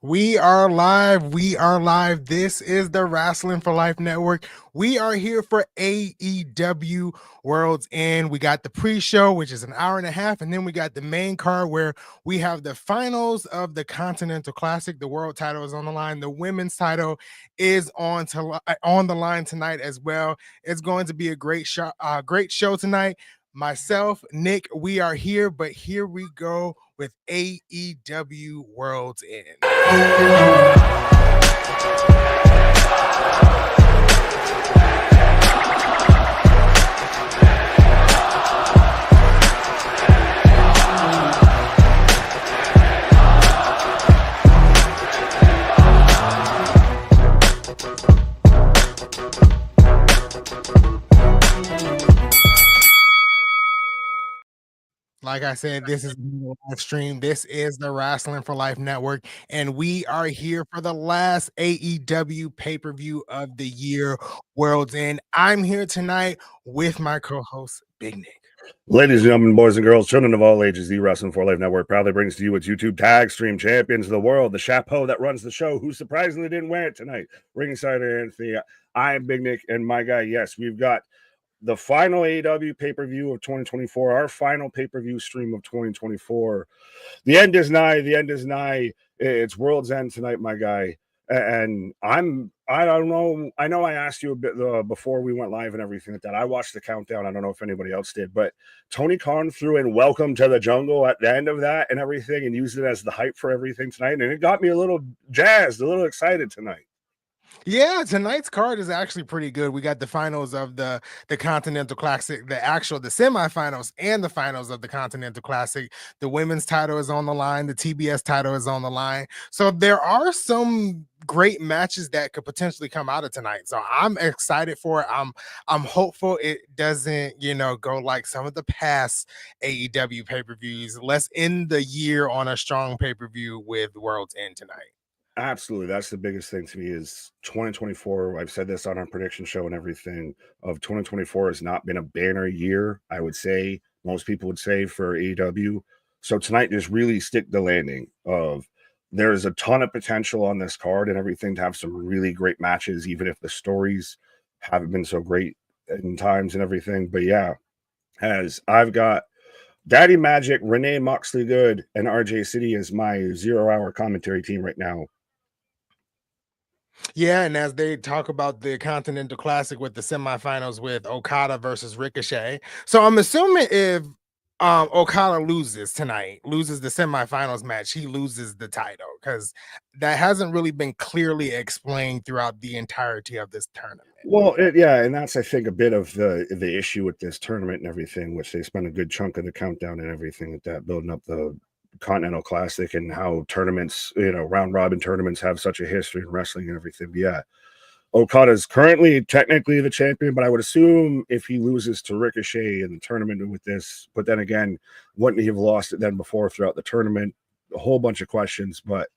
We are live. We are live. This is the Wrestling for Life Network. We are here for AEW Worlds End. We got the pre-show, which is an hour and a half, and then we got the main card where we have the finals of the Continental Classic. The world title is on the line. The women's title is on the line tonight as well. It's going to be a great show tonight. Myself, Nick, we are here, but here we go with AEW Worlds End. Like I said, this is the live stream. This is the Wrestling for Life Network, and we are here for the last AEW pay-per-view of the year, World's End. I'm here tonight with my co-host, Big Nick. Ladies and gentlemen, boys and girls, children of all ages, the Wrestling for Life Network proudly brings to you its YouTube tag stream champions of the world, the chapeau that runs the show, who surprisingly didn't wear it tonight. Ringside Anthony, I'm Big Nick, and my guy, yes, we've got the final AEW pay-per-view of 2024, our final pay-per-view stream of 2024. The end is nigh. The end is nigh. It's World's End tonight, my guy. And I don't know. I know I asked you a bit before we went live and everything like that. I watched the countdown. I don't know if anybody else did, but Tony Khan threw in "Welcome to the Jungle" at the end of that and everything, and used it as the hype for everything tonight. And it got me a little jazzed, a little excited tonight. Yeah, tonight's card is actually pretty good. We got the finals of the Continental Classic, the semifinals and the finals of the Continental Classic. The women's title is on the line. The TBS title is on the line. So there are some great matches that could potentially come out of tonight. So I'm excited for it. I'm hopeful it doesn't, go like some of the past AEW pay-per-views. Let's end the year on a strong pay-per-view with World's End tonight. Absolutely. That's the biggest thing to me is 2024. I've said this on our prediction show and everything of 2024 has not been a banner year. I would say most people would say for AEW. So tonight just really stick the landing of there's a ton of potential on this card and everything to have some really great matches, even if the stories haven't been so great in times and everything. But yeah, as I've got Daddy Magic, Renee Moxley Good, and RJ City as my 0 hour commentary team right now. Yeah, and as they talk about the Continental Classic with the semifinals with Okada versus Ricochet. So I'm assuming if Okada loses tonight, loses the semifinals match, he loses the title because that hasn't really been clearly explained throughout the entirety of this tournament. Well, yeah, and that's I think a bit of the issue with this tournament and everything, which they spent a good chunk of the countdown and everything like that, building up the Continental Classic and how tournaments, round robin tournaments have such a history in wrestling and everything. But yeah, Okada's currently technically the champion, but I would assume if he loses to Ricochet in the tournament with this, but then again, wouldn't he have lost it then before throughout the tournament? A whole bunch of questions, but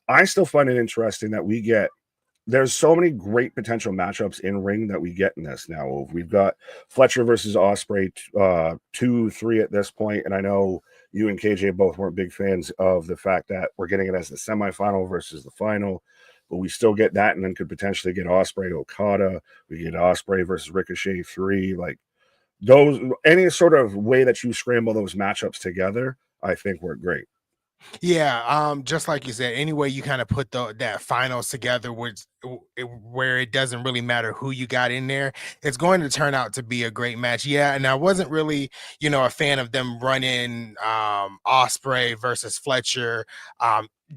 I still find it interesting that there's so many great potential matchups in ring that we get in this now. We've got Fletcher versus Ospreay, 2-3 at this point, and I know you and KJ both weren't big fans of the fact that we're getting it as the semifinal versus the final, but we still get that, and then could potentially get Ospreay Okada. We get Ospreay versus Ricochet 3. Like those, any sort of way that you scramble those matchups together, I think work great. Yeah, just like you said, any way you kind of put that finals together, where it doesn't really matter who you got in there, it's going to turn out to be a great match. Yeah, and I wasn't really, a fan of them running Ospreay versus Fletcher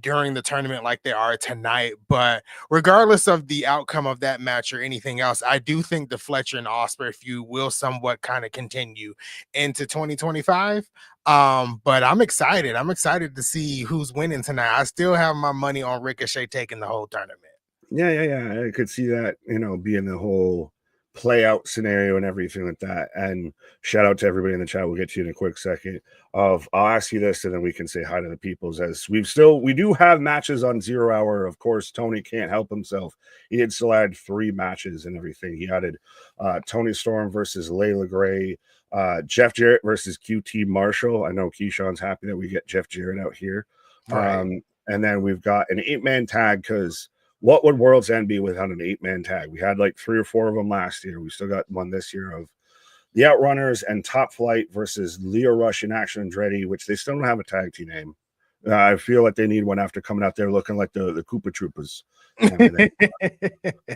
during the tournament like they are tonight. But regardless of the outcome of that match or anything else, I do think the Fletcher and Ospreay feud will somewhat kind of continue into 2025. But I'm excited. I'm excited to see who's winning tonight. I still have my money on Ricochet taking the whole tournament. Yeah. I could see that, being the whole play out scenario and everything like that. And shout out to everybody in the chat. We'll get to you in a quick second. I'll ask you this and then we can say hi to the peoples as we do have matches on 0 hour. Of course, Tony can't help himself. He did still add 3 matches and everything. He added Tony Storm versus Leyla Gray, Jeff Jarrett versus QT Marshall. I know Keyshawn's happy that we get Jeff Jarrett out here. Right. And then we've got an 8-man tag, because what would World's End be without an 8-man tag? We had like 3 or 4 of them last year. We still got one this year of the Outrunners and Top Flight versus Leo Rush and Action Andretti, which they still don't have a tag team name. I feel like they need one after coming out there looking like the Koopa Troopers and everything.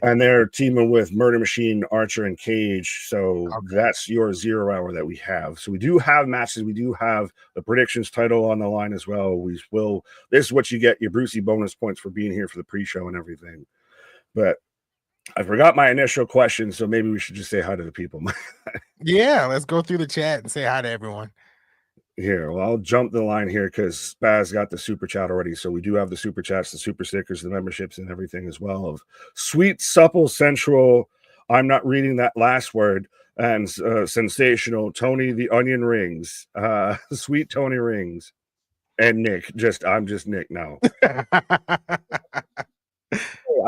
And they're teaming with Murder Machine, Archer, and Cage. So that's your 0 hour that we have. So we do have matches. We do have the predictions title on the line as well. This is what you get, your Brucey bonus points for being here for the pre-show and everything. But I forgot my initial question, so maybe we should just say hi to the people. Yeah, let's go through the chat and say hi to everyone. Here, well, I'll jump the line here because Spaz got the super chat already. So we do have the super chats, the super stickers, the memberships, and everything as well. Of sweet, supple, sensual. I'm not reading that last word. And sensational Toni the Onion Rings. Sweet Toni Rings. And Nick. I'm just Nick now.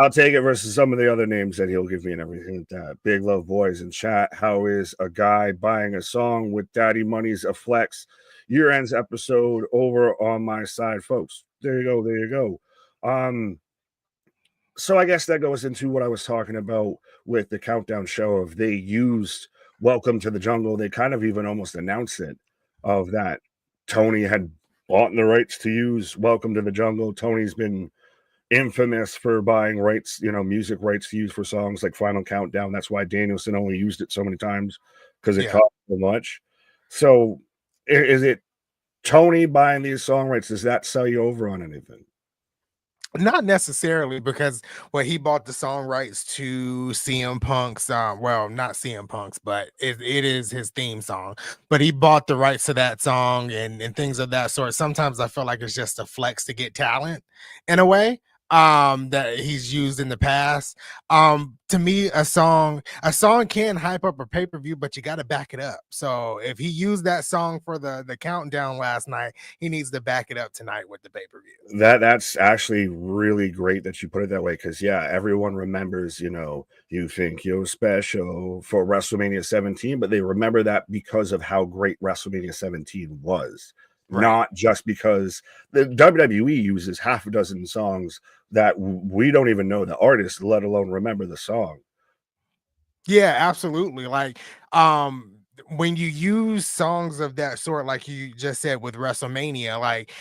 I'll take it versus some of the other names that he'll give me and everything like that. Big Love Boys in chat. How is a guy buying a song with Daddy Money's a flex? Year-ends episode over on my side, folks. There you go. There you go. So I guess that goes into what I was talking about with the countdown show of they used Welcome to the Jungle. They kind of even almost announced it of that Toni had bought the rights to use Welcome to the Jungle. Toni's been infamous for buying rights, music rights to use for songs like Final Countdown. That's why Danielson only used it so many times, because it cost so much. So is it Toni buying these song rights? Does that sell you over on anything? Not necessarily, because he bought the song rights to CM Punk's well, not CM Punk's, but it is his theme song, but he bought the rights to that song and things of that sort. Sometimes I feel like it's just a flex to get talent in a way that he's used in the past. To me, a song can hype up a pay-per-view, but you got to back it up. So if he used that song for the countdown last night, he needs to back it up tonight with the pay-per-view. That's actually really great that you put it that way, because everyone remembers, you think you're special for WrestleMania 17, but they remember that because of how great WrestleMania 17 was. Right. Not just because the WWE uses half a dozen songs that we don't even know the artist, let alone remember the song. Yeah, absolutely. Like, when you use songs of that sort, like you just said with WrestleMania, like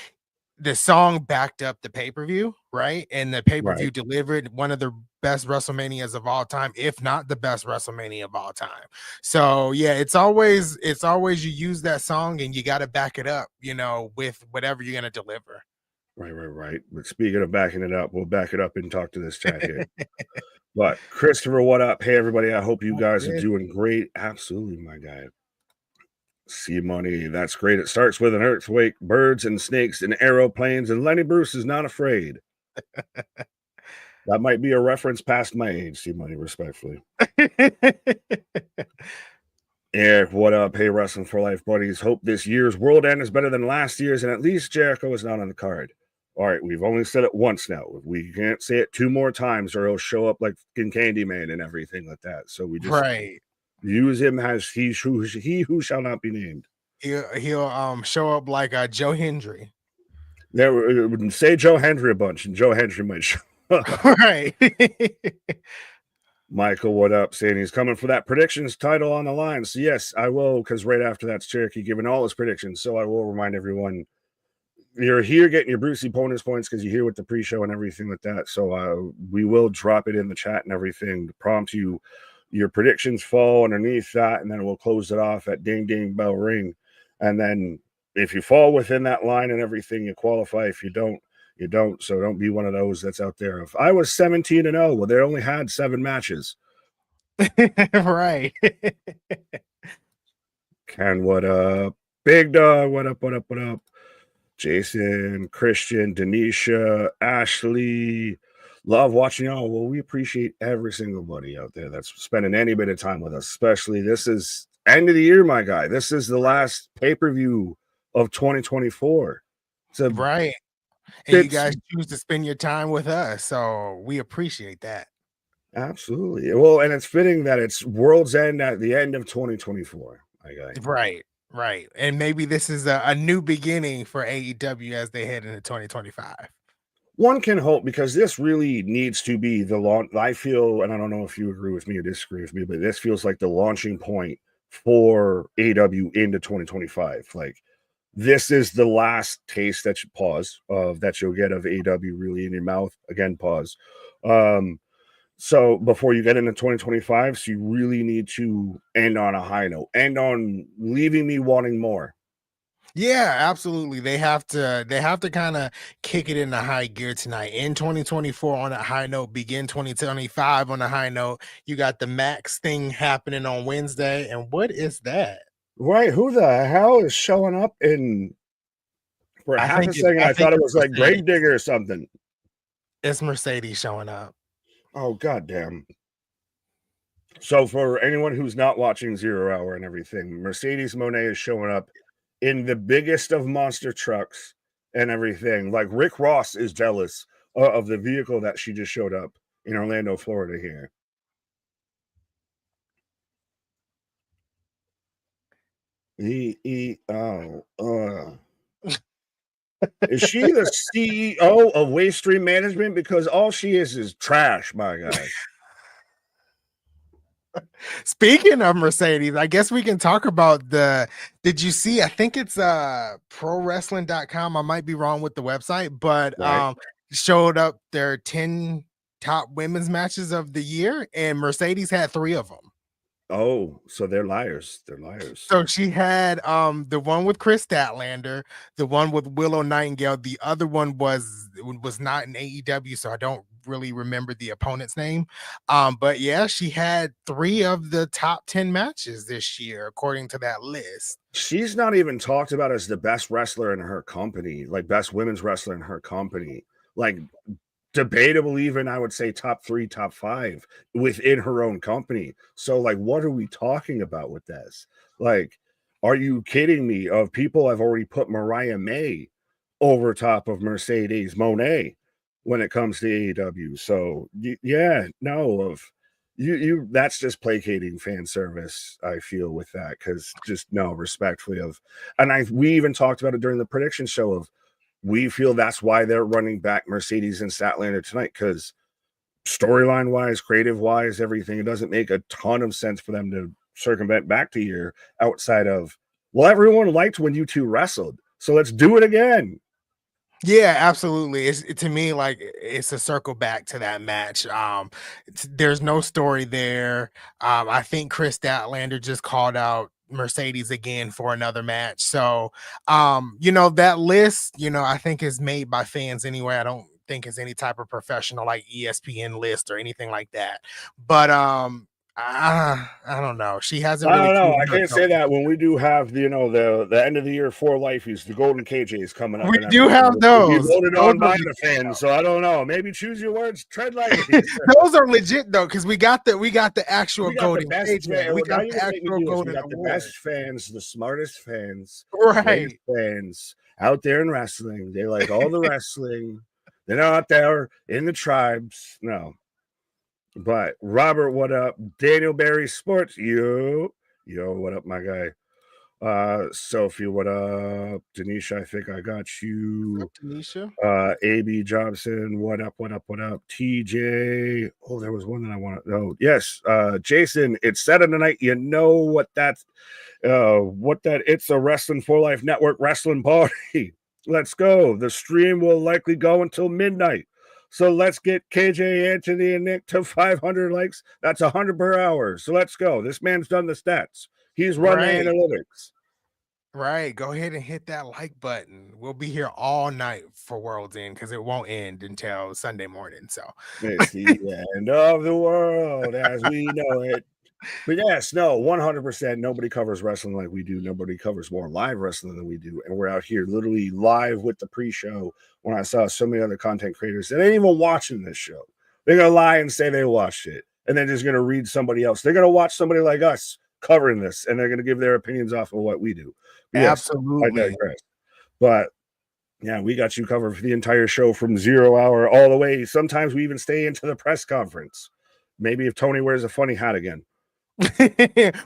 the song backed up the pay-per-view, right? And the pay-per-view delivered one of the best WrestleManias of all time, if not the best WrestleMania of all time. So yeah, it's always you use that song and you got to back it up, with whatever you're gonna deliver. Right. But speaking of backing it up, we'll back it up and talk to this chat here. But Christopher, what up? Hey everybody, I hope you guys are doing great. Absolutely, my guy. See money, that's great. It starts with an earthquake, birds and snakes and aeroplanes, and Lenny Bruce is not afraid. That might be a reference past my age. See money, respectfully. Eric, what up? Hey, Wrestling for Life buddies. Hope this year's World End is better than last year's, and at least Jericho is not on the card. All right, we've only said it once now. We can't say it 2 more times, or he'll show up like Candyman and everything like that. So we just use him as he who shall not be named. He'll show up like Joe Hendry. There would say Joe Hendry a bunch, and Joe Hendry might show up. Right. Michael, what up? Saying he's coming for that predictions title on the line. So yes, I will, because right after that's Cherokee giving all his predictions. So I will remind everyone, you're here getting your Brucey bonus points because you're here with the pre-show and everything like that. So we will drop it in the chat and everything to prompt you. Your predictions fall underneath that, and then we'll close it off at ding, ding, bell, ring. And then if you fall within that line and everything, you qualify. If you don't, you don't. So don't be one of those that's out there. If I was 17-0, well, they only had 7 matches. Right. Ken, what up? Big Dog, what up? Jason, Christian, Denisha, Ashley. Love watching y'all. Well, we appreciate every single buddy out there that's spending any bit of time with us, especially this is end of the year, my guy. This is the last pay-per-view of 2024. Right. And you guys choose to spend your time with us. So we appreciate that. Absolutely. Well, and it's fitting that it's World's End at the end of 2024, my guy. Right. And maybe this is a new beginning for AEW as they head into 2025. One can hope, because this really needs to be the launch. I feel, and I don't know if you agree with me or disagree with me, but this feels like the launching point for AEW into 2025. Like, this is the last taste that you pause of that you'll get of AEW really in your mouth. Again, pause. So before you get into 2025, so you really need to end on a high note, end on leaving me wanting more. Yeah, absolutely. They have to kind of kick it into high gear tonight. In 2024 on a high note, begin 2025 on a high note. You got the Max thing happening on Wednesday. And what is that? Right? Who the hell is showing up in? For half a second, I thought it was like Mercedes. Gravedigger or something. It's Mercedes showing up. Oh, goddamn. So for anyone who's not watching Zero Hour and everything, Mercedes Mone is showing up in the biggest of monster trucks and everything. Like, Rick Ross is jealous of the vehicle that she just showed up in Orlando, Florida here. Is she the CEO of Waste Stream Management? Because all she is trash, my guy. Speaking of Mercedes, I guess we can talk about did you see? I think it's prowrestling.com. I might be wrong with the website, but Right. showed up their 10 top women's matches of the year, and Mercedes had 3 of them. Oh, so they're liars. They're liars. So she had the one with Chris Statlander, the one with Willow Nightingale. The other one was not in AEW, so I don't really remember the opponent's name. But yeah, she had 3 of the top 10 matches this year, according to that list. She's not even talked about as the best wrestler in her company, like best women's wrestler in her company. Like, debatable, even I would say top 3, top 5 within her own company. So, like, what are we talking about with this? Like, are you kidding me? Of people, I've already put Mariah May over top of Mercedes Moné when it comes to AEW. So yeah, no, of you that's just placating fan service, I feel, with that, because just no, respectfully, of, and we even talked about it during the prediction show of, we feel that's why they're running back Mercedes and Statlander tonight, because storyline wise, creative wise, everything, it doesn't make a ton of sense for them to circumvent back to here outside of, well, everyone liked when you two wrestled, so let's do it again. Yeah, absolutely. To me, like, it's a circle back to that match. There's no story there. I think Chris Statlander just called out Mercedes again for another match. So, that list, I think is made by fans anyway. I don't think it's any type of professional like ESPN list or anything like that. But I don't know. She hasn't I really don't know. proven I can't say herself. that when we do have the end of the year 4 lifeys, the golden KJs coming up, We and do everything. have We those. voted Those on are by the fans, so I don't know. Maybe choose your words, tread lightly. Those are legit though, because we got the actual We got the golden best KJ. We now got you're the gonna make me actual do this. We golden got the award. best fans, the smartest fans, greatest Right. fans out there in wrestling. They like all the wrestling. They're not out there in the tribes. No. But Robert, what up? Daniel Barry Sports, yo, what up, my guy? Sophie, what up? Denisha, I think I got you. Tanisha. AB Johnson, what up? TJ. Oh, there was one that I wanted. Oh, yes. Jason, it's Saturday night. You know what that's it's a Wrestling for Life Network wrestling party. Let's go. The stream will likely go until midnight. So let's get KJ, Anthony, and Nick to 500 likes. That's 100 per hour. So let's go. This man's done the stats. He's run the analytics. Right. Go ahead and hit that like button. We'll be here all night for World's End because it won't end until Sunday morning. So It's the end of the world as we know it. But yes, no, 100%. Nobody covers wrestling like we do. Nobody covers more live wrestling than we do. And we're out here literally live with the pre-show. When I saw so many other content creators that ain't even watching this show, they're going to lie and say they watched it. And then just going to read somebody else. They're going to watch somebody like us covering this. And they're going to give their opinions off of what we do. But yes, absolutely. I digress. But yeah, we got you covered for the entire show from 0 hour all the way. Sometimes we even stay into the press conference. Maybe if Tony wears a funny hat again.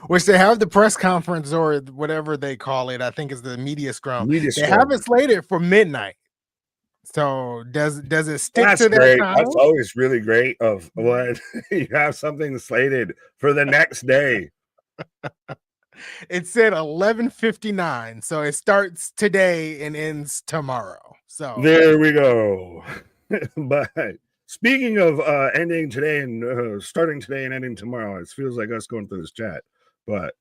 Which they have the press conference or whatever they call it. I think is the media scrum. They have it slated for midnight. So does it stick That's to that great. time? That's always really great of when you have something slated for the next day. It said 11:59, so it starts today and ends tomorrow. So There we go. But speaking of ending today and starting today and ending tomorrow, it feels like us going through this chat. But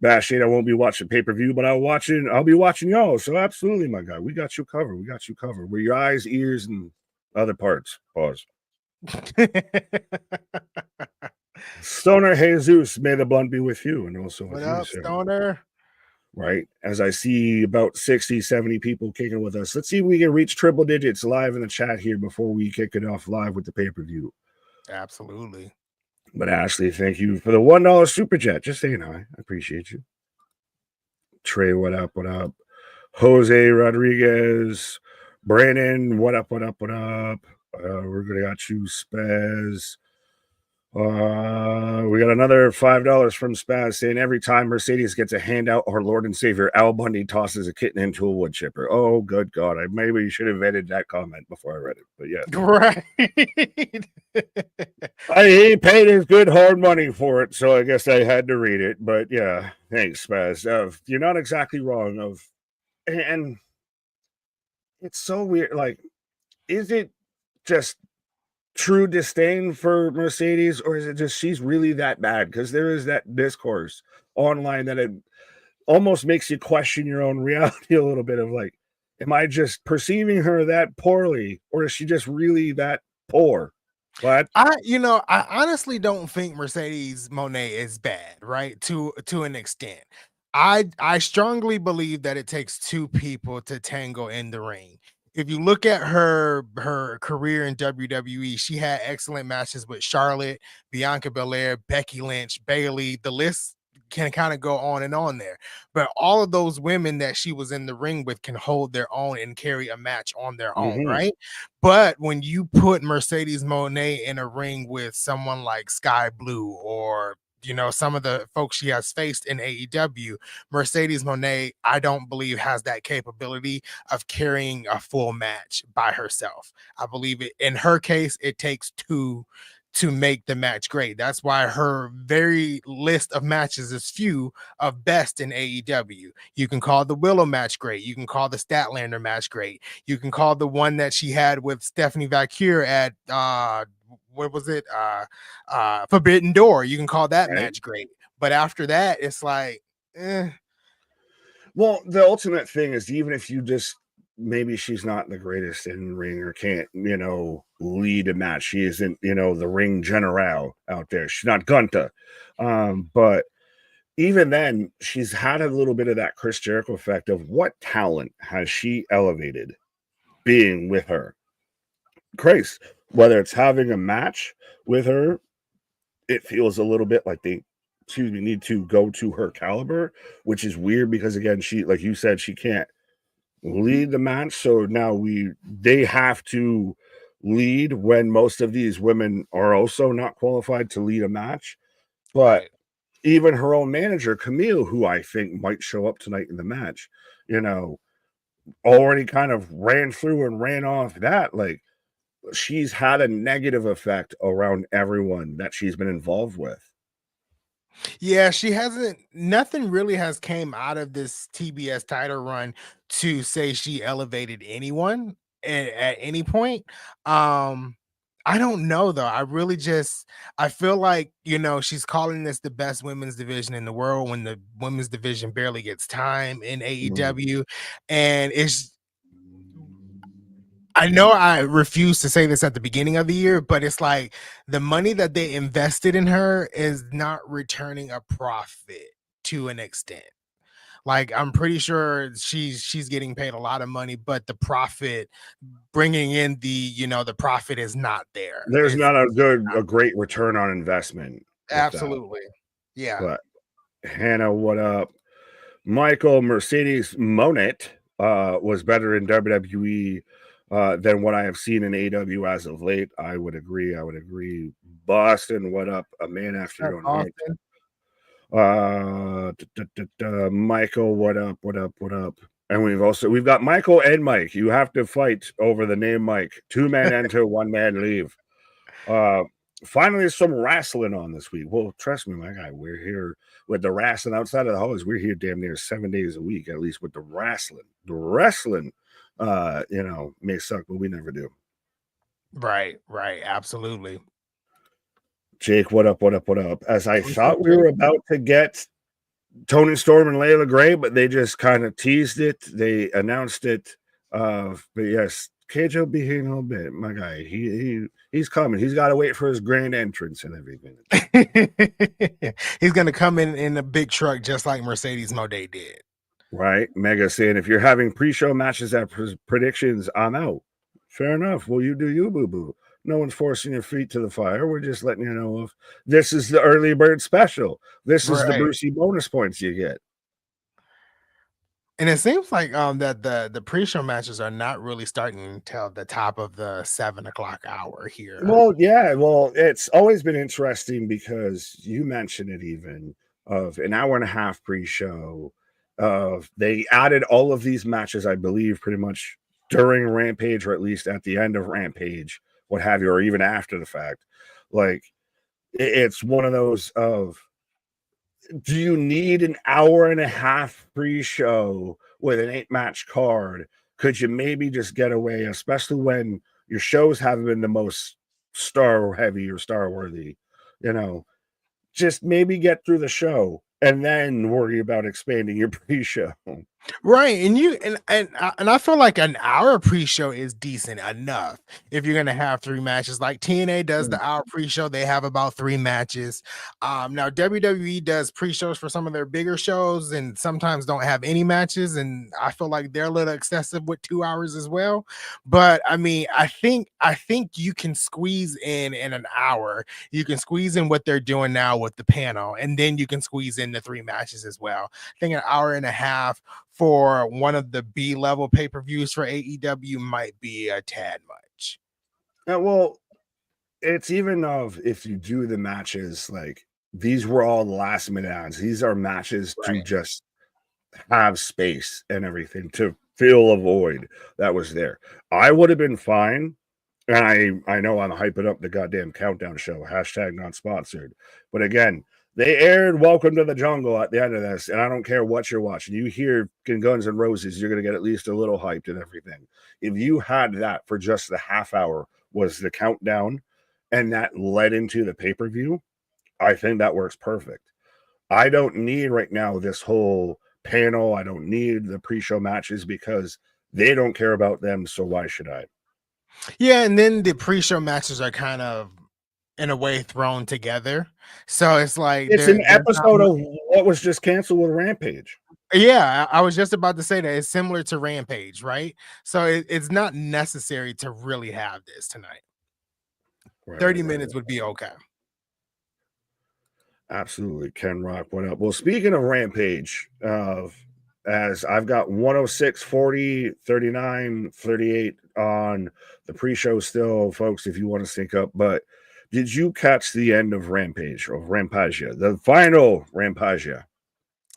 Bashade, I won't be watching pay-per-view, but I'll be watching y'all. So absolutely, my guy. We got you covered. We got you covered. We're your eyes, ears, and other parts. Pause. Stoner Jesus, may the blunt be with you and also what with you, up, sir. Stoner? Right? As I see about 60, 70 people kicking with us. Let's see if we can reach triple digits live in the chat here before we kick it off live with the pay-per-view. Absolutely. But Ashley, thank you for the $1 super chat. Just saying hi. I appreciate you. Trey, what up? What up? Jose Rodriguez. Brandon, what up? What up? What up? We're gonna got you, Spaz. We got another $5 from Spaz saying every time Mercedes gets a handout, our Lord and Savior Al Bundy tosses a kitten into a wood chipper. Oh, good God. Maybe should have edited that comment before I read it. But yeah. Right. He paid his good hard money for it, so I guess I had to read it. But yeah, thanks, Spaz. You're not exactly wrong. And it's so weird. Like, is it just true disdain for Mercedes, or is it just she's really that bad? Because there is that discourse online that it almost makes you question your own reality a little bit of like, am I just perceiving her that poorly, or is she just really that poor? What? I honestly don't think Mercedes Moné is bad, right? To an extent. I strongly believe that it takes two people to tango in the ring. If you look at her career in WWE, she had excellent matches with Charlotte, Bianca Belair, Becky Lynch, Bayley. The list can kind of go on and on there. But all of those women that she was in the ring with can hold their own and carry a match on their own, right? But when you put Mercedes Moné in a ring with someone like Sky Blue or some of the folks she has faced in AEW, Mercedes Moné, I don't believe has that capability of carrying a full match by herself. I believe it in her case, it takes two to make the match great. That's why her very list of matches is few of best in AEW. You can call the Willow match great. You can call the Statlander match great. You can call the one that she had with Stephanie Valkyrie at what was it? Forbidden Door. You can call that match great. But after that, it's like, Well, the ultimate thing is even if you just maybe she's not the greatest in ring or can't, lead a match. She isn't, the ring general out there. She's not Gunta. But even then, she's had a little bit of that Chris Jericho effect of what talent has she elevated being with her. Grace, whether it's having a match with her, it feels a little bit like they need to go to her caliber, which is weird because again, she, like you said, she can't lead the match. So now they have to lead when most of these women are also not qualified to lead a match. But right. even her own manager, Camille, who I think might show up tonight in the match, already kind of ran through and ran off that. Like, she's had a negative effect around everyone that she's been involved with. Yeah, she hasn't. Nothing really has came out of this TBS title run to say she elevated anyone at any point. I don't know though. I feel like she's calling this the best women's division in the world when the women's division barely gets time in AEW, and I know I refuse to say this at the beginning of the year, but it's like the money that they invested in her is not returning a profit to an extent. Like I'm pretty sure she's getting paid a lot of money, but the profit bringing in the profit is not there. There's It's not a great return on investment with that. absolutely. Yeah. But Hannah, what up? Michael Mercedes Monet was better in WWE than what I have seen in AW as of late. I would agree. Boston, what up? A man after your own heart. Michael, what up? And we've got Michael and Mike. You have to fight over the name Mike. 2 men enter, 1 man leave. Finally, some wrestling on this week. Well, trust me, my guy, we're here with the wrestling outside of the halls. We're here damn near 7 days a week, at least with the wrestling. The wrestling, may suck, but we never do. Right, absolutely. Jake, what up? As I thought we were about to get Toni Storm and Leyla Gray, but they just kind of teased it. They announced it. But yes, KJ will be here in a little bit. My guy, he's coming. He's got to wait for his grand entrance and everything. He's gonna come in a big truck just like Mercedes Moné did. Right, Mega saying if you're having pre-show matches at predictions, I'm out. Fair enough. Well, you do you, boo boo. No one's forcing your feet to the fire. We're just letting you know of this is the early bird special. This is the Brucey bonus points you get. And it seems like that the pre-show matches are not really starting until the top of the 7 o'clock hour here. Well, yeah, it's always been interesting because you mentioned it even of an hour and a half pre-show. They added all of these matches, I believe, pretty much during Rampage, or at least at the end of Rampage, what have you, or even after the fact. Like, it's one of those of, do you need an hour and a half pre-show with an 8-match card? Could you maybe just get away, especially when your shows haven't been the most star heavy or star worthy, just maybe get through the show and then worry about expanding your pre-show. Right, and I feel like an hour pre-show is decent enough if you're gonna have 3 matches. Like TNA does the hour pre-show, they have about 3 matches. Now WWE does pre-shows for some of their bigger shows and sometimes don't have any matches, and I feel like they're a little excessive with 2 hours as well. But I mean, I think you can squeeze in an hour. You can squeeze in what they're doing now with the panel, and then you can squeeze in the 3 matches as well. I think an hour and a half for one of the B-level pay-per-views for AEW might be a tad much. Yeah, well, it's even of if you do the matches, like these were all last minute odds. These are matches to just have space and everything to fill a void that was there. I would have been fine. And I know I'm hyping up the goddamn countdown show, hashtag not sponsored. But again, they aired Welcome to the Jungle at the end of this, and I don't care what you're watching. You hear Guns N' Roses, you're going to get at least a little hyped and everything. If you had that for just the half hour was the countdown, and that led into the pay-per-view, I think that works perfect. I don't need right now this whole panel. I don't need the pre-show matches because they don't care about them, so why should I? Yeah, and then the pre-show matches are kind of in a way thrown together. So it's like it's an episode of what was just canceled with Rampage. Yeah, I was just about to say that it's similar to Rampage, right? So it's not necessary to really have this tonight. 30 minutes would be okay. Absolutely. Ken Rock, what up? Well, speaking of Rampage, as I've got 106, 40, 39, 38 on the pre-show still, folks, if you want to sync up. But did you catch the end of Rampage or Rampagia, the final Rampagia?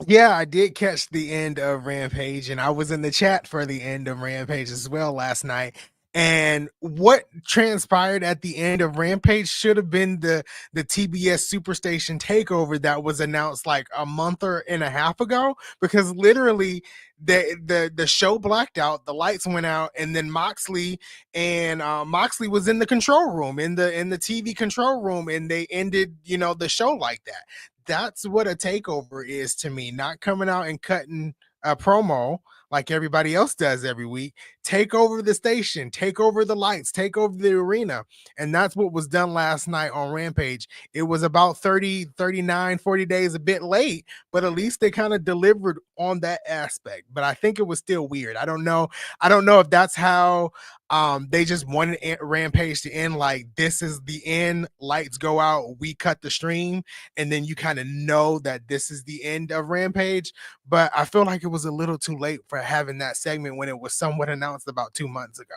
Yeah, I did catch the end of Rampage, and I was in the chat for the end of Rampage as well last night. And what transpired at the end of Rampage should have been the TBS Superstation takeover that was announced like a month and a half ago, because literally the show blacked out, the lights went out, and then Moxley was in the control room, in the TV control room, and they ended the show like that. That's what a takeover is to me, not coming out and cutting a promo like everybody else does every week. Take over the station, take over the lights, take over the arena. And that's what was done last night on Rampage. It was about 30, 39, 40 days a bit late, but at least they kind of delivered on that aspect. But I think it was still weird. I don't know if that's how they just wanted Rampage to end, like this is the end, lights go out, we cut the stream, and then you kind of know that this is the end of Rampage. But I feel like it was a little too late for having that segment when it was somewhat announced about 2 months ago.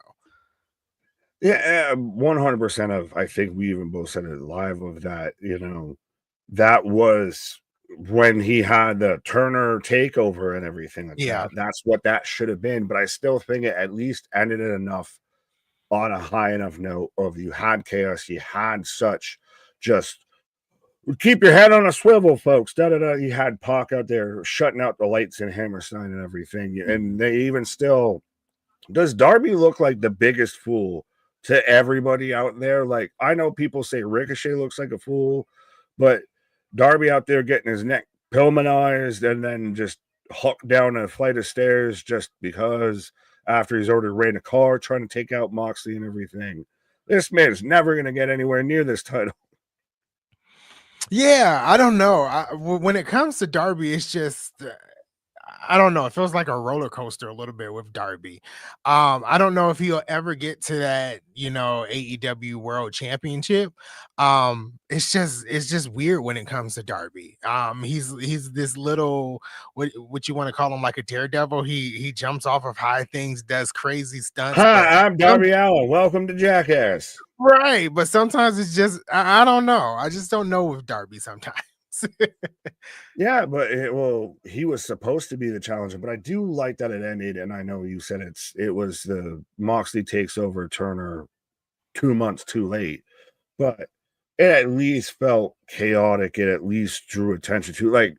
Yeah, 100% of, I think we even both said it live of that, that was when he had the Turner takeover and everything like Yeah. that. That's what that should have been. But I still think it at least ended it enough on a high enough note of you had chaos, you had such just keep your head on a swivel, folks. Da da da. You had Pac out there shutting out the lights in Hammerstein and everything, and they even still. Does Darby look like the biggest fool to everybody out there? Like, I know people say Ricochet looks like a fool, but Darby out there getting his neck pillmanized and then just hooked down a flight of stairs just because after he's already ran a car trying to take out Moxley and everything. This man's never going to get anywhere near this title. Yeah, I don't know. When it comes to Darby, it's just I don't know. It feels like a roller coaster a little bit with Darby. I don't know if he'll ever get to that, AEW World Championship. It's just weird when it comes to Darby. He's this little what you want to call him, like a daredevil. He jumps off of high things, does crazy stunts, but Hi, I'm Darby Allin. Welcome to Jackass. right, but sometimes it's just I don't know. I just don't know with Darby sometimes. Yeah, but he was supposed to be the challenger, but I do like that it ended. And I know you said it was the Moxley takes over Turner 2 months too late, but it at least felt chaotic. It at least drew attention to like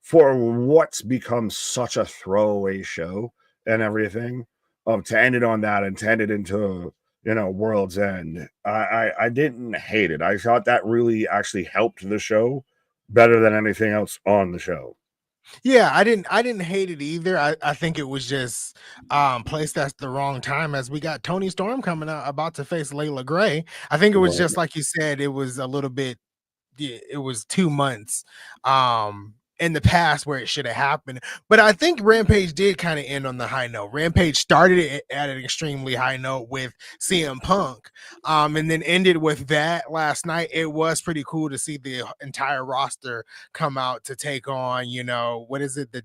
for what's become such a throwaway show and everything. To end it on that and to end it into World's End. I didn't hate it. I thought that really actually helped the show better than anything else on the show. Yeah, I didn't hate it either. I think it was just placed at the wrong time as we got Tony Storm coming out about to face Layla Gray. I think it was Right. just like you said, it was a little bit it was 2 months in the past where it should have happened. But I think Rampage did kind of end on the high note. Rampage started it at an extremely high note with CM Punk, and then ended with that last night. It was pretty cool to see the entire roster come out to take on, what is it, the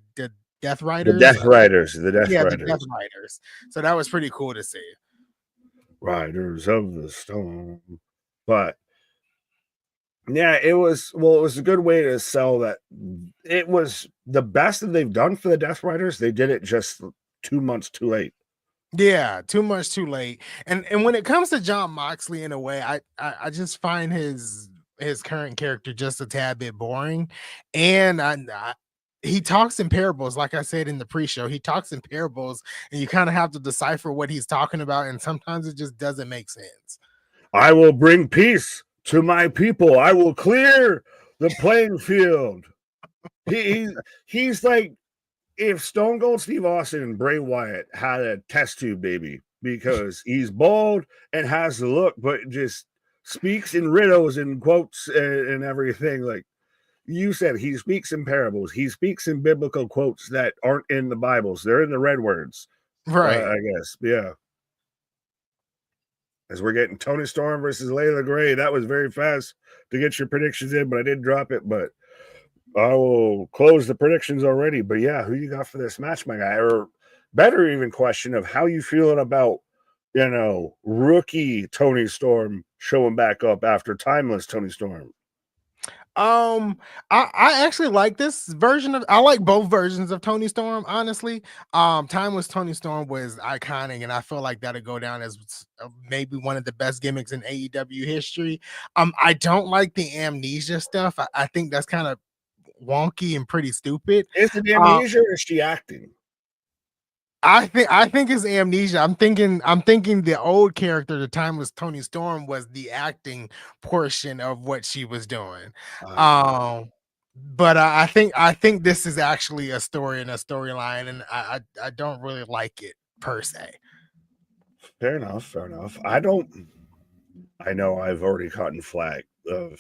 Death The Riders? Death Riders, the Death Yeah, the Death Riders, Riders. So that was pretty cool to see. Riders of the Storm. But yeah, it was a good way to sell that it was the best that they've done for the Death Riders. They did it just 2 months too late. Yeah, too much too late. And when it comes to John Moxley, in a way, I just find his current character just a tad bit boring. And he talks in parables, like I said in the pre-show. He talks in parables, and you kind of have to decipher what he's talking about, and sometimes it just doesn't make sense. I will bring peace to my people. I will clear the playing field. He's like if Stone Cold Steve Austin and Bray Wyatt had a test tube baby because he's bald and has the look, but just speaks in riddles and quotes and everything. Like you said, he speaks in parables. He speaks in biblical quotes that aren't in the Bibles. They're in the red words, Right. I guess. Yeah. As we're getting Toni Storm versus Layla Gray, that was very fast to get your predictions in, but I did drop it. But I will close the predictions already. But yeah, who you got for this match, my guy? Or better even question of how you feeling about, rookie Toni Storm showing back up after timeless Toni Storm. I actually like this version of I like both versions of Tony Storm, honestly. Timeless Tony Storm was iconic, and I feel like that'll go down as maybe one of the best gimmicks in AEW history. I don't like the amnesia stuff. I think that's kind of wonky and pretty stupid. Is it amnesia or is she acting? I think it's amnesia. I'm thinking the old character, the timeless Tony Storm, was the acting portion of what she was doing. But I think this is actually a story and a storyline, and I don't really like it per se. Fair enough. Fair enough. I know I've already gotten flack of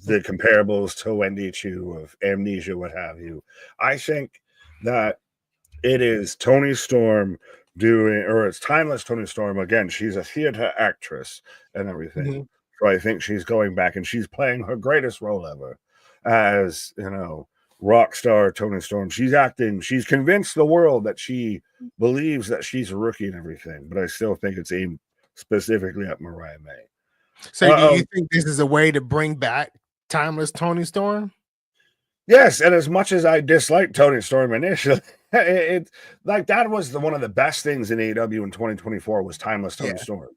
the comparables to Wendy Chu of amnesia, what have you. I think that it is Toni Storm doing, or it's timeless Toni Storm. Again, she's a theater actress and everything. Mhm. So I think she's going back and she's playing her greatest role ever as, rock star Toni Storm. She's acting, she's convinced the world that she believes that she's a rookie and everything, but I still think it's aimed specifically at Mariah May. So do you think this is a way to bring back timeless Tony Storm? Yes, and as much as I disliked Tony Storm initially, it like that was one of the best things in AEW in 2024 was timeless Tony Yeah. Storm.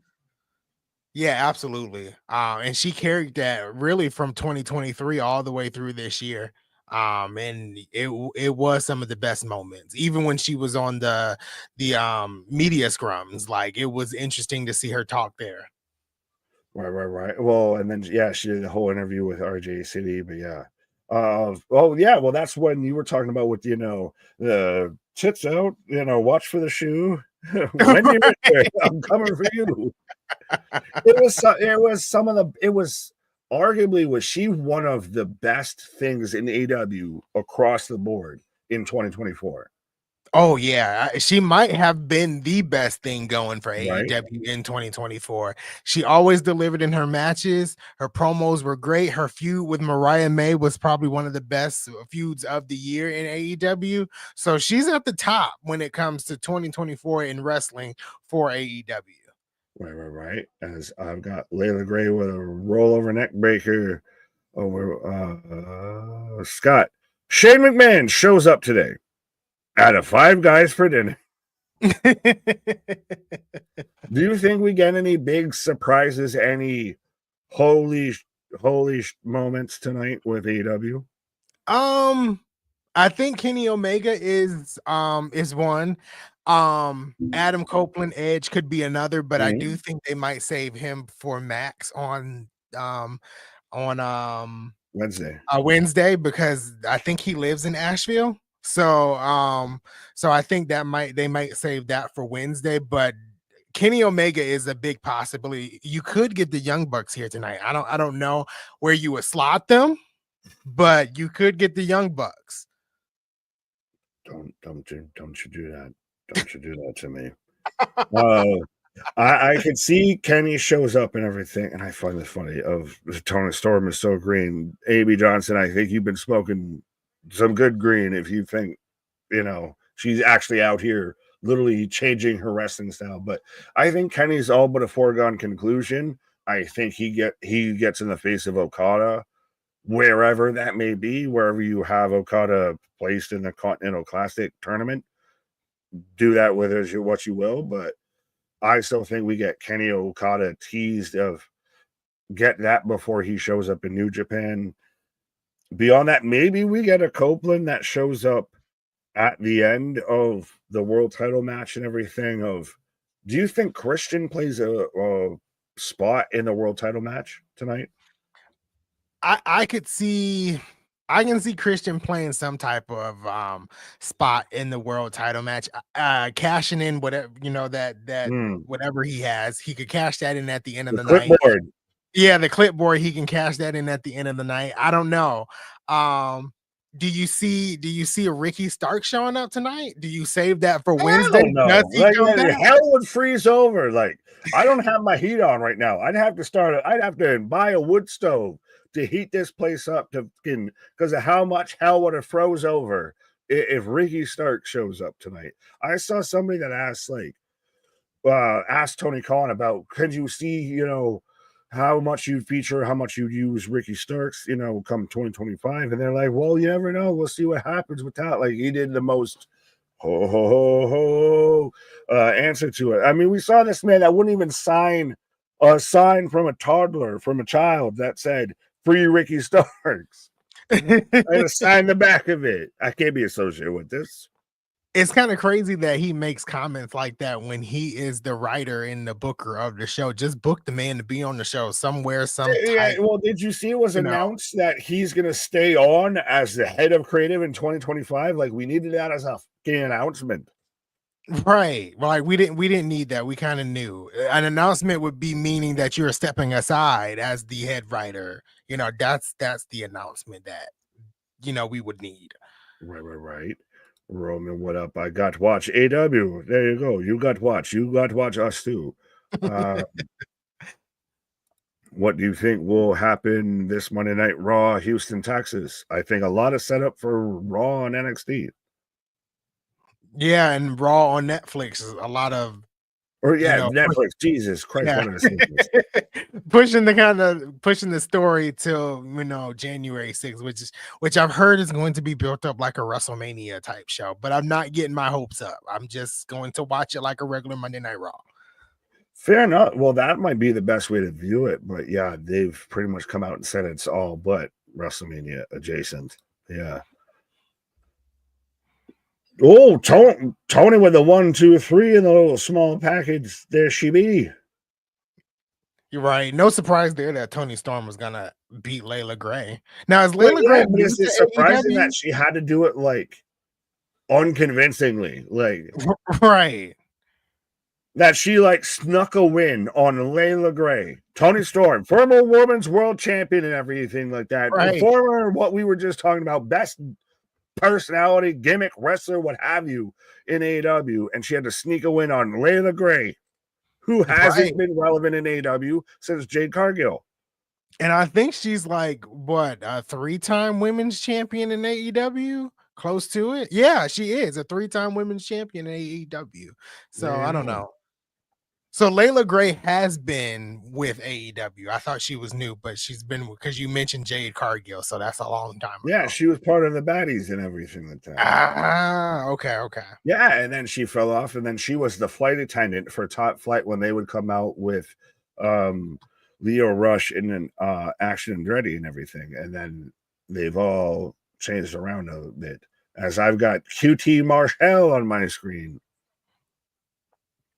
Yeah, absolutely. And she carried that really from 2023 all the way through this year. And it was some of the best moments, even when she was on the media scrums. Like it was interesting to see her talk there. Right. Well, and then yeah, she did a whole interview with RJ City, but yeah. Oh yeah, well, that's when you were talking about with the tits out, watch for the shoe. When you're in there, I'm coming for you. It was arguably was she one of the best things in AW across the board in 2024, Oh yeah, she might have been the best thing going for right? AEW in 2024. She always delivered in her matches. Her promos were great. Her feud with Mariah May was probably one of the best feuds of the year in AEW. So she's at the top when it comes to 2024 in wrestling for AEW. Right. As I've got Layla Gray with a rollover neck breaker over Scott. Shane McMahon shows up today out of Five Guys for dinner. Do you think we get any big surprises, any holy moments tonight with AEW? um I think Kenny Omega is one. Adam Copeland Edge could be another, but I do Mhm. think they might save him for Max on Wednesday. Wednesday because I think he lives in Asheville. So I think they might save that for Wednesday, but Kenny Omega is a big possibility. You could get the Young Bucks here tonight. I don't know where you would slot them, but you could get the Young Bucks. Don't you do that. Don't you do that to me. Uh, I can see Kenny shows up and everything, and I find this funny. Of Tony Storm is so green. AB Johnson, I think you've been smoking some good green if you think she's actually out here literally changing her wrestling style. But I think Kenny's all but a foregone conclusion. I think he gets in the face of Okada, wherever that may be, wherever you have Okada placed in the Continental Classic tournament. Do that with what you will, but I still think we get Kenny Okada teased of get that before he shows up in New Japan. Beyond that, maybe we get a Copeland that shows up at the end of the world title match and everything. Do you think Christian plays a spot in the world title match tonight? I could see I can see Christian playing some type of spot in the world title match, cashing in whatever that Mm, whatever he has, he could cash that in at the end of the the night. clipboard. Yeah, the clipboard, he can cash that in at the end of the night. I don't know. Um, do you see a Ricky Stark showing up tonight? Do you save that for I Wednesday? don't Does know. he come back? Hell would freeze over. Like, I don't have my heat on right now. I'd have to buy a wood stove to heat this place up because of how much hell would have froze over if Ricky Stark shows up tonight. I saw somebody that asked Tony Khan about could you see, how much you feature, how much you use Ricky Starks, come 2025. And they're like, well, you never know. We'll see what happens with that. Like he did the most ho ho ho ho answer to it. I mean, we saw this man that wouldn't even sign a sign from a toddler, from a child that said free Ricky Starks. I had to sign the back of it. I can't be associated with this. It's kind of crazy that he makes comments like that when he is the writer and the booker of the show. Just book the man to be on the show somewhere, some Yeah, type, well, did you see it was you know. announced that he's gonna stay on as the head of creative in 2025? Like we needed that as a fucking announcement. Right. Like we didn't need that. We kind of knew. An announcement would be meaning that you're stepping aside as the head writer. That's the announcement that we would need. Right. Roman, what up? I got to watch AW. There you go. You got to watch. You got to watch us too. Uh, what do you think will happen this Monday Night Raw, Houston, Texas? I think a lot of setup for Raw and NXT. Yeah, and Raw on Netflix is a lot of Or Netflix. Jesus Christ, yeah. one of the singles. pushing the story till January 6th, which I've heard is going to be built up like a WrestleMania type show, but I'm not getting my hopes up. I'm just going to watch it like a regular Monday Night Raw. Fair enough. Well, that might be the best way to view it, but yeah, they've pretty much come out and said it's all but WrestleMania adjacent. Yeah. Oh, Toni with the 1, 2, 3 in the little small package. There she be. You're right. No surprise there that Toni Storm was gonna beat Leyla Gray. Now is Leyla Gray? But is it surprising that she had to do it like unconvincingly, like right? That she like snuck a win on Leyla Gray, Toni Storm, former women's world champion and everything like that. Right. Former, what we were just talking about, best personality, gimmick, wrestler, what have you in AEW, and she had to sneak a win on Leyla Gray, who hasn't been relevant in AEW since Jade Cargill. And I think she's like what, a 3-time women's champion in AEW? Close to it. Yeah, she is a 3-time women's champion in AEW. So I don't know. So Leyla Gray has been with AEW. I thought she was new, but she's been, because you mentioned Jade Cargill, so that's a long time ago. Yeah, she was part of the baddies and everything like that. Okay. Yeah, and then she fell off, and then she was the flight attendant for Top Flight when they would come out with Leo Rush and Action and Andretti and everything, and then they've all changed around a bit. As I've got QT Marshall on my screen.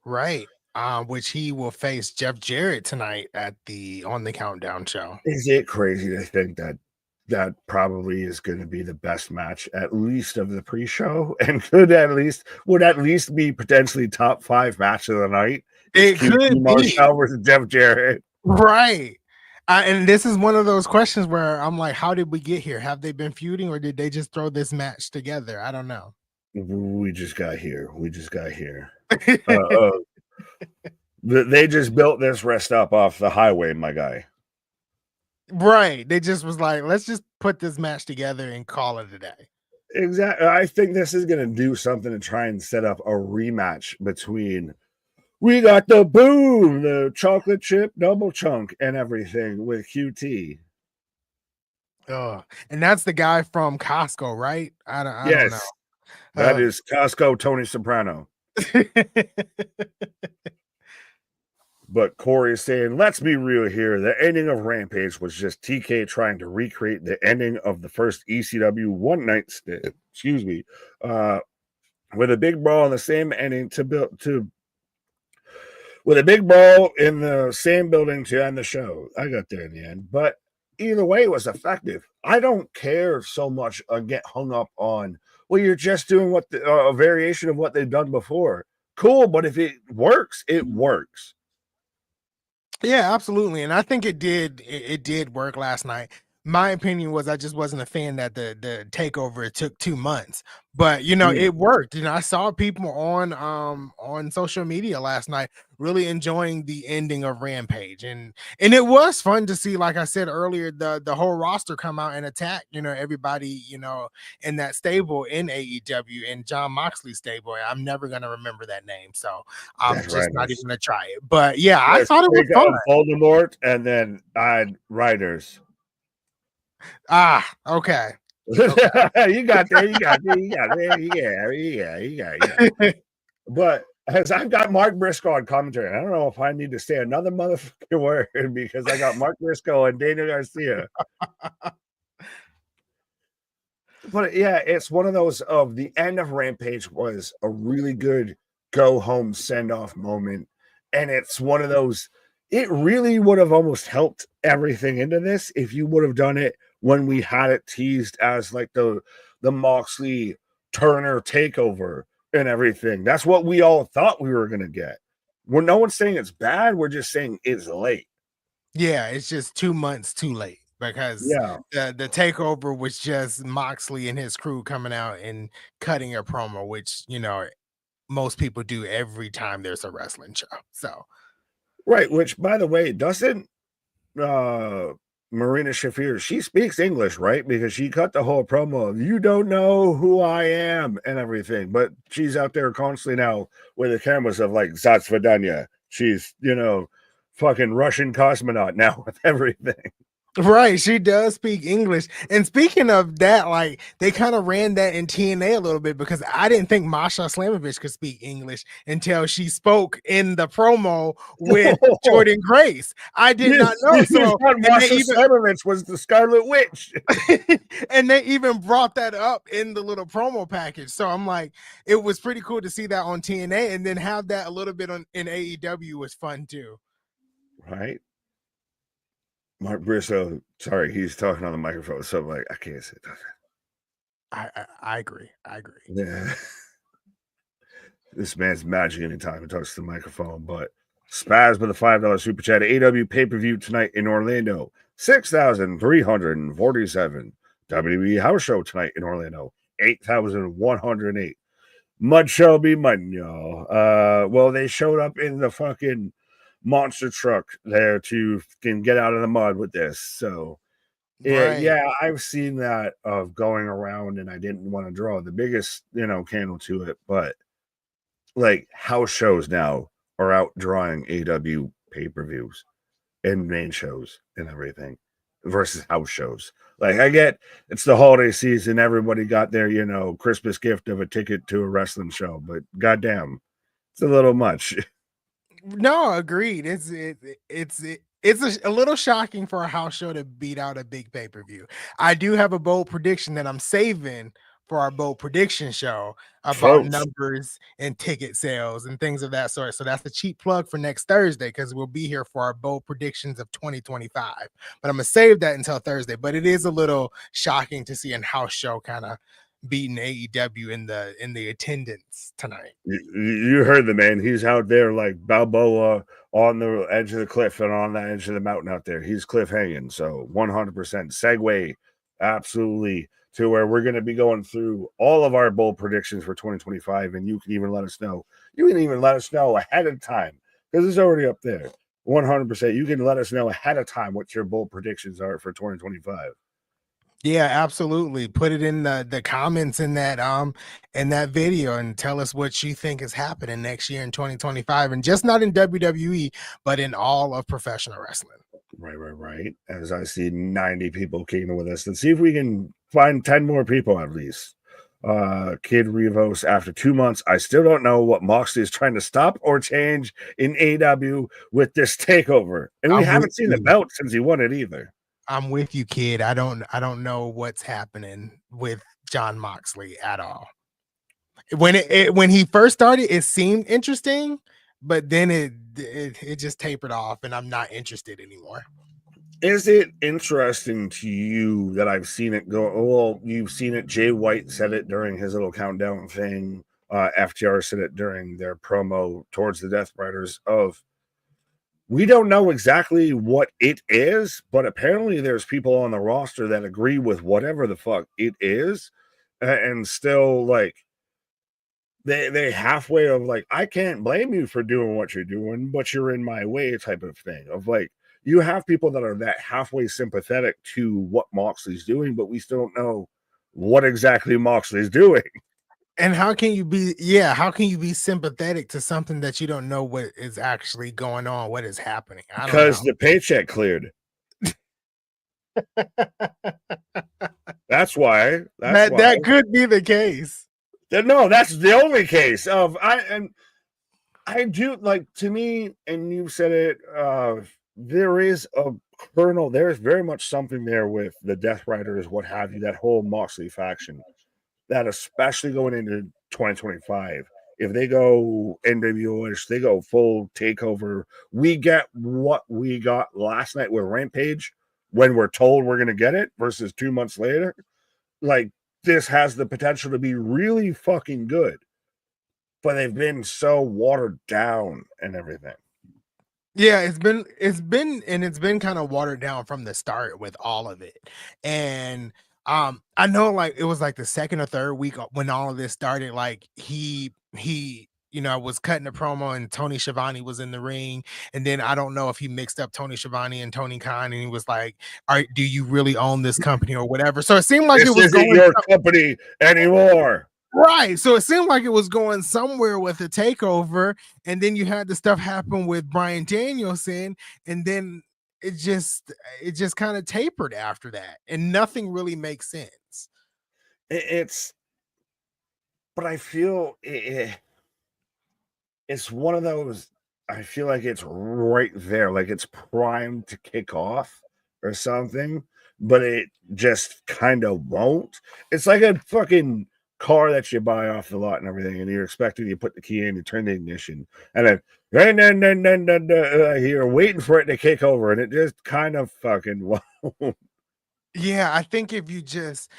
Right. Which he will face Jeff Jarrett tonight on the Countdown show. Is it crazy to think that probably is going to be the best match, at least of the pre-show, and would at least be potentially top 5 match of the night? It could Marshall versus Jeff Jarrett, right? And this is one of those questions where I'm like, how did we get here? Have they been feuding, or did they just throw this match together? I don't know. We just got here. They just built this rest up off the highway, my guy. Right. They just was like, let's just put this match together and call it a day. Exactly. I think this is going to do something to try and set up a rematch between, we got the boom, the chocolate chip double chunk and everything with QT. Oh, and that's the guy from Costco, right? I don't know. That is Costco Tony Soprano. But Corey is saying, let's be real here. The ending of Rampage was just TK trying to recreate the ending of the first ECW one night stand. Excuse me. With a big brawl in the same ending with a big brawl in the same building to end the show. I got there in the end. But either way, it was effective. I don't care so much get hung up on, well, you're just doing what a variation of what they've done before. Cool, but if it works, it works. Yeah, absolutely. And I think it did work last night. My opinion was I just wasn't a fan that the takeover took 2 months, but it worked. I saw people on social media last night really enjoying the ending of Rampage, and it was fun to see, like I said earlier, the whole roster come out and attack everybody in that stable in AEW, and John Moxley's stable. I'm never gonna remember that name, so I'm not even gonna try it. But yeah, I thought it was fun. Voldemort and then Riders. Okay. You got there. Yeah. But as I've got Mark Briscoe on commentary, I don't know if I need to say another motherfucking word because I got Mark Briscoe and Daniel Garcia. But yeah, it's one of those of the end of Rampage was a really good go home send off moment. And it's one of those, it really would have almost helped everything into this if you would have done it when we had it teased as like the Moxley Turner takeover and everything. That's what we all thought we were going to get. No one's saying it's bad. We're just saying it's late. Yeah, it's just 2 months too late because the takeover was just Moxley and his crew coming out and cutting a promo, which, most people do every time there's a wrestling show. So, right. Which, by the way, doesn't Marina Shafir, she speaks English, right? Because she cut the whole promo of "You don't know who I am" and everything. But she's out there constantly now with the cameras of like Zatsvedanya. She's, fucking Russian cosmonaut now with everything. Right, she does speak English. And speaking of that, like they kind of ran that in TNA a little bit because I didn't think Masha Slamovich could speak English until she spoke in the promo with Jordan Grace. I did not know. You So, thought and they Masha even Slamovich was the Scarlet Witch. and they even brought that up in the little promo package. So I'm like, it was pretty cool to see that on TNA and then have that a little bit in AEW was fun too. Right? Mark Briscoe, sorry, he's talking on the microphone, so I'm like, I can't say that. I agree. I agree. Yeah. This man's magic anytime he talks to the microphone. But Spaz with a $5 super chat. AW pay-per-view tonight in Orlando. 6,347. WWE house show tonight in Orlando. 8,108. Mud shall be mud, y'all. Well, they showed up in the fucking monster truck there to get out of the mud with this. So yeah, I've seen that of going around, and I didn't want to draw the biggest, candle to it, but like house shows now are out drawing AW pay-per-views and main shows and everything versus house shows. Like I get it's the holiday season, everybody got their, Christmas gift of a ticket to a wrestling show, but goddamn, it's a little much. No, agreed. It's a little shocking for a house show to beat out a big pay-per-view. I do have a bold prediction that I'm saving for our bold prediction show about Folks, numbers and ticket sales and things of that sort. So that's a cheap plug for next Thursday because we'll be here for our bold predictions of 2025. But I'm gonna save that until Thursday. But it is a little shocking to see a house show kind of beating AEW in the attendance tonight. you heard the man. He's out there like Balboa on the edge of the cliff and on the edge of the mountain out there. He's cliff hanging. So 100% segue absolutely to where we're going to be going through all of our bold predictions for 2025. And you can even let us know. You can even let us know ahead of time because it's already up there. 100%. You can let us know ahead of time what your bold predictions are for 2025. Yeah, absolutely. Put it in the comments in that video and tell us what you think is happening next year in 2025 and just not in WWE but in all of professional wrestling. Right. As I see 90 people keen with us. Let's see if we can find 10 more people at least. Kid Rivos, after 2 months, I still don't know what Moxley is trying to stop or change in AW with this takeover. And we haven't seen the belt since he won it either. I'm with you, kid. I don't know what's happening with John Moxley at all. When he first started, it seemed interesting, but then it just tapered off, and I'm not interested anymore. Is it interesting to you that I've seen it go? Well, you've seen it. Jay White said it during his little countdown thing. FTR said it during their promo towards the Death Riders of we don't know exactly what it is, but apparently there's people on the roster that agree with whatever the fuck it is, and still like they halfway of like I can't blame you for doing what you're doing, but you're in my way type of thing. Of like you have people that are that halfway sympathetic to what Moxley's doing, but we still don't know what exactly Moxley's doing. And how can you be sympathetic to something that you don't know what is actually going on, what is happening? I don't Because know. the paycheck cleared. That's why. That could be the case. No, that's the only case of I do like to me, and you said it. There is a kernel. There is very much something there with the Death Riders, what have you. That whole Moxley faction, that especially going into 2025, if they go NWO-ish, they go full takeover. We get what we got last night with Rampage when we're told we're going to get it versus 2 months later. Like this has the potential to be really fucking good, but they've been so watered down and everything. Yeah, it's been kind of watered down from the start with all of it. And I know like it was like the second or third week when all of this started, like he was cutting a promo and Tony Schiavone was in the ring. And then I don't know if he mixed up Tony Schiavone and Tony Khan and he was like, do you really own this company or whatever? So it seemed like This it was isn't going your company anymore. right. So it seemed like it was going somewhere with the takeover. And then you had the stuff happen with Bryan Danielson, and then it just kind of tapered after that, and nothing really makes sense. But I feel it's one of those. I feel like it's right there, like it's primed to kick off or something, but it just kind of won't. It's like a fucking car that you buy off the lot and everything, and you're expecting you put the key in, you turn the ignition, and then you're waiting for it to kick over, and it just kind of fucking won't. Yeah, I think it's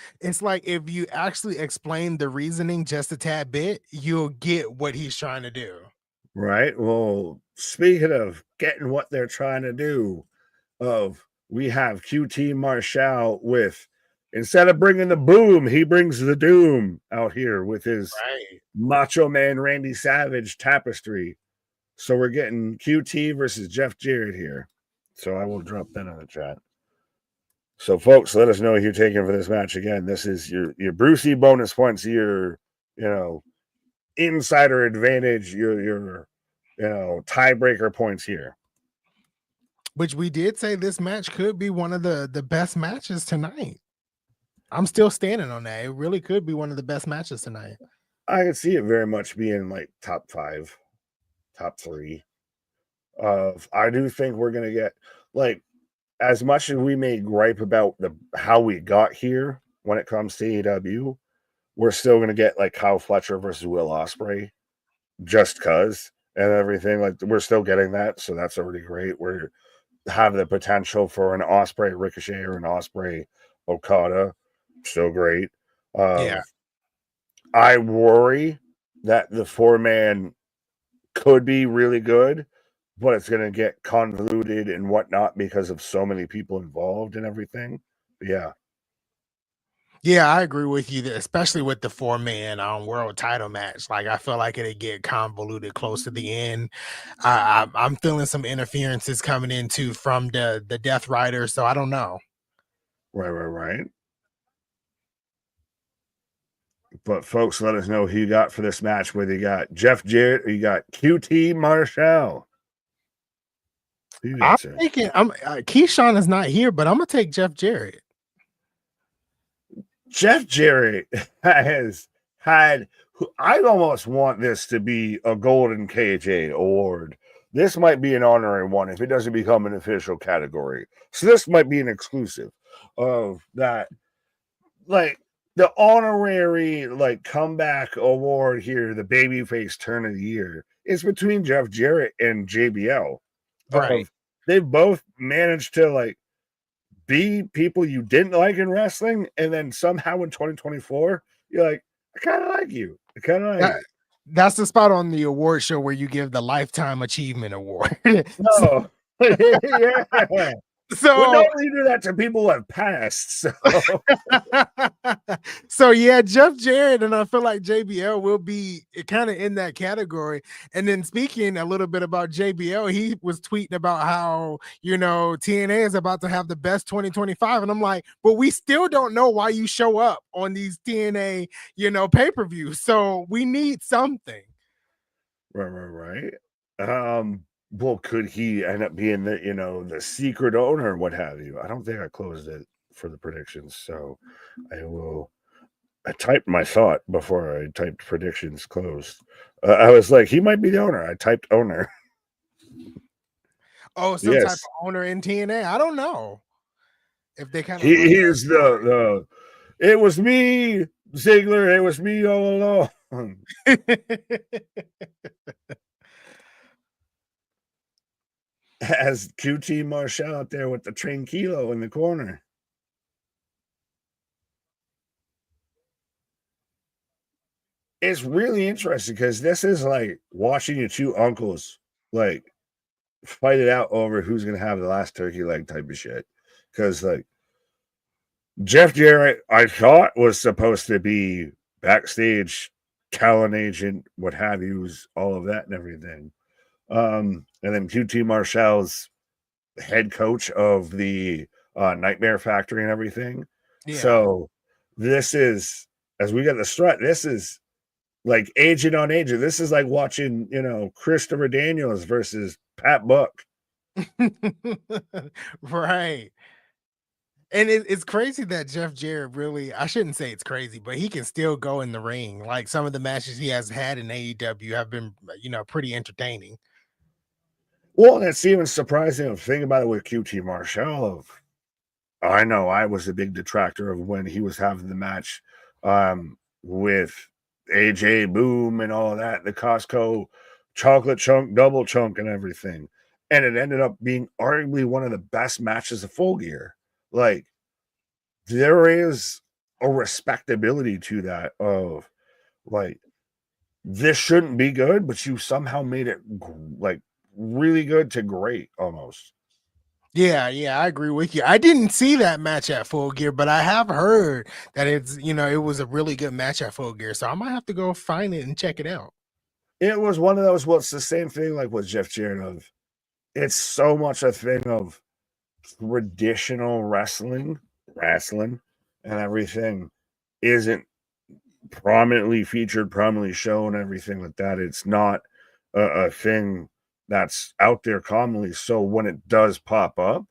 like if you actually explain the reasoning just a tad bit, you'll get what he's trying to do. Right. Well, speaking of getting what they're trying to do, we have QT Marshall with, instead of bringing the boom, he brings the doom out here with his Right. Macho Man Randy Savage tapestry. So we're getting QT versus Jeff Jarrett here. So I will drop that in the chat. So folks, let us know who you're taking for this match. Again, this is your Brucey bonus points, your insider advantage, your tiebreaker points here. Which we did say this match could be one of the best matches tonight. I'm still standing on that. It really could be one of the best matches tonight. I could see it very much being like top 5, top 3. I do think we're gonna get, like, as much as we may gripe about how we got here when it comes to AEW, we're still gonna get like Kyle Fletcher versus Will Ospreay, just cause and everything. Like, we're still getting that, so that's already great. We're have the potential for an Ospreay Ricochet or an Ospreay Okada, still great. Yeah. I worry that the 4-man could be really good, but it's going to get convoluted and whatnot because of so many people involved and everything. But yeah. Yeah, I agree with you, especially with the 4-man world title match. Like, I feel like it'd get convoluted close to the end. I'm feeling some interferences coming in too from the Death Rider, so I don't know. Right. But folks, let us know who you got for this match. Whether you got Jeff Jarrett or you got QT Marshall. I'm taking. Keyshawn is not here, but I'm gonna take Jeff Jarrett. Jeff Jarrett has had. I almost want this to be a Golden KJ award. This might be an honorary one if it doesn't become an official category. So this might be an exclusive of that. Like, the honorary comeback award here, the babyface turn of the year, is between Jeff Jarrett and JBL. Right. They've both managed to be people you didn't like in wrestling, and then somehow in 2024, you're like, I kind of like you. I kind of like you. That's the spot on the award show where you give the Lifetime Achievement Award. No. Yeah. So we don't really do that to people who have passed. So yeah, Jeff Jarrett, and I feel like JBL will be kind of in that category. And then speaking a little bit about JBL, he was tweeting about how TNA is about to have the best 2025, and I'm like, but we still don't know why you show up on these TNA pay-per-views. So we need something. Right. Well, could he end up being the secret owner or what have you? I don't think I closed it for the predictions, so I typed my thought before I typed predictions closed. I was like, he might be the owner. I typed owner. Oh, some type of owner in TNA. I don't know if they kind of. He is the. It was me, Ziggler. It was me all along. As QT Marshall out there with the Tranquilo in the corner. It's really interesting because this is like watching your two uncles fight it out over who's gonna have the last turkey leg type of shit. Because Jeff Jarrett, I thought was supposed to be backstage talent agent, what have you, all of that and everything. And then QT Marshall's head coach of the Nightmare Factory and everything. Yeah. So this is, as we get the strut, this is like agent on agent. This is like watching, Christopher Daniels versus Pat Buck. Right. And it's crazy that Jeff Jarrett really, I shouldn't say it's crazy, but he can still go in the ring. Like some of the matches he has had in AEW have been, pretty entertaining. Well, and it's even surprising to think about it with QT Marshall. I know I was a big detractor of when he was having the match with AJ Boom and all that, the Costco chocolate chunk, double chunk, and everything. And it ended up being arguably one of the best matches of Full Gear. Like, there is a respectability to that of, like, this shouldn't be good, but you somehow made it, like, really good to great almost. Yeah, I agree with you. I didn't see that match at Full Gear, but I have heard that it was a really good match at Full Gear. So I might have to go find it and check it out. It was one of those, it's the same thing like with Jeff Jarrett of, it's so much a thing of traditional wrestling, and everything isn't prominently featured, prominently shown, everything like that. It's not a thing that's out there commonly. So when it does pop up,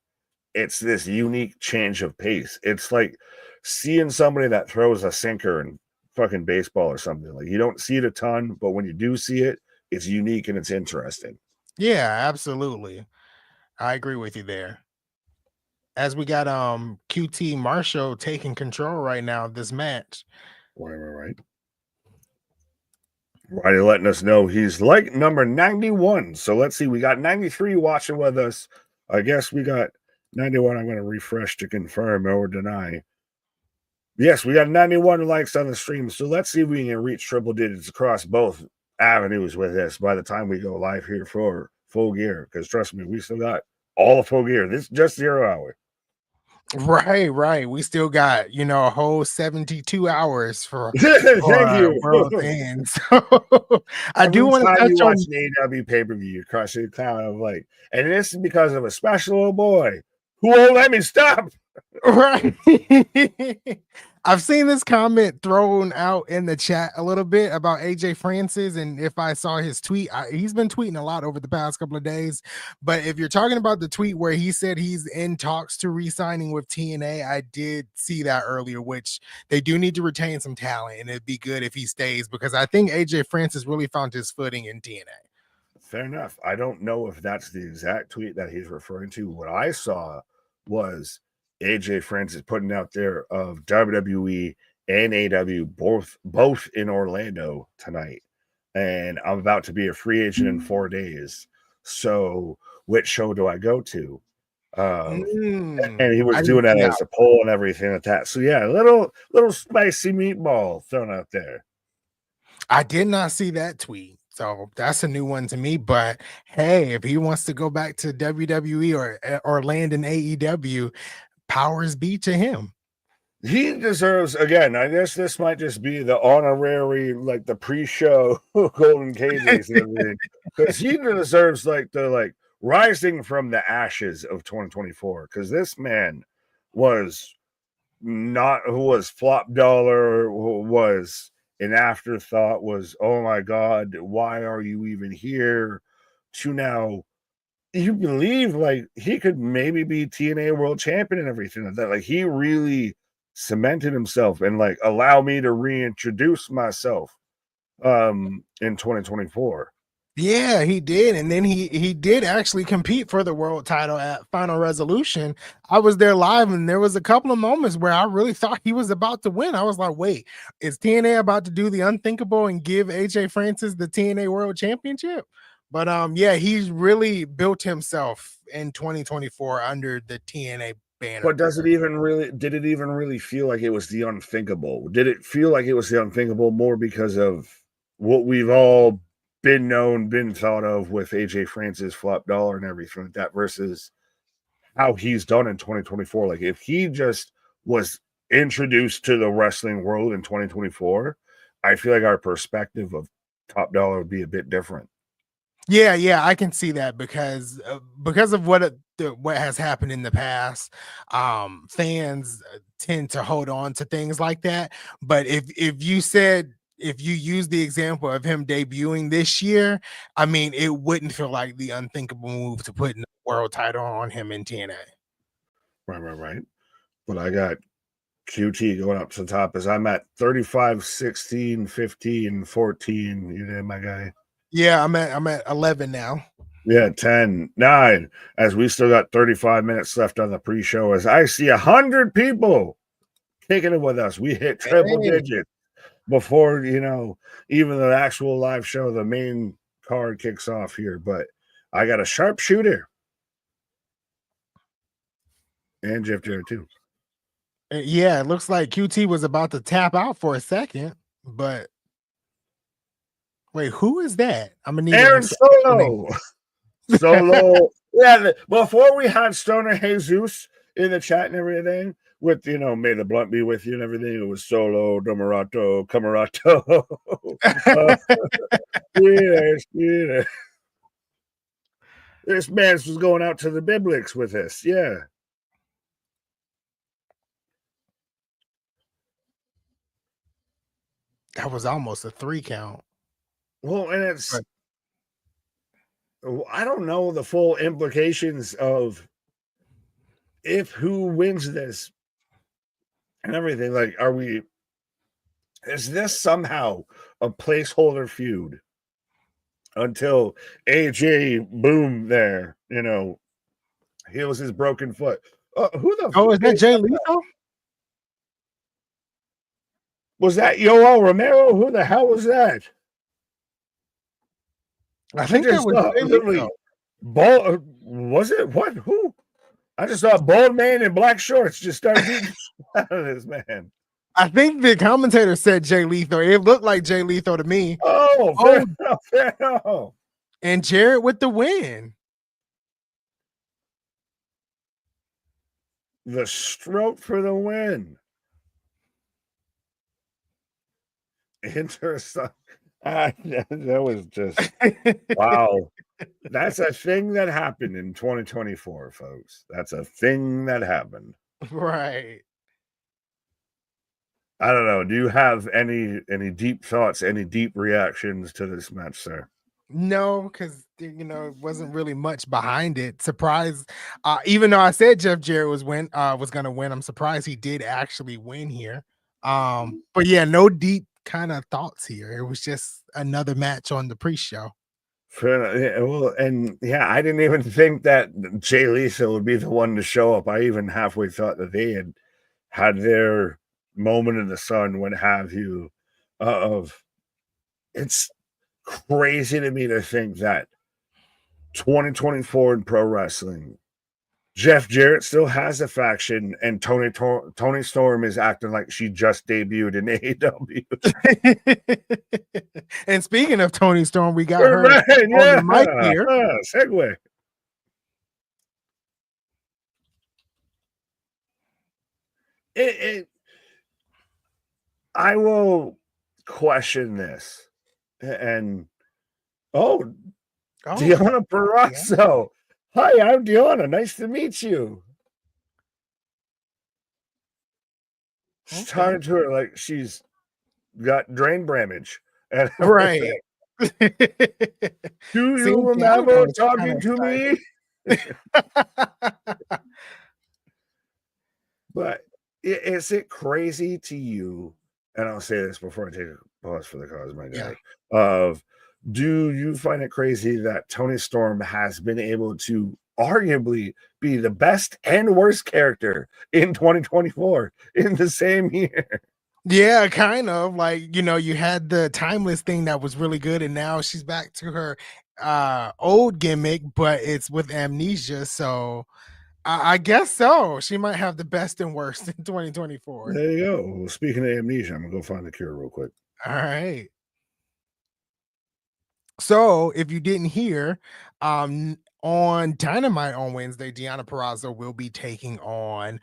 it's this unique change of pace. It's like seeing somebody that throws a sinker in fucking baseball or something. Like, you don't see it a ton, but when you do see it, it's unique and it's interesting. Yeah, absolutely. I agree with you there. As we got QT Marshall taking control right now of this match. Right. Riley letting us know he's like number 91. So let's see. We got 93 watching with us. I guess we got 91. I'm going to refresh to confirm or deny. Yes, we got 91 likes on the stream. So let's see if we can reach triple digits across both avenues with this by the time we go live here for Full Gear. Because trust me, we still got all of Full Gear. This is just 0 hour. Right. We still got, a whole 72 hours for Thank you. World's End. So I do Every want to time touch you on watch an AEW pay-per-view, you're crushing the clown of like, and this is because of a special little boy who won't let me stop. right. I've seen this comment thrown out in the chat a little bit about AJ Francis, and if I saw his tweet, he's been tweeting a lot over the past couple of days. But if you're talking about the tweet where he said he's in talks to re-signing with TNA, I did see that earlier, which they do need to retain some talent, and it'd be good if he stays because I think AJ Francis really found his footing in TNA. Fair enough. I don't know if that's the exact tweet that he's referring to. What I saw was AJ Francis putting out there of WWE and AEW both in Orlando tonight. And I'm about to be a free agent in 4 days. So which show do I go to? And he was I doing didn't that see that. as a poll and everything like that. So yeah, little spicy meatball thrown out there. I did not see that tweet. So that's a new one to me. But hey, if he wants to go back to WWE or land in AEW, powers be to him. He deserves, again, I guess this might just be the honorary, like the pre-show Golden Cages and everything. Because he deserves the rising from the ashes of 2024. Because this man was who was flop dollar, who was an afterthought, was, oh my God, why are you even here? To now, you believe like he could maybe be TNA world champion and everything like that. Like, he really cemented himself and like allow me to reintroduce myself in 2024. Yeah, he did. And then he did actually compete for the world title at Final Resolution. I was there live, and there was a couple of moments where I really thought he was about to win. I was like, wait, is TNA about to do the unthinkable and give AJ Francis the TNA World Championship? But yeah, he's really built himself in 2024 under the TNA banner. But did it even really feel like it was the unthinkable? Did it feel like it was the unthinkable more because of what we've all been thought of with AJ Francis, flop dollar, and everything like that, versus how he's done in 2024? Like, if he just was introduced to the wrestling world in 2024, I feel like our perspective of Top Dollar would be a bit different. Yeah, I can see that because of what has happened in the past. Fans tend to hold on to things like that. But if you use the example of him debuting this year, I mean, it wouldn't feel like the unthinkable move to put the world title on him in TNA. Right. But I got QT going up to the top as I'm at 35, 16, 15, 14. You know, my guy. Yeah, I'm at 11 now. Yeah, 10, 9. As we still got 35 minutes left on the pre-show, as I see 100 people kicking it with us. We hit triple digits before, you know, even the actual live show, the main card kicks off here. But I got a sharpshooter and Jeff Jarrett too. Yeah, it looks like QT was about to tap out for a second, but wait, who is that? I'm gonna need Aaron Solo. Solo. Yeah, before we had Stoner Jesus in the chat and everything, with, you know, may the blunt be with you and everything, it was Solo, Domarato, Camarato. Yeah. This man was going out to the Biblics with us. Yeah. That was almost a 3 count. Well, and it's, I don't know the full implications of if who wins this and everything. Like, is this somehow a placeholder feud until AJ Boom there, you know, heals his broken foot? Who the is that Jay Lethal? Was that Yoel Romero? Who the hell was that? I think that was Jay Lethal. Bald, was it? What? Who? I just saw a bald man in black shorts just start beating out of this man. I think the commentator said Jay Lethal. It looked like Jay Lethal to me. Fair enough. And Jarrett with the win. The stroke for the win. Interesting. That was just wow. That's a thing that happened in 2024, folks. That's a thing that happened. Right. I don't know. Do you have any deep thoughts, any deep reactions to this match, sir? No, because you know, it wasn't really much behind it. Surprised, even though I said Jeff Jarrett was gonna win, I'm surprised he did actually win here. But yeah, no deep kind of thoughts here. It was just another match on the pre-show. Yeah, well, and yeah, I didn't even think that Jay Lethal would be the one to show up. I even halfway thought that they had their moment in the sun, what have you. It's crazy to me to think that 2024 in pro wrestling, Jeff Jarrett still has a faction, and Toni Storm is acting like she just debuted in AEW. And speaking of Toni Storm, we got her on the mic here. Segue. I will question this, and Deonna Purrazzo. Yeah. Hi, I'm Deonna. Nice to meet you. She's talking to her like she's got drain damage. Right. Do you remember talking to me? But is it crazy to you? And I'll say this before I take a pause for the cause, my guy. Yeah. Do you find it crazy that Toni Storm has been able to arguably be the best and worst character in 2024 in the same year? Yeah, kind of. Like, you know, you had the timeless thing that was really good, and now she's back to her old gimmick, but it's with amnesia. So I guess so. She might have the best and worst in 2024. There you go. Well, speaking of amnesia, I'm gonna go find the cure real quick. All right. So if you didn't hear, On Dynamite on Wednesday, Deonna Purrazzo will be taking on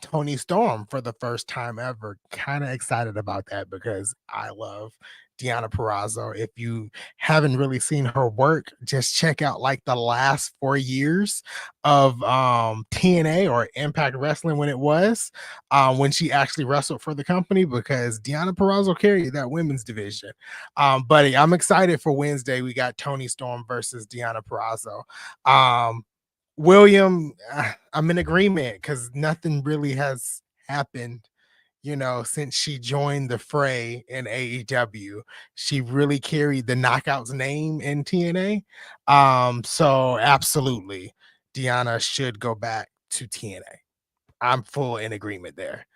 Toni Storm for the first time ever. Kind of excited about that because I love Deonna Purrazzo. If you haven't really seen her work, just check out like the last 4 years of TNA or Impact Wrestling when it was when she actually wrestled for the company, because Deonna Purrazzo carried that women's division. Buddy, I'm excited for Wednesday. We got Toni Storm versus Deonna Purrazzo. William, I'm in agreement because nothing really has happened, since she joined the fray in AEW. She really carried the Knockouts name in TNA. So absolutely, Deonna should go back to TNA. I'm full in agreement there.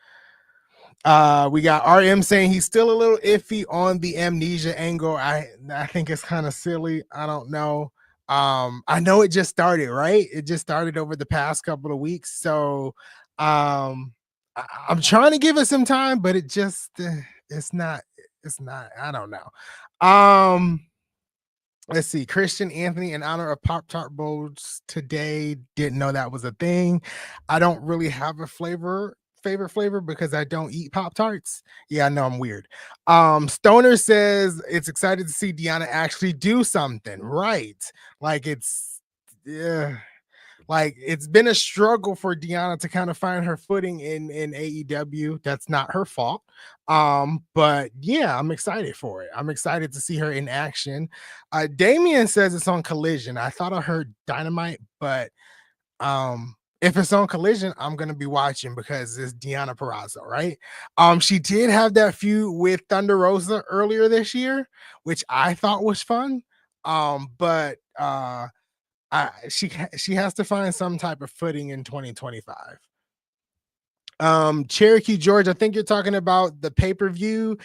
We got RM saying he's still a little iffy on the amnesia angle. I think it's kind of silly. I don't know. I know it just started, right? It just started over the past couple of weeks. So I'm trying to give it some time, but it just it's not, I don't know. Let's see. Christian Anthony, in honor of Pop Tart Bowls today, didn't know that was a thing. I don't really have a favorite flavor because I don't eat Pop Tarts. Yeah, I know I'm weird. Stoner says it's excited to see Deonna actually do something right. Like yeah, like it's been a struggle for Deonna to kind of find her footing in AEW. That's not her fault. But yeah, I'm excited for it. I'm excited to see her in action. Damien says it's on Collision. I thought I heard Dynamite, but if it's on Collision, I'm gonna be watching because it's Deonna Purrazzo, right? She did have that feud with Thunder Rosa earlier this year, which I thought was fun. But she has to find some type of footing in 2025. Cherokee George, I think you're talking about the pay-per-view.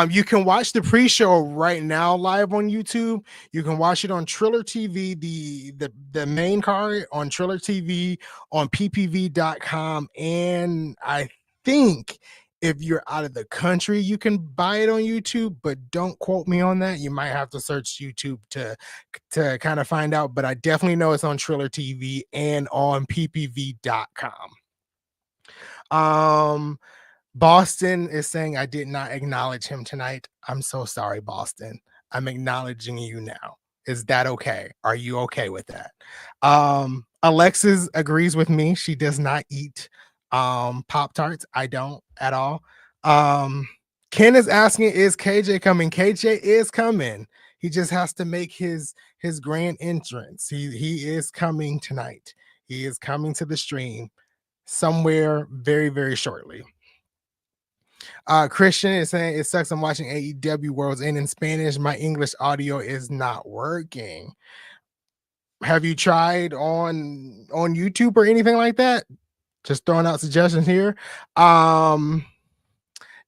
You can watch the pre-show right now live on YouTube. You can watch it on Triller TV, the main card on Triller TV, on ppv.com, and I think if you're out of the country, you can buy it on YouTube, but don't quote me on that. You might have to search YouTube to kind of find out, but I definitely know it's on Triller TV and on ppv.com. Boston is saying I did not acknowledge him tonight. I'm so sorry, Boston. I'm acknowledging you now. Is that okay? Are you okay with that? Alexis agrees with me. She does not eat Pop Tarts. I don't at all. Ken is asking, is KJ coming? KJ is coming. He just has to make his grand entrance. He is coming tonight. He is coming to the stream somewhere very, very shortly. Christian is saying it sucks. I'm watching AEW Worlds End in Spanish. My English audio is not working. Have you tried on YouTube or anything like that? Just throwing out suggestions here. Not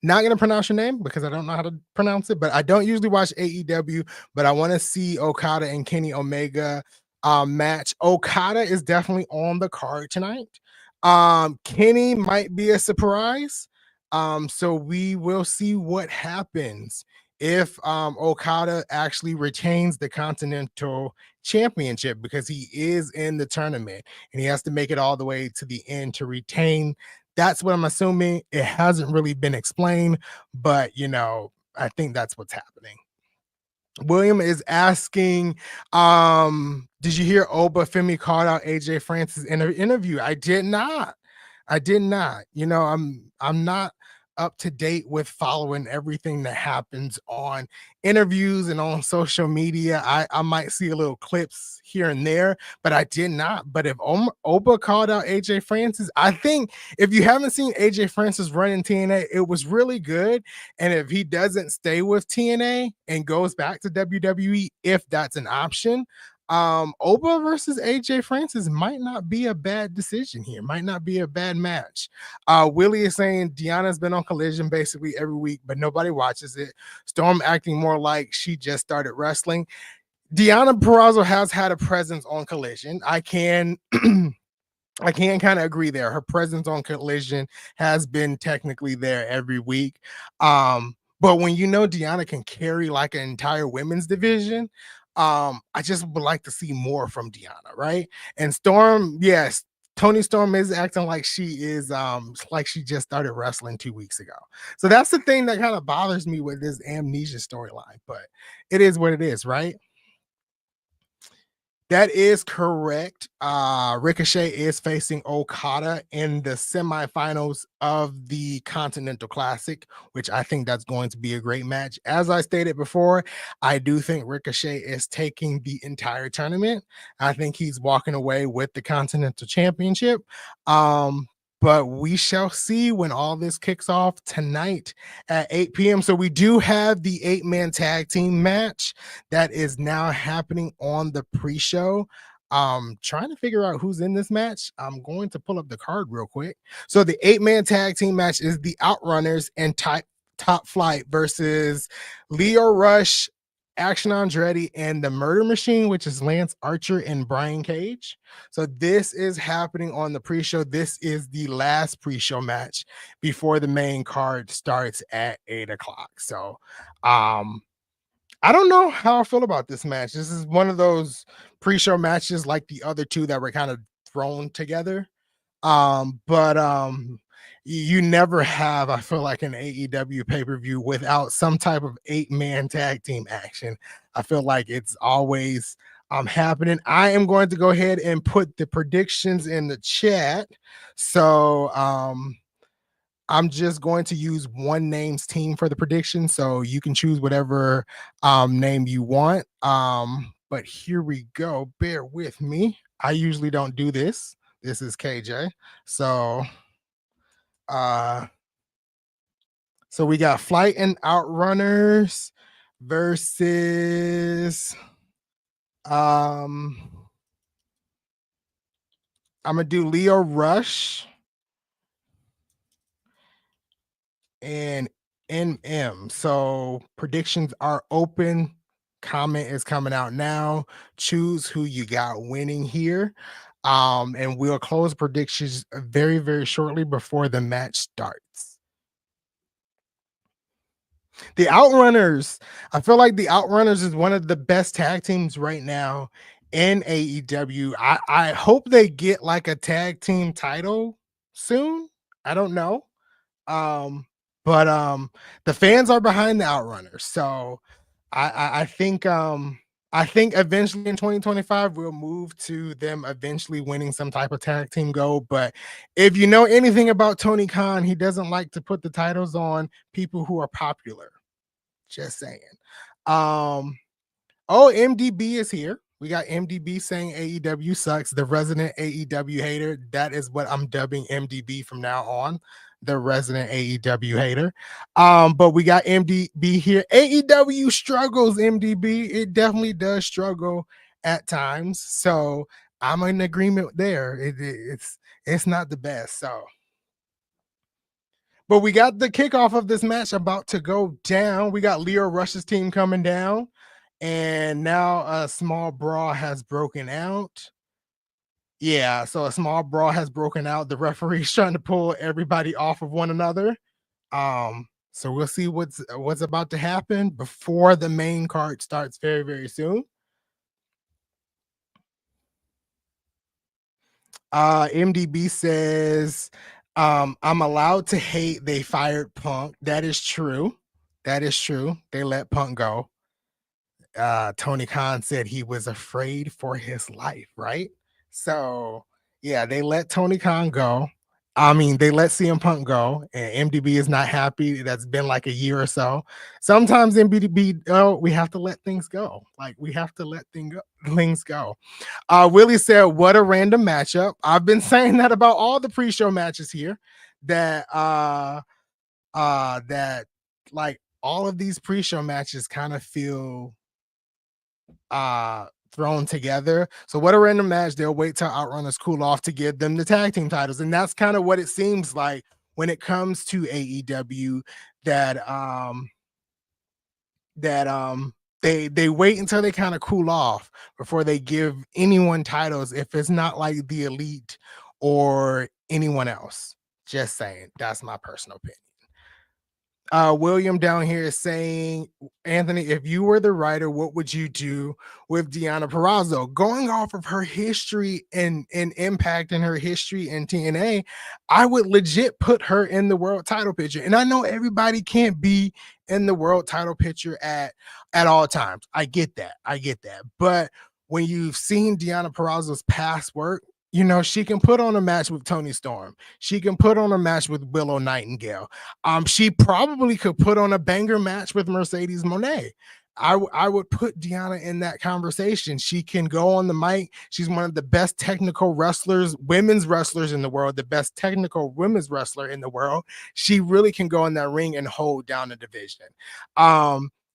gonna pronounce your name because I don't know how to pronounce it, but I don't usually watch AEW, but I want to see Okada and Kenny Omega match. Okada is definitely on the card tonight. Kenny might be a surprise. So we will see what happens if Okada actually retains the Continental Championship, because he is in the tournament and he has to make it all the way to the end to retain. That's what I'm assuming. It hasn't really been explained, but I think that's what's happening. William is asking, did you hear Oba Femi called out AJ Francis in an interview? I did not. I'm not up to date with following everything that happens on interviews and on social media. I might see a little clips here and there, but I did not. But if Oba called out AJ Francis, I think if you haven't seen AJ Francis run in TNA, it was really good. And if he doesn't stay with TNA and goes back to WWE, if that's an option, Oba versus AJ Francis might not be a bad decision here, might not be a bad match. Willie is saying Deonna's been on Collision basically every week, but nobody watches it. Storm acting more like she just started wrestling. Deonna Purrazzo has had a presence on Collision. I can kind of agree there. Her presence on Collision has been technically there every week. But when Deonna can carry like an entire women's division, I just would like to see more from Deonna, right? And Storm, yes, Tony Storm is acting like she is like she just started wrestling 2 weeks ago. So that's the thing that kind of bothers me with this amnesia storyline, but it is what it is, right? That is correct. Ricochet is facing Okada in the semifinals of the Continental Classic, which I think that's going to be a great match. As I stated before, I do think Ricochet is taking the entire tournament. I think he's walking away with the Continental Championship. But we shall see when all this kicks off tonight at 8 p.m. So we do have the 8-man tag team match that is now happening on the pre-show. Trying to figure out who's in this match. I'm going to pull up the card real quick. So the 8-man tag team match is the Outrunners and Top Flight versus Leo Rush, Action Andretti, and the Murder Machine, which is Lance Archer and Brian Cage. So this is happening on the pre-show. This is the last pre-show match before the main card starts at 8 o'clock. So I don't know how I feel about this match. This is one of those pre-show matches like the other two that were kind of thrown together. But you never have, I feel like, an AEW pay-per-view without some type of 8-man tag team action. I feel like it's always happening. I am going to go ahead and put the predictions in the chat. So I'm just going to use one name's team for the prediction, so you can choose whatever name you want. But here we go. Bear with me. I usually don't do this. This is KJ. So we got Flight and Outrunners versus I'm gonna do Leo Rush and NM. So predictions are open. Comment is coming out now. Choose who you got winning here. And we'll close predictions very, very shortly before the match starts. The Outrunners. I feel like the Outrunners is one of the best tag teams right now in AEW. I hope they get like a tag team title soon. I don't know. But the fans are behind the Outrunners. So I think eventually in 2025 we'll move to them eventually winning some type of tag team gold. But if you know anything about Tony Khan, he doesn't like to put the titles on people who are popular. Just saying. MDB is here. We got MDB saying AEW sucks, the resident AEW hater. That is what I'm dubbing MDB from now on, the resident AEW hater. But we got MDB here. AEW struggles, MDB. It definitely does struggle at times. So I'm in agreement there. It's not the best. So, but we got the kickoff of this match about to go down. We got Leo Rush's team coming down. And now a small brawl has broken out. Yeah, so a small brawl has broken out. The referee's trying to pull everybody off of one another. So we'll see what's about to happen before the main card starts very, very soon. MDB says, I'm allowed to hate they fired Punk. That is true. That is true. They let Punk go. Tony Khan said he was afraid for his life, right? So yeah, they let Tony Khan go. I mean, they let CM Punk go, and MDB is not happy. That's been like a year or so. Sometimes MDB, we have to let things go. Like we have to let things go. Willie said, "What a random matchup." I've been saying that about all the pre-show matches here. That that like all of these pre-show matches kind of feel thrown together. So what a random match. They'll wait till Outrunners cool off to give them the tag team titles. And that's kind of what it seems like when it comes to AEW, that they wait until they kind of cool off before they give anyone titles if it's not like the Elite or anyone else. Just saying. That's my personal opinion. William down here is saying, Anthony, if you were the writer, what would you do with Deonna Purrazzo? Going off of her history and impact and her history in TNA, I would legit put her in the world title picture. And I know everybody can't be in the world title picture at all times. I get that. But when you've seen Deonna Purrazzo's past work, she can put on a match with Toni Storm. She can put on a match with Willow Nightingale. She probably could put on a banger match with Mercedes Moné. I would put Deonna in that conversation. She can go on the mic. She's one of the best technical wrestlers, women's wrestlers in the world, the best technical women's wrestler in the world. She really can go in that ring and hold down the division.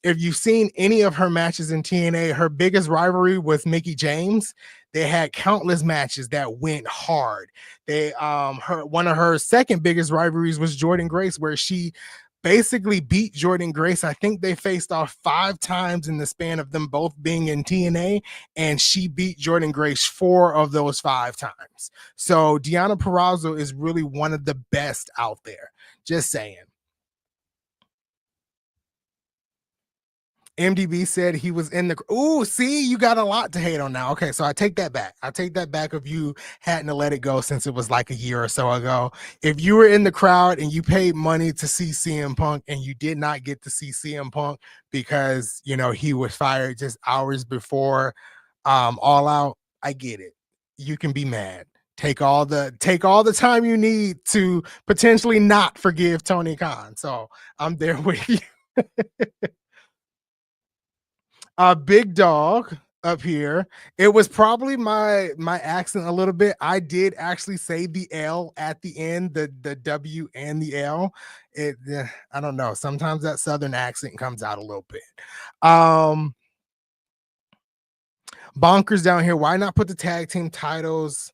If you've seen any of her matches in TNA, her biggest rivalry was Mickie James. They had countless matches that went hard. One of her second biggest rivalries was Jordynne Grace, where she basically beat Jordynne Grace. I think they faced off 5 times in the span of them both being in TNA, and she beat Jordynne Grace 4 of those 5 times. So Deonna Purrazzo is really one of the best out there. Just saying. MDB said he was in the. Ooh, see, you got a lot to hate on now. Okay, so I take that back. If you hadn't let it go since it was like a year or so ago. If you were in the crowd and you paid money to see CM Punk and you did not get to see CM Punk because he was fired just hours before All Out, I get it. You can be mad. Take all the time you need to potentially not forgive Tony Khan. So I'm there with you. Big Dog up here. It was probably my accent a little bit. I did actually say the L at the end, the W and the L. I don't know. Sometimes that Southern accent comes out a little bit. Bonkers down here. Why not put the tag team titles?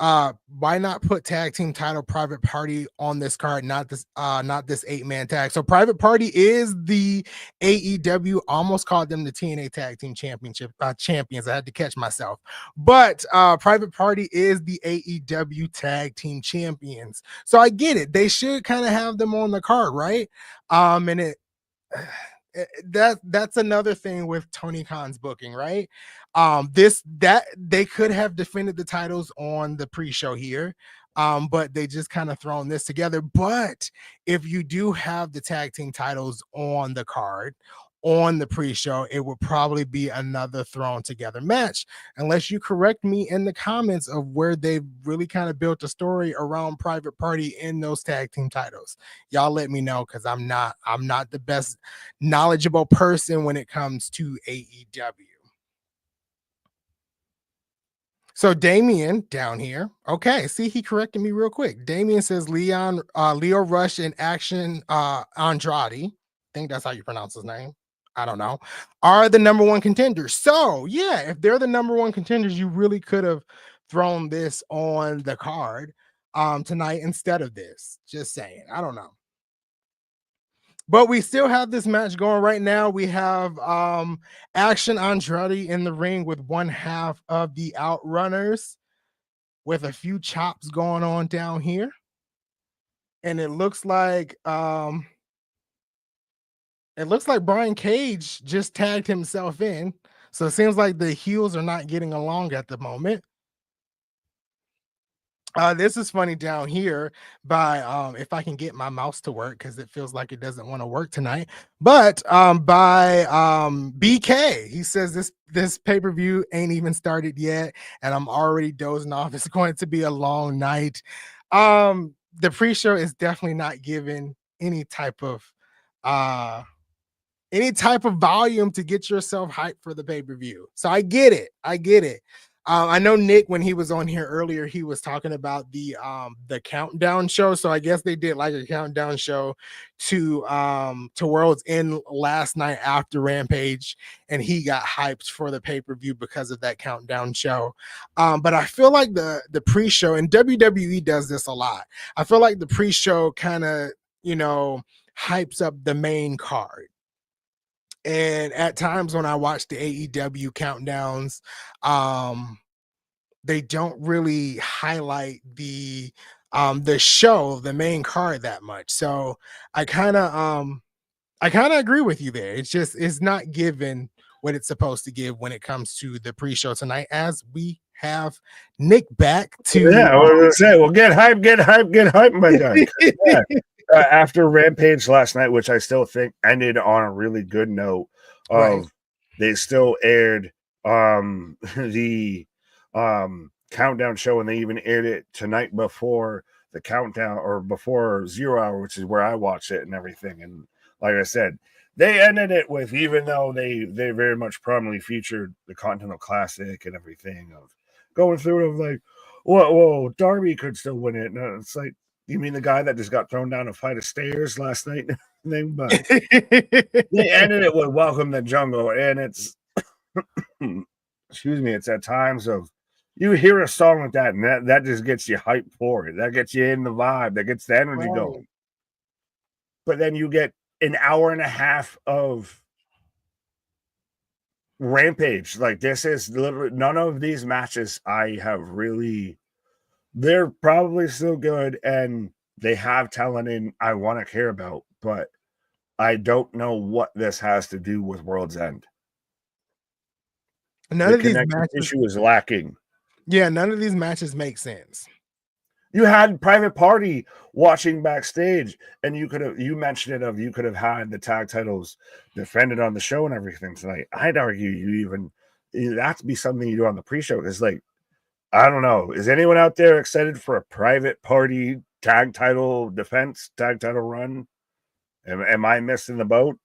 Why not put tag team title Private Party on this card, not this 8-man tag? So Private Party is the AEW, almost called them the TNA Tag Team Championship champions. I had to catch myself, but Private Party is the AEW Tag Team Champions. So I get it. They should kind of have them on the card, right? And that's another thing with Tony Khan's booking, right? That they could have defended the titles on the pre-show here, but they just kind of thrown this together. But if you do have the tag team titles on the card on the pre-show, it would probably be another thrown together match, unless you correct me in the comments of where they've really kind of built a story around Private Party in those tag team titles. Y'all let me know, because I'm not the best knowledgeable person when it comes to AEW. So Damien down here. Okay, see, he corrected me real quick. Damien says Leo Rush and Action Andrade. I think that's how you pronounce his name. I don't know. Are the number 1 contenders. So yeah, if they're the number 1 contenders, you really could have thrown this on the card tonight instead of this. Just saying. I don't know. But we still have this match going right now. We have Action Andrade in the ring with one half of the Outrunners, with a few chops going on down here. And it looks like Brian Cage just tagged himself in. So it seems like the heels are not getting along at the moment. This is funny down here by if I can get my mouse to work, because it feels like it doesn't want to work tonight. But by BK, he says this pay-per-view ain't even started yet, and I'm already dozing off. It's going to be a long night. The pre-show is definitely not given any type of volume to get yourself hyped for the pay-per-view. So I get it. I know Nick, when he was on here earlier, he was talking about the countdown show. So I guess they did like a countdown show to World's End last night after Rampage, and he got hyped for the pay-per-view because of that countdown show. But I feel like the pre-show, and WWE does this a lot, I feel like the pre-show kind of hypes up the main card. And at times when I watch the AEW countdowns, they don't really highlight the the show, the main card that much. So I kind of agree with you there. It's not given what it's supposed to give when it comes to the pre-show tonight, as we have Nick back to Yeah, I was gonna say, well, get hype, my guy. Yeah. After Rampage last night, which I still think ended on a really good note, right. they still aired the countdown show, and they even aired it tonight before the countdown or before 0 hour, which is where I watched it and everything. And like I said, they ended it with, even though they very much prominently featured the Continental Classic and everything, of going through of like, whoa, Darby could still win it. And it's like, you mean the guy that just got thrown down a flight of stairs last night? But they ended it with Welcome to Jungle, and it's excuse me, it's at times of, you hear a song like that, and that just gets you hyped for it. That gets you in the vibe. That gets the energy going. But then you get an hour and a half of Rampage. Like, this is literally, none of these matches I have really, they're probably still good, and they have talent in I want to care about, but I don't know what this has to do with World's End. None The of these connection matches, issue is lacking. yeah, none of these matches make sense. You had Private Party watching backstage, and you mentioned it, you could have had the tag titles defended on the show and everything tonight. I'd argue that'd be something you do on the pre-show. Because, like, I don't know, is anyone out there excited for a Private Party tag title defense, tag title run? Am I missing the boat?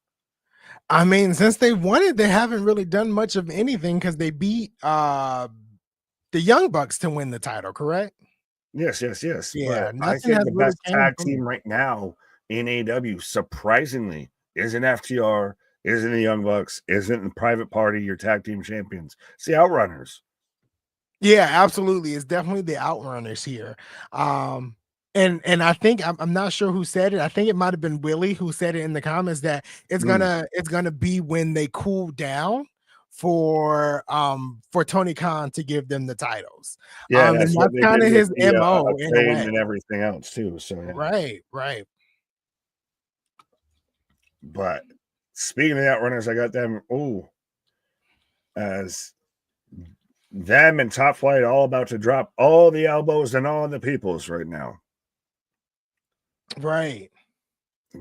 I mean, since they won it, they haven't really done much of anything because they beat the Young Bucks to win the title, correct? Yes. Yeah, But I nothing think has the really best came tag from team it. right now in AEW, surprisingly, isn't FTR, isn't the Young Bucks, isn't the Private Party, your tag team champions. It's the Outrunners. Yeah, absolutely. It's definitely the Outrunners here. And I think I'm not sure who said it. I think it might have been Willie who said it in the comments that it's gonna be when they cool down for Tony Khan to give them the titles. Yeah, And that's what that's they kind did of with his the MO in a Acclaim way. and everything else too. So yeah. Right. But speaking of the Outrunners, I got them. As them and Top Flight all about to drop all the elbows and all the peoples right now. Right.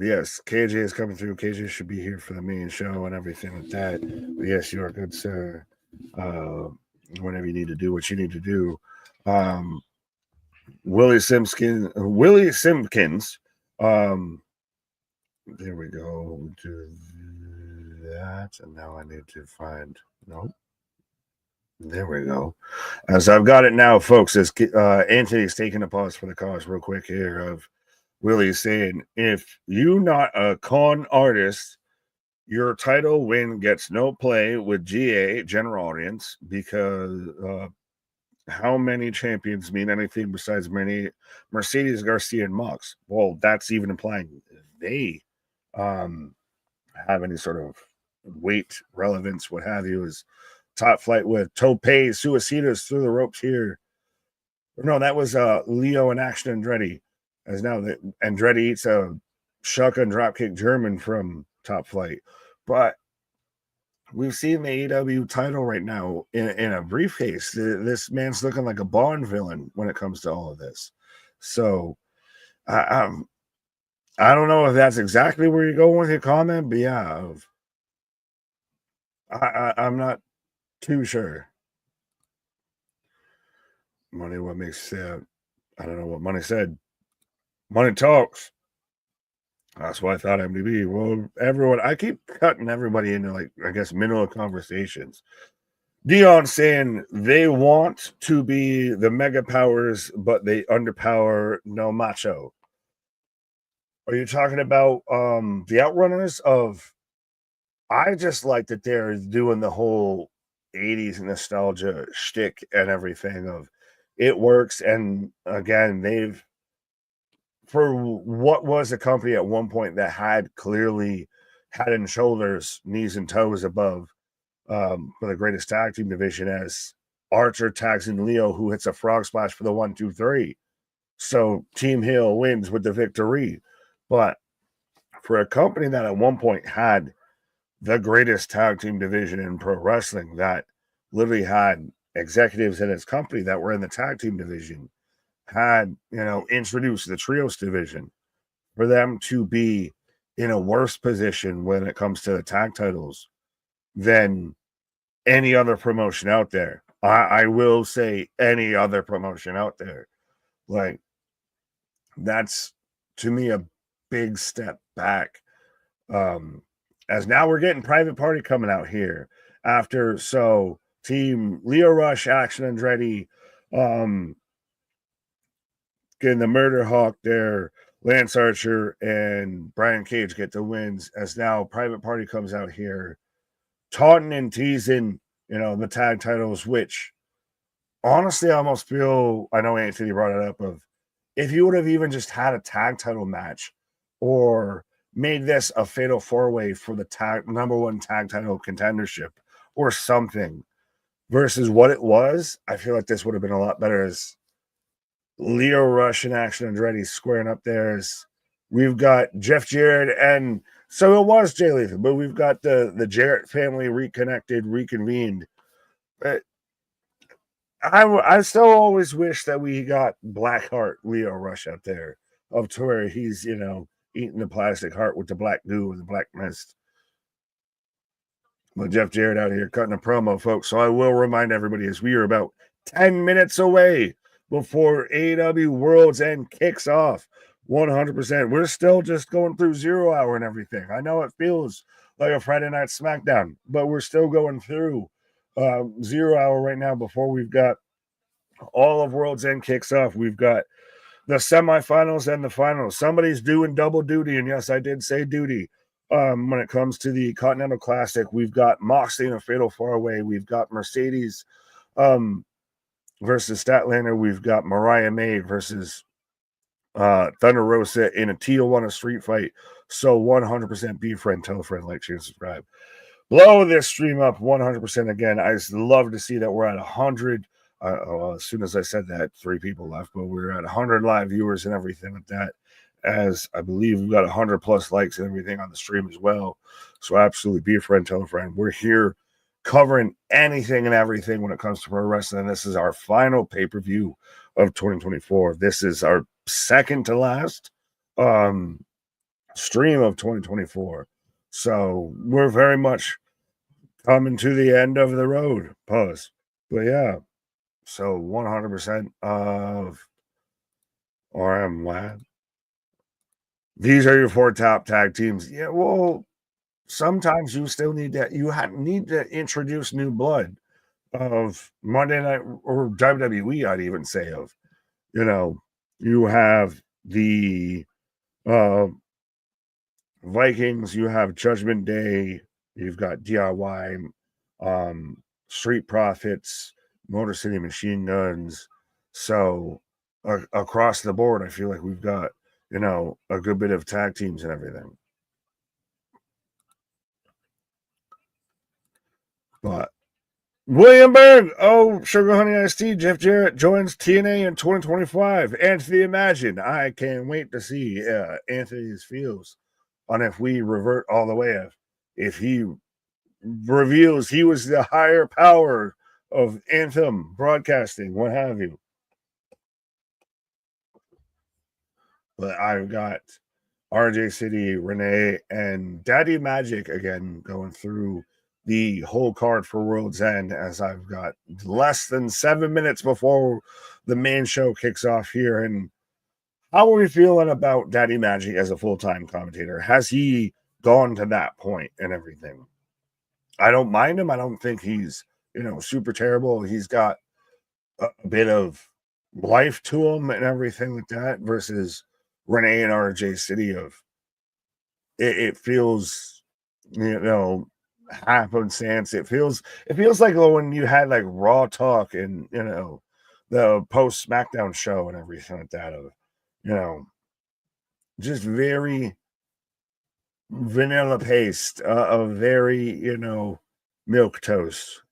Yes, KJ is coming through. KJ should be here for the main show and everything like that. But yes, you are good, sir. Whenever you need to do what you need to do. Willie Simpkins. There we go. Do that, and now I need to find. Nope. There we go. As I've got it now, folks. As Anthony's taking a pause for the cause, real quick here. Of Willie saying, if you not a con artist, your title win gets no play with GA, general audience, because how many champions mean anything besides Mercedes, Garcia, and Mox? Well, that's even implying they have any sort of weight, relevance, what have you, is Top Flight with Tope Suicidas through the ropes here. No, that was Leo and Action Andretti. As now that Andretti eats a shotgun dropkick German from Top Flight. But we've seen the AEW title right now in a briefcase. This man's looking like a Bond villain when it comes to all of this. So I don't know if that's exactly where you're going with your comment, but yeah, I'm not too sure. Money, what makes sense? I don't know what Money said. Money talks. That's what I thought MDB. Well, everyone, I keep cutting everybody into, like, I guess, middle of conversations. Dion saying they want to be the mega powers, but they underpower no macho. Are you talking about the Outrunners of? I just like that they're doing the whole 80s nostalgia shtick and everything of it works. And again, they've, for what was a company at one point that had clearly head and shoulders, knees and toes above for the greatest tag team division, as Archer tags in Leo, who hits a frog splash for the 1, 2, 3. So Team Heel wins with the victory. But for a company that at one point had the greatest tag team division in pro wrestling, that literally had executives in its company that were in the tag team division, had, introduced the trios division, for them to be in a worse position when it comes to the tag titles than any other promotion out there. I will say any other promotion out there. Like, that's to me a big step back. As now we're getting Private Party coming out here after, so Team Leo Rush, Action Andretti, getting the Murder Hawk there, Lance Archer and Brian Cage get the wins, as now Private Party comes out here taunting and teasing, the tag titles, which honestly I almost feel, I know Anthony brought it up, of if you would have even just had a tag title match or made this a fatal four-way for the number one tag title contendership or something versus what it was, I feel like this would have been a lot better. As Leo Rush and Action Andretti squaring up there, as we've got Jeff Jarrett, and so it was Jay Lethal, but we've got the Jarrett family reconnected, reconvened. But I still always wish that we got Blackheart Leo Rush out there, of to where he's, eating the plastic heart with the black goo and the black mist. But Jeff Jarrett out here cutting a promo, folks. So I will remind everybody, as we are about 10 minutes away before AEW World's End kicks off 100%. We're still just going through 0 hour and everything. I know it feels like a Friday Night SmackDown, but we're still going through 0 hour right now before we've got all of World's End kicks off. We've got the semifinals and the finals. Somebody's doing double duty, and yes, I did say duty. When it comes to the Continental Classic, we've got Moxley in a fatal four-way. We've got Mercedes versus Statlander. We've got Mariah May versus Thunder Rosa in a Tijuana street fight. So 100% be a friend, tell a friend, like, share, subscribe. Blow this stream up 100% again. I just love to see that we're at 100. As soon as I said that, 3 people left, but we're at 100 live viewers and everything like that. As I believe we've got 100 plus likes and everything on the stream as well. So absolutely be a friend, tell a friend. We're here covering anything and everything when it comes to pro wrestling. This is our final pay-per-view of 2024. This is our second to last stream of 2024. So we're very much coming to the end of the road. Pause. But yeah. So 100% of RM Lab. These are your 4 top tag teams. Yeah, well, sometimes you still need that. You need to introduce new blood of Monday Night or WWE, I'd even say, of, you have the Vikings, you have Judgment Day, you've got DIY, Street Profits, Motor City Machine Guns. So across the board, I feel like we've got, a good bit of tag teams and everything. But William Berg, Sugar Honey Iced Tea, Jeff Jarrett joins TNA in 2025. Anthony Imagine, I can't wait to see Anthony's feels on if we revert all the way, if he reveals he was the higher power of Anthem broadcasting, what have you. But I've got RJ City, Renee, and Daddy Magic again going through the whole card for World's End, as I've got less than 7 minutes before the main show kicks off here. And how are we feeling about Daddy Magic as a full-time commentator? Has he gone to that point and everything? I don't mind him. I don't think he's, super terrible. He's got a bit of life to him and everything like that, versus Renee and RJ City of it feels, happenstance. It feels like when you had like Raw Talk and the post SmackDown show and everything like that, of just very vanilla paste, a very milk toast.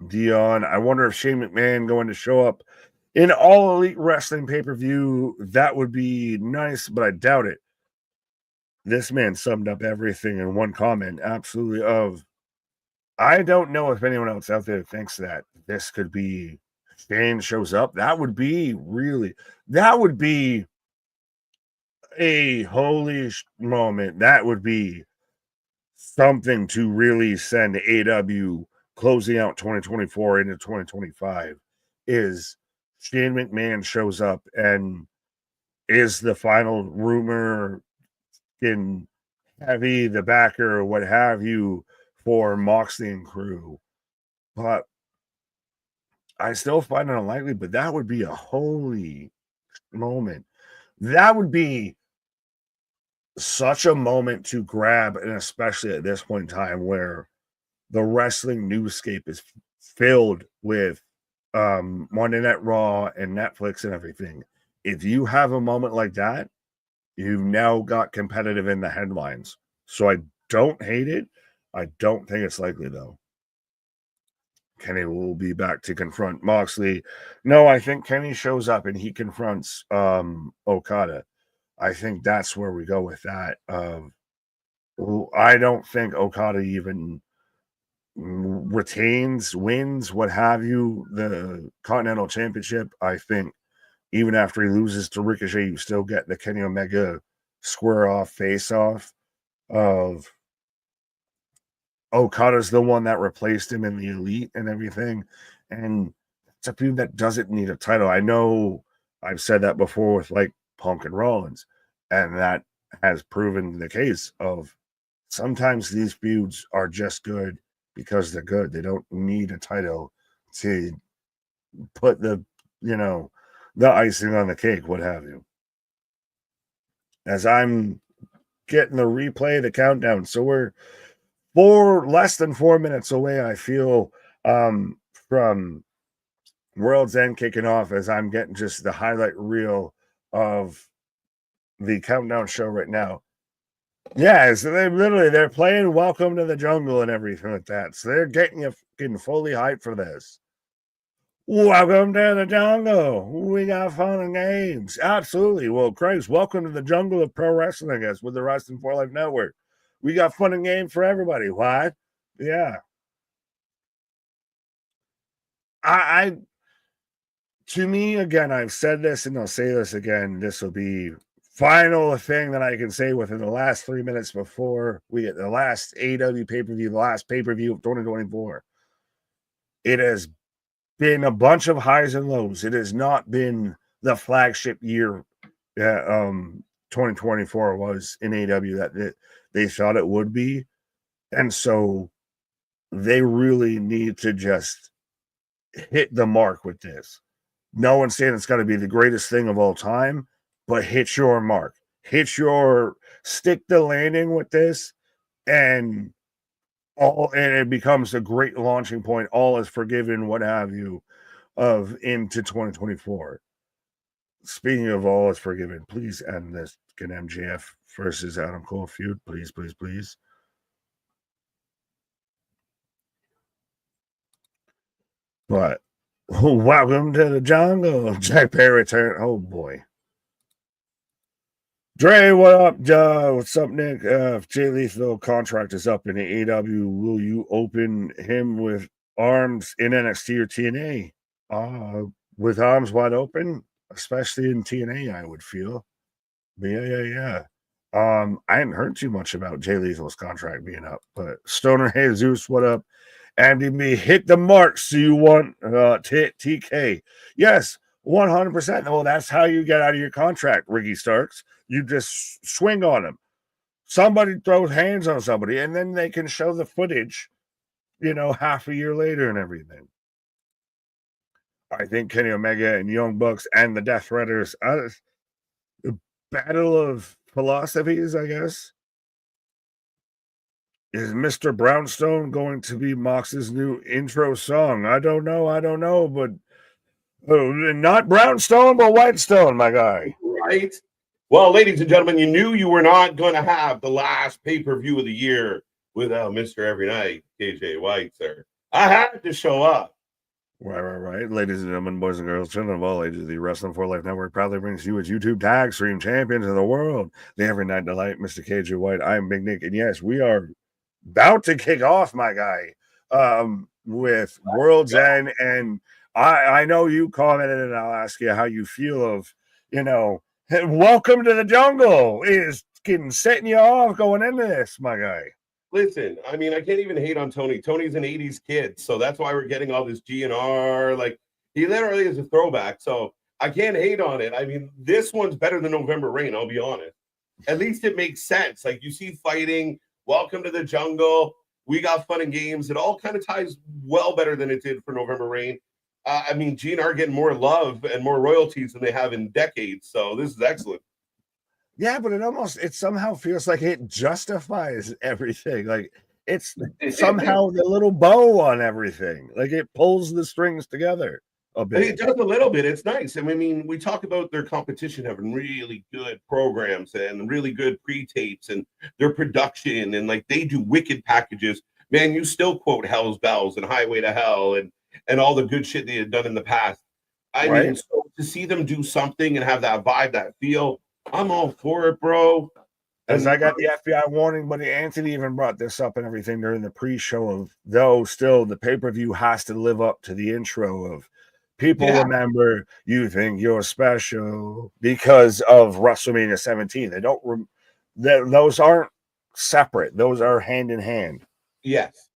Dion, I wonder if Shane McMahon going to show up In All Elite Wrestling pay-per-view, that would be nice, but I doubt it. This man summed up everything in one comment, absolutely, of, I don't know if anyone else out there thinks that this could be Shane shows up. That would be a holy moment. That would be something to really send AEW closing out 2024 into 2025, is Shane McMahon shows up and is the final rumor in heavy, the backer, or what have you, for Moxley and crew. But I still find it unlikely, but that would be a holy moment. That would be such a moment to grab, and especially at this point in time where the wrestling newscape is filled with Monday Night Raw and Netflix and everything. If you have a moment like that, you've now got competitive in the headlines. So I don't hate it. I don't think it's likely, though. Kenny will be back to confront Moxley. No, I think Kenny shows up and he confronts Okada. I think that's where we go with that. I don't think Okada even retains, wins, what have you, the Continental Championship. I think even after he loses to Ricochet, you still get the Kenny Omega square off, face off of Okada's the one that replaced him in the Elite and everything. And it's a feud that doesn't need a title. I know I've said that before with like Punk and Rollins, and that has proven the case of sometimes these feuds are just good because they're good. They don't need a title to put the icing on the cake, what have you. As I'm getting the replay, the countdown, so we're less than 4 minutes away, I feel, from World's End kicking off, as I'm getting just the highlight reel of the countdown show right now. Yeah, so they're playing Welcome to the Jungle and everything like that. So they're getting fully hyped for this. Welcome to the jungle. We got fun and games. Absolutely. Well, Christ, welcome to the jungle of pro wrestling, I guess, with the Wrestling for Life Network. We got fun and games for everybody. What? Yeah. To me, again, I've said this and I'll say this again. This will be final thing that I can say within the last 3 minutes before we get the last AEW pay-per-view, the last pay-per-view of 2024. It has been a bunch of highs and lows. It has not been the flagship year that 2024 was in AEW that they thought it would be. And so they really need to just hit the mark with this. No one's saying it's got to be the greatest thing of all time, but hit your mark. Stick the landing with this, and it becomes a great launching point. All is forgiven, what have you, of into 2024. Speaking of all is forgiven, please end this MJF versus Adam Cole feud. Please, please, please. But welcome to the jungle. Jack Perry return. Oh boy. Dre, what up? What's up, Nick? If Jay Lethal contract is up in the AEW, will you open him with arms in NXT or TNA? With arms wide open, especially in TNA, I would feel. But yeah. I hadn't heard too much about Jay Lethal's contract being up, but Stoner Jesus, what up? Andy B, hit the mark. So you want to hit TK? Yes, 100%. Well, that's how you get out of your contract, Ricky Starks. You just swing on him. Somebody throws hands on somebody, and then they can show the footage, half a year later and everything. I think Kenny Omega and Young Bucks and the Death Threaders, the battle of philosophies, I guess. Is Mr. Brownstone going to be Mox's new intro song? I don't know, but not Brownstone, but Whitestone, my guy. Right. Well, ladies and gentlemen, you knew you were not going to have the last pay-per-view of the year without Mr. Every Night, KJ White, sir. I had to show up. Right. Ladies and gentlemen, boys and girls, children of all ages, the Wrestling for Life Network proudly brings you its YouTube tag stream champions of the world, the Every Night Delight, Mr. KJ White. I'm Big Nick, and yes, we are about to kick off, my guy, with World's End. And I know you commented, and I'll ask you how you feel of, welcome to the jungle is setting you off going into this, my guy. Listen, I mean, I can't even hate on Tony. Tony's an 80s kid, so that's why we're getting all this GNR. Like, he literally is a throwback, so I can't hate on it. I mean, this one's better than November Rain, I'll be honest. At least it makes sense. Like, you see fighting, welcome to the jungle, we got fun and games. It all kind of ties well better than it did for November Rain. I mean, GNR getting more love and more royalties than they have in decades, so this is excellent. Yeah, but it somehow feels like it justifies everything. Like it's somehow the little bow on everything. Like it pulls the strings together a bit. It does a little bit. It's nice. And I mean, we talk about their competition having really good programs and really good pre-tapes and their production, and like they do wicked packages. Man, you still quote Hell's Bells and Highway to Hell and all the good shit they had done in the past. I mean, so to see them do something and have that vibe, that feel, I'm all for it, bro. As I got the FBI warning, but Anthony even brought this up and everything during the pre-show of, though still the pay-per-view has to live up to the intro of people remember you think you're special because of WrestleMania 17. They don't those aren't separate. Those are hand in hand. Yes.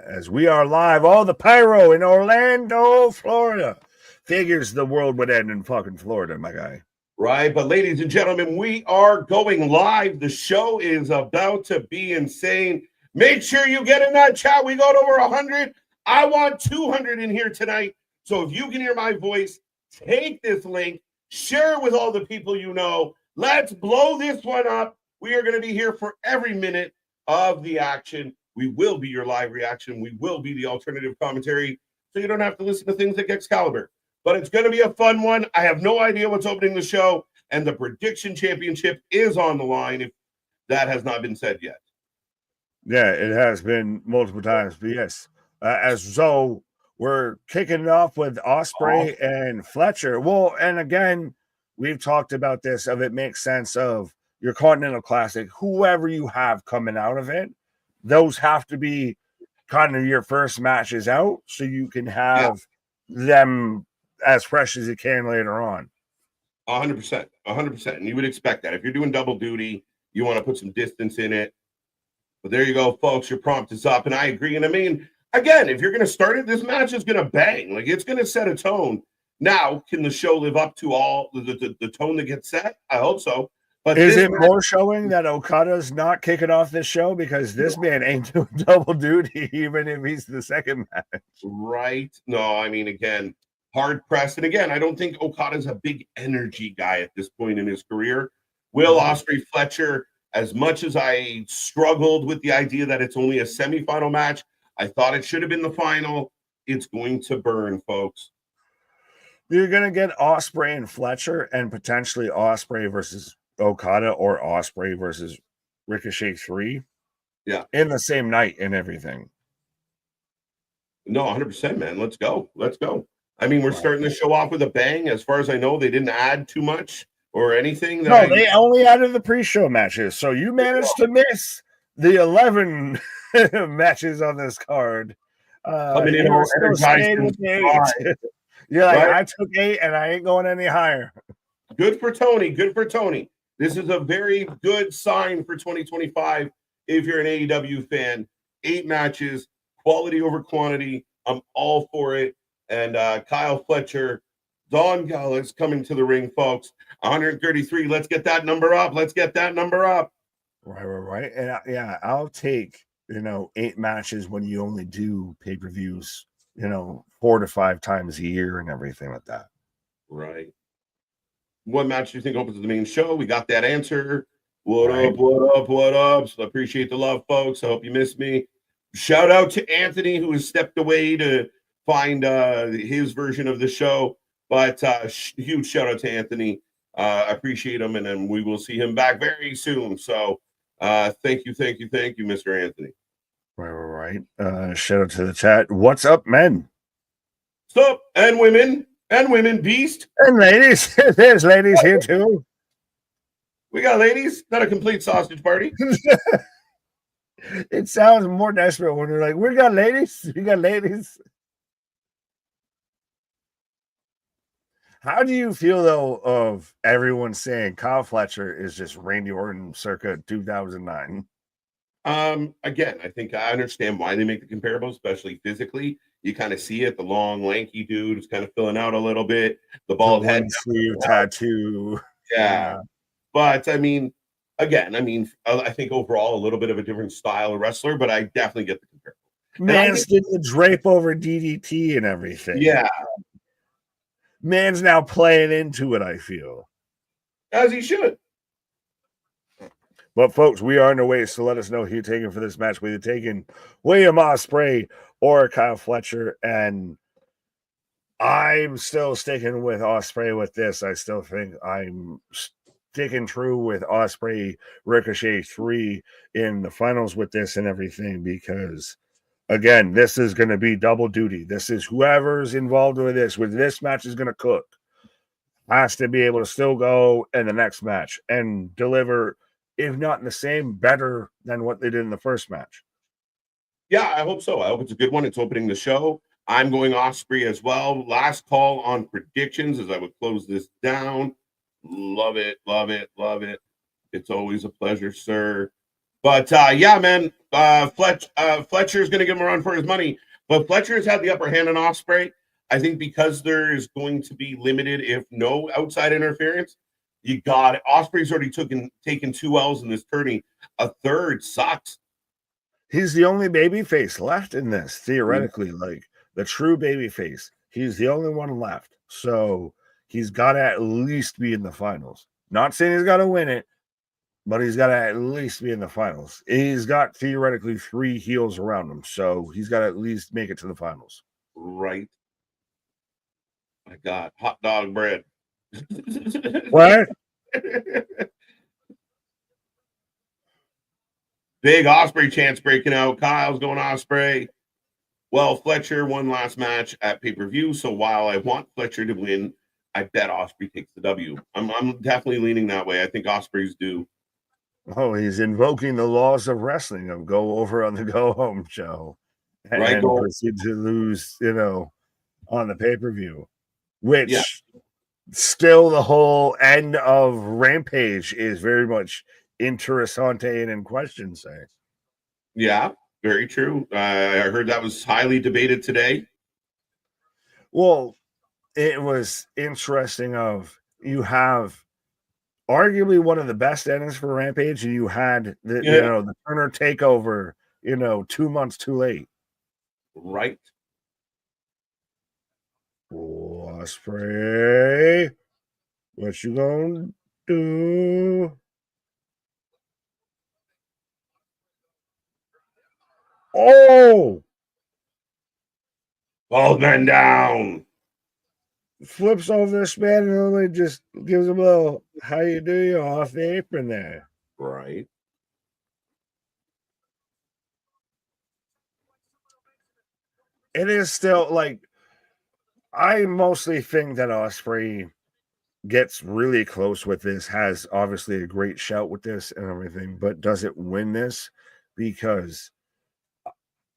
As we are live, all the pyro in Orlando, Florida. Figures the world would end in fucking Florida, my guy. Right, but ladies and gentlemen, we are going live. The show is about to be insane. Make sure you get in that chat. We got over 100. I want 200 in here tonight. So if you can hear my voice, take this link, share it with all the people you know. Let's blow this one up. We are going to be here for every minute of the action. We will be your live reaction. We will be the alternative commentary, so you don't have to listen to things like Excalibur. But it's going to be a fun one. I have no idea what's opening the show, and the prediction championship is on the line if that has not been said yet. Yeah, it has been multiple times, but yes. So we're kicking it off with Ospreay and Fletcher. Well, and again, we've talked about this, of it makes sense of your Continental Classic, whoever you have coming out of it, those have to be kind of your first matches out so you can have them as fresh as you can later on. 100%. And you would expect that. If you're doing double duty, you want to put some distance in it. But there you go, folks. Your prompt is up, and I agree. And I mean, again, if you're going to start it, this match is going to bang. Like, it's going to set a tone. Now, can the show live up to all the tone that gets set? I hope so. But is it more showing that Okada's not kicking off this show because this man ain't doing double duty, even if he's the second match? Right. No, I mean, again, hard pressed. And again, I don't think Okada's a big energy guy at this point in his career. Will Ospreay Fletcher, as much as I struggled with the idea that it's only a semifinal match, I thought it should have been the final. It's going to burn, folks. You're going to get Ospreay and Fletcher, and potentially Ospreay versus Okada, or Ospreay versus Ricochet 3. Yeah. In the same night and everything. No, 100%, man. Let's go. I mean, we're starting the show off with a bang. As far as I know, they didn't add too much or anything. They only added the pre-show matches. So you managed to miss the 11 matches on this card. Coming in more energized with 8. You're like, right? I took 8 and I ain't going any higher. Good for Tony. This is a very good sign for 2025 if you're an AEW fan. 8 matches, quality over quantity. I'm all for it. And Kyle Fletcher, Don Gallas coming to the ring, folks. 133. Let's get that number up. Right. And I'll take, 8 matches when you only do pay-per-views, 4 to 5 times a year and everything like that. Right. What match do you think opens the main show? We got that answer. What up? So I appreciate the love, folks. I hope you missed me. Shout out to Anthony, who has stepped away to find his version of the show. But huge shout out to Anthony. I appreciate him, and then we will see him back very soon. So thank you, Mr. Anthony. Right. Shout out to the chat. What's up, men? Stop, and women, beast. And ladies. There's ladies here too. We got ladies, not a complete sausage party. It sounds more desperate when they're like, we got ladies. We got ladies. How do you feel, though, of everyone saying Kyle Fletcher is just Randy Orton circa 2009? Again, I think I understand why they make the comparable, especially physically. You kind of see it, the long, lanky dude who's kind of filling out a little bit, the bald head sleeve tattoo. Yeah. But I mean, again, I think overall a little bit of a different style of wrestler, but I definitely get the comparison. Man's did the drape over DDT and everything. Yeah. Man's now playing into it, I feel. As he should. But folks, we are in the way, so let us know who you're taking for this match. Whether you're taking William Ospreay or Kyle Fletcher, and I'm still sticking with Ospreay with this. I still think I'm sticking true with Ospreay Ricochet 3 in the finals with this and everything, because again, this is going to be double duty. This is whoever's involved with this match is going to cook, has to be able to still go in the next match and deliver, if not in the same, better than what they did in the first match. Yeah, I hope so. I hope it's a good one. It's opening the show. I'm going Ospreay as well. Last call on predictions as I would close this down. Love it, love it, love it. It's always a pleasure, sir. But yeah, man, Fletcher's going to give him a run for his money. But Fletcher has had the upper hand on Ospreay. I think because there is going to be limited, if no outside interference, you got it. Ospreay's already taken 2 L's in this tourney. A third sucks. He's the only babyface left in this, theoretically, like the true babyface. He's the only one left. So he's got to at least be in the finals. Not saying he's got to win it, but he's got to at least be in the finals. He's got theoretically 3 heels around him, so he's got to at least make it to the finals. Right. My God, hot dog bread. What? Big Ospreay chants breaking out. Kyle's going Ospreay. Well, Fletcher won last match at pay-per-view, so while I want Fletcher to win, I bet Ospreay takes the W. I'm definitely leaning that way. I think Ospreay's due. Oh, he's invoking the laws of wrestling of go over on the go home show and Right, proceed to lose, on the pay-per-view, which still the whole end of Rampage is very much interessante and in question, say. Yeah, very true. I heard that was highly debated today. Well, it was interesting you have arguably one of the best endings for Rampage, and you had the Turner takeover, 2 months too late. Right. Ospreay, what you gonna do? Oh! Both men down. Flips over this man and only just gives him a little, how you do, you off the apron there. Right. It is still like, I mostly think that Ospreay gets really close with this, has obviously a great shout with this and everything, but does it win this? Because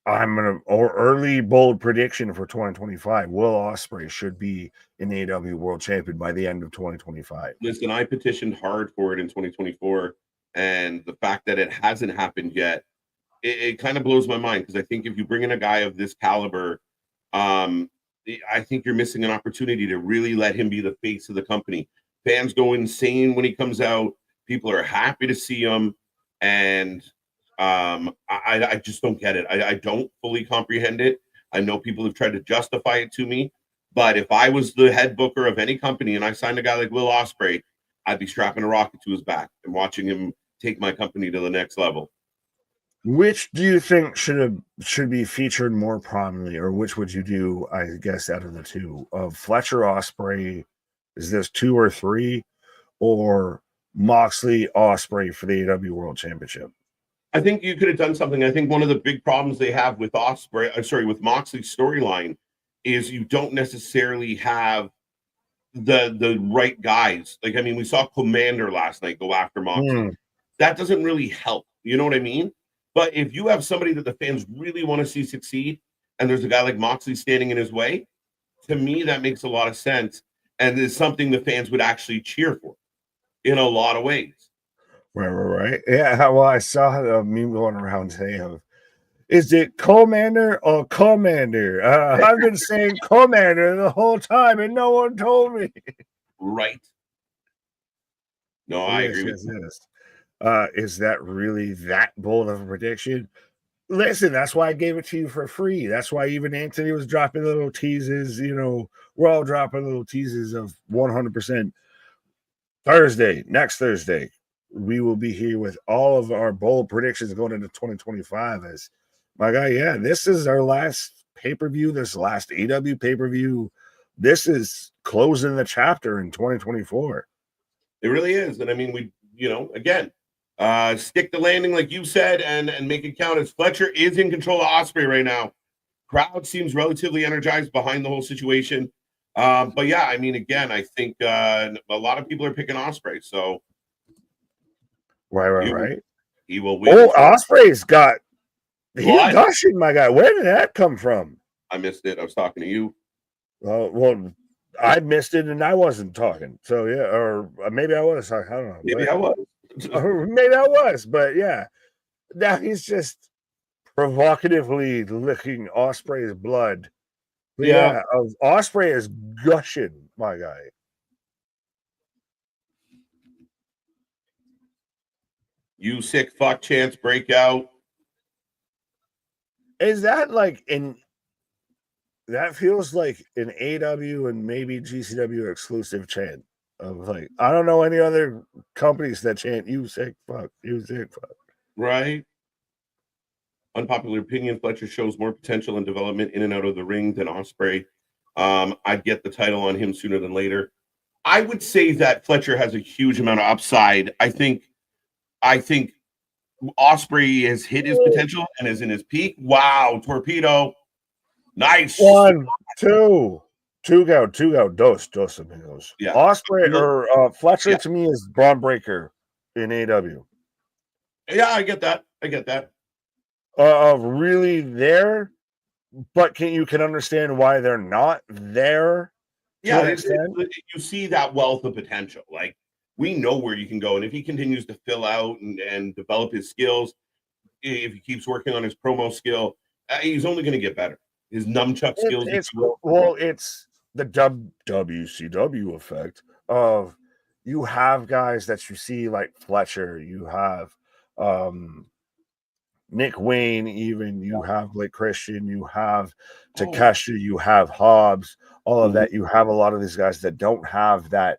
I'm an early bold prediction for 2025. Will Ospreay should be an AEW World Champion by the end of 2025. Listen, I petitioned hard for it in 2024, and the fact that it hasn't happened yet, it kind of blows my mind, because I think if you bring in a guy of this caliber, I think you're missing an opportunity to really let him be the face of the company. Fans go insane when he comes out. People are happy to see him, and I just don't get it. I don't fully comprehend it. I know people have tried to justify it to me, but if I was the head booker of any company and I signed a guy like Will Ospreay, I'd be strapping a rocket to his back and watching him take my company to the next level. Which do you think should be featured more prominently, or which would you do, I guess, out of the two? Of Fletcher Ospreay, is this 2 or 3, or Moxley Ospreay for the AEW World Championship? I think you could have done something. I think one of the big problems they have with with Moxley's storyline is you don't necessarily have the right guys. Like, I mean, we saw Commander last night go after Moxley. That doesn't really help. You know what I mean? But if you have somebody that the fans really want to see succeed, and there's a guy like Moxley standing in his way, to me, that makes a lot of sense. And is something the fans would actually cheer for in a lot of ways. Right. Yeah, well, I saw a meme going around today of, is it Commander or Commander? I've been saying Commander the whole time, and no one told me. Right. No, I agree with you. Is that really that bold of a prediction? Listen, that's why I gave it to you for free. That's why even Anthony was dropping little teases. You know, we're all dropping little teases of 100%. Next Thursday, we will be here with all of our bold predictions going into 2025. As my guy, yeah, this is our last pay-per-view, this last AEW pay-per-view. This is closing the chapter in 2024. It really is. And I mean, we, again, stick the landing like you said and make it count, as Fletcher is in control of Ospreay right now. Crowd seems relatively energized behind the whole situation. But yeah, I mean, again, I think a lot of people are picking Ospreay. So right. He will win. Oh, Ospreay's got he's gushing, my guy. Where did that come from? I missed it. I was talking to you. Well, I missed it and I wasn't talking. So yeah, or maybe I was talking. I don't know. Maybe I was. Or maybe I was, but yeah. Now he's just provocatively licking Ospreay's blood. But yeah, Ospreay is gushing, my guy. You sick fuck chance breakout. Is that like that feels like an AEW and maybe GCW exclusive chant of like, I don't know any other companies that chant you sick fuck, you sick fuck. Right. Unpopular opinion, Fletcher shows more potential and development in and out of the ring than Ospreay. I'd get the title on him sooner than later. I would say that Fletcher has a huge amount of upside. I think Ospreay has hit his potential and is in his peak. Wow, torpedo. Nice. 1, 2. Two go, dos amigos. Yeah. Ospreay or Fletcher to me is Braun Breaker in AEW. Yeah, I get that. Really there, but you can understand why they're not there. Yeah, you see that wealth of potential. Like, we know where you can go, and if he continues to fill out and develop his skills, if he keeps working on his promo skill, he's only going to get better. His nunchuck skills. It's the WCW effect of you have guys that you see like Fletcher, you have Nick Wayne, even you have Blake Christian, you have Takeshi, you have Hobbs, all of that. You have a lot of these guys that don't have that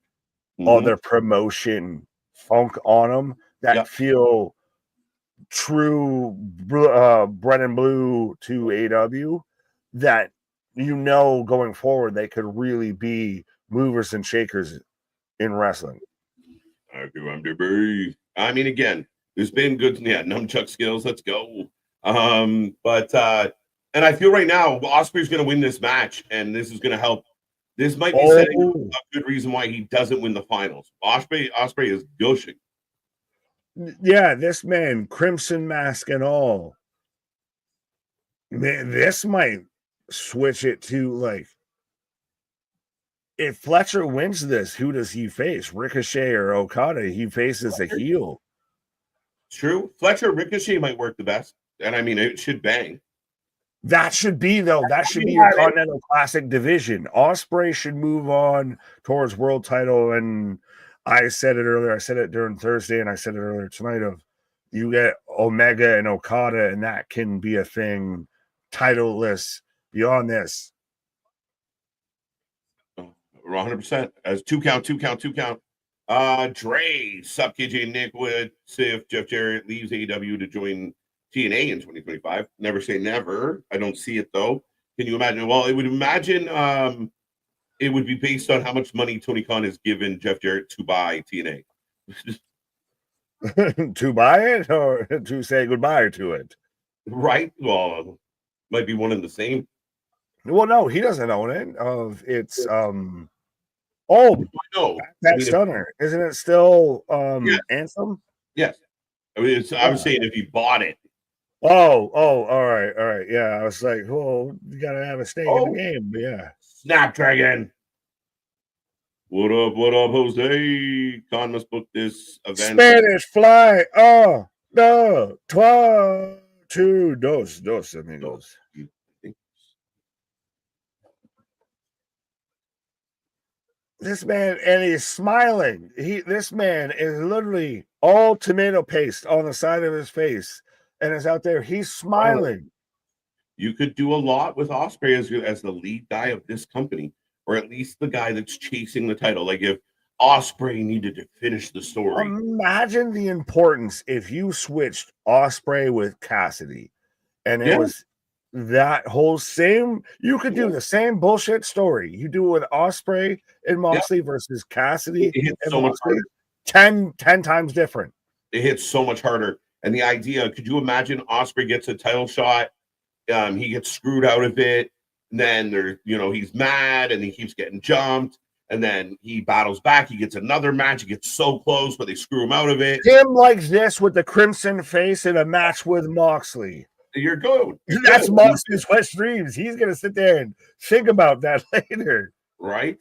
other promotion funk on them that feel true bread and blue to AEW, that going forward they could really be movers and shakers in wrestling. I mean, again, there's been good nunchuck skills. Let's go. But I feel right now Ospreay's going to win this match, and this is going to help. This might be setting a good reason why he doesn't win the finals. Ospreay is gushing. Yeah, this man, Crimson Mask and all. Man, this might switch it to like, if Fletcher wins this, who does he face? Ricochet or Okada? He faces a heel. True. Fletcher Ricochet might work the best. And I mean, it should bang. That should be your Continental Classic division. Ospreay should move on towards world title. And I said it earlier. I said it during Thursday, and I said it earlier tonight. Of you get Omega and Okada, and that can be a thing. Titleless beyond this. 100%. As two count. Dre, Sup KJ, Nick Wood, Sif, Jeff Jarrett leaves AEW to join TNA in 2025. Never say never. I don't see it though. Can you imagine? Well, it would be based on how much money Tony Khan has given Jeff Jarrett to buy TNA. To buy it or to say goodbye to it? Right? Well, might be one and the same. Well, no, he doesn't own it. It's I know. that stunner. Isn't it still Yes. Anthem? Yes. I mean, I was saying if he bought it. Oh, all right. Yeah, I was like, well, you gotta have a stake in the game, but yeah. Snapdragon. What up, Jose? Con must book this event. Spanish fly. Oh, no. Dos amigos. This man, and he's smiling. This man is literally all tomato paste on the side of his face, and is out there. He's smiling. You could do a lot with Ospreay as the lead guy of this company, or at least the guy that's chasing the title. Like if Ospreay needed to finish the story. Imagine the importance if you switched Ospreay with Cassidy, and it was that whole same. You could do the same bullshit story. You do it with Ospreay and Moxley versus Cassidy and so Moxley. Much 10 times different. It hits so much harder. And the idea, could you imagine Ospreay gets a title shot? He gets screwed out of it. And then he's mad and he keeps getting jumped. And then he battles back. He gets another match. He gets so close, but they screw him out of it. Him like this with the crimson face in a match with Moxley. You're good. That's Moxley's West Dreams. He's going to sit there and think about that later. Right?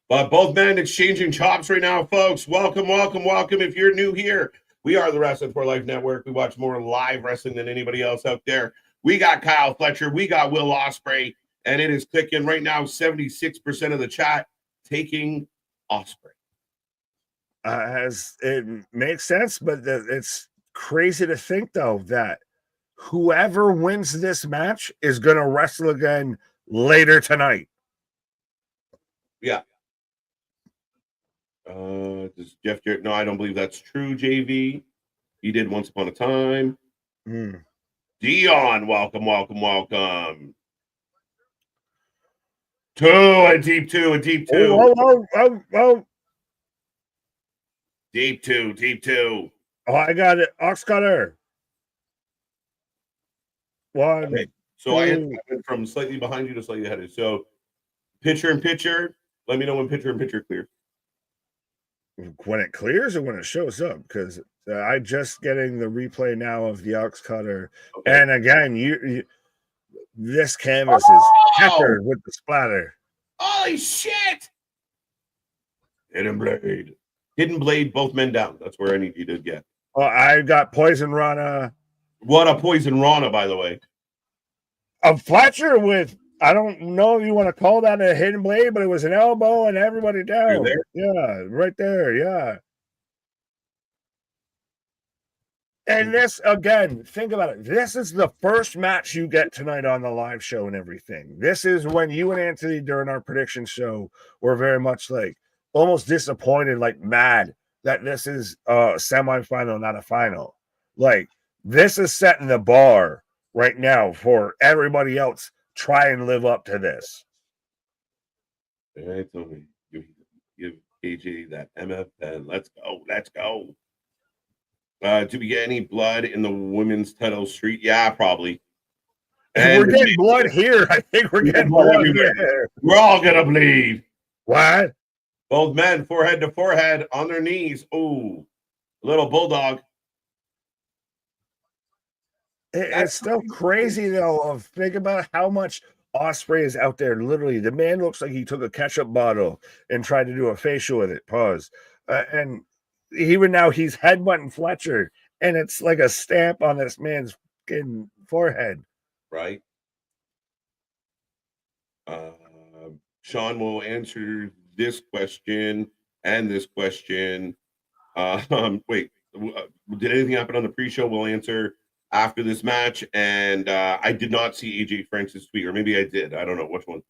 But both men exchanging chops right now, folks. Welcome. If you're new here, we are the Wrestling for Life Network. We watch more live wrestling than anybody else out there. We got Kyle Fletcher. We got Will Ospreay. And it is clicking right now. 76% of the chat taking Ospreay. As it makes sense, but it's crazy to think, though, that whoever wins this match is going to wrestle again later tonight. Yeah. Does Jeff Jarrett? No, I don't believe that's true, JV. He did once upon a time. Dion, welcome. A deep two. Oh. Deep two. Oh, I got it. Ox cutter. One. Okay. So I went from slightly behind you to slightly ahead of you. So pitcher and pitcher. Let me know when pitcher and pitcher clear. When it clears or when it shows up? Because I'm just getting the replay now of the ox cutter. Okay. And again, you this canvas is peppered with the splatter. Holy shit! Hidden blade, both men down. That's where I need you to get. Oh, I got Poison Rana. What a Poison Rana, by the way. A Fletcher with, I don't know if you want to call that a hidden blade, but it was an elbow and everybody down. Yeah, right there. Yeah. And this, again, think about it. This is the first match you get tonight on the live show and everything. This is when you and Anthony, during our prediction show, were very much like almost disappointed, like mad that this is a semifinal, not a final. Like, this is setting the bar right now for everybody else. Try and live up to this. All right, Tony. Give AJ that MF pen. Let's go. Do we get any blood in the women's title street? Yeah, probably. And we're getting blood here. I think we're getting blood here. We're all gonna bleed. What? Both men, forehead to forehead, on their knees. Ooh, little bulldog. It's still crazy, though, think about how much Ospreay is out there. Literally, the man looks like he took a ketchup bottle and tried to do a facial with it. Pause. And even now, he's headbutting Fletcher, and it's like a stamp on this man's forehead. Right. Sean will answer this question and this question. Wait, did anything happen on the pre-show? We'll answer after this match. And I did not see AJ Francis tweet, or maybe I did. I don't know which one.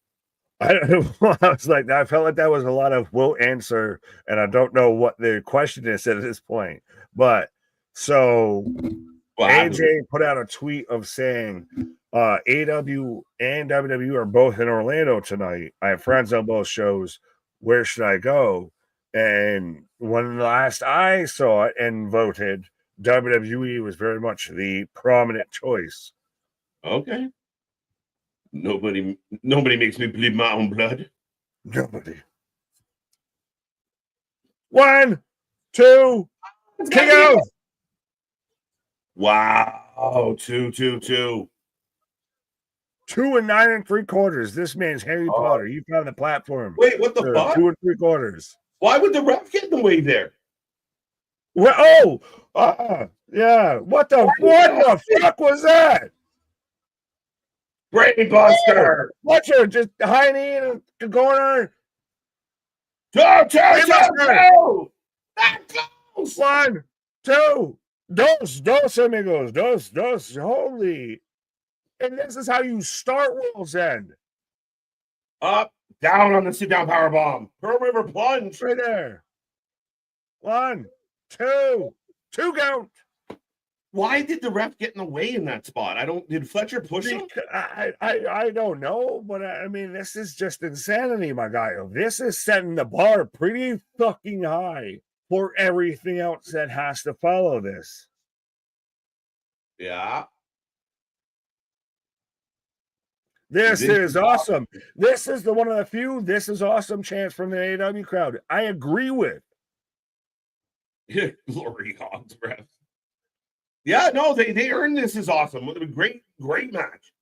I don't know. I was like, I felt like that was a lot of will answer, and I don't know what the question is at this point. But so AJ put out a tweet of saying AEW and WWE are both in Orlando tonight. I have friends on both shows. Where should I go? And when last I saw it and voted, WWE was very much the prominent choice. Okay. Nobody makes me bleed my own blood. Nobody. 1, 2, kick out. Wow. 2. 2 and 9 3/4. This man's Harry Potter. You found the platform. Wait, what the fuck? 2 3/4. Why would the ref get in the way there? Well, yeah. What the fuck was that? Brain buster. Fletcher just high knee in the corner. Go. That close. 1, 2, dos amigos, dos. Holy. And this is how you start World's End. Up, down on the sit-down power bomb. Pearl River plunge. Right there. 1, 2 count. Why did the ref get in the way in that spot? Did Fletcher push him? I don't know, but I mean, this is just insanity, my guy. This is setting the bar pretty fucking high for everything else that has to follow this. Yeah. This is awesome. This is one of the few "this is awesome" chants from the AEW crowd. I agree with. Glory Hogs, ref. Yeah, no, they earned this is awesome. What a great match.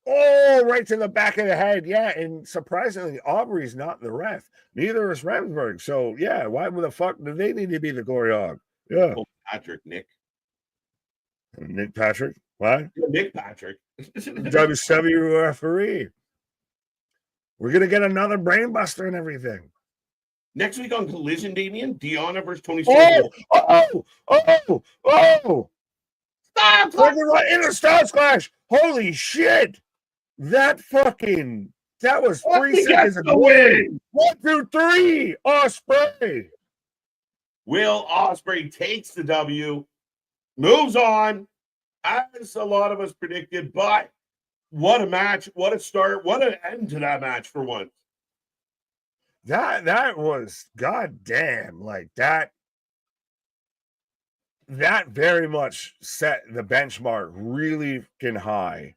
Oh, right to the back of the head. Yeah, and surprisingly, Aubrey's not the ref. Neither is Remsburg. So, yeah, why the fuck do they need to be the Glory Hog? Yeah. Oh, Nick Patrick? What? Nick Patrick. WCW referee. We're going to get another brainbuster and everything. Next week on Collision, Damien, Deonna versus Toni. Oh! Stop! Inner Stars Clash! Holy shit! That was 3 seconds ago. 1, 2, 3! Ospreay! Will Ospreay takes the W, moves on, as a lot of us predicted, but what a match, what a start, what an end to that match for once. That was goddamn, like that very much set the benchmark really fucking high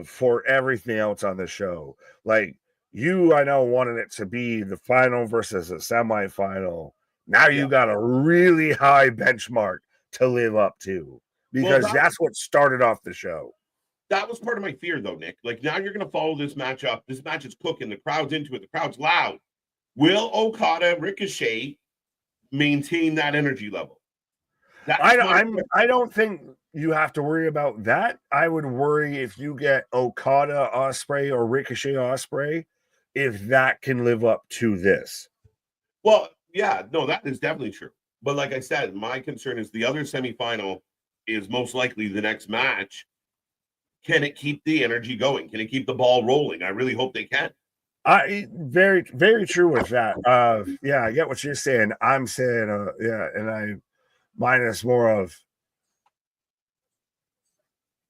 for everything else on the show. Like, I know, wanted it to be the final versus a semifinal. Now you got a really high benchmark to live up to, because that's what started off the show. That was part of my fear, though, Nick. Like, now you're going to follow this match up. This match is cooking. The crowd's into it. The crowd's loud. Will Okada, Ricochet maintain that energy level? I don't think you have to worry about that. I would worry if you get Okada Ospreay or Ricochet Ospreay, if that can live up to this. Well, yeah, no, that is definitely true. But like I said, my concern is the other semifinal is most likely the next match. Can it keep the energy going? Can it keep the ball rolling? I really hope they can. Very, very true with that. Yeah, I get what you're saying. I'm saying, and mine is more of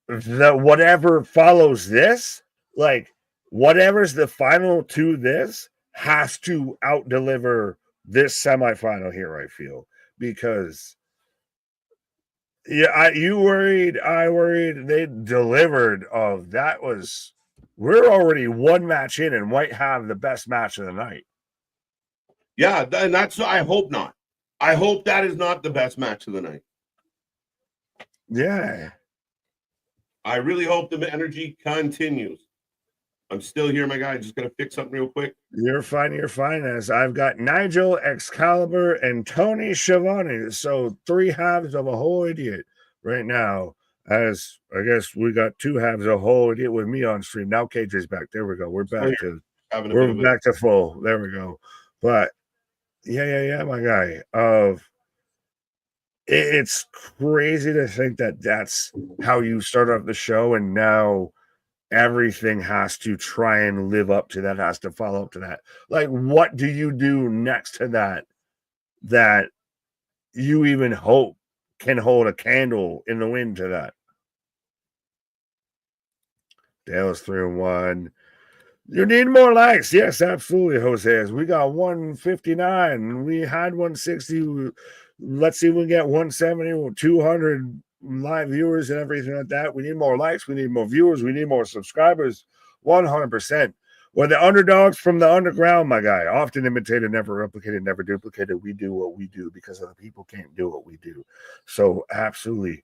the whatever follows this, like whatever's the final to this has to out deliver this semifinal here, I feel, because you worried, I worried, they delivered of that was. We're already one match in and might have the best match of the night. Yeah, and I hope not. I hope that is not the best match of the night. Yeah. I really hope the energy continues. I'm still here, my guy. Just going to fix something real quick. You're fine. As I've got Nigel, Excalibur, and Toni Schiavone. So 3 halves of a whole idiot right now. As I guess we got 2 halves of a whole idiot with me on stream. Now KJ's back. There we go. We're back to full. There we go. But yeah, my guy. It's crazy to think that that's how you start off the show, and now everything has to try and live up to that, has to follow up to that. Like, what do you do next to that you even hope can hold a candle in the wind to that? Dale's 3-1. You need more likes. Yes, absolutely, Jose. We got 159. We had 160. Let's see if we can get 170 or 200 live viewers and everything like that. We need more likes. We need more viewers. We need more subscribers. 100%. We're the underdogs from the underground, my guy. Often imitated, never replicated, never duplicated. We do what we do because other people can't do what we do. So, absolutely.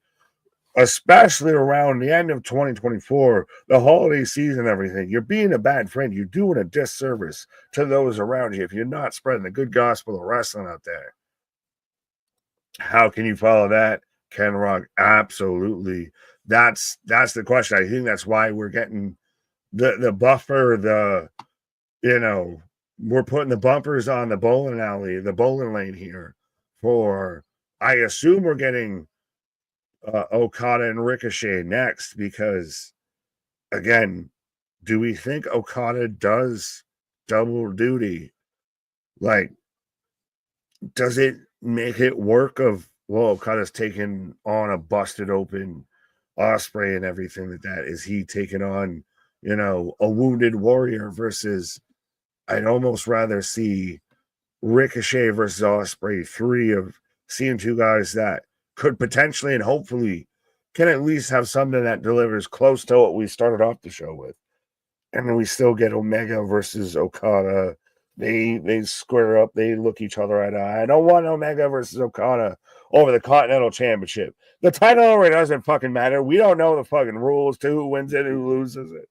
Especially around the end of 2024, the holiday season, everything, you're being a bad friend. You're doing a disservice to those around you if you're not spreading the good gospel of wrestling out there. How can you follow that, Ken Rock? Absolutely. That's the question. I think that's why we're getting the buffer, we're putting the bumpers on the bowling alley, the bowling lane here for, I assume we're getting Okada and Ricochet next, because again, do we think Okada does double duty? Like, does it make it work of, well, Okada's taking on a busted open Ospreay and everything like that? Is he taking on, a wounded warrior versus, I'd almost rather see Ricochet versus Ospreay, seeing two guys that could potentially and hopefully can at least have something that delivers close to what we started off the show with. And then we still get Omega versus Okada. They square up. They look each other eye to eye. I don't want Omega versus Okada over the Continental Championship. The title already doesn't fucking matter. We don't know the fucking rules to who wins it, who loses it.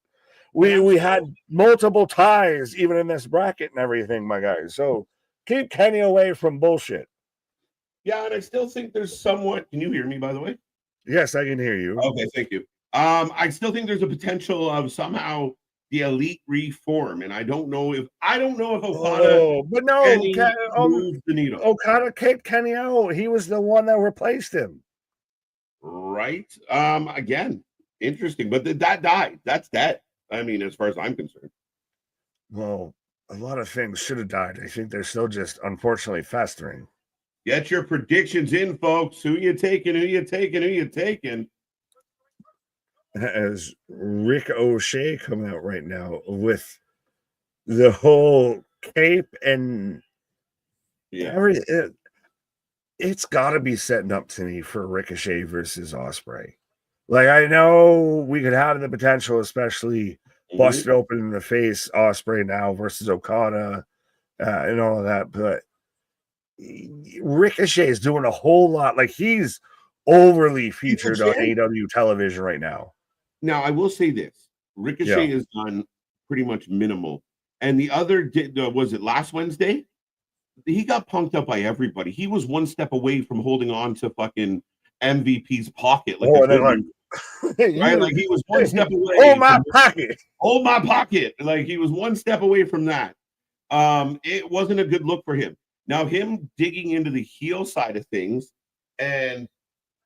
We had multiple ties even in this bracket and everything, my guys. So keep Kenny away from bullshit. Yeah, and I still think there's somewhat. Can you hear me, by the way? Yes, I can hear you. Okay, thank you. I still think there's a potential of somehow the Elite reform, and I don't know if Okada. But no, moves the needle. Okada kicked Kenny out. He was the one that replaced him. Right. Again, interesting, but that died. That's dead. I mean, as far as I'm concerned. Well, a lot of things should have died. I think they're still just unfortunately festering. Get your predictions in, folks. Who you taking? As Ricochet coming out right now with the whole cape and everything. It's got to be setting up to me for Ricochet versus Ospreay. Like, I know we could have the potential, especially busted open in the face, Ospreay now versus Okada and all of that, but Ricochet is doing a whole lot. Like, he's overly featured on AEW television right now. Now, I will say this. Ricochet is done pretty much minimal. And the other, was it last Wednesday? He got punked up by everybody. He was one step away from holding on to fucking MVP's pocket. Like, right? Like, he was one step away. Hold my pocket. Hold my pocket. Like, he was one step away from that. It wasn't a good look for him. Now, him digging into the heel side of things and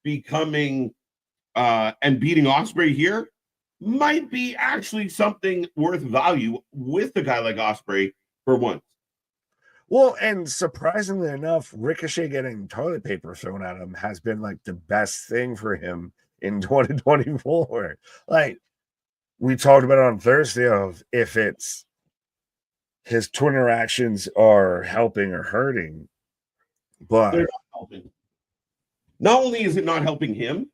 becoming and beating Ospreay here might be actually something worth value with a guy like Ospreay for once. Well, and surprisingly enough, Ricochet getting toilet paper thrown at him has been like the best thing for him in 2024. Like, we talked about it on Thursday of if it's his Twitter actions are helping or hurting, but they're not helping. Not only is it not helping him,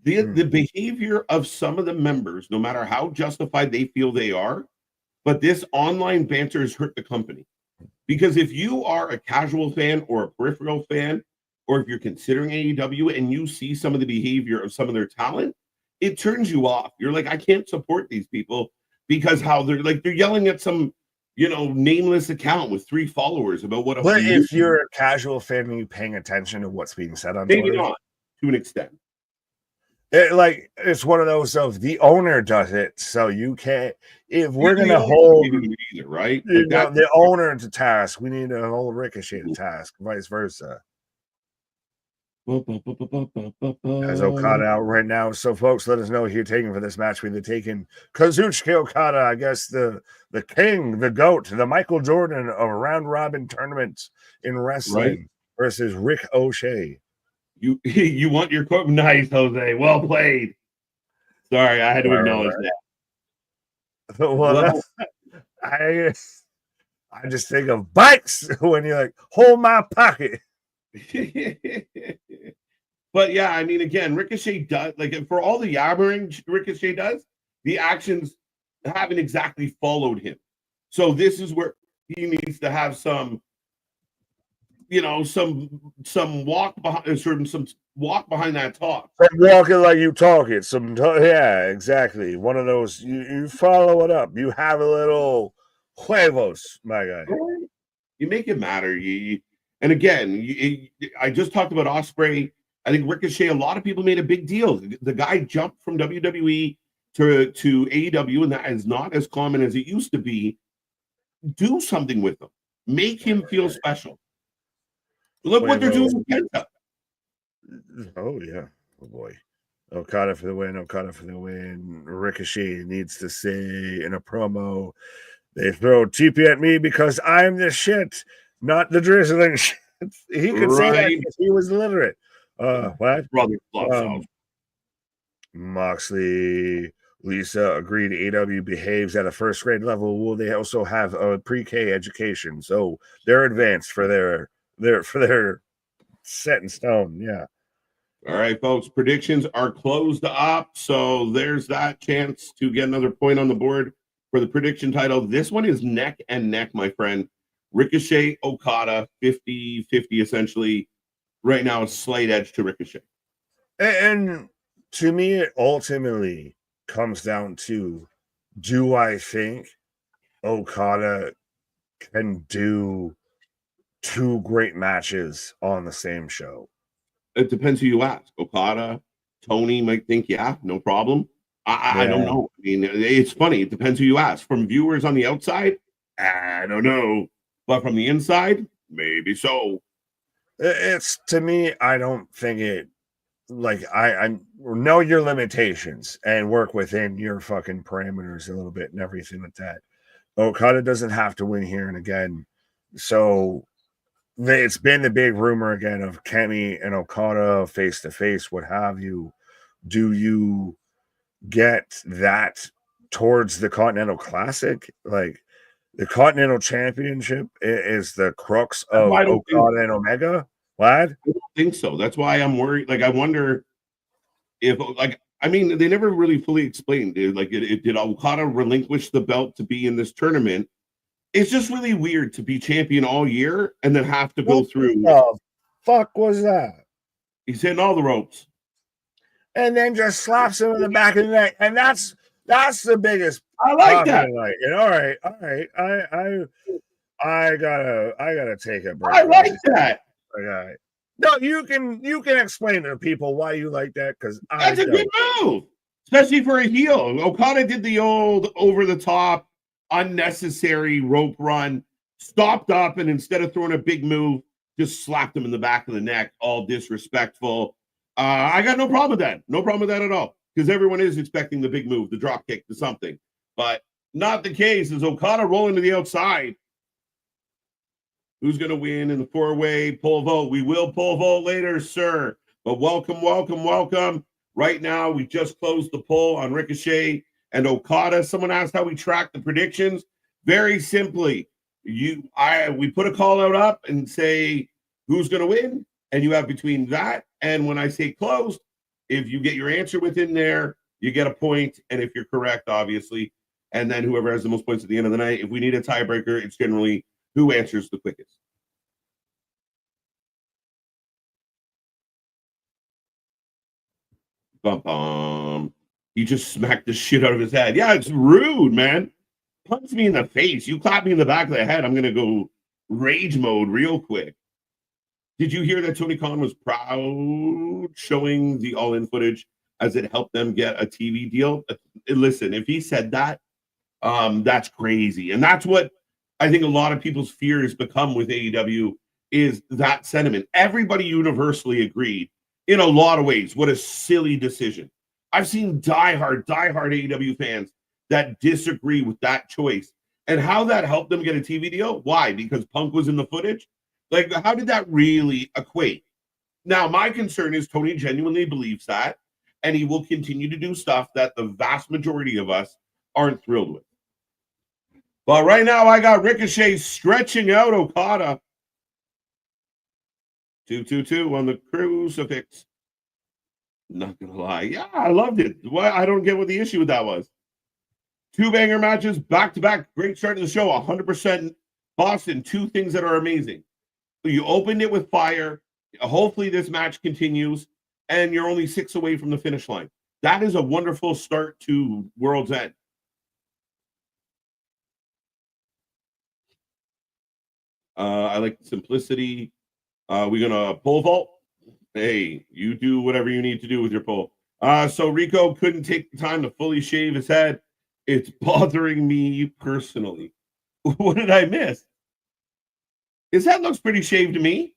the behavior of some of the members, no matter how justified they feel they are, but this online banter has hurt the company. Because if you are a casual fan or a peripheral fan, or if you're considering AEW and you see some of the behavior of some of their talent, it turns you off. You're like, I can't support these people because how they're yelling at some, nameless account with 3 followers about what. But if you're a casual fan, are you paying attention to what's being said on Twitter? Maybe not, to an extent. It's one of those of the owner does it, so you can't. If we're gonna hold either, right? The owner to task, we need to hold Ricochet to task, vice versa. As Okada out right now, so folks, let us know who you're taking for this match. We're taking Kazuchika Okada, I guess the king, the GOAT, the Michael Jordan of round robin tournaments in wrestling versus Ricochet. You want your quote? Nice, Jose. Well played. Sorry, I had to acknowledge that. Well, I just think of bikes when you're like, hold my pocket. But yeah, I mean, again, Ricochet does, like, for all the yammering Ricochet does, the actions haven't exactly followed him. So this is where he needs to have some, some walk behind, some walk behind that talk. From walking like you talking. Yeah, exactly. One of those. You follow it up. You have a little huevos, my guy. You make it matter. And again, I just talked about Ospreay. I think Ricochet, a lot of people made a big deal. The guy jumped from WWE to AEW, and that is not as common as it used to be. Do something with him. Make him feel special. Look what they're doing with Penta. Oh, yeah. Oh, boy. Okada for the win. Okada for the win. Ricochet needs to say in a promo, they throw TP at me because I'm the shit, not the drizzling shit. He could say that because he was literate. What? Brother, Moxley, Lisa agreed AEW behaves at a first grade level. Will they also have a pre-K education? So they're advanced for their set in stone. Yeah. All right, folks. Predictions are closed up. So there's that chance to get another point on the board for the prediction title. This one is neck and neck, my friend. Ricochet, Okada, 50-50 essentially. Right now, a slight edge to Ricochet. And to me, it ultimately comes down to, do I think Okada can do two great matches on the same show? It depends who you ask. Okada, Toni might think, yeah, no problem. I don't know. I mean, it's funny. It depends who you ask. From viewers on the outside, I don't know. But from the inside, maybe so. It's, to me, I don't think it, like, I know your limitations and work within your fucking parameters a little bit and everything like that. Okada doesn't have to win here and again. So it's been the big rumor again of Kenny and Okada face to face, what have you. Do you get that towards the Continental Classic? Like, the Continental Championship is the crux of Okada and Omega. What? I don't think so. That's why I'm worried. Like, I wonder if, like, I mean, they never really fully explained, dude. Like, did Okada relinquish the belt to be in this tournament? It's just really weird to be champion all year and then have to go through. What the fuck was that? He's hitting all the ropes. And then just slaps him in the back of the neck. And that's the biggest. I like that. And all right. I gotta take a break. I like that. Okay. No, you can explain to people why you like that, because that's a good move, especially for a heel. Okada did the old over the top, unnecessary rope run, stopped up, and instead of throwing a big move, just slapped him in the back of the neck, all disrespectful. I got no problem with that. No problem with that at all, because everyone is expecting the big move, the drop kick to something, but not the case. Is Okada rolling to the outside? Who's going to win in the four-way poll vote? We will poll vote later, sir. But welcome. Right now, we just closed the poll on Ricochet and Okada. Someone asked how we track the predictions. Very simply, we put a call out up and say who's going to win, and you have between that and when I say closed, if you get your answer within there, you get a point, and if you're correct, obviously, and then whoever has the most points at the end of the night. If we need a tiebreaker, it's generally who answers the quickest. Bum. He just smacked the shit out of his head. Yeah, it's rude, man. Punch me in the face. You clap me in the back of the head. I'm going to go rage mode real quick. Did you hear that Tony Khan was proud showing the all-in footage as it helped them get a TV deal? Listen, if he said that, that's crazy. And that's what I think a lot of people's fears become with AEW, is that sentiment. Everybody universally agreed in a lot of ways. What a silly decision. I've seen diehard AEW fans that disagree with that choice. And how that helped them get a TV deal? Why? Because Punk was in the footage? Like, how did that really equate? Now, my concern is Tony genuinely believes that, and he will continue to do stuff that the vast majority of us aren't thrilled with. But right now, I got Ricochet stretching out Okada. 2-2-2 on the crucifix. Not gonna lie. Yeah, I loved it. Why? I don't get what the issue with that was. 2 banger matches, back-to-back. Great start to the show. 100% Boston. 2 things that are amazing. You opened it with fire. Hopefully this match continues, and you're only 6 away from the finish line. That is a wonderful start to World's End. I like the simplicity. We're gonna pole vault. Hey, you do whatever you need to do with your pole. So Rico couldn't take the time to fully shave his head. It's bothering me personally. What did I miss? His head looks pretty shaved to me.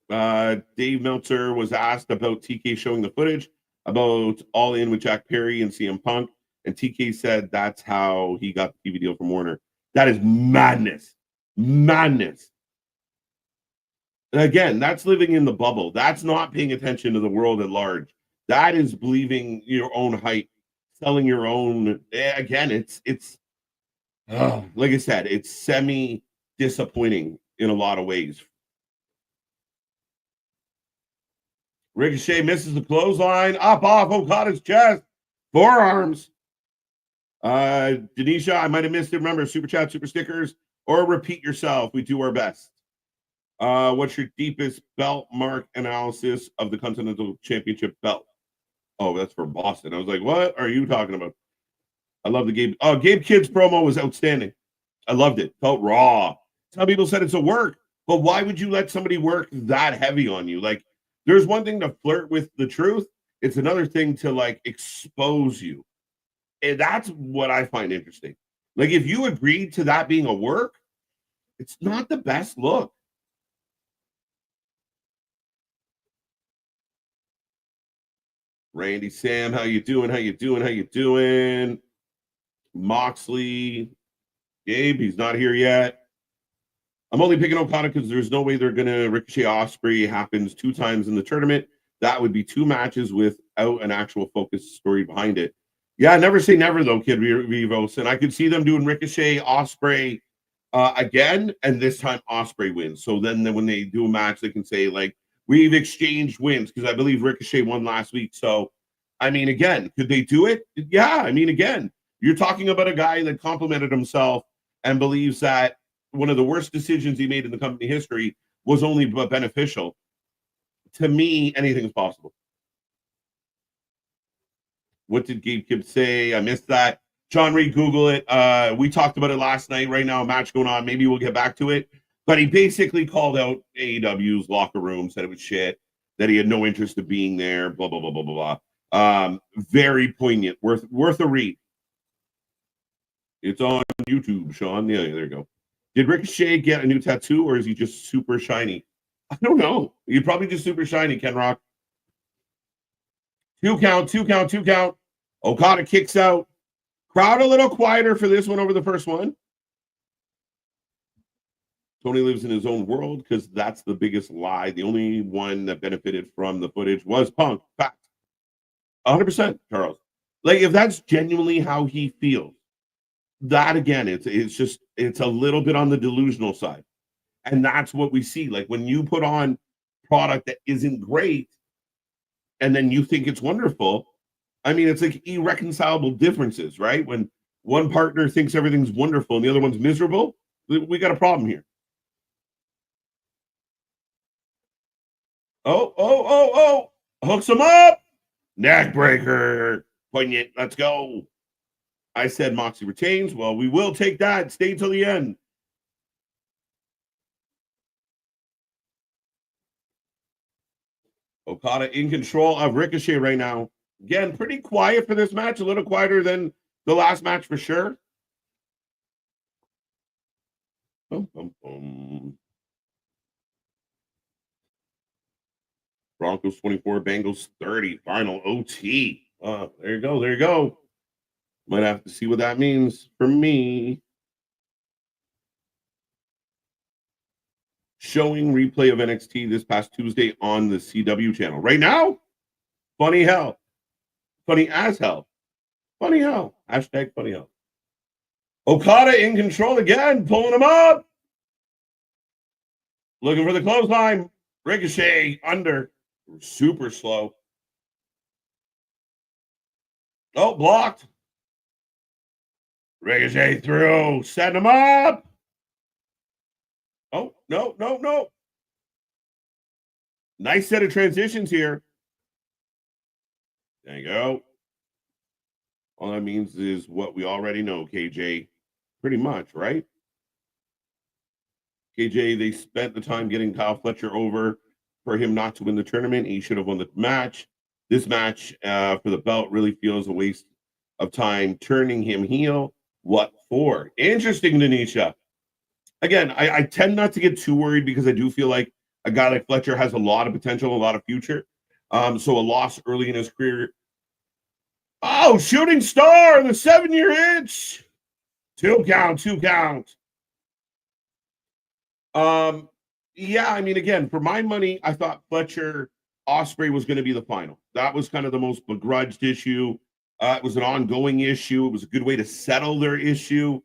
Dave Meltzer was asked about TK showing the footage about All In with Jack Perry and CM Punk, and TK said that's how he got the TV deal from Warner. That is madness. Madness. And again, that's living in the bubble. That's not paying attention to the world at large. That is believing your own hype, selling your own. Again, it's like I said, it's semi-disappointing in a lot of ways. Ricochet misses the clothesline, up off Okada's chest, forearms. Denisha, I might have missed it. Remember, super chat, super stickers, or repeat yourself. We do our best. What's your deepest belt mark analysis of the Continental Championship belt? Oh, that's for Boston. I was like, what are you talking about? I love the Gabe. Oh, Gabe Kidd's promo was outstanding. I loved it. Felt raw. Some people said it's a work, but why would you let somebody work that heavy on you? Like, there's one thing to flirt with the truth. It's another thing to like expose you. And that's what I find interesting. Like, if you agreed to that being a work, it's not the best look. Randy Sam, how you doing? How you doing? How you doing? Moxley, Gabe, he's not here yet. I'm only picking Okada because there's no way they're gonna Ricochet Ospreay happens 2 times in the tournament. That would be 2 matches without an actual focused story behind it. Yeah, never say never though, Kid Rivos. And I could see them doing Ricochet Ospreay again, and this time Ospreay wins. So then when they do a match, they can say like, we've exchanged wins, because I believe Ricochet won last week. So, I mean, again, could they do it? Yeah, I mean, again, you're talking about a guy that complimented himself and believes that one of the worst decisions he made in the company history was only beneficial. To me, anything's possible. What did Gabe Kidd say? I missed that. John Reed, Google it. We talked about it last night. Right now, a match going on. Maybe we'll get back to it. But he basically called out AEW's locker room, said it was shit, that he had no interest in being there, blah, blah, blah, blah, blah, blah. Very poignant, worth a read. It's on YouTube, Sean. Yeah, there you go. Did Ricochet get a new tattoo, or is he just super shiny? I don't know. You're probably just super shiny, Ken Rock. 2 count, 2 count, 2 count. Okada kicks out. Crowd a little quieter for this one over the first one. Tony lives in his own world because that's the biggest lie. The only one that benefited from the footage was Punk. Fact. 100%, Charles. Like, if that's genuinely how he feels, that again, it's a little bit on the delusional side. And that's what we see. Like, when you put on product that isn't great and then you think it's wonderful, I mean, it's like irreconcilable differences, right? When one partner thinks everything's wonderful and the other one's miserable, we got a problem here. Oh, hooks him up. Neck breaker. Poignant. Let's go. I said Moxley retains. Well, we will take that. Stay till the end. Okada in control of Ricochet right now. Again, pretty quiet for this match. A little quieter than the last match for sure. Boom, boom, boom. Broncos 24, Bengals 30. Final OT. There you go. There you go. Might have to see what that means for me. Showing replay of NXT this past Tuesday on the CW channel. Right now, funny as hell. Funny how. Hashtag funny how. Okada in control again, pulling him up. Looking for the clothesline. Ricochet under. Super slow. Oh, blocked. Ricochet through. Setting him up. Oh, no. Nice set of transitions here. There you go. All that means is what we already know, KJ. Pretty much, right? KJ, they spent the time getting Kyle Fletcher over for him not to win the tournament. He should have won the match. This match for the belt really feels a waste of time turning him heel. What for? Interesting, Denisha. Again, I tend not to get too worried because I do feel like a guy like Fletcher has a lot of potential, a lot of future. So a loss early in his career. Oh, shooting star, the 7-year itch. 2 count. Yeah, I mean, again, for my money, I thought Fletcher Ospreay was going to be the final. That was kind of the most begrudged issue. It was an ongoing issue. It was a good way to settle their issue,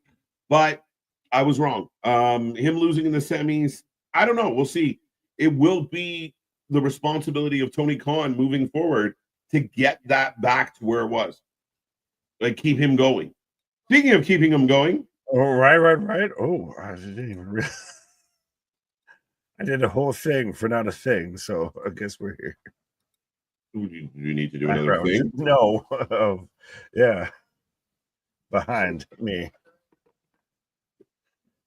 but I was wrong. Him losing in the semis, I don't know. We'll see. It will be the responsibility of Tony Khan moving forward to get that back to where it was. Like, keep him going. Speaking of keeping him going. Oh, right. Oh, I didn't even realize. I did a whole thing for not a thing, so I guess we're here. You need to do another thing? No. Yeah. Behind me.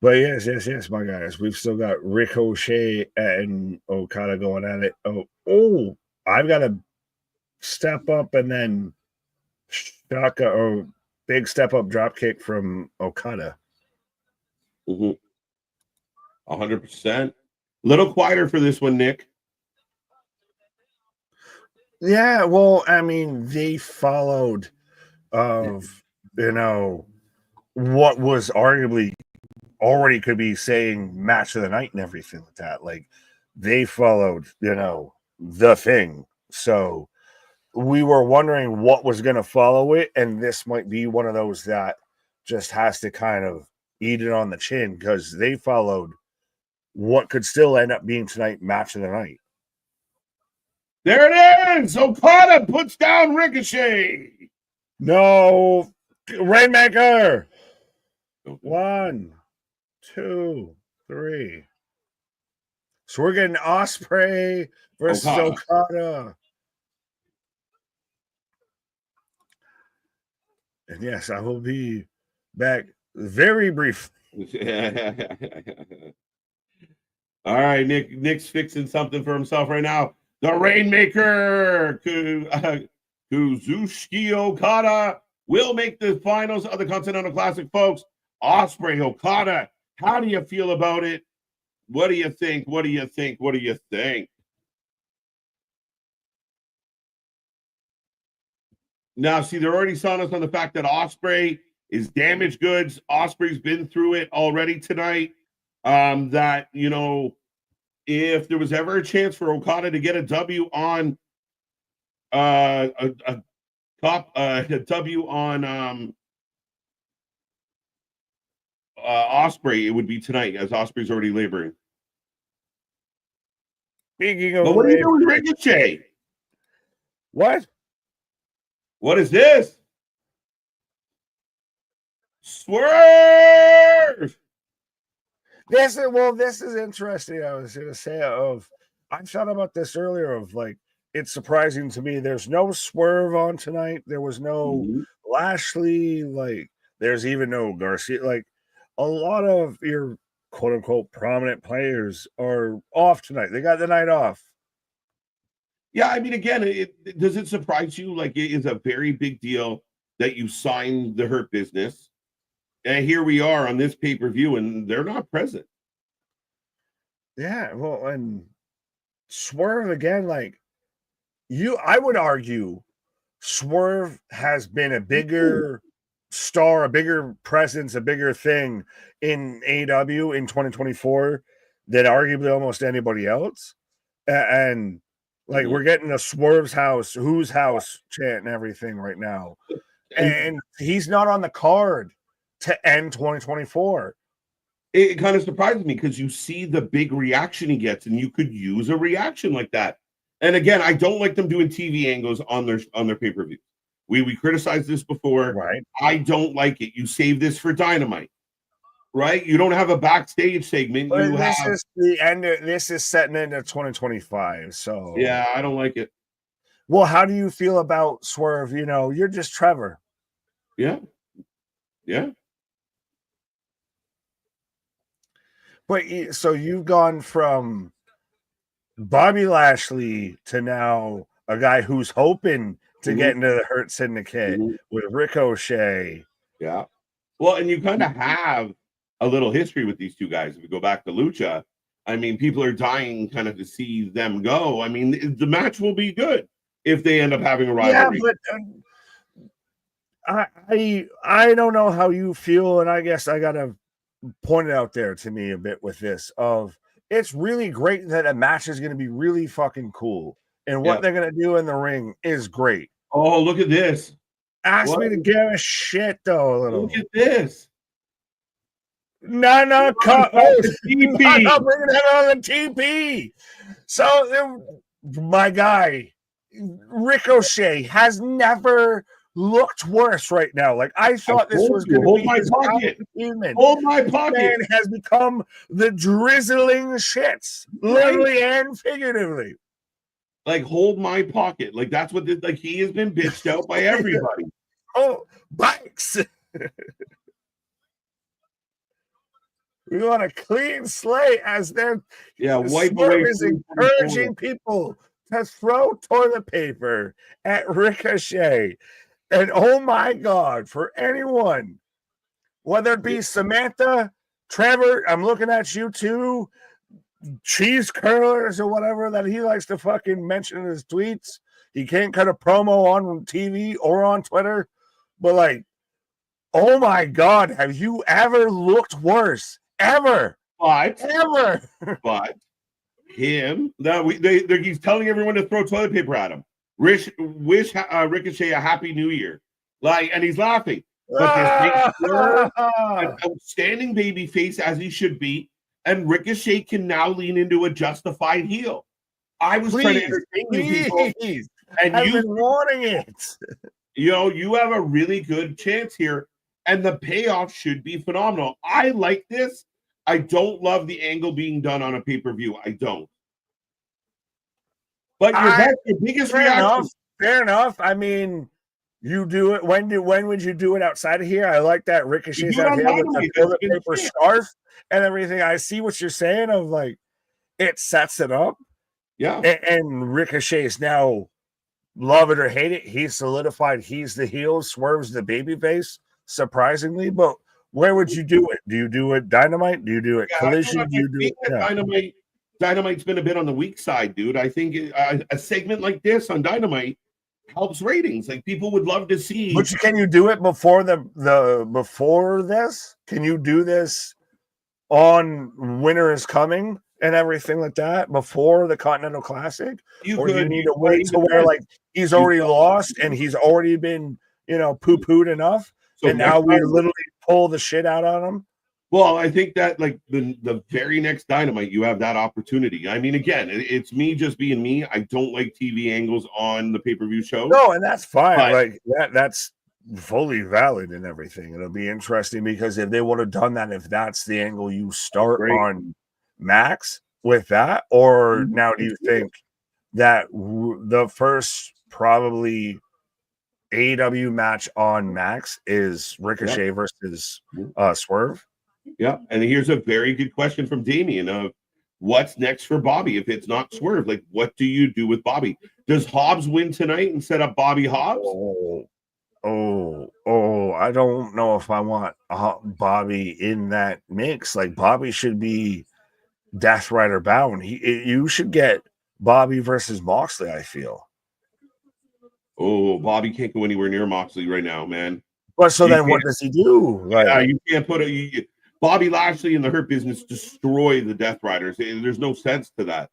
But yes, my guys. We've still got Ricochet and Okada going at it. Oh, I've got to step up and then Shaka or big step up drop kick from Okada. 100%. Little quieter for this one, Nick. Yeah, well, I mean, they followed of what was arguably already could be saying match of the night and everything like that. Like they followed, the thing. So we were wondering what was going to follow it, and this might be one of those that just has to kind of eat it on the chin because they followed what could still end up being tonight match of the night. There it is. Okada puts down Ricochet. No, Rainmaker. 1, 2, 3. So we're getting Ospreay versus Okada. And yes, I will be back very briefly. All right, Nick's fixing something for himself right now. The Rainmaker, Kazuchika Okada, will make the finals of the Continental Classic, folks. Ospreay, Okada, how do you feel about it? What do you think? Now, see, they're already selling us on the fact that Ospreay is damaged goods. Ospreay's been through it already tonight. That, if there was ever a chance for Okada to get a W on a W on Ospreay, it would be tonight, as Ospreay's already laboring. Speaking of, but what are you doing, Ricochet? What is this? Swerve. This is interesting. I was going to say I thought about this earlier of like, it's surprising to me. There's no Swerve on tonight. There was no Lashley. Like there's even no Garcia. Like a lot of your quote unquote prominent players are off tonight. They got the night off. Yeah. I mean, again, does it surprise you? Like it is a very big deal that you signed the Hurt Business. And here we are on this pay-per-view, and they're not present. Yeah, well, and Swerve again, like I would argue Swerve has been a bigger star, a bigger presence, a bigger thing in AEW in 2024 than arguably almost anybody else. And like we're getting a Swerve's house, whose house chant and everything right now. and he's not on the card to end 2024. It kind of surprises me because you see the big reaction he gets, and you could use a reaction like that. And again, I don't like them doing TV angles on their pay-per-view. We criticized this before. Right. I don't like it. You save this for Dynamite, right? You don't have a backstage segment. But this is the end. This is setting into 2025. So yeah, I don't like it. Well, how do you feel about Swerve? You know, you're just Trevor. Yeah. Yeah. But so you've gone from Bobby Lashley to now a guy who's hoping to get into the Hurt Syndicate with Ricochet. Yeah. Well, and you kind of have a little history with these two guys. If you go back to Lucha, I mean, people are dying kind of to see them go. I mean, the match will be good if they end up having a rivalry. Yeah, but I don't know how you feel, and I guess I gotta point it out there to me a bit with this of it's really great that a match is going to be really fucking cool, and what they're going to do in the ring is great. Oh, look at this. Ask me to give a shit though a little. Look at this. No, cut. Oh, TP. I'm not bringing that on the TP. So my guy Ricochet has never looked worse right now. Like I thought this was going to be my his pocket. human. Hold my pocket. Man has become the drizzling shits, literally and figuratively. Like hold my pocket. Like that's what this, like he has been bitched out by everybody. Oh, bikes. We want a clean slate as they're wipe away is encouraging people to throw toilet paper at Ricochet. And oh my God, for anyone, whether it be Samantha, Trevor, I'm looking at you too, cheese curlers or whatever that he likes to fucking mention in his tweets. He can't cut a promo on TV or on Twitter, but like, oh my God, have you ever looked worse? Ever? But him that he's telling everyone to throw toilet paper at him. Wish Ricochet a happy new year. Like, and he's laughing. But this an outstanding baby face as he should be, and Ricochet can now lean into a justified heel. I was trying to entertain you people, and I've been wanting it. You know, you have a really good chance here, and the payoff should be phenomenal. I like this. I don't love the angle being done on a pay-per-view. I don't. But your biggest reaction. Fair enough. I mean, you do it. When would you do it outside of here? I like that Ricochet's out here with the toilet paper scarf and everything. I see what you're saying of like it sets it up. Yeah. And Ricochet's now, love it or hate it, he's solidified. He's the heel. Swerve's the babyface, surprisingly. But where would you do it? Do you do it Dynamite? Do you do it Collision? Do you do it Dynamite's been a bit on the weak side, dude. I think a segment like this on Dynamite helps ratings. Like people would love to see. But can you do it before before this? Can you do this on Winter is Coming and everything like that before the Continental Classic? Do you need to wait to where like he's already lost and he's already been poo-pooed enough, so and now we literally pull the shit out on him? Well, I think that like the very next Dynamite, you have that opportunity. I mean, again, it's me just being me. I don't like TV angles on the pay-per-view show. No, and that's fine. But, like that's fully valid and everything. It'll be interesting because if they would have done that, if that's the angle you start on Max with that, or now do you think that the first probably AEW match on Max is Ricochet versus Swerve? Yeah, and here's a very good question from Damien of what's next for Bobby if it's not Swerve? Like, what do you do with Bobby? Does Hobbs win tonight and set up Bobby Hobbs? I don't know if I want Bobby in that mix. Like, Bobby should be Death Rider bound. You should get Bobby versus Moxley, I feel. Oh, Bobby can't go anywhere near Moxley right now, man. But so then what does he do? Like, you can't put Bobby Lashley in the Hurt Business destroy the Death Riders. There's no sense to that.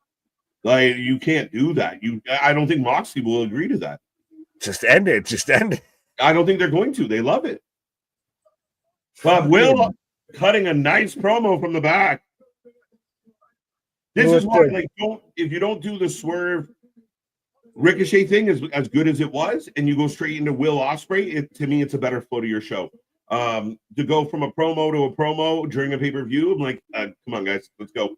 Like, you can't do that. I don't think Moxley will agree to that. Just end it. I don't think they're going to. They love it. But Will cutting a nice promo from the back. This is why, like, if you don't do the Swerve Ricochet thing as good as it was, and you go straight into Will Ospreay, to me, it's a better flow to your show. To go from a promo to a promo during a pay-per-view, I'm like, come on, guys, let's go.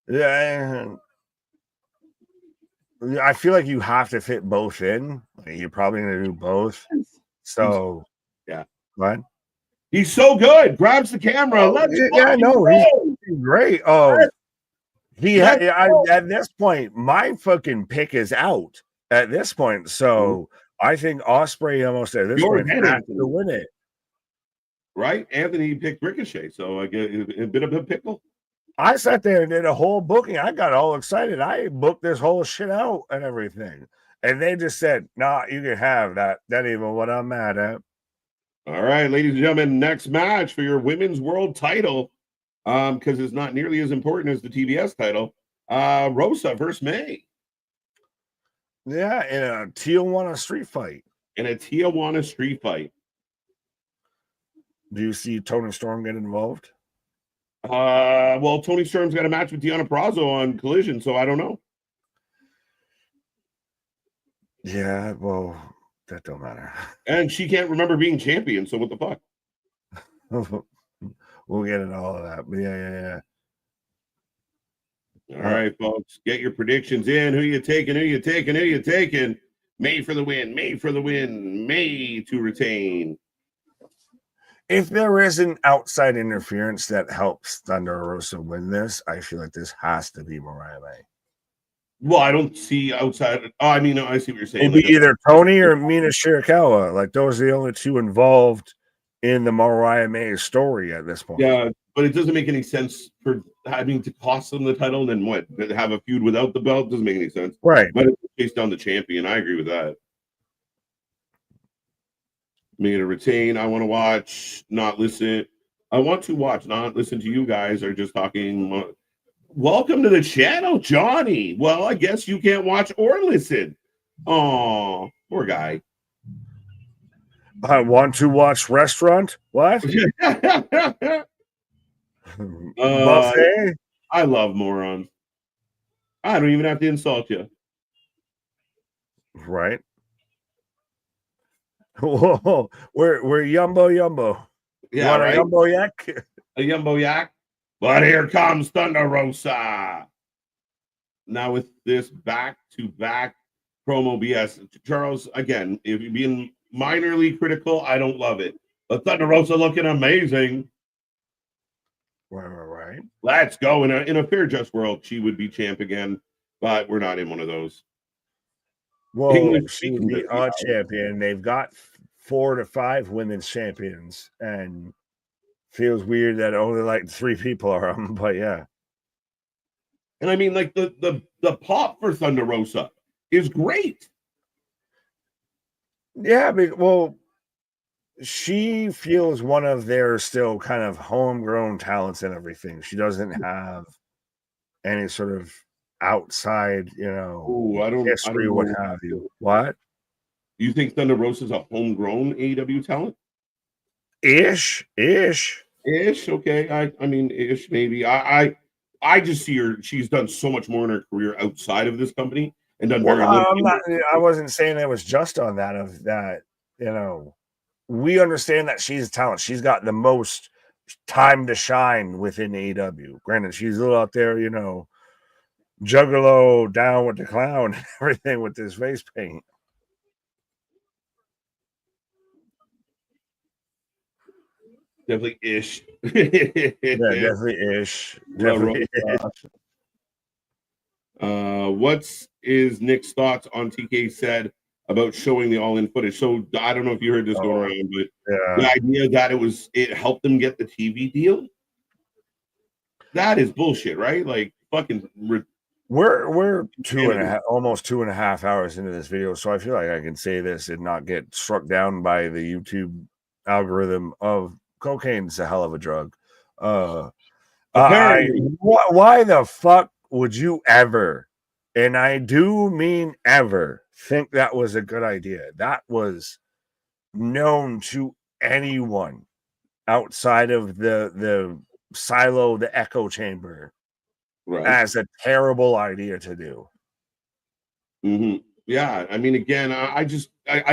Yeah, I feel like you have to fit both in. Like, you're probably going to do both. So, yeah. What? He's so good. Grabs the camera. He's great. Oh, at this point, my fucking pick is out at this point. So I think Ospreay almost at this point has to win it. Right? Anthony picked Ricochet, so I get a bit of a pickle. I sat there and did a whole booking. I got all excited. I booked this whole shit out and everything. And they just said, nah, you can have that. That ain't even what I'm mad at. All right, ladies and gentlemen, next match for your women's world title, because it's not nearly as important as the TBS title. Rosa versus May. Yeah, in a Tijuana street fight. Do you see Toni Storm get involved? Well, Toni Storm's got a match with Deonna Purrazzo on Collision, so I don't know. Yeah, well, that don't matter. And she can't remember being champion, so what the fuck? We'll get into all of that. But yeah. All right, folks, get your predictions in. Who you taking? May for the win. May to retain. If there is an outside interference that helps Thunder Rosa win this, I feel like this has to be Mariah May. Well, I don't see outside. I see what you're saying. It'd be either Toni or Mina Shirakawa. Like, those are the only two involved in the Mariah May story at this point. Yeah, but it doesn't make any sense for having to cost them the title and then what? Have a feud without the belt doesn't make any sense. Right. But it's chase down the champion. I agree with that. Me to retain. I want to watch, not listen. I want to watch, not listen to you guys are just talking. Welcome to the channel, Johnny. Well, I guess you can't watch or listen. Oh, poor guy. I want to watch restaurant. What? Buffet? I love morons. I don't even have to insult you. Right. Whoa, we're Yumbo. Yeah, want right? a Yumbo Yak? A Yumbo Yak. But here comes Thunder Rosa. Now with this back-to-back promo BS. Charles, again, if you're being minorly critical, I don't love it. But Thunder Rosa looking amazing. Right. Let's go. In a fair, just world, she would be champ again, but we're not in one of those. Well, she would be a champion. They've got 4 to 5 women's champions, and feels weird that only like 3 people are on, but yeah. And I mean, like the pop for Thunder Rosa is great. Yeah, well, she feels one of their still kind of homegrown talents and everything. She doesn't have any sort of outside, history, what have you. What? Do you think Thunder Rosa is a homegrown AEW talent? Ish. Okay. I mean, ish, maybe. I just see her. She's done so much more in her career outside of this company and done very little. I wasn't saying it was just on that, of that, we understand that she's a talent. She's got the most time to shine within AEW. Granted, she's a little out there, juggalo down with the clown and everything with this face paint. Definitely ish. Definitely ish. What's Nick's thoughts on TK said about showing the all-in footage? So I don't know if you heard this going around, but the idea that it helped them get the TV deal, that is bullshit, right? Like, fucking. We're almost 2.5 hours into this video, so I feel like I can say this and not get struck down by the YouTube algorithm of cocaine's a hell of a drug. Why the fuck would you ever and I do mean ever, think that was a good idea. That was known to anyone outside of the silo, the echo chamber, Right. as a terrible idea to do. Mm-hmm. Yeah, I mean, again, I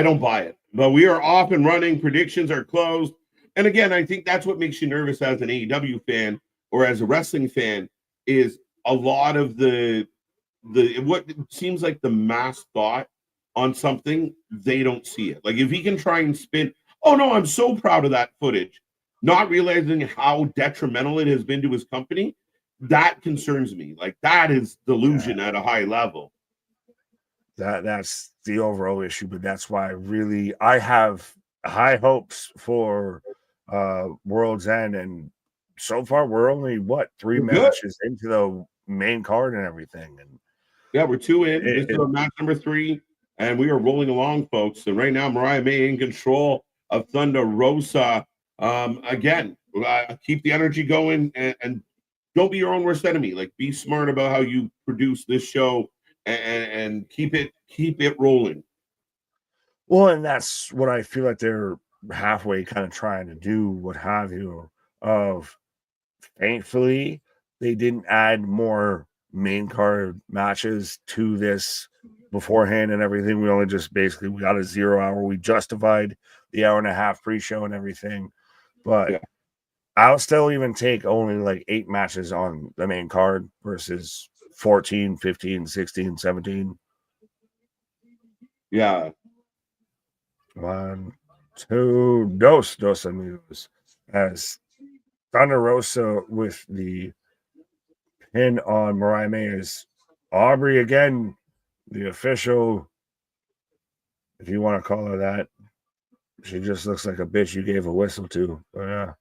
don't buy it. But we are off and running. Predictions are closed. And again, I think that's what makes you nervous as an AEW fan or as a wrestling fan is a lot of the what seems like the mass thought on something, they don't see it. Like if he can try and spin, oh no, I'm so proud of that footage, not realizing how detrimental it has been to his company, that concerns me. Like that is delusion at a high level. That's the overall issue, but that's why I have high hopes for World's End, and so far we're only three matches into the main card and everything, and yeah, we're 2 in. This is match number 3, and we are rolling along, folks. So right now, Mariah May in control of Thunder Rosa. Again, keep the energy going, and don't be your own worst enemy. Like, be smart about how you produce this show, and keep it rolling. Well, and that's what I feel like they're halfway kind of trying to do, what have you. Of thankfully, they didn't add more main card matches to this beforehand and everything. We only just we got a 0 hour. We justified the hour and a half pre-show and everything, but I'll still even take only like 8 matches on the main card versus 14, 15, 16, 17. Yeah. 1, 2, dos amigos. As Thunder Rosa with the pin on Mariah May is Aubrey again, the official, if you want to call her that. She just looks like a bitch you gave a whistle to. But yeah.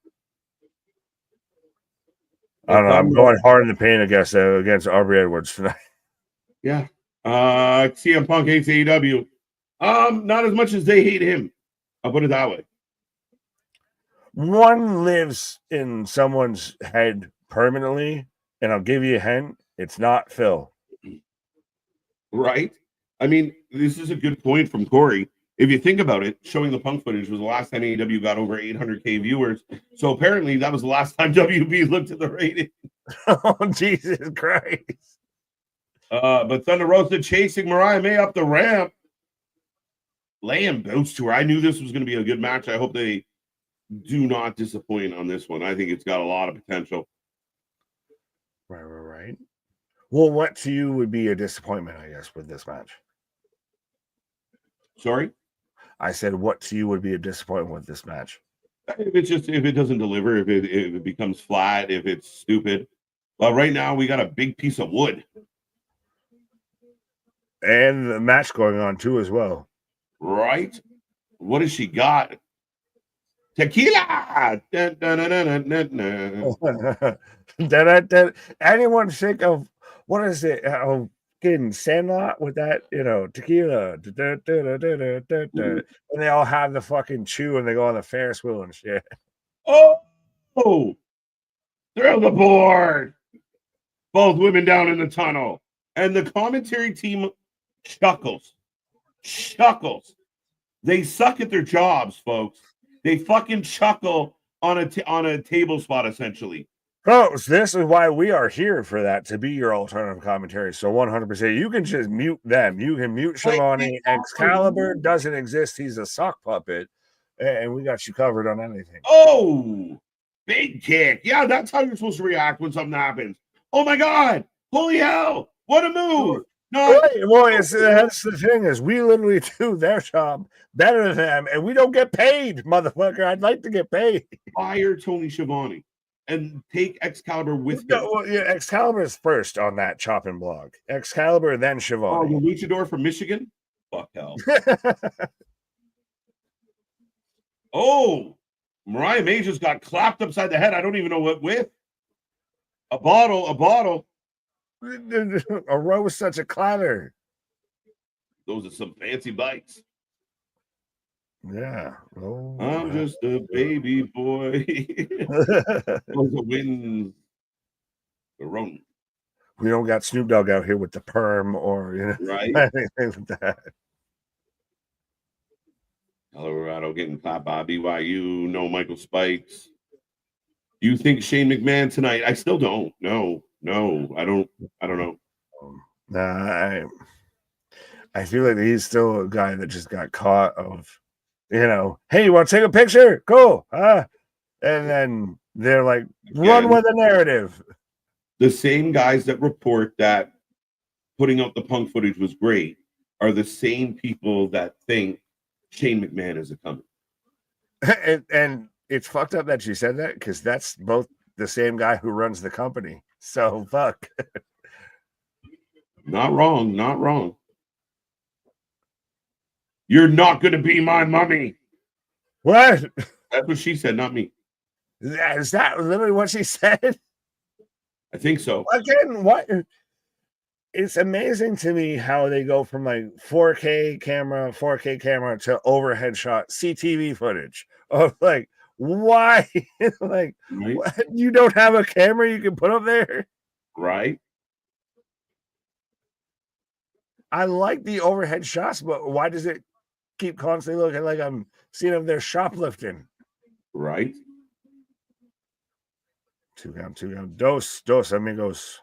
I don't know. I'm going hard in the paint, I guess, against Aubrey Edwards tonight. Yeah. CM Punk hates AEW. Not as much as they hate him. I'll put it that way. One lives in someone's head permanently, and I'll give you a hint. It's not Phil. Right? I mean, this is a good point from Corey. If you think about it, showing the Punk footage was the last time AEW got over 800K viewers. So apparently that was the last time WB looked at the rating. Oh, Jesus Christ. But Thunder Rosa chasing Mariah May up the ramp. Laying boots to her. I knew this was going to be a good match. I hope they do not disappoint on this one. I think it's got a lot of potential. Right. Well, what to you would be a disappointment, I guess, with this match? Sorry? I said, what to you would be a disappointment with this match? If it doesn't deliver, if it becomes flat, if it's stupid. But right now, we got a big piece of wood. And the match going on, too, as well. Right? What has she got? Tequila! Dun, dun, dun, dun, dun, dun. Anyone think of, what is it? Getting Sandlot with that, tequila. And they all have the fucking chew and they go on the Ferris wheel and shit. Oh! Throw the board! Both women down in the tunnel. And the commentary team chuckles. They suck at their jobs, folks. They fucking chuckle on a table spot, essentially. Folks, this is why we are here for that, to be your alternative commentary. So 100%, you can just mute them. You can mute Shivani. Excalibur doesn't exist. He's a sock puppet. And we got you covered on anything. Oh, big kick. Yeah, that's how you're supposed to react when something happens. Oh, my God. Holy hell. What a move. No, well, that's the thing is we literally do their job better than them, and we don't get paid, motherfucker. I'd like to get paid. Fire Tony Schiavone and take Excalibur with him. Well, yeah, Excalibur is first on that chopping block. Excalibur, then Schiavone. Oh, the luchador from Michigan? Fuck hell. Oh, Mariah May just got clapped upside the head. I don't even know what with. A bottle. A row is such a clatter. Those are some fancy bites. Yeah. Oh, I'm just a baby boy. Those are wins. We don't got Snoop Dogg out here with the perm or Right. anything like that. Colorado getting clapped by BYU. No Michael Spikes. You think Shane McMahon tonight? I still don't. No, I don't know. Nah, I feel like he's still a guy that just got caught of, hey, you want to take a picture? Cool. And then they're like, run with the narrative. The same guys that report that putting out the Punk footage was great are the same people that think Shane McMahon is a coming. And it's fucked up that you said that because that's both the same guy who runs the company. So fuck. Not wrong. You're not going to be my mummy. What? That's what she said, not me. Is that literally what she said? I think so. Again, what? It's amazing to me how they go from like 4K camera to overhead shot CTV footage of like, why? Like, Right. what? You don't have a camera you can put up there? Right. I like the overhead shots, but why does it keep constantly looking like I'm seeing them there shoplifting? Right. Two count. Dos amigos.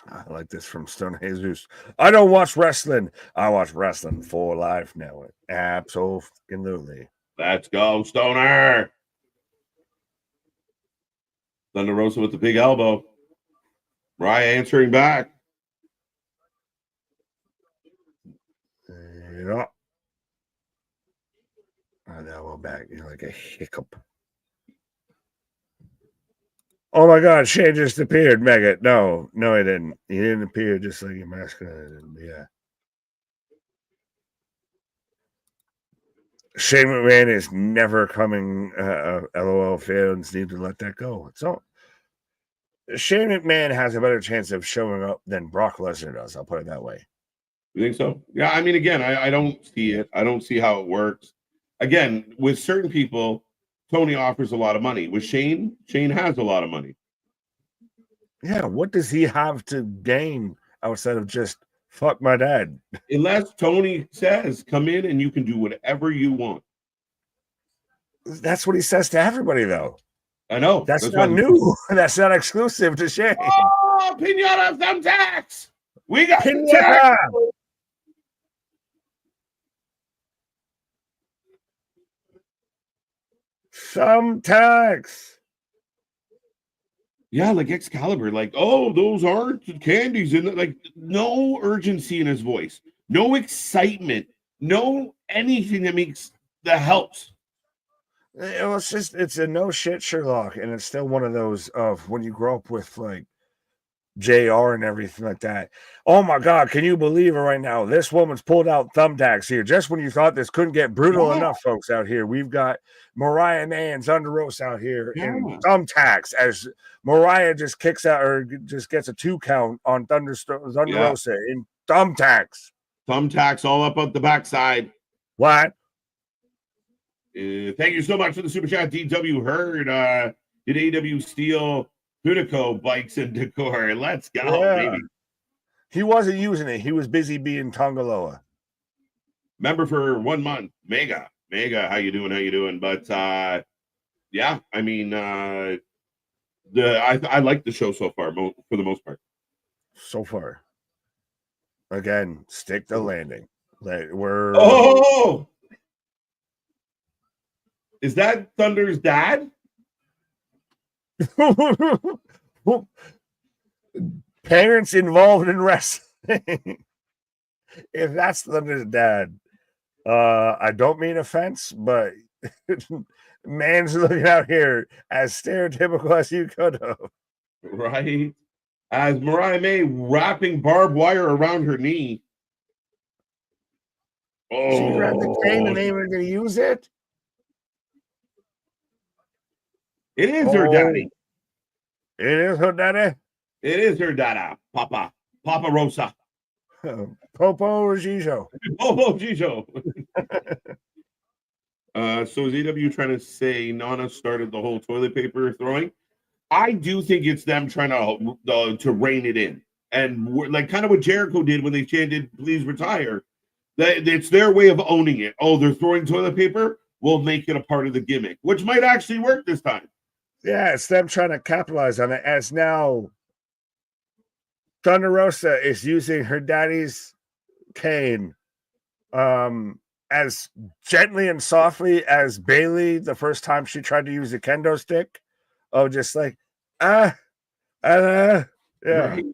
I like this from Stone Jesus. I don't watch wrestling. I watch wrestling for life now. Absolutely. Let's go, Stoner. Thunder Rosa with the big elbow. Mariah answering back. Yeah. An elbow back. Like a hiccup. Oh my God, Shane just appeared, Megat. No, he didn't. He didn't appear just like your masculine. Yeah. Shane McMahon is never coming. LOL fans need to let that go. So Shane McMahon has a better chance of showing up than Brock Lesnar does. I'll put it that way. You think so? Yeah, I mean, again, I don't see it. I don't see how it works. Again, with certain people, Toni offers a lot of money. With Shane has a lot of money. Yeah, what does he have to gain outside of just fuck my dad? Unless Toni says, come in and you can do whatever you want. That's what he says to everybody, though. I know. That's not new. That's not exclusive to Shane. Oh, pinata thumbtacks. We got Pinata. Thumbtacks. Yeah, like Excalibur. Like, oh, those aren't candies. And like, no urgency in his voice. No excitement. No anything that helps. It's a no shit Sherlock, and it's still one of those of when you grow up with like JR and everything like that. Oh my God, can you believe it right now? This woman's pulled out thumbtacks here. Just when you thought this couldn't get brutal enough, folks, out here, we've got Mariah and Thunder Rosa out here in thumbtacks as Mariah just kicks out or just gets a 2 count on Thunder Rosa in thumbtacks. Thumbtacks all up on the backside. What? Thank you so much for the super chat, DW Heard. Did AEW steal Hunico bikes and decor? Let's go, baby. He wasn't using it. He was busy being Tongaloa. Member for 1 month. Mega. How you doing? But yeah, I mean, I like the show so far, for the most part. So far. Again, stick the landing. Like is that Thunder's dad? Parents involved in wrestling. If that's Thunder's dad, I don't mean offense, but man's looking out here as stereotypical as you could have. Right. As Mariah May wrapping barbed wire around her knee. Oh, she grabbed the cane and they were going to use it. It is her daddy. It is her daddy. It is her dada, Papa Rosa. Popo Gijo. Popo Gijo. So is AEW trying to say Nana started the whole toilet paper throwing? I do think it's them trying to rein it in. And like kind of what Jericho did when they chanted, please retire. It's their way of owning it. Oh, they're throwing toilet paper? We'll make it a part of the gimmick, which might actually work this time. Yeah, it's them trying to capitalize on it, as now Thunder Rosa is using her daddy's cane as gently and softly as Bailey the first time she tried to use a kendo stick. Oh, just like, yeah. Right.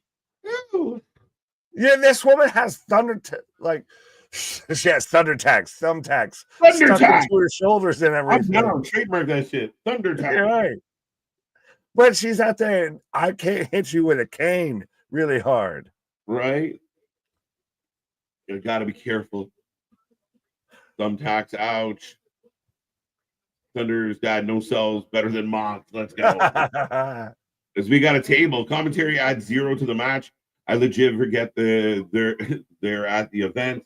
Yeah, this woman has she has thunder tags, thumbtacks, Thunder stuck tag into her shoulders and everything. I'm down. Trademark that shit. Thunder tag. Right. But she's out there and I can't hit you with a cane really hard. Right. You gotta be careful. Thumbtacks, ouch. Thunder's dad, no cells, better than Mox. Let's go. As we got a table, commentary adds 0 to the match. I legit forget they're at the event.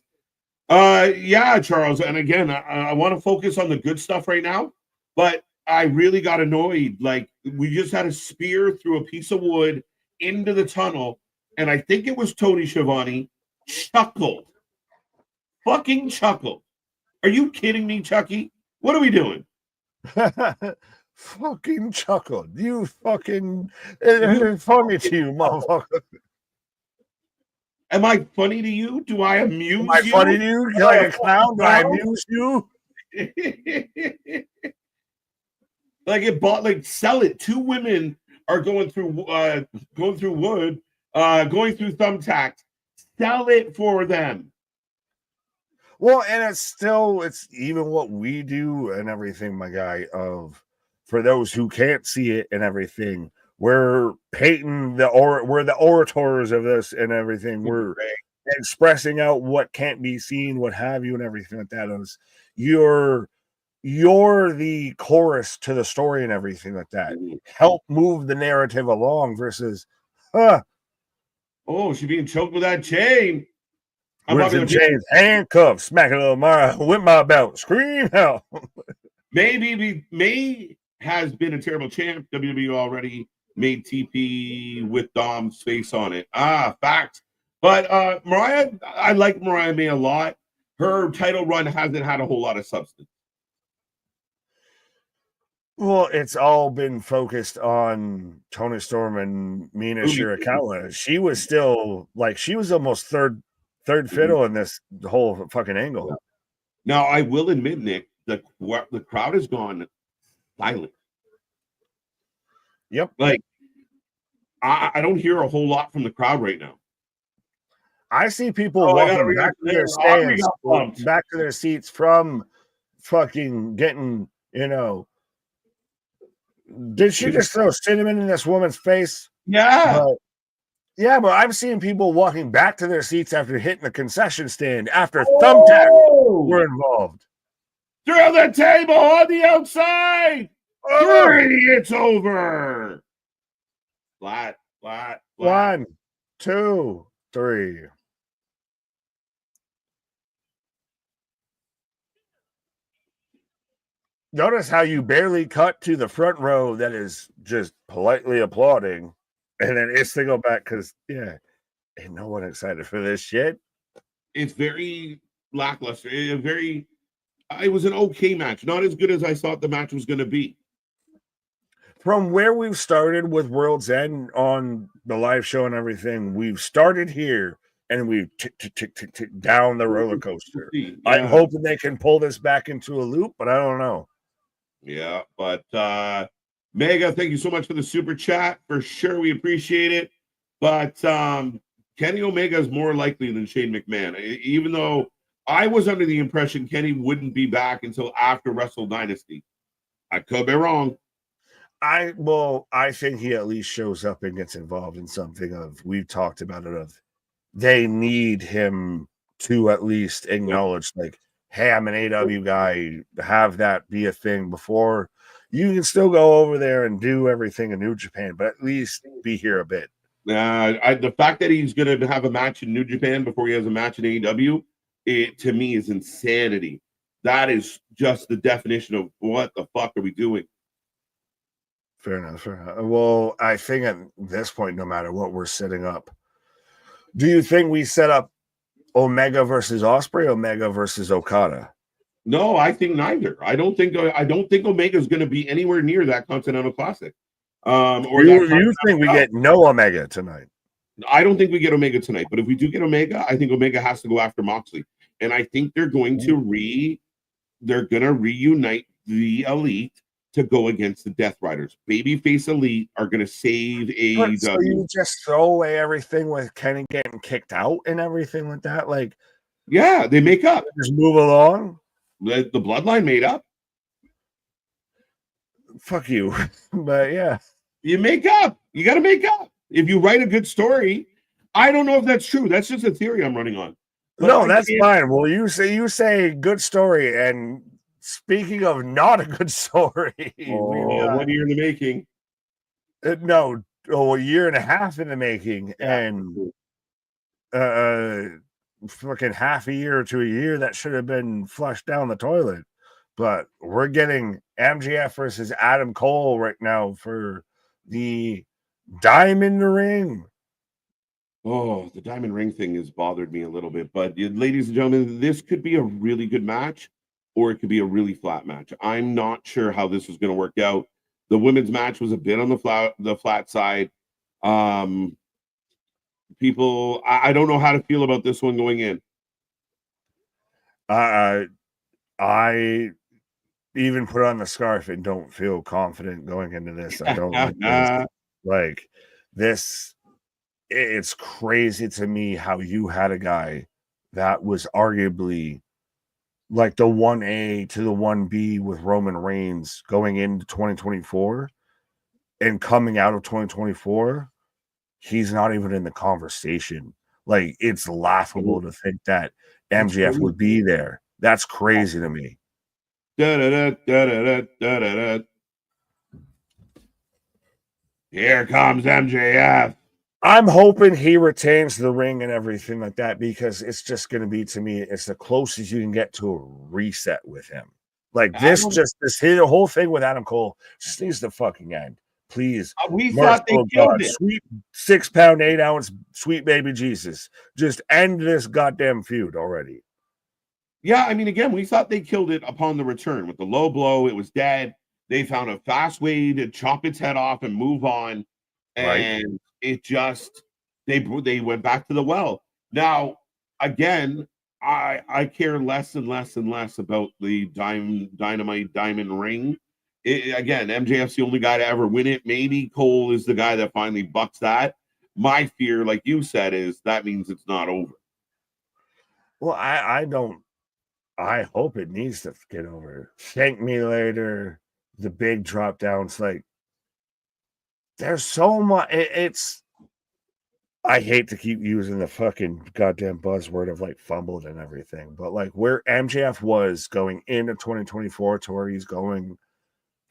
Yeah, Charles. And again, I want to focus on the good stuff right now, but I really got annoyed. Like, we just had a spear through a piece of wood into the tunnel, and I think it was Tony Schiavone chuckled. Fucking chuckled. Are you kidding me, Chucky? What are we doing? Fucking chuckled. You fucking funny to you, motherfucker. Am I funny to you? Do I amuse Am I you? funny to you? You're like a clown? Do I amuse you? Sell it. 2 women are going through wood, going through thumbtacks. Sell it for them. Well, and it's even what we do and everything, my guy, for those who can't see it and everything, we're painting we're the orators of this and everything. We're expressing out what can't be seen, what have you, and everything like that. You're the chorus to the story and everything like that. Help move the narrative along versus, oh, she's being choked with that chain. Whips and chains, handcuffs, smacking a little Mariah with my belt, scream out. Maybe May has been a terrible champ. WWE already made TP with Dom's face on it. Fact. But Mariah, I like Mariah May a lot. Her title run hasn't had a whole lot of substance. Well, it's all been focused on Toni Storm and Mina Shirakawa. She was still she was almost third fiddle in this whole fucking angle. Now, I will admit, Nick, the crowd has gone silent. Yep. Like, I don't hear a whole lot from the crowd right now. I see people walking back to their stands, back to their seats from fucking getting, Did she just throw cinnamon in this woman's face? Yeah. Yeah, but I'm seeing people walking back to their seats after hitting the concession stand after thumbtacks were involved. Through the table on the outside. 3, it's over. Flat. 1, 2, 3. Notice how you barely cut to the front row that is just politely applauding. And then they go back because, ain't no one excited for this shit. It's very lackluster. It was an okay match. Not as good as I thought the match was going to be. From where we've started with World's End on the live show and everything, we've started here and we've tick down the roller coaster. Yeah. I'm hoping they can pull this back into a loop, but I don't know. Yeah, but Mega, thank you so much for the super chat. For sure, we appreciate it. But Kenny Omega is more likely than Shane McMahon, even though I was under the impression Kenny wouldn't be back until after Wrestle Dynasty. I could be wrong. I think he at least shows up and gets involved in something we've talked about it they need him to at least acknowledge hey, I'm an AEW guy, have that be a thing before you can still go over there and do everything in New Japan, but at least be here a bit. The fact that he's going to have a match in New Japan before he has a match in AEW, it to me is insanity. That is just the definition of what the fuck are we doing? Fair enough. Well, I think at this point, no matter what we're setting up, do you think we set up Omega versus Ospreay, Omega versus Okada? No, I think neither. I don't think Omega is going to be anywhere near that Continental Classic. You think we get no Omega tonight? I don't think we get Omega tonight, but if we do get Omega, I think Omega has to go after Moxley, and I think they're going to reunite the Elite to go against the Death Riders. Babyface Elite are going to save AEW. So you just throw away everything with Kenny getting kicked out and everything like that? Like, yeah, they make up. Just move along. The bloodline made up. Fuck you. But yeah. You make up. You got to make up. If you write a good story, I don't know if that's true. That's just a theory I'm running on. But no, that's fine. Well, you say good story, and speaking of not a good story, 1 year in the making. No, a year and a half in the making, and fucking half a year to a year that should have been flushed down the toilet. But we're getting MJF versus Adam Cole right now for the Diamond Ring. Oh, the Diamond Ring thing has bothered me a little bit. But ladies and gentlemen, this could be a really good match, or it could be a really flat match. I'm not sure how this is going to work out. The women's match was a bit on the flat side. People, I don't know how to feel about this one going in. I even put on the scarf and don't feel confident going into this. I don't like this. It's crazy to me how you had a guy that was arguably like the 1A to the 1B with Roman Reigns going into 2024, and coming out of 2024, he's not even in the conversation. Like, it's laughable to think that MJF would be there. That's crazy to me. Here comes MJF. I'm hoping he retains the ring and everything like that, because it's just going to be, to me, it's the closest you can get to a reset with him. Like, this whole thing with Adam Cole just needs to fucking end. Please. We thought they killed it. Sweet 6-pound, 8-ounce, sweet baby Jesus. Just end this goddamn feud already. Yeah, I mean, again, we thought they killed it upon the return with the low blow. It was dead. They found a fast way to chop its head off and move on. And it just, they went back to the well. Now, again, I care less and less and less about the Dynamite Diamond Ring. Again, MJF's the only guy to ever win it. Maybe Cole is the guy that finally bucks that. My fear, like you said, is that means it's not over. Well, I hope it needs to get over. Thank me later. The big drop downs, like, there's so much. I hate to keep using the fucking goddamn buzzword of like fumbled and everything, but like where MJF was going into 2024 to where he's going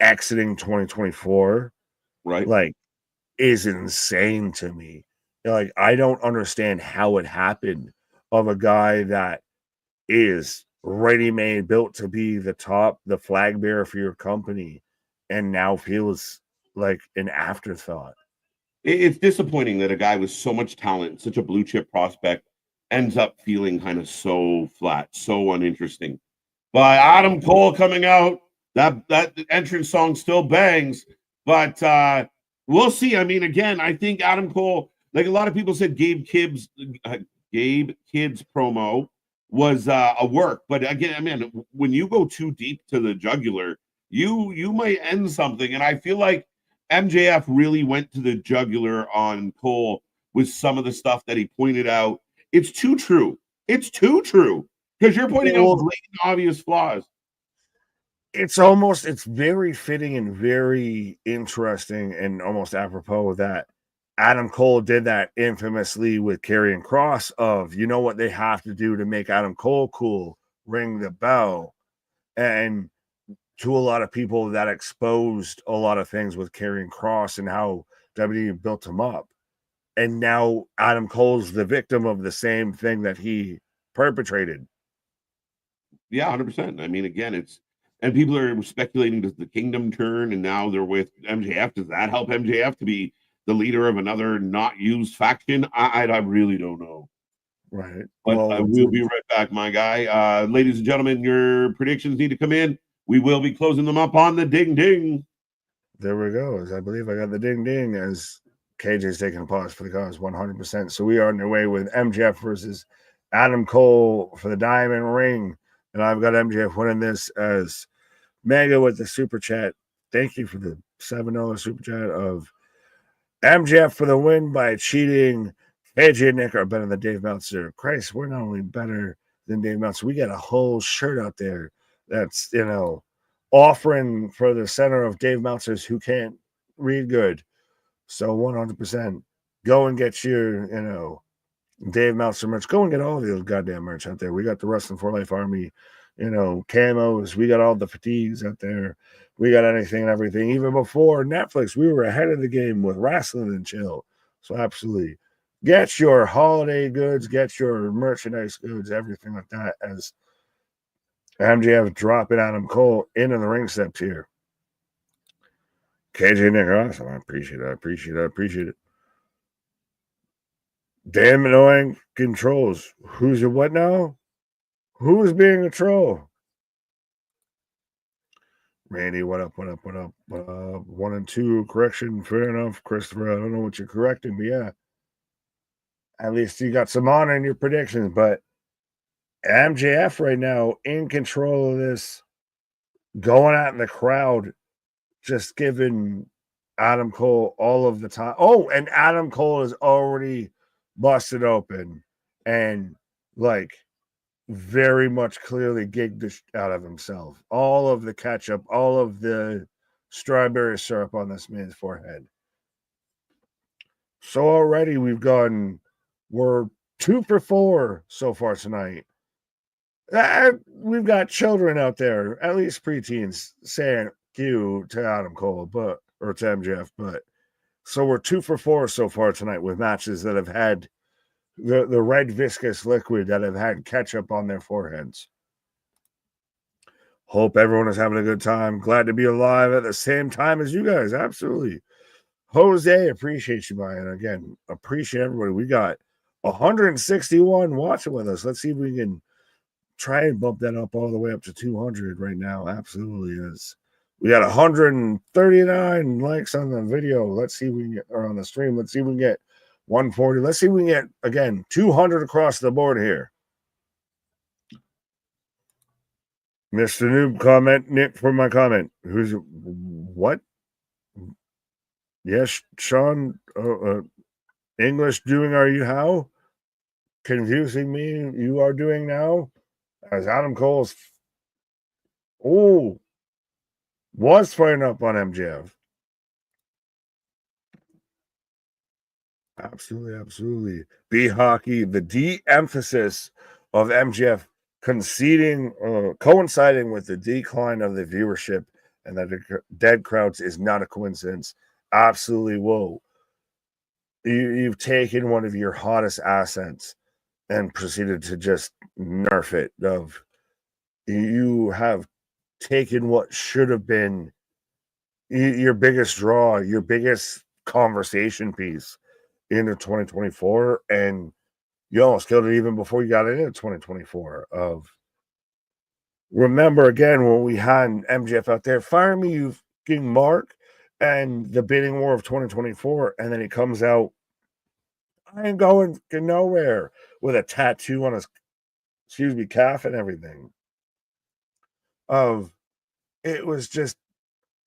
exiting 2024, right? Like, is insane to me. Like, I don't understand how it happened of a guy that is ready-made, built to be the flag bearer for your company, and now feels like an afterthought. It's disappointing that a guy with so much talent, such a blue chip prospect, ends up feeling kind of so flat, so uninteresting. But Adam Cole coming out, that entrance song still bangs, but we'll see. I mean, again, I think Adam Cole, like a lot of people said, Gabe Kidd's promo was a work, but again, I mean, when you go too deep to the jugular, you might end something, and I feel like MJF really went to the jugular on Cole with some of the stuff that he pointed out. It's too true. It's too true, because you're pointing out blatant, obvious flaws. It's very fitting and very interesting and almost apropos that Adam Cole did that infamously with Karrion Kross of, you know what they have to do to make Adam Cole cool? Ring the bell. And to a lot of people, that exposed a lot of things with Karrion Kross and how WWE built him up. And now Adam Cole's the victim of the same thing that he perpetrated. Yeah, 100%. I mean, again, And people are speculating, does the Kingdom turn? And now they're with MJF. Does that help MJF to be the leader of another not used faction? I really don't know. Right. But we'll be right back, my guy. Ladies and gentlemen, your predictions need to come in. We will be closing them up on the ding ding. There we go. As I believe I got the ding ding as KJ's taking a pause for the cause 100%. So we are underway with MJF versus Adam Cole for the Diamond Ring. And I've got MJF winning this as Mega with the super chat. Thank you for the $7 super chat of MJF for the win by cheating. AJ and Nick are better than Dave Meltzer. Christ, we're not only better than Dave Meltzer, we got a whole shirt out there that's, offering for the center of Dave Meltzer's who can't read good. So 100%, go and get your, Dave Meltzer merch. Go and get all the goddamn merch out there. We got the Wrestling for Life Army, camos. We got all the fatigues out there. We got anything and everything. Even before Netflix, we were ahead of the game with Wrestling and Chill. So absolutely, get your holiday goods, get your merchandise goods, everything like that. As MJF dropping Adam Cole into the ring steps here. KJ Nick, awesome. I appreciate it. Damn annoying controls. Who's your what now? Who's being a troll? Randy, what up? 1 and 2, correction, fair enough. Christopher, I don't know what you're correcting, but yeah. At least you got some honor in your predictions, but MJF right now in control of this, going out in the crowd, just giving Adam Cole all of the time. Oh, and Adam Cole is already busted open and very much clearly gigged out of himself. All of the ketchup, all of the strawberry syrup on this man's forehead. So already we're 2 for 4 so far tonight. We've got children out there, at least preteens, saying "Q" to Adam Cole, or to MJF, but so we're 2 for 4 so far tonight with matches that have had the red viscous liquid that have had ketchup on their foreheads. Hope everyone is having a good time. Glad to be alive at the same time as you guys. Absolutely. Jose, appreciate you, Brian. Again, appreciate everybody. We got 161 watching with us. Let's see if we can try and bump that up all the way up to 200 right now. Absolutely is. We got 139 likes on the video. Let's see if we can get, or on the stream. Let's see if we can get 140. Let's see if we can get, again, 200 across the board here. Mr. Noob comment, Nick, for my comment. Who's what? Yes, Sean. English doing are you how? Confusing me, you are doing now? As Adam Cole's was firing up on MJF. Absolutely. B hockey, the de-emphasis of MJF coinciding with the decline of the viewership and that the dead crowds is not a coincidence. Absolutely. Whoa. You've taken one of your hottest assets and proceeded to just nerf it. You have taken what should have been your biggest draw, your biggest conversation piece into 2024, and you almost killed it even before you got into 2024. Remember again when we had MJF out there, fire me, you fucking Mark, and the bidding war of 2024, and then he comes out, I ain't going to nowhere, with a tattoo on his calf and everything.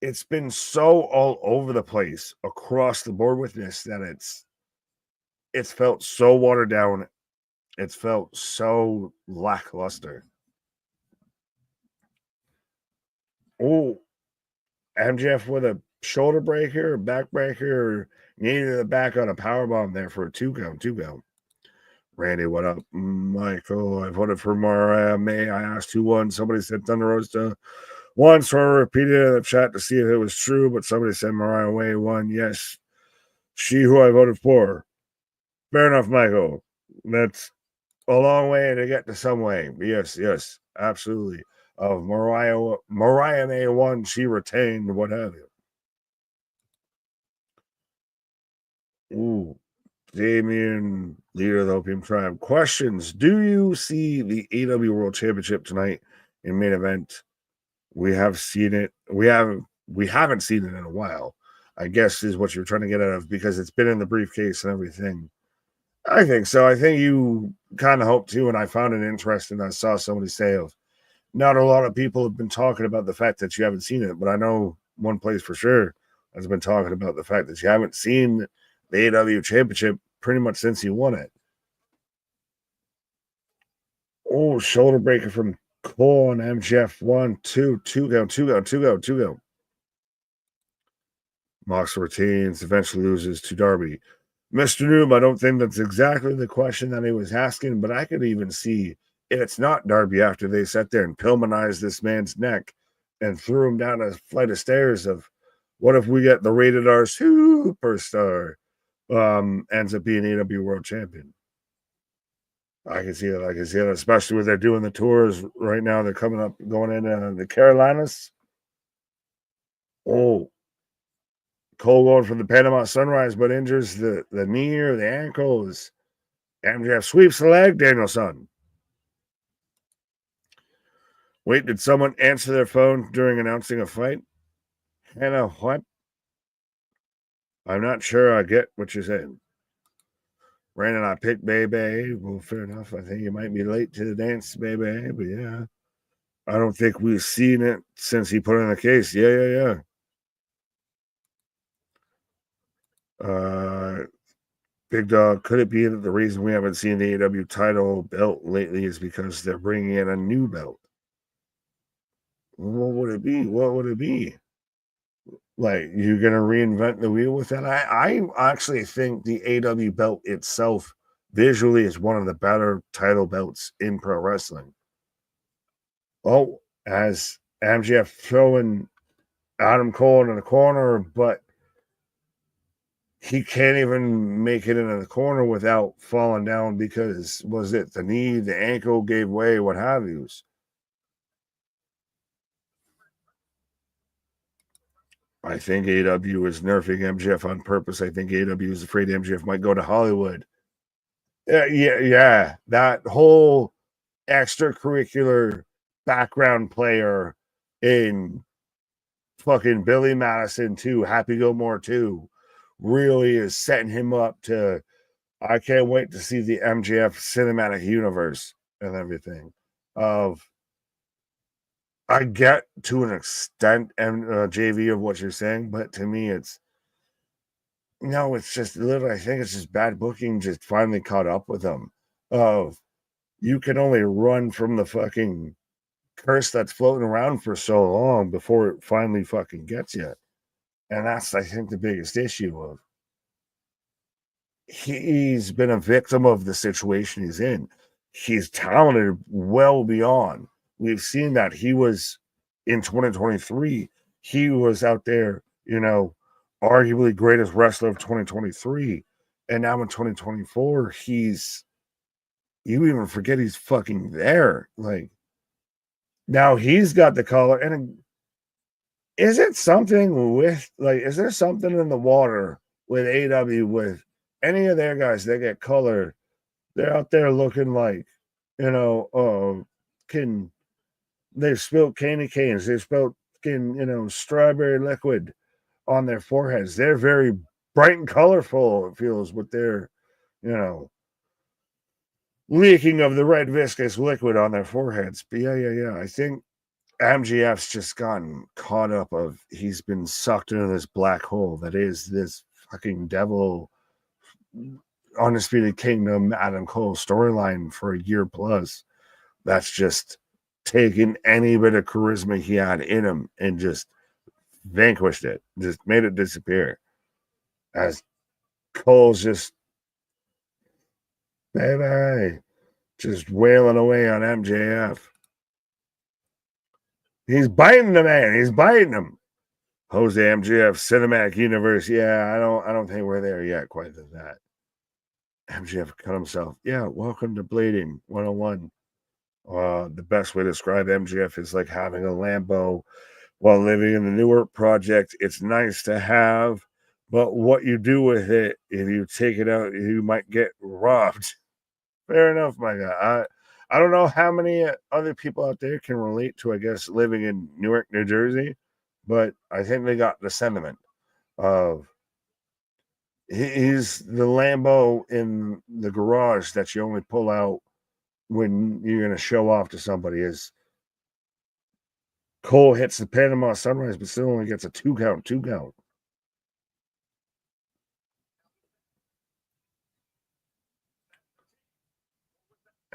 It's been so all over the place across the board with this that it's felt so watered down. It's felt so lackluster. Oh, MJF with a shoulder breaker, back breaker, needed the back on a powerbomb there for a 2 count. Randy, what up? Michael, I voted for Mariah. May I asked who won? Somebody said Thunder Rosa won, so I repeated it in the chat to see if it was true, but somebody said Mariah Way won. Yes, she who I voted for. Fair enough, Michael. That's a long way to get to some way. Yes, absolutely. of Mariah May won, she retained, what have you. Ooh, Damien, leader of the Opium Tribe. Questions. Do you see the AEW World Championship tonight in main event? We have seen it. We haven't seen it in a while, I guess is what you're trying to get out of, because it's been in the briefcase and everything. I think so. I think you kind of hope too, and I found it interesting. I saw somebody say of not a lot of people have been talking about the fact that you haven't seen it, but I know one place for sure has been talking about the fact that you haven't seen the AEW Championship pretty much since you won it. Oh, shoulder breaker from Cole and MJF. 1, 2 go. Moxley retains, eventually loses to Darby. Mr. Noob, I don't think that's exactly the question that he was asking, but I could even see if it's not Darby after they sat there and Pillmanized this man's neck and threw him down a flight of stairs of what if we get the rated R superstar ends up being AEW World Champion. I can see it, especially when they're doing the tours right now. They're coming up, going into the Carolinas. Oh, Cole going for the Panama Sunrise, but injures the knee or the ankles. MJF sweeps the leg, Danielson. Wait, did someone answer their phone during announcing a fight? Hannah, what? I'm not sure I get what you're saying. Brandon, I picked Bebe. Well, fair enough. I think you might be late to the dance, Bebe, but yeah. I don't think we've seen it since he put in the case. Yeah. Big Dog, could it be that the reason we haven't seen the AEW title belt lately is because they're bringing in a new belt? What would it be? Like, you're going to reinvent the wheel with that? I actually think the AEW belt itself visually is one of the better title belts in pro wrestling. Oh, as MJF throwing Adam Cole into the corner, but he can't even make it into the corner without falling down because, was it the knee, the ankle gave way, what have you. I think AEW is nerfing MJF on purpose. I think AEW is afraid MJF might go to Hollywood. Yeah. That whole extracurricular background player in fucking Billy Madison 2, Happy Gilmore 2, really is setting him up to, I can't wait to see the MJF cinematic universe and everything. I get to an extent, JV, of what you're saying, but to me, it's just literally, I think it's just bad booking just finally caught up with them. You can only run from the fucking curse that's floating around for so long before it finally fucking gets you. And that's, I think, the biggest issue of he's been a victim of the situation he's in. He's talented well beyond. We've seen that he was in 2023. He was out there, arguably greatest wrestler of 2023. And now in 2024, you even forget he's fucking there. Like, now he's got the color. And is there something in the water with AEW with any of their guys that get color? They're out there looking like, they've spilled candy canes. They've spilled strawberry liquid on their foreheads. They're very bright and colorful, it feels, with their, leaking of the red viscous liquid on their foreheads. But yeah. I think MJF's just gotten caught up he's been sucked into this black hole that is this fucking devil Undisputed Kingdom Adam Cole storyline for a year plus. That's just taken any bit of charisma he had in him and just vanquished it, just made it disappear. As Cole's just wailing away on MJF. He's biting the man. He's biting him. Jose MJF cinematic universe. Yeah, I don't think we're there yet quite than that. MJF cut himself. Yeah, welcome to Blading 101. The best way to describe MJF is like having a Lambo while living in the Newark project. It's nice to have, but what you do with it, if you take it out, you might get robbed. Fair enough, my guy. I don't know how many other people out there can relate to, I guess, living in Newark, New Jersey, but I think they got the sentiment of he's the Lambo in the garage that you only pull out when you're going to show off to somebody. Is Cole hits the Panama Sunrise, but still only gets a 2 count.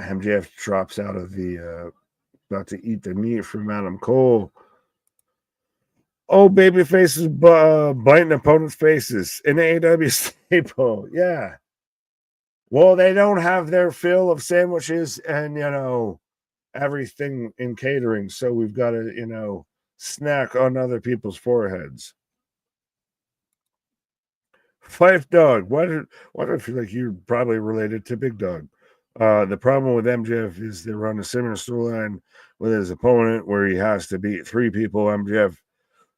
MJF drops out of the about to eat the meat from Adam Cole. Oh, baby faces biting opponents' faces. An AEW staple. Yeah. Well, they don't have their fill of sandwiches and, everything in catering. So we've got to, snack on other people's foreheads. Fife Dog. Why do I feel like you're probably related to Big Dog? The problem with MJF is they run a similar storyline with his opponent where he has to beat 3 people MJF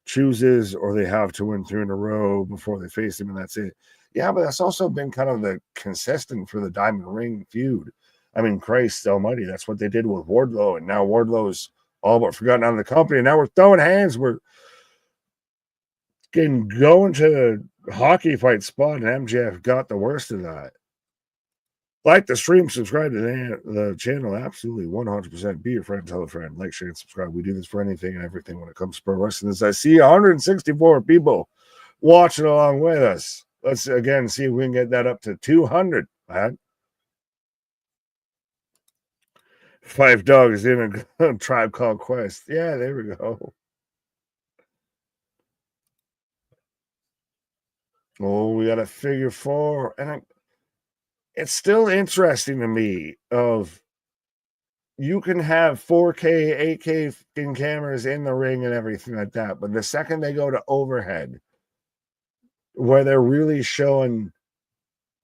chooses, or they have to win 3 in a row before they face him, and that's it. Yeah, but that's also been kind of the consistent for the Diamond Ring feud. I mean, Christ almighty, that's what they did with Wardlow, and now Wardlow's all but forgotten out of the company. Now we're throwing hands. We're going to hockey fight spot, and MJF got the worst of that. Like the stream, subscribe to the channel. Absolutely, 100%. Be your friend, tell a friend. Like, share, and subscribe. We do this for anything and everything when it comes to pro wrestling. As I see 164 people watching along with us. Let's again see if we can get that up to 200. Man. 5 Dogs in a Tribe Called Quest. Yeah, there we go. Oh, we got a figure 4, and it's still interesting to me of you can have 4K, 8K cameras in the ring and everything like that, but the second they go to overhead, where they're really showing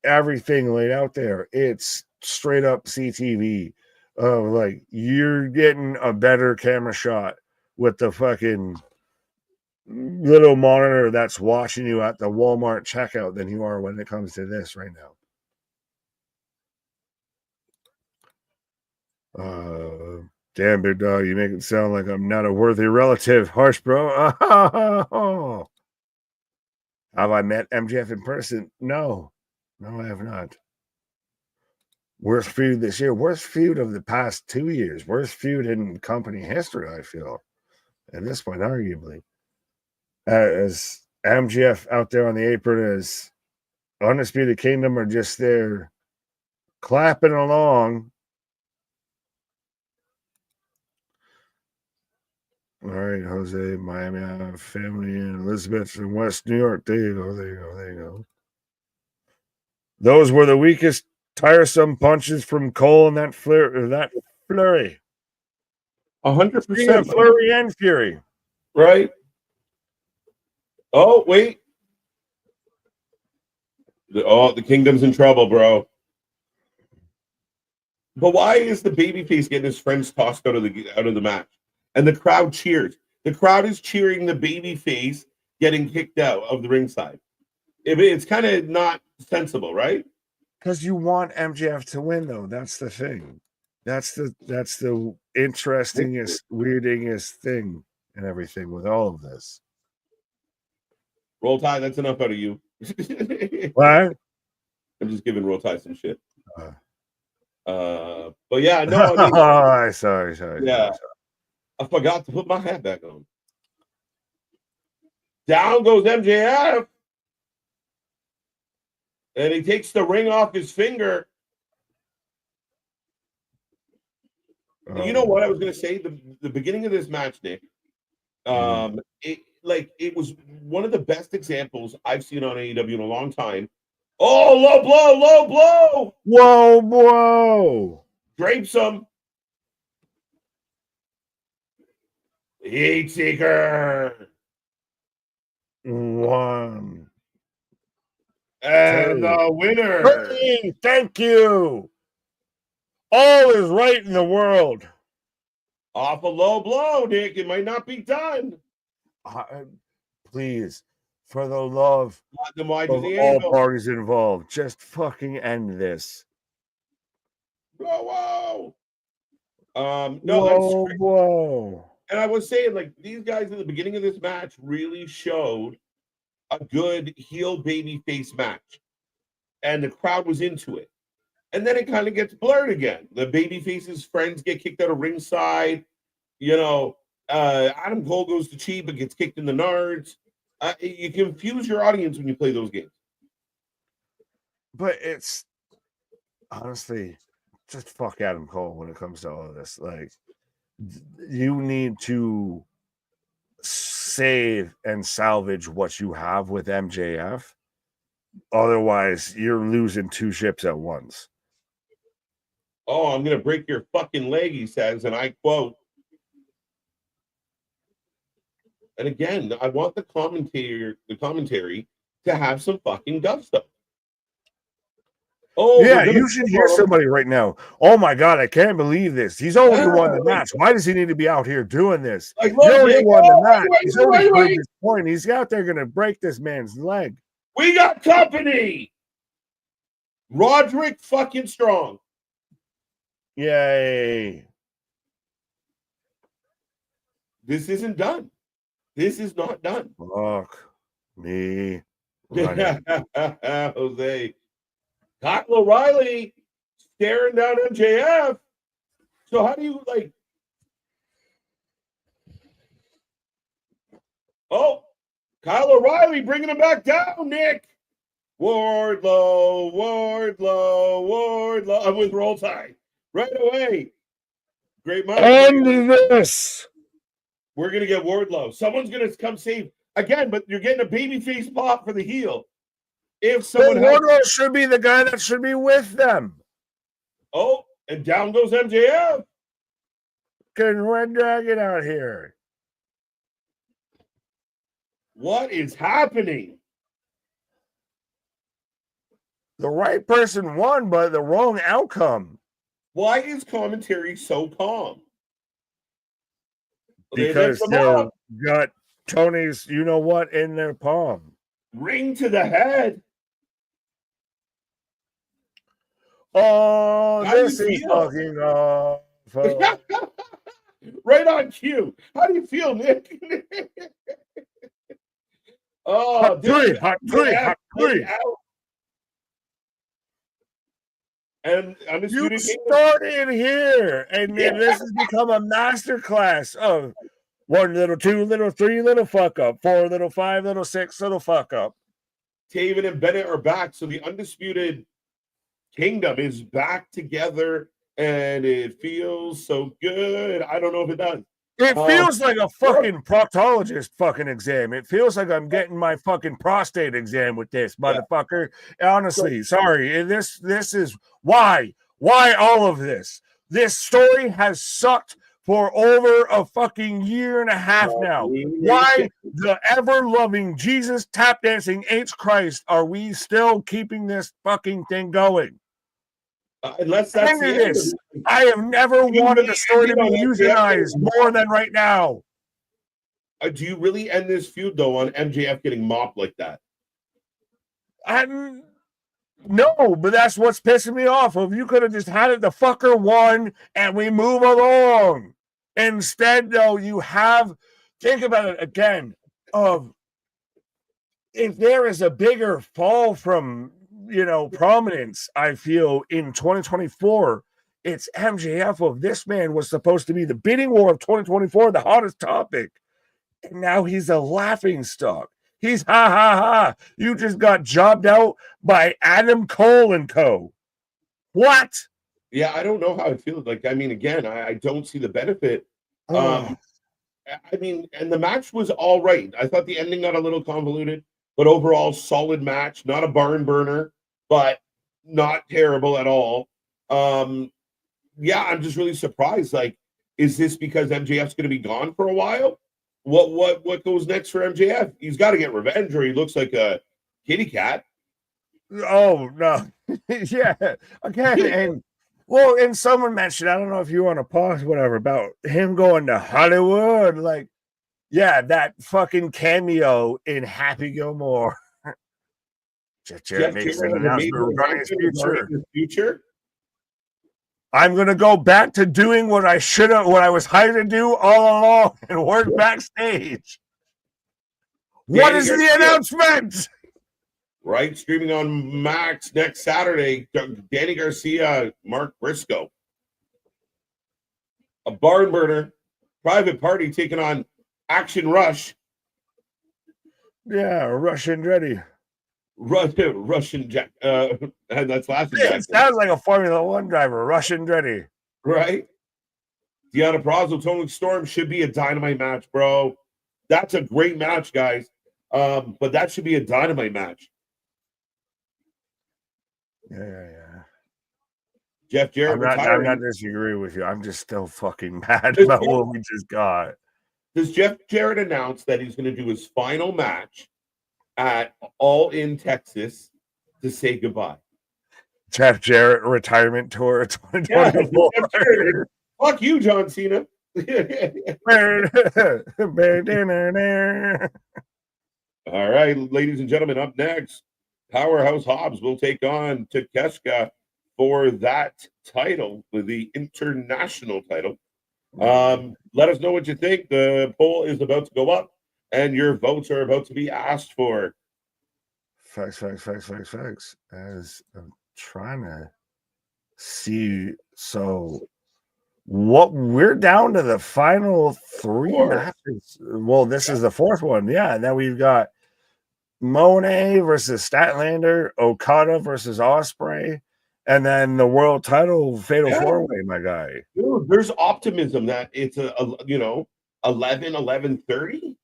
everything laid out there, it's straight up CTV. Like you're getting a better camera shot with the fucking little monitor that's watching you at the Walmart checkout than you are when it comes to this right now. Damn, Big Dog, you make it sound like I'm not a worthy relative. Harsh, bro. Have I met MJF in person? No, I have not. Worst feud this year. Worst feud of the past 2 years. Worst feud in company history, I feel. At this point, arguably. As MJF out there on the apron as Undisputed Kingdom are just there clapping along. All right, Jose, Miami, family in Elizabeth in West New York. There you go. Those were the weakest, tiresome punches from Cole and that flurry. 100%. Flurry and fury. Right. Oh, wait. The Kingdom's in trouble, bro. But why is the babyface getting his friends tossed out of the match? And the crowd cheers. The crowd is cheering the babyface getting kicked out of the ringside. It's kind of not sensible, right? Because you want MJF to win, though. That's the thing. That's the interestingest, weirdingest thing and everything with all of this. Roll Tide, that's enough out of you. What? I'm just giving Roll Tide some shit. But yeah, no. I mean, sorry. Yeah. Sorry. I forgot to put my hat back on. Down goes MJF. And he takes the ring off his finger. You know what I was going to say? The beginning of this match, Nick, it was one of the best examples I've seen on AEW in a long time. Oh, low blow. Whoa. Drapes him. Heat Seeker. 1. And the winner. 3. Thank you. All is right in the world. Off a low blow, Nick. It might not be done. Please, for the love Then why do of the all angle? parties involved, just fucking end this. Whoa. No, whoa, whoa. And I was saying, like, these guys in the beginning of this match really showed a good heel baby face match. And the crowd was into it. And then it kind of gets blurred again. The baby faces' friends get kicked out of ringside. You know, Adam Cole goes to cheat but gets kicked in the nards. You confuse your audience when you play those games. But it's honestly just fuck Adam Cole when it comes to all of this. Like, you need to save and salvage what you have with MJF. Otherwise, you're losing two ships at once. Oh, I'm going to break your fucking leg, he says, and I quote. And again, I want the commentary to have some fucking gusto. Oh, yeah, you should hear somebody right now. Oh my god, I can't believe this. He's already won the match. Why does he need to be out here doing this? Like, he already won the match. He's already proved his point. He's out there going to break this man's leg. We got company. Roderick fucking Strong. Yay. This isn't done. This is not done. Fuck me. Jose. Kyle O'Reilly staring down MJF. So how do you like? Oh, Kyle O'Reilly bringing him back down, Nick. Wardlow. I'm with Roll Tide right away. Great moment. End this. We're gonna get Wardlow. Someone's gonna come save again, but you're getting a babyface pop for the heel. If someone Wardlow should be the guy that should be with them. Oh, and down goes MJF. Getting Red Dragon out here. What is happening? The right person won, but the wrong outcome. Why is commentary so calm? Because they've got Tony's you know what in their palm. Ring to the head. Oh, this is fucking awful. Right on cue. How do you feel, Nick? Hot three. And you started here, and this has become a masterclass of 1 little, 2 little, 3 little fuck up, 4 little, 5 little, 6 little fuck up. Taven and Bennett are back, so the Undisputed Kingdom is back together, and it feels so good. I don't know if it does. It feels like a fucking proctologist fucking exam. It feels like I'm getting my fucking prostate exam with this motherfucker. Honestly, sorry. This is why all of this. This story has sucked for over a fucking year and a half now. Why the ever-loving Jesus tap dancing H Christ are we still keeping this fucking thing going? Unless that's the end. I have never wanted the story to be euthanized more than right now. Do you really end this feud though on MJF getting mopped like that? No, but that's what's pissing me off. If you could have just had it, the fucker won, and we move along. Instead, though, you have think about it again. If there is a bigger fall from prominence, I feel in 2024, it's MJF. Of this man was supposed to be the bidding war of 2024, the hottest topic, and now he's a laughing stock. He's ha ha ha. You just got jobbed out by Adam Cole and co. What? Yeah, I don't know how it feels. Like, I mean, again, I don't see the benefit. I mean, and the match was all right. I thought the ending got a little convoluted, but overall, solid match. Not a barn burner, but not terrible at all. Yeah, I'm just really surprised. Like, is this because MJF's going to be gone for a while? What goes next for MJF? He's got to get revenge, or he looks like a kitty cat. Oh no, yeah. Again, and Well, and someone mentioned, I don't know if you want to pause, whatever, about him going to Hollywood. Like, yeah, that fucking cameo in Happy Gilmore. Jeff Jarrett makes an announcement regarding his future. I'm gonna go back to doing what I was hired to do all along and work backstage. What is the announcement? Right, streaming on Max next Saturday. Danny Garcia, Mark Briscoe. A barn burner, private party taking on Action Rush. Yeah, Russian Ready. Russian Jack. That's last. Yeah, it sounds like a Formula One driver. Russian Ready. Right. Deonna Purrazzo, Toni Storm should be a dynamite match, bro. That's a great match, guys. But that should be a dynamite match. Yeah. Jeff Jarrett I'm not disagreeing with you. I'm just still fucking mad about what we just got. Does Jeff Jarrett announce that he's going to do his final match at All In Texas to say goodbye? Jeff Jarrett retirement tour 2024. Yeah, fuck you, John Cena. All right, ladies and gentlemen, up next, Powerhouse Hobbs will take on Takeshita for that title, for the international title. Let us know what you think. The poll is about to go up, and your votes are about to be asked for. Facts. As I'm trying to see, so what we're down to the final 3 matches. Well, this is the 4th one, yeah. And then we've got Mone versus Statlander, Okada versus Ospreay, and then the world title fatal 4-way, my guy. Dude, there's optimism that it's a 11:30.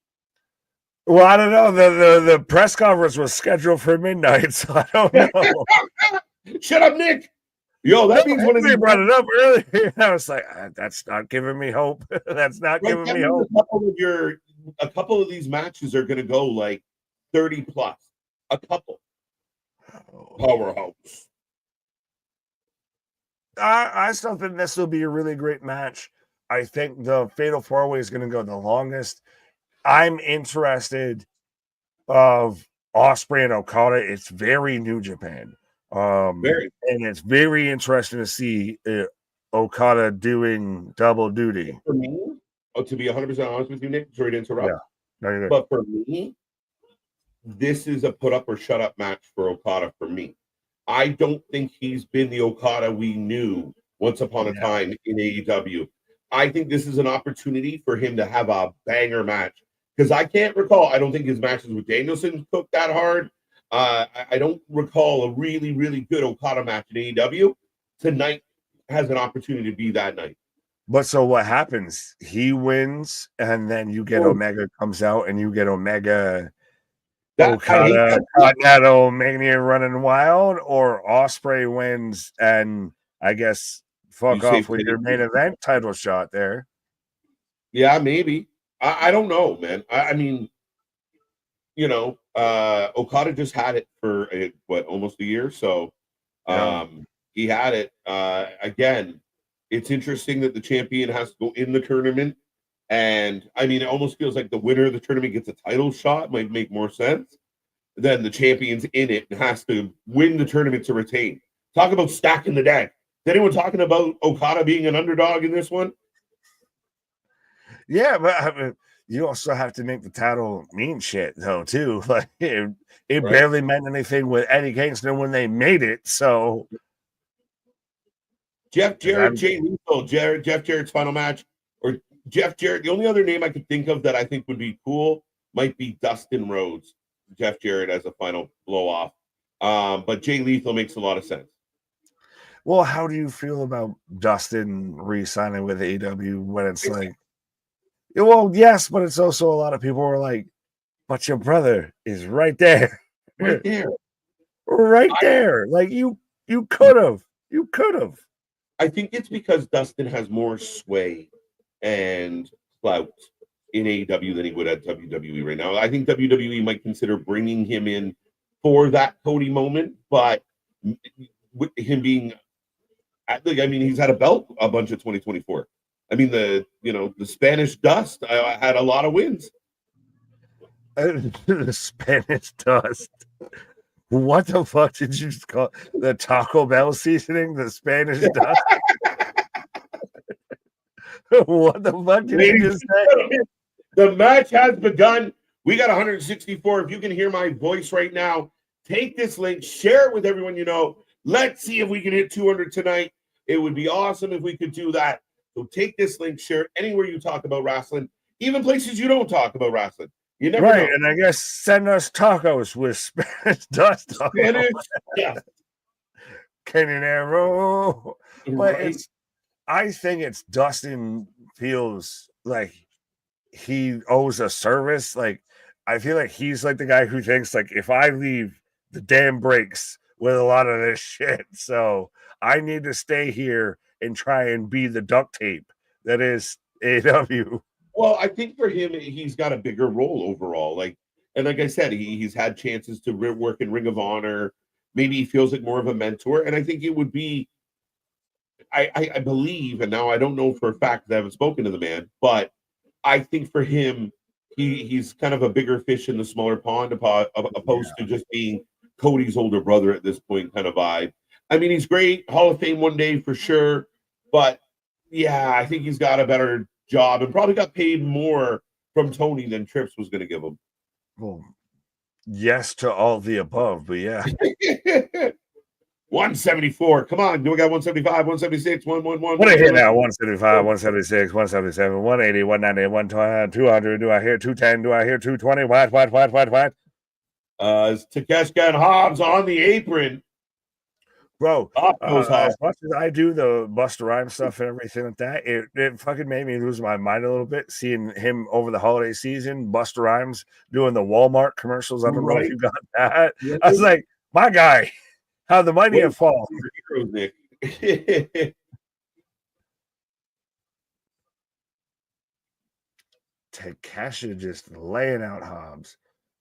Well, I don't know. The press conference was scheduled for midnight, so I don't know. Shut up, Nick. Yo, that means one of they brought it up earlier. I was like, that's not giving me hope. That's not giving me hope. A couple of these matches are going to go like 30 plus. A couple. Powerhouse. I still think this will be a really great match. I think the Fatal 4-Way is going to go the longest. I'm interested of Ospreay and Okada. It's very New Japan. And it's very interesting to see Okada doing double duty. For me, to be 100% honest with you, Nick, sorry to interrupt. Yeah. No, you're good. But for me, this is a put up or shut up match for Okada for me. I don't think he's been the Okada we knew once upon a time in AEW. I think this is an opportunity for him to have a banger match. Because I can't recall, I don't think his matches with Danielson cooked that hard. I don't recall a really, really good Okada match in AEW. Tonight has an opportunity to be that night. But so what happens? He wins, and then you get Omega comes out, and you get Omega Okada Continental Mania running wild, or Ospreay wins, and I guess fuck off with your main event title shot there. Yeah, maybe. I don't know, man. I mean, Okada just had it for almost a year. So he had it. Again, it's interesting that the champion has to go in the tournament. And I mean, it almost feels like the winner of the tournament gets a title shot. Might make more sense than the champion's in it and has to win the tournament to retain. Talk about stacking the deck. Is anyone talking about Okada being an underdog in this one? Yeah, but I mean, you also have to make the title mean shit, though, too. Like it barely meant anything with Eddie Kingston when they made it. So Jeff Jarrett, Jay Lethal, Jeff Jarrett's final match, or Jeff Jarrett. The only other name I could think of that I think would be cool might be Dustin Rhodes. Jeff Jarrett as a final blow off. But Jay Lethal makes a lot of sense. Well, how do you feel about Dustin re-signing with AEW when it's like, well, yes, but it's also a lot of people are like, but your brother is right there. Right there. Right there. Like you could have. You could have. I think it's because Dustin has more sway and clout in AEW than he would at WWE right now. I think WWE might consider bringing him in for that Cody moment, but with him being I mean, he's had a belt a bunch of 2024. I mean, the Spanish Dust had a lot of wins. The Spanish Dust. What the fuck did you just call the Taco Bell seasoning? The Spanish Dust. What the fuck did you just say? The match has begun. We got 164. If you can hear my voice right now, take this link, share it with everyone you know. Let's see if we can hit 200 tonight. It would be awesome if we could do that. So take this link, share it anywhere you talk about wrestling, even places you don't talk about wrestling. You never know. And I guess send us tacos with Spanish Dust. Spanish, yeah. Canonero. But Right. I think it's Dustin feels like he owes a service. Like, I feel like he's like the guy who thinks, like, if I leave, the dam breaks with a lot of this shit. So I need to stay here and try and be the duct tape that is AEW. Well, I think for him, he's got a bigger role overall. And like I said, he's had chances to work in Ring of Honor. Maybe he feels like more of a mentor. And I think it would be, I believe, and now I don't know for a fact that I haven't spoken to the man, but I think for him, he's kind of a bigger fish in the smaller pond opposed to just being Cody's older brother at this point kind of vibe. I mean, he's great, Hall of Fame one day for sure, but yeah, I think he's got a better job and probably got paid more from Toni than Trips was going to give him. Well, yes to all the above, but yeah. 174. Come on. Do we got 175, 176, 111? What I hear now? 175, 176, 177, 180, 190, 120, 200. Do I hear 210? Do I hear 220? What? It's Takeshita and Hobbs on the apron. Bro, Hobbs. as much as I do the Busta Rhymes stuff and everything like that, it fucking made me lose my mind a little bit seeing him over the holiday season, Busta Rhymes doing the Walmart commercials. I don't know if you got that. Yeah. I was like, my guy, how the mighty have fallen. Takeshita just laying out Hobbs.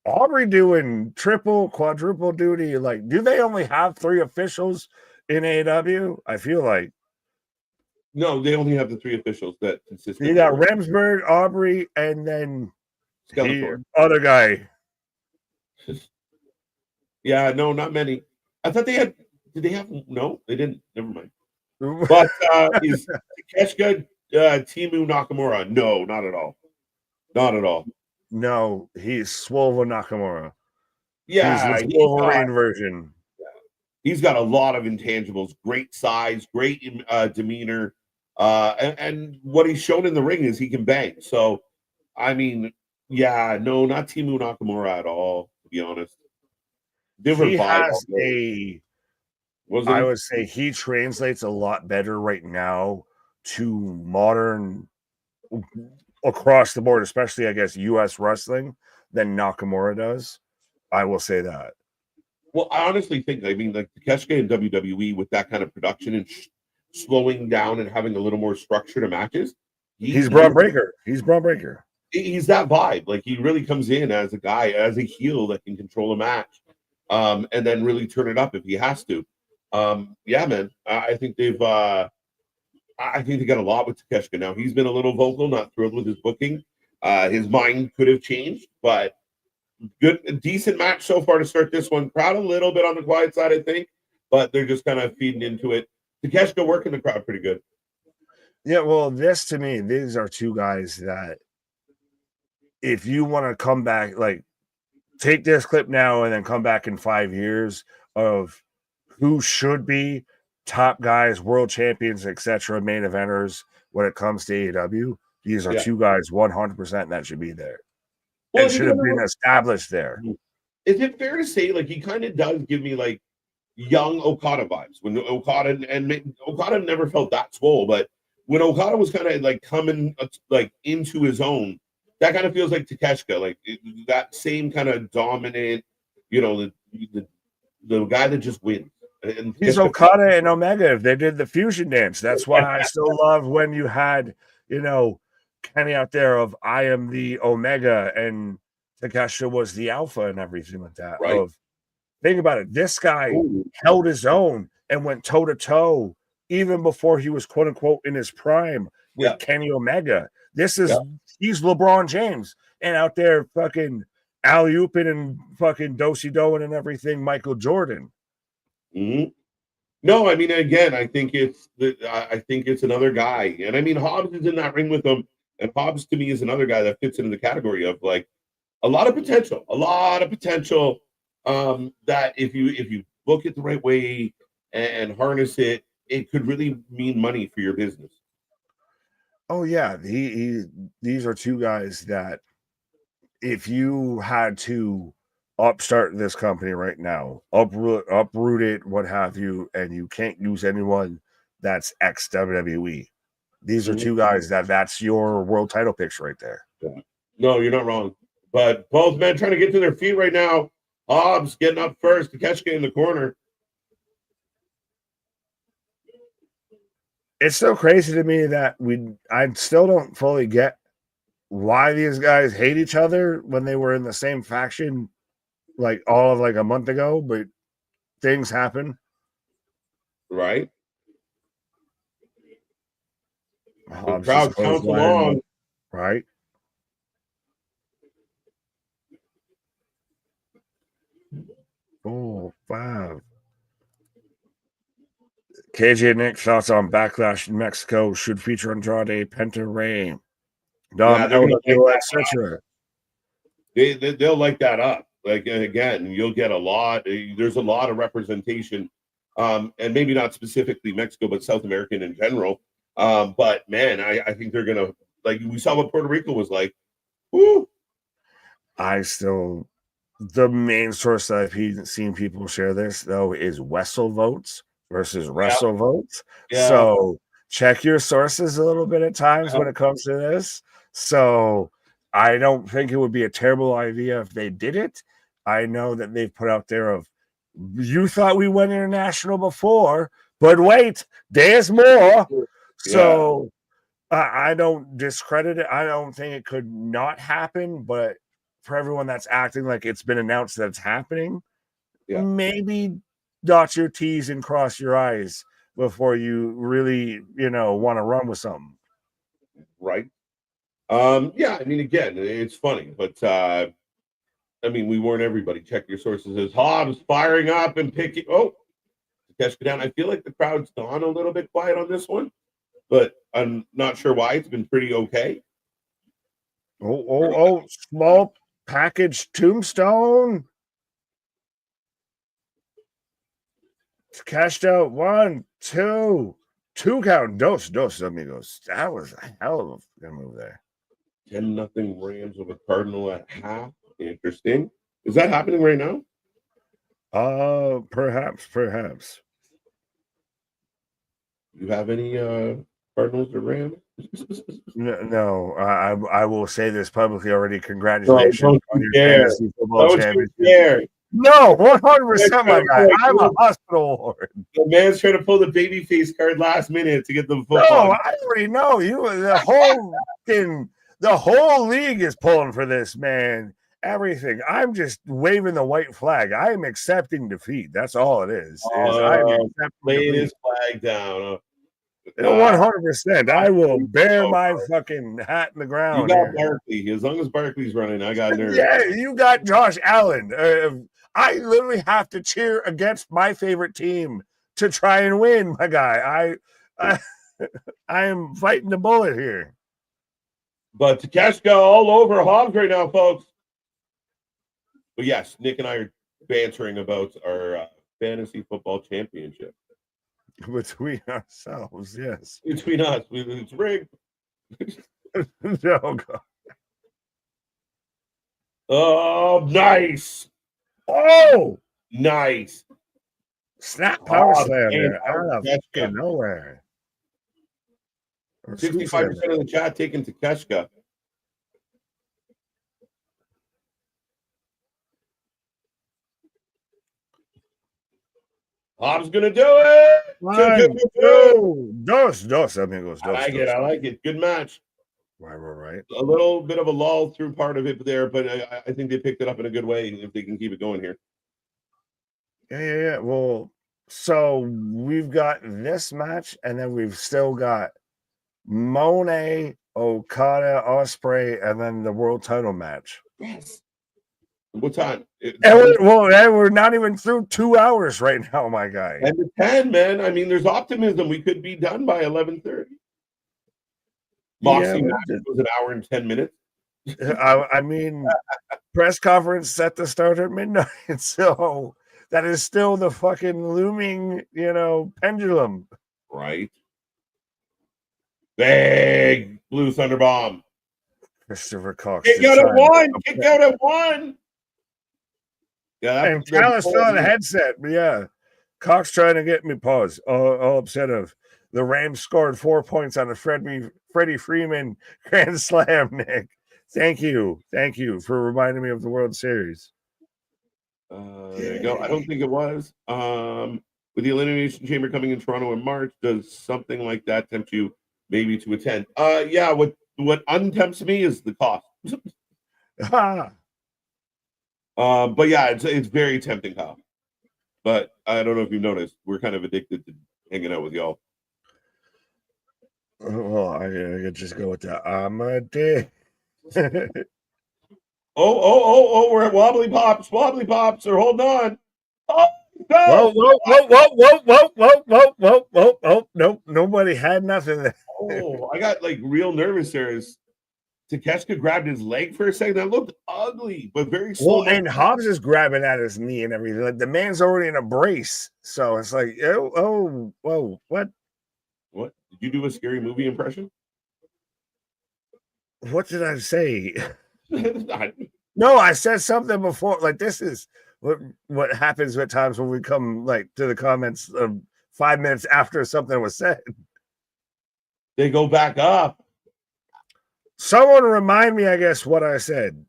Aubrey doing triple, quadruple duty. Like, do they only have 3 officials in AEW? I feel like. No, they only have the 3 officials that consist. You got Remsburg, Aubrey, and then the other guy. Yeah, no, not many. I thought they had. Did they have? No, they didn't. Never mind. But is Takeshita Timu Nakamura? No, not at all. Not at all. No, he's Swolvo Nakamura. Yeah, he's the Wolverine version. Yeah. He's got a lot of intangibles, great size, great demeanor, and what he's shown in the ring is he can bang. So, I mean, yeah, no, not Timu Nakamura at all, to be honest. Different vibe. I would say he translates a lot better right now to modern across the board, especially I guess US wrestling, than Nakamura does. I will say that. Well, I honestly think, I mean, like Takeshita in WWE with that kind of production and slowing down and having a little more structure to matches. He's Braun Breaker. He's Braun Breaker. He's that vibe. Like he really comes in as a guy, as a heel that can control a match, and then really turn it up if he has to. Yeah, man. I think they got a lot with Takeshita now. He's been a little vocal, not thrilled with his booking. His mind could have changed, but decent match so far to start this one. Crowd a little bit on the quiet side, I think, but they're just kind of feeding into it. Takeshita working the crowd pretty good. Yeah, well, this to me, these are 2 guys that if you want to come back, like take this clip now and then come back in 5 years of who should be top guys, world champions, etc., main eventers when it comes to AEW, these are 2 guys 100% that should be there. Well, it should have been established there. Is it fair to say, like, he kind of does give me like young Okada vibes when Okada and Okada never felt that swole, but when Okada was kind of like coming like into his own, that kind of feels like Takeshita, like that same kind of dominant, you know, the guy that just wins. And he's Okada and Omega. If they did the fusion dance, that's why I still love when you had, you know, Kenny out there of I am the Omega and Takeshita was the Alpha and everything like that. Right. Think about it. This guy held his own and went toe to toe even before he was quote unquote in his prime with Kenny Omega. This is he's LeBron James and out there fucking alley-ooping and fucking do-si-doing and everything, Michael Jordan. Mm-hmm. No, I mean, again, I think it's another guy, and I mean, Hobbs is in that ring with him, and Hobbs to me is another guy that fits into the category of like a lot of potential. That if you book it the right way and harness it, it could really mean money for your business. Oh yeah, these are two guys that if you had to upstart this company right now, uproot it, what have you, and you can't use anyone that's ex WWE. These are two guys that's your world title picks right there. Yeah. No, you're not wrong. But both men trying to get to their feet right now. Hobbs getting up first, Takeshita in the corner. It's so crazy to me that I still don't fully get why these guys hate each other when they were in the same faction like all of like a month ago, but things happen. Right. The crowd counts along. Right. Oh, 5. KJ Nick thoughts on Backlash in Mexico should feature Andrade, Penta Ray, Dom, etc. They'll like that up. Like again, you'll get a lot. There's a lot of representation, and maybe not specifically Mexico, but South American in general. But man, I think they're gonna like we saw what Puerto Rico was like. Woo! The main source that I've seen people share this though is Wessel votes versus Wrestle votes. Yeah. So check your sources a little bit at times when it comes to this. So I don't think it would be a terrible idea if they did it. I know that they've put out there of you thought we went international before, but wait, there's more. So I don't discredit it. I don't think it could not happen, but for everyone that's acting like it's been announced that it's happening, maybe dot your T's and cross your I's before you really, want to run with something. Right. I mean, again, it's funny, but I mean, we warn everybody, check your sources. As Hobbs firing up and picking Takeshita down. I feel like the crowd's gone a little bit quiet on this one, but I'm not sure why. It's been pretty okay. Small package tombstone. It's cashed out 1, 2 count. Dos amigos. That was a hell of a move there. 10-0 Rams over Cardinal at half. Interesting. Is that happening right now? Perhaps. You have any Cardinals or Rams? No. I will say this publicly already. Congratulations on your fantasy football championship. No, 100%, my guy. I'm a hospital ward. The man's trying to pull the babyface card last minute to get the football. No, I already know you. The whole league is pulling for this, man. Everything. I'm just waving the white flag. I am accepting defeat. That's all it is. Lay his flag down. 100%. I will bear my fucking hat in the ground. You got Barkley. As long as Barkley's running, I got nerves. Yeah, you got Josh Allen. I literally have to cheer against my favorite team to try and win, my guy. I am fighting the bullet here. But Takeshita all over Hobbs right now, folks. But yes, Nick and I are bantering about our fantasy football championship. Between ourselves, yes. Between us. It's rigged. No, God. Oh, nice. Oh, nice. Snap power slam there out of nowhere. 65% of the chat taking Takeshita. Hobbs gonna do it. 1, 2, dos amigos. I like it. Good match. Right. A little bit of a lull through part of it there, but I think they picked it up in a good way if they can keep it going here. Yeah. Well, So we've got this match, and then we've still got Mone, Okada, Ospreay, and then the world title match. Yes. What time? And we're not even through 2 hours right now, my guy. 10 to 10, man. I mean, there's optimism. We could be done by 11:30. Moxley match was an hour and 10 minutes. I mean, press conference set to start at midnight, so that is still the fucking looming, pendulum. Right. Big blue thunder bomb. Christopher Cox. Kick out at one. Kick out at one. Yeah, and Callis still on the headset. But yeah, Cox trying to get me paused. All upset of the Rams scored 4 points on the Freddie Freeman Grand Slam, Nick. Thank you for reminding me of the World Series. There you go. I don't think it was. With the Elimination Chamber coming in Toronto in March, does something like that tempt you maybe to attend? Yeah. What untempts me is the cost. But yeah, it's very tempting, Kyle. But I don't know if you've noticed, we're kind of addicted to hanging out with y'all. Well, I could just go with that. I'm a dick. Oh, we're at wobbly pops, or hold on. Oh, no. Whoa. Nope, nobody had nothing there. Oh, I got like real nervous there as Takeshita grabbed his leg for a second. That looked ugly, but very slow. Well, and Hobbs is grabbing at his knee and everything. Like the man's already in a brace. So it's like, whoa, what? What? Did you do a Scary Movie impression? What did I say? No, I said something before. Like, this is what happens at times when we come like to the comments 5 minutes after something was said. They go back up. Someone remind me, I guess, what I said.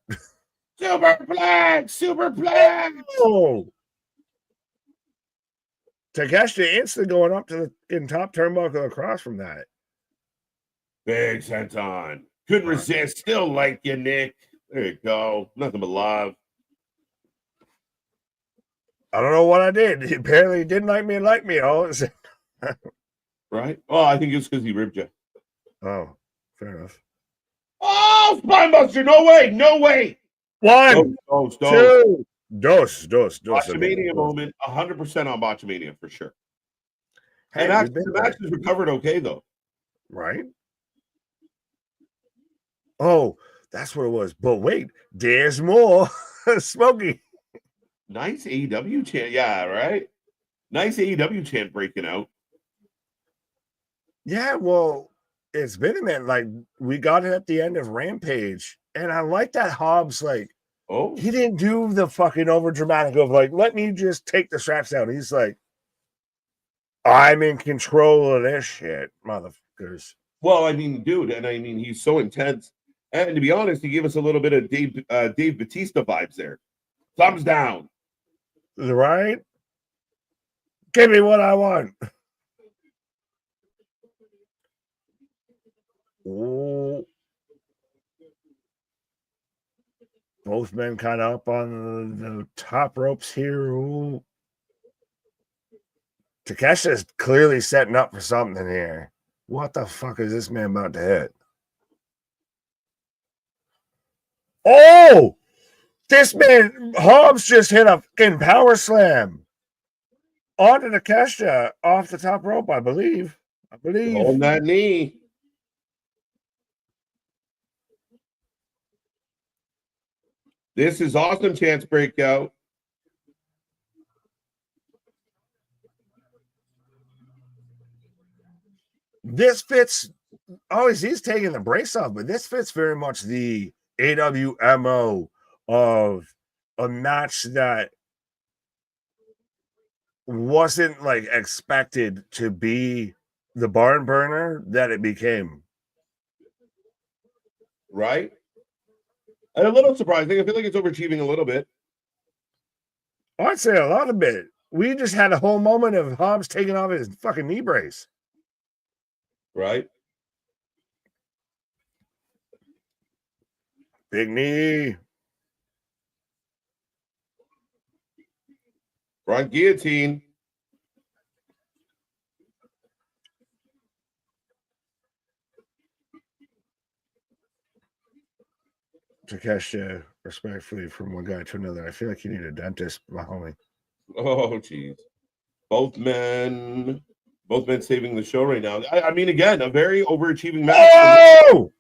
Superplex. Oh, Takeshita instantly going up to the top turnbuckle across from that. Big senton. Couldn't resist. Still like you, Nick. There you go. Nothing but love. I don't know what I did. He apparently didn't like me. All right. Oh, I think it's because he ripped you. Oh, fair enough. Oh, Spinebuster. No way. One, two, dos. Botchamania moment. 100% on Botchamania for sure. Hey, and actually, the match is recovered okay, though. Right? Oh, that's what it was. But wait, there's more. Smokey. Nice AEW chant. Yeah, right? Nice AEW chant breaking out. Yeah, well, it's been a minute. Like, we got it at the end of Rampage. And I like that Hobbs, like, he didn't do the fucking over dramatic of, like, let me just take the straps down. He's like, I'm in control of this shit, motherfuckers. Well, I mean, dude, and I mean, he's so intense. And to be honest, he gave us a little bit of Dave Bautista vibes there. Thumbs down. Right? Give me what I want. Ooh. Both men kind of up on the top ropes here. Ooh. Takeshita is clearly setting up for something here. What the fuck is this man about to hit? Oh! This man, Hobbs just hit a fucking power slam onto Takeshita off the top rope, I believe. On that knee. This is awesome chance breakout. This fits. Oh, he's taking the brace off, but this fits very much the AWMO of a match that wasn't like expected to be the barn burner that it became. Right? And a little surprising. I feel like it's overachieving a little bit. I'd say a lot of bit. We just had a whole moment of Hobbs taking off his fucking knee brace. Right? Big knee. Front guillotine. Takeshi, respectfully, from one guy to another, I feel like you need a dentist, my homie. Oh, jeez. Both men saving the show right now. I mean, again, a very overachieving match. Oh!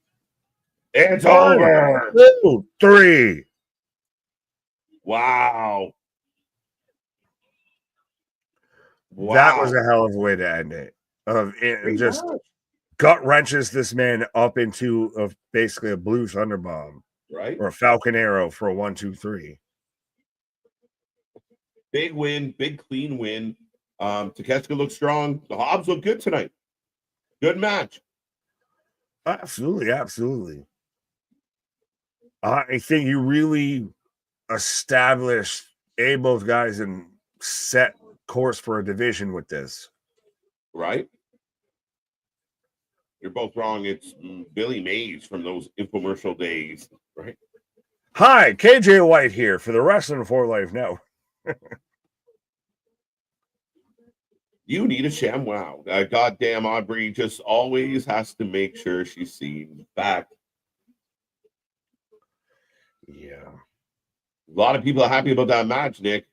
It's 1, over. 2, 3. Wow. That was a hell of a way to end it. It just gut wrenches this man up into basically a blue thunder bomb, right? Or a falcon arrow for a 1, 2, 3. Big win, big clean win. Takeshita looks strong. The Hobbs look good tonight. Good match. Absolutely, absolutely. I think you really established both guys and set course for a division with this. Right? You're both wrong. It's Billy Mays from those infomercial days, right? Hi, KJ White here for the Wrestling for Life Network. You need a sham wow. Goddamn Aubrey just always has to make sure she's seen back. Yeah. A lot of people are happy about that match, Nick.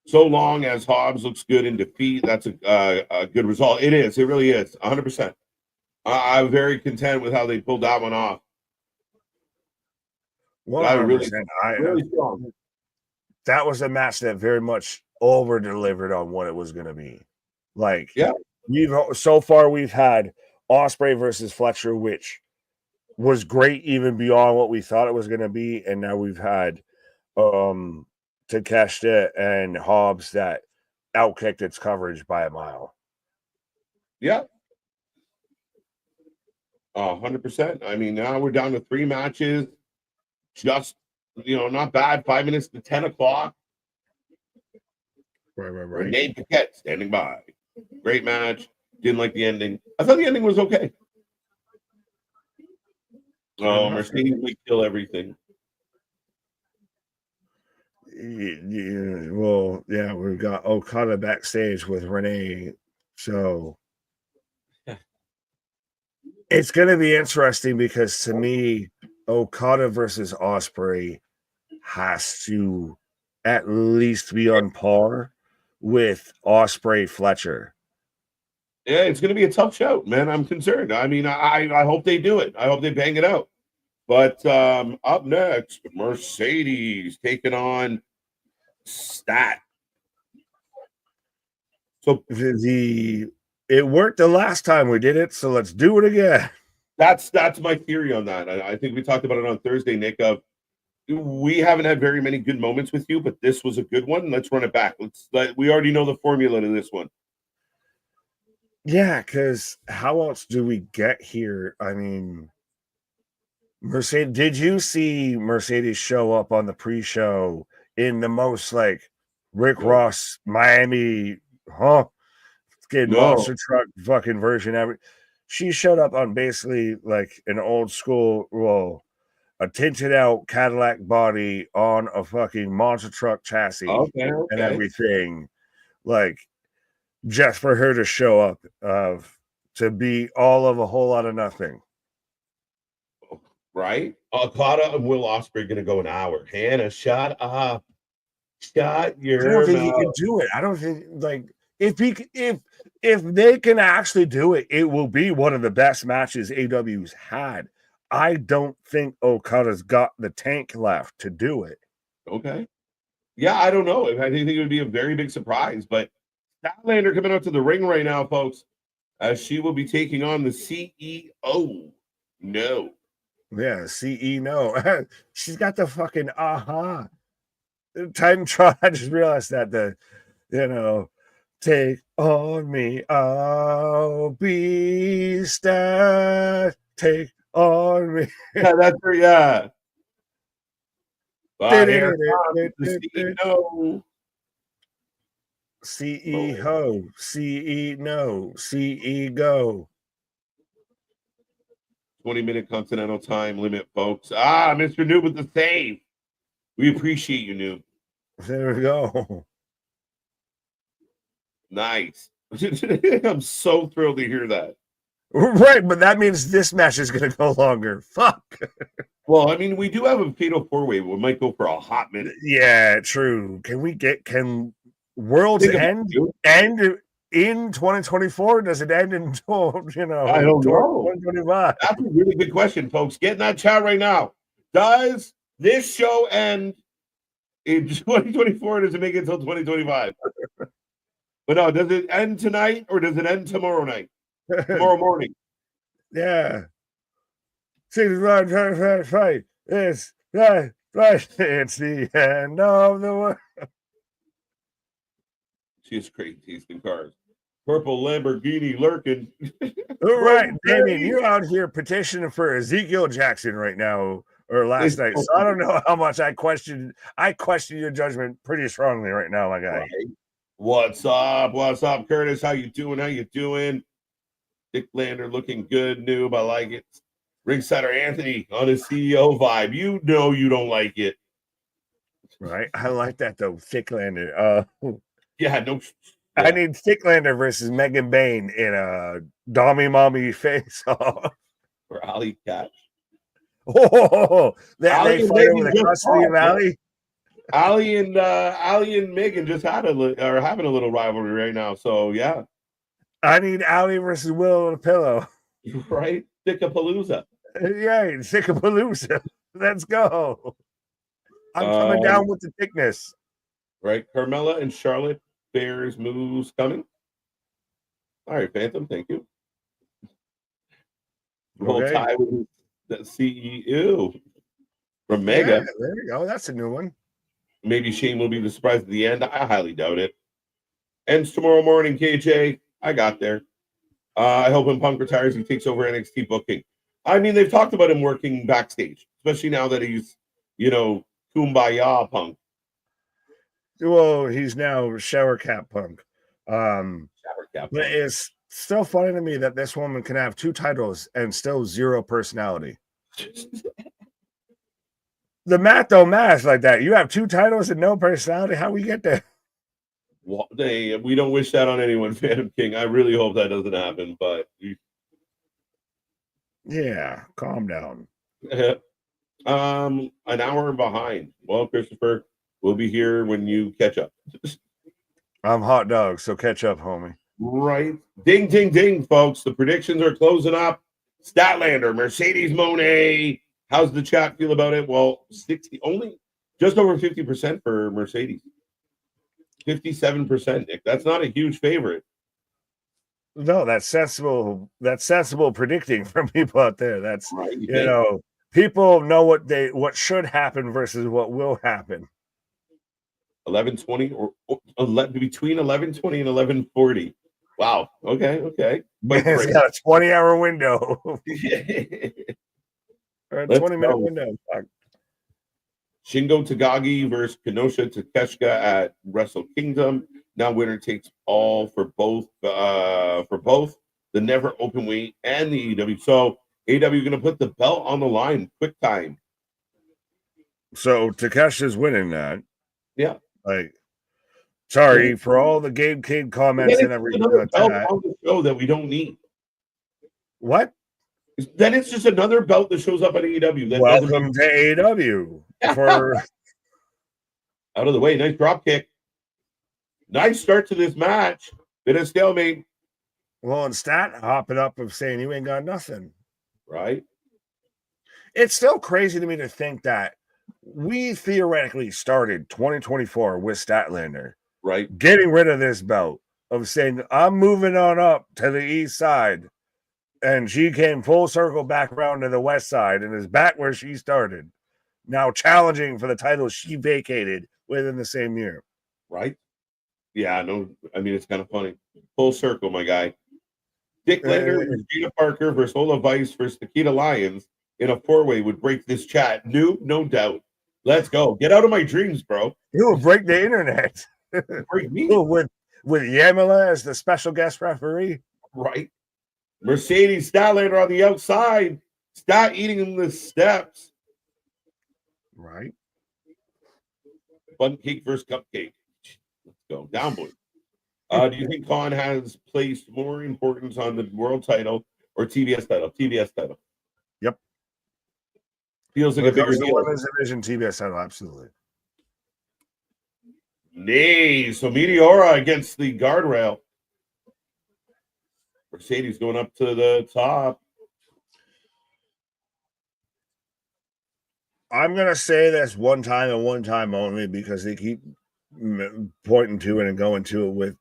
So long as Hobbs looks good in defeat, that's a good result. It is. It really is. 100%. I'm very content with how they pulled that one off. 100%. Really strong. That was a match that very much over delivered on what it was going to be. Like, yeah, we've had Ospreay versus Fletcher, which was great even beyond what we thought it was going to be, and now we've had Takeshita and Hobbs that outkicked its coverage by a mile. Yeah. 100%. I mean, now we're down to 3 matches. Just, not bad. 5 minutes to 10 o'clock. Right. Renee Paquette standing by. Great match. Didn't like the ending. I thought the ending was okay. Mercedes would kill everything. Yeah, well, yeah, we've got Okada backstage with Renee, so it's going to be interesting because to me, Okada versus Ospreay has to at least be on par with Ospreay Fletcher. Yeah, it's going to be a tough show, man. I'm concerned. I mean, I hope they do it. I hope they bang it out. But up next, Mercedes taking on Stat. So it worked the last time we did it, so let's do it again. That's my theory on that. I think we talked about it on Thursday, Nick. We haven't had very many good moments with you, but this was a good one. Let's run it back. We already know the formula to this one. Yeah, because how else do we get here? I mean, Mercedes, did you see Mercedes show up on the pre-show in the most like Rick Ross Miami monster truck fucking version ever? She showed up on basically like an old school, a tinted out Cadillac body on a fucking monster truck chassis and everything, like just for her to show up to be all of a whole lot of nothing. Right? Okada and Will Ospreay going to go an hour. Hannah, shut up. Shut your mouth. I don't think he can do it. I don't think, like, if they can actually do it, it will be one of the best matches AEW's had. I don't think Okada's got the tank left to do it. Okay. Yeah, I don't know. I think it would be a very big surprise, but Statlander coming out to the ring right now, folks, as she will be taking on the CEO. No. Yeah, CEO. She's got the fucking Titantron. I just realized that take on me, I'll be Stat. Take on me. Yeah, that's her. Yeah. Here comes the CEO. CEO, CE no, CE go. 20-minute Continental time limit, folks. Mr. Noob with the save. We appreciate you, Noob. There we go. Nice. I'm so thrilled to hear that. Right, but that means this match is going to go longer. Fuck. Well, I mean, we do have a fatal four-way. We might go for a hot minute. Yeah, true. Can Worlds Think about end it, dude. in 2024? Does it end until I don't know. 2025? That's a really good question, folks. Get in that chat right now. Does this show end in 2024 or does it make it until 2025? But no, does it end tonight or does it end tomorrow night? Tomorrow morning. Yeah. 65. It's the end of the world. She's crazy. Tasting cars. Purple Lamborghini lurking. All right, Damien, you're out here petitioning for Ezekiel Jackson right now or last night. So I don't know how much I question your judgment pretty strongly right now, my guy. Right. What's up? What's up, Curtis? How you doing? How you doing? Dick Lander looking good, noob. I like it. Ringsider Anthony on his CEO vibe. You know you don't like it. Right. I like that though. Thicklander. Yeah, no. I need Thicklander versus Megan Bain in a Dommy Mommy face off. For Ali Cat. Oh, that Ali they fight over the custody of Ali. Ali and Megan just are having a little rivalry right now. So yeah. I need Ali versus Will on a pillow. Right? Thickapalooza. Yeah, Thickapalooza. Let's go. I'm coming down with the thickness. Right. Carmella and Charlotte Bears moves coming. All right, Phantom. Thank you. Roll tie with the CEO from Mega. Yeah, there you go. That's a new one. Maybe Shane will be the surprise at the end. I highly doubt it. Ends tomorrow morning, KJ. I got there. I hope when Punk retires, he takes over NXT booking. I mean, they've talked about him working backstage, especially now that he's, Kumbaya Punk. Well, he's now Shower Cap Punk. Shower Cap. But it's still funny to me that this woman can have 2 titles and still 0 personality. The math don't math like that. You have 2 titles and no personality. How we get there? Well, we don't wish that on anyone, Phantom King. I really hope that doesn't happen, but yeah, calm down. An hour behind. Well, Christopher, we'll be here when you catch up. I'm hot dog, so catch up, homie. Right. Ding, ding, ding, folks. The predictions are closing up. Statlander, Mercedes Mone. How's the chat feel about it? Well, 60, only just over 50% for Mercedes. 57%, Nick. That's not a huge favorite. No, that's sensible. That's sensible predicting from people out there. That's right. People know what should happen versus what will happen. 11:20 or between 11:20 and 11:40. Wow. Okay. But it's got a 20-hour window. Or a 20-minute window. Shingo Tagagi versus Kenosha Takeshita at Wrestle Kingdom. Now winner takes all for both the Never Open Weight and the AEW. So AEW going to put the belt on the line quick time. So Takeshi's winning that. Yeah. Sorry for all the Gabe King comments and everything like that. On the show that we don't need. What? Then it's just another belt that shows up at AEW. Welcome to AEW. For out of the way, nice drop kick. Nice start to this match. Bit of stalemate. Well, and Stat hopping up of saying you ain't got nothing. Right. It's still crazy to me to think that we theoretically started 2024 with Statlander. Right. Getting rid of this belt of saying, I'm moving on up to the east side. And she came full circle back around to the west side and is back where she started. Now challenging for the title she vacated within the same year. Right? Yeah, no, I mean, it's kind of funny. Full circle, my guy. Dick Lander versus Gina Parker versus Ola Vice versus Nikita Lyons in a 4-way would break this chat. No doubt. Let's go. Get out of my dreams, bro. It will break the internet. Break me. with Yamila as the special guest referee. Right. Mercedes Statlander on the outside. Stat eating in the steps. Right. Bun cake versus cupcake. Let's go. Down, boy. Do you think Khan has placed more importance on the world title or TBS title? TBS title. Yep. Feels like But a bigger goes the deal. women's division TBS title, absolutely. Nay, so Meteora against the guardrail. Mercedes going up to the top. I'm gonna say that's one time and one time only because they keep pointing to it and going to it with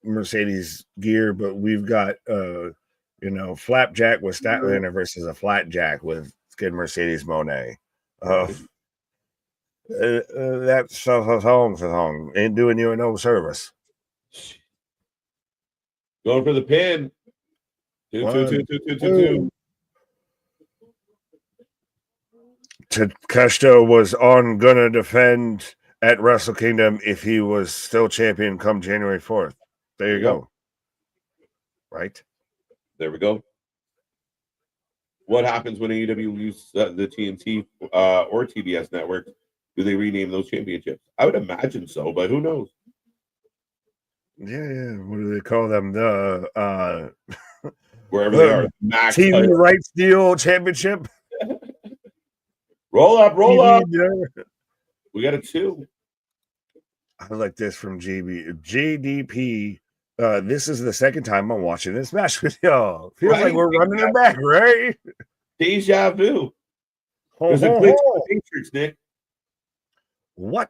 Mercedes gear, but we've got Flapjack with Statlander versus a Flatjack with Skid Mercedes Monet. That's song ain't doing you no service. Going for the pin. Two. Takeshita was gonna defend at Wrestle Kingdom if he was still champion come January 4th. There you go. Right? There we go. What happens when AEW loses the TNT or TBS network? Do they rename those championships? I would imagine so, but who knows? Yeah. What do they call them? The wherever they are. Max TV title. rights deal championship. Roll up. TV, We got a 2. I like this from JDP. This is the second time I'm watching this match with y'all. Feels like we're running it back, right? Deja vu. There's a glitch in the Matrix, Nick. What?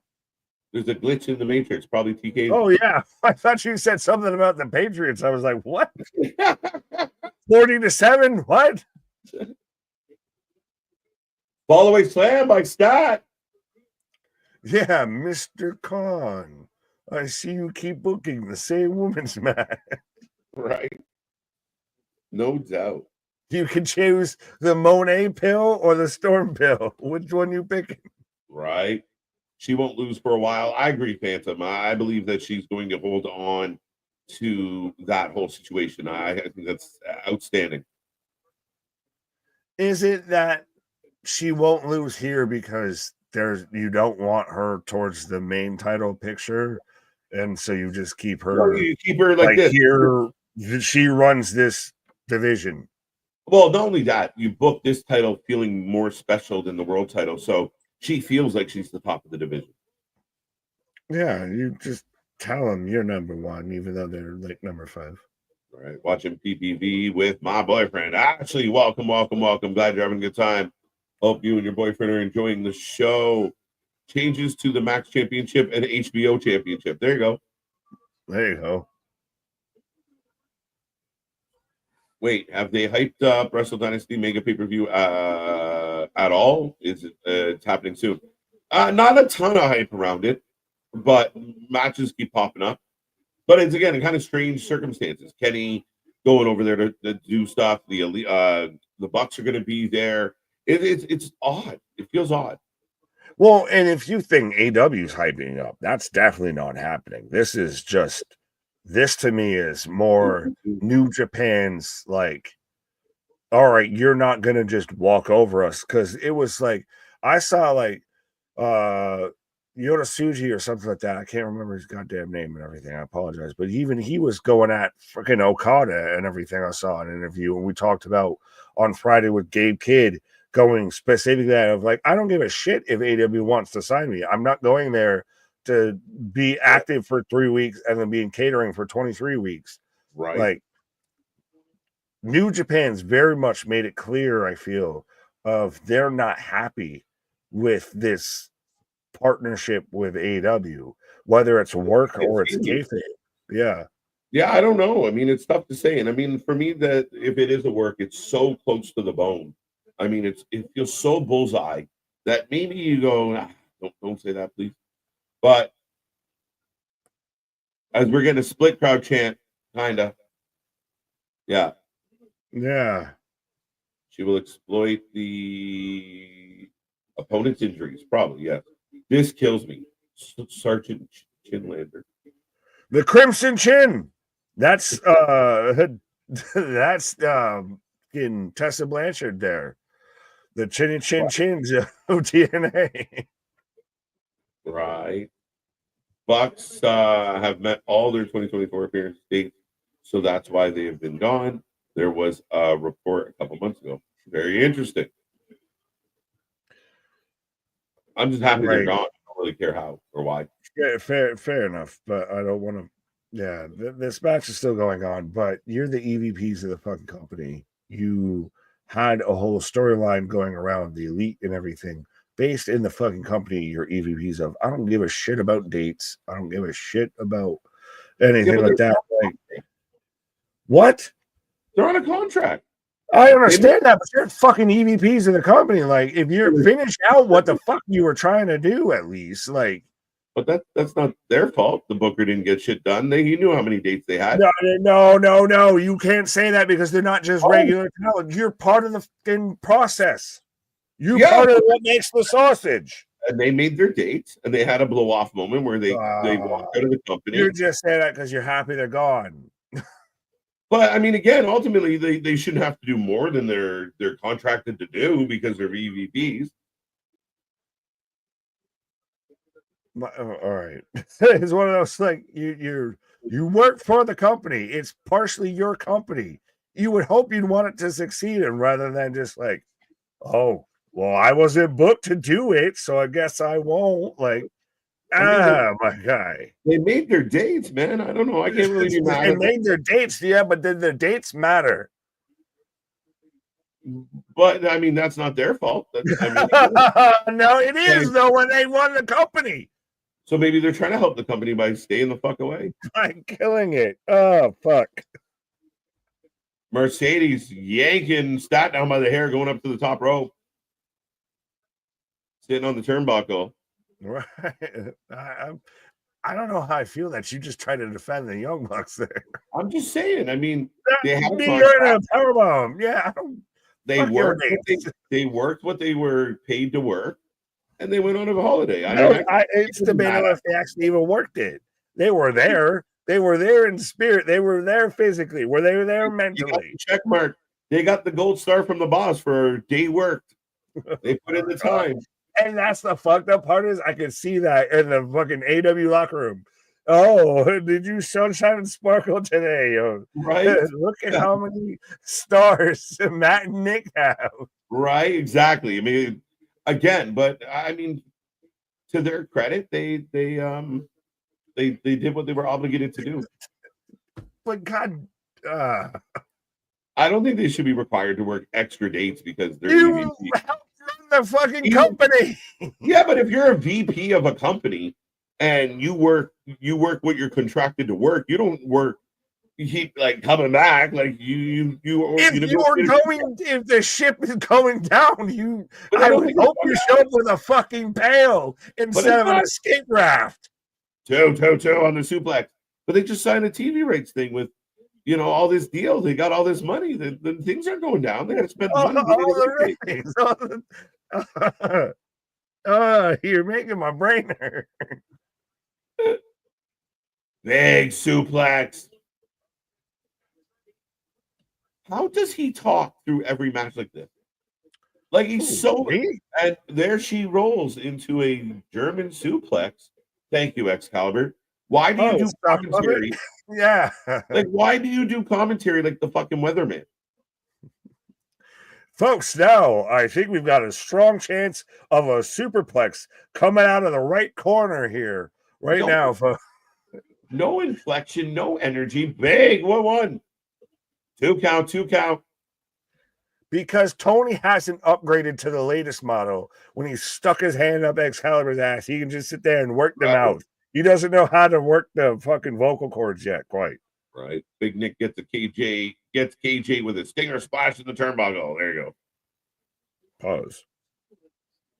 There's a glitch in the Matrix. Probably TK. Oh, yeah. I thought you said something about the Patriots. I was like, what? 40-7? What? Fallaway slam by Stat. Yeah, Mr. Khan. I see you keep booking the same women's match. Right. No doubt. You can choose the Monet pill or the Storm pill. Which one you picking? Right. She won't lose for a while. I agree, Phantom. I believe that she's going to hold on to that whole situation. I think that's outstanding. Is it that she won't lose here because you don't want her towards the main title picture, and so you just keep her? You keep her like this. Here, she runs this division. Well, not only that, you book this title feeling more special than the world title, so she feels like she's the top of the division. Yeah, you just tell them you're number 1, even though they're like number 5. All right, watching PPV with my boyfriend. Ashley, welcome. Glad you're having a good time. Hope you and your boyfriend are enjoying the show. Changes to the Max Championship and HBO Championship. There you go. There you go. Wait, have they hyped up Wrestle Dynasty Mega Pay-Per-View at all? Is it it's happening soon? Not a ton of hype around it, but matches keep popping up. But it's, again, in kind of strange circumstances. Kenny going over there to do stuff. The Bucks are going to be there. It's odd. It feels odd. Well, and if you think AEW's hyping up, that's definitely not happening. This to me is more New Japan's like, all right, you're not going to just walk over us. Because it was like, I saw like Yoda Suji or something like that. I can't remember his goddamn name and everything. I apologize. But even he was going at freaking Okada and everything. I saw in an interview. And we talked about on Friday with Gabe Kidd going specifically that of like, I don't give a shit if AEW wants to sign me. I'm not going there to be active for 3 weeks and then be in catering for 23 weeks. Right. Like, New Japan's very much made it clear, I feel, of they're not happy with this partnership with AEW, whether it's work or it's kayfabe. Yeah. Yeah, I don't know. I mean, it's tough to say. And I mean, for me, that if it is a work, it's so close to the bone. I mean, it feels so bullseye that maybe you go, don't say that, please. But as we're getting a split crowd chant, kind of. Yeah. Yeah. She will exploit the opponent's injuries, probably, yes. This kills me. Sergeant Chinlander. The Crimson Chin. That's in Tessa Blanchard there. The chins of TNA. Right. Bucks have met all their 2024 appearance dates, so that's why they have been gone. There was a report a couple months ago. Very interesting. I'm just happy they're Right. gone. I don't really care how or why. Yeah, fair enough. But I don't want to. Yeah, this match is still going on. But you're the EVPs of the fucking company. You had a whole storyline going around the elite and everything based in the fucking company you're EVPs of. I don't give a shit about dates. I don't give a shit about anything like that. Like, what? They're on a contract. I understand that, but you're fucking EVPs of the company. Like, if you're finish out what the fuck you were trying to do, at least, like. But that's not their fault. The booker didn't get shit done. He knew how many dates they had. No. You can't say that because they're not just regular talent. You're part of the fucking process. You're part of what makes the sausage. And they made their dates, and they had a blow off moment where they walked out of the company. You're just saying that because you're happy they're gone. But I mean, again, ultimately, they shouldn't have to do more than they're contracted to do because they're EVPs. All right, it's one of those like you work for the company. It's partially your company. You would hope you'd want it to succeed, and rather than just like, oh, well, I wasn't booked to do it, so I guess I won't. Like, my guy. They made their dates, man. I don't know. I can't really be mad. They made their dates, yeah, but did the dates matter? But I mean, that's not their fault. No, it is though when they won the company. So maybe they're trying to help the company by staying the fuck away. By killing it. Oh, fuck. Mercedes yanking Stat down by the hair, going up to the top rope. Sitting on the turnbuckle. Right. I don't know how I feel that you just try to defend the Young Bucks there. I'm just saying. I mean, they had a powerbomb. Yeah. They worked what they were paid to work. And they went on a holiday. It's debatable if they actually even worked it. They were there. They were there in spirit. They were there physically. Were they there mentally? Check mark. They got the gold star from the boss for day worked. They put in the time. And that's the fucked up part is I could see that in the fucking AEW locker room. Oh, did you sunshine and sparkle today? Right. Look at how many stars Matt and Nick have. Right. Exactly. I mean, again, but I mean, to their credit, they did what they were obligated to do. But God, I don't think they should be required to work extra dates because they're EVP. The fucking company. Yeah, but if you're a VP of a company and you work what you're contracted to work, you don't work. You keep like coming back, like if the ship is going down, I would hope you show up with a fucking pail instead of an escape raft. Toe on the suplex. But they just signed a TV rights thing with, all this deal. They got all this money. The things aren't going down. They got to spend money. You're making my brain hurt. Big suplex. How does he talk through every match like this? Like he's and there she rolls into a German suplex. Thank you, Excalibur. Why do you do commentary? Yeah. Like, why do you do commentary like the fucking weatherman? Folks, now I think we've got a strong chance of a superplex coming out of the right corner here now. Folks. No inflection, no energy. Big 1-1. 2 count. Because Toni hasn't upgraded to the latest model. When he stuck his hand up Excalibur's ass, he can just sit there and work them out. He doesn't know how to work the fucking vocal cords yet, quite. Right. Big Nick gets KJ with a stinger splash in the turnbuckle. There you go. Pause.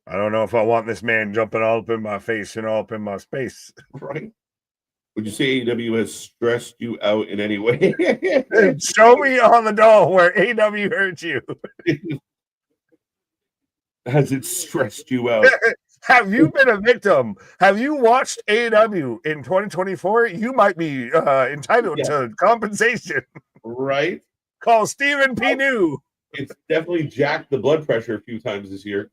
I don't know if I want this man jumping all up in my face and all up in my space. Right. Would you say AEW has stressed you out in any way? Show me on the doll where AEW hurt you. Has it stressed you out? Have you been a victim? Have you watched AEW in 2024? You might be entitled to compensation. Right. Call Stephen P. New. It's definitely jacked the blood pressure a few times this year.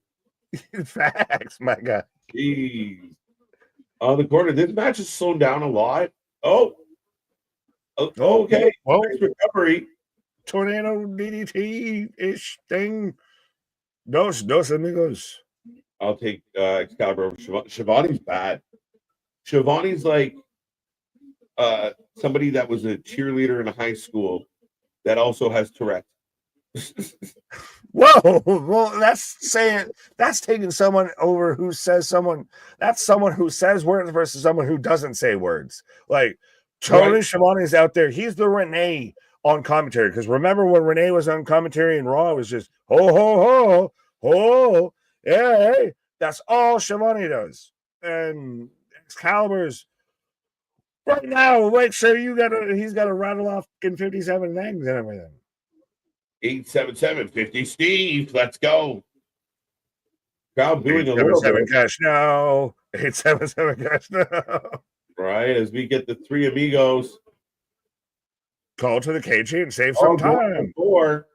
Facts, my God. Jeez. On the corner, this match has slowed down a lot. Okay. Well, nice recovery. Tornado DDT-ish thing. Dos amigos. I'll take Excalibur over Shivani. Shivani's bad. Shivani's like somebody that was a cheerleader in a high school that also has Tourette. Whoa, well, that's taking someone over who says someone. That's someone who says words versus someone who doesn't say words. Like Tony Schiavone's out there. He's the Renee on commentary. Because remember when Renee was on commentary in Raw, it was just ho ho ho, yeah, hey. That's all Schiavone does. And Excalibur's right now. Wait, so he's got to rattle off in 57 names and everything. 877-50 Steve, let's go. Crowd doing a little bit. Cash now. 877 cash now. Right, as we get the three amigos. Call to the KG and save some time. Or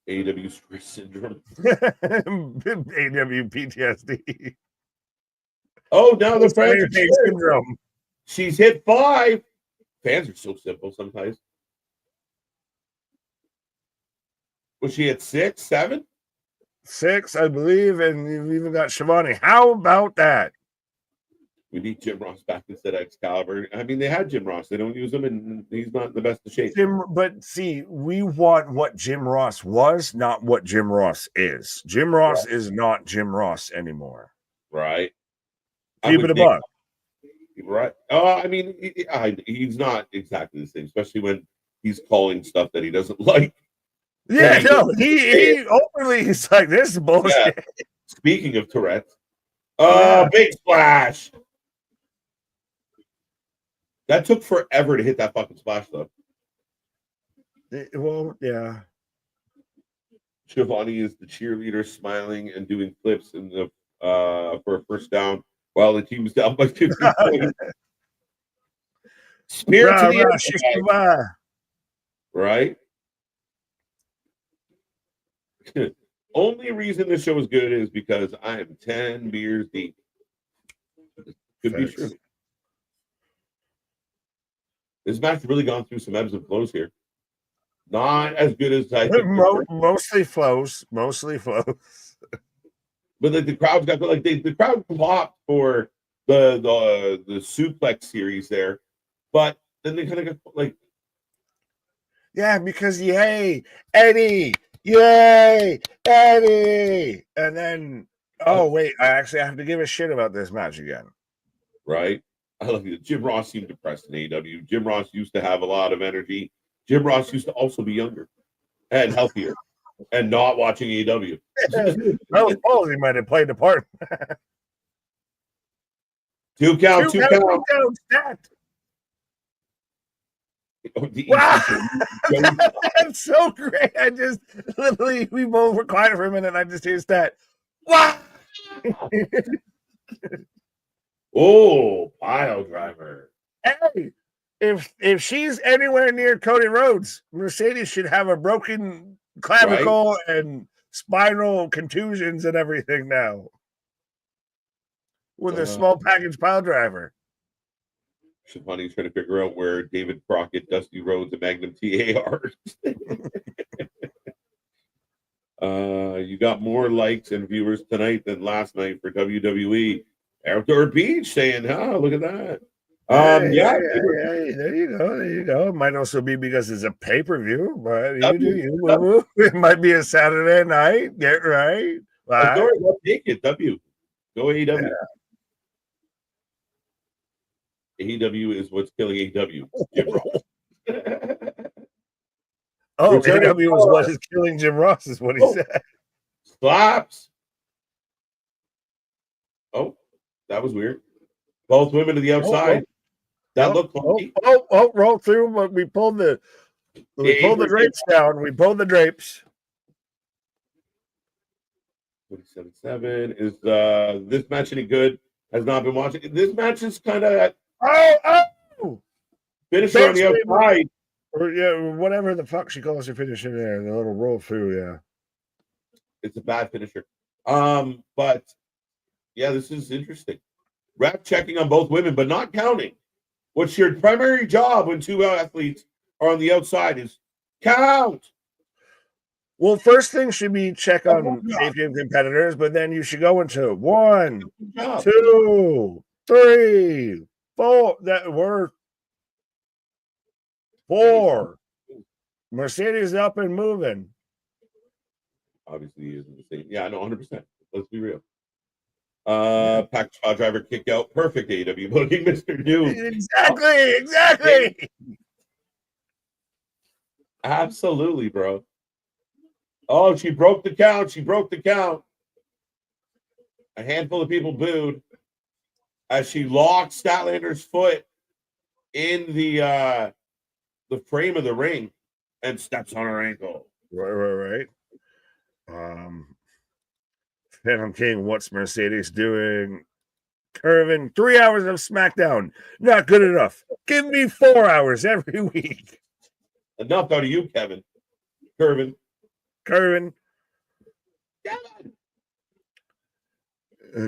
AEW stress syndrome. AEW PTSD. Oh, now the fans syndrome. She's hit 5. Fans are so simple sometimes. Was she at 6, 7? 6, I believe, and you've even got Shivani. How about that? We need Jim Ross back instead of Excalibur. I mean, they had Jim Ross. They don't use him, and he's not in the best of shape. But see, we want what Jim Ross was, not what Jim Ross is. Jim Ross is not Jim Ross anymore. Right. Keep it a buck. Right. I mean, he's not exactly the same, especially when he's calling stuff that he doesn't like. Yeah, no, he openly he's like, this is bullshit. Yeah. Speaking of Tourette, big splash. That took forever to hit that fucking splash, though. Well, yeah. Shivani is the cheerleader, smiling and doing flips in the for a first down while the team is down by 50 points. Spear to the end. Right? Only reason this show is good is because I am 10 beers deep. Could be true. This match has really gone through some ebbs and flows here. Not as good as I think. Mostly flows. But the crowd's got the crowd popped for the suplex series there, but then they kind of got like, yeah, because yay Eddie, and then wait, I actually have to give a shit about this match again. Right, I love you. Jim Ross seemed depressed in AEW. Jim Ross used to have a lot of energy. Jim Ross used to also be younger and healthier. And not watching AEW. Well, he might have played the part. 2 count. Stacked. Wow. That's so great. I just literally, we both were quiet for a minute and I just hear stat. Wow. Oh, pile driver. Hey, if she's anywhere near Cody Rhodes, Mercedes should have a broken clavicle and spinal contusions and everything now with a small package pile driver. Shivani's trying to figure out where David Crockett, Dusty Rhodes, and Magnum TA are. You got more likes and viewers tonight than last night for WWE. Outdoor Beach saying, look at that. There you go. It might also be because it's a pay-per-view, but it might be a Saturday night. Get right. Go take it. W. Go AEW. AEW is what's killing AEW. Jim Ross. AEW is what is killing Jim Ross, is what he said. Slaps. Oh, that was weird. Both women to the outside. That looked funky. Roll through, but we pulled the drapes down. We pulled the drapes. 27-7. Is this match any good? Has not been watching. This match is kind of finisher on the outside. Or whatever the fuck she calls her finisher there. The little roll through, yeah. It's a bad finisher. But yeah, this is interesting. Ref checking on both women, but not counting. What's your primary job when two athletes are on the outside is count. Well, first thing should be check on safety of competitors, but then you should go into 1, 2, 3, 4. That were 4. Mercedes up and moving. Obviously, he isn't the same. Yeah, no, 100%. Let's be real. Package spot driver kick out. Perfect AEW booking, Mr. Doom. Exactly. Absolutely, bro. Oh, she broke the count. A handful of people booed as she locked Statlander's foot in the frame of the ring and steps on her ankle. Right. Phantom King, what's Mercedes doing? Curvin, 3 hours of SmackDown. Not good enough. Give me 4 hours every week. Enough out of you, Kevin. Curvin.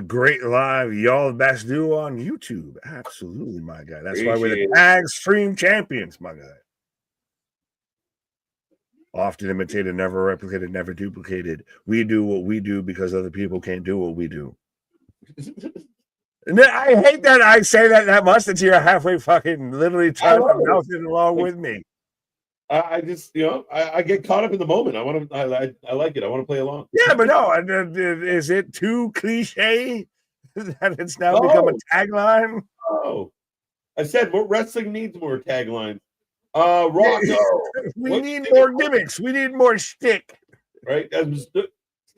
Great live. Y'all the best duo on YouTube. Absolutely, my guy. That's why we're the tag stream champions, my guy. Often imitated, never replicated, never duplicated. We do what we do because other people can't do what we do. And I hate that I say that much that you're halfway fucking literally trying to mouth it along with me. I just, I get caught up in the moment. I like it. I want to play along. Yeah, but no, is it too cliche that it's now become a tagline? Oh, I said what wrestling needs more taglines. Rocco. We need more gimmicks. We need more shtick. Right?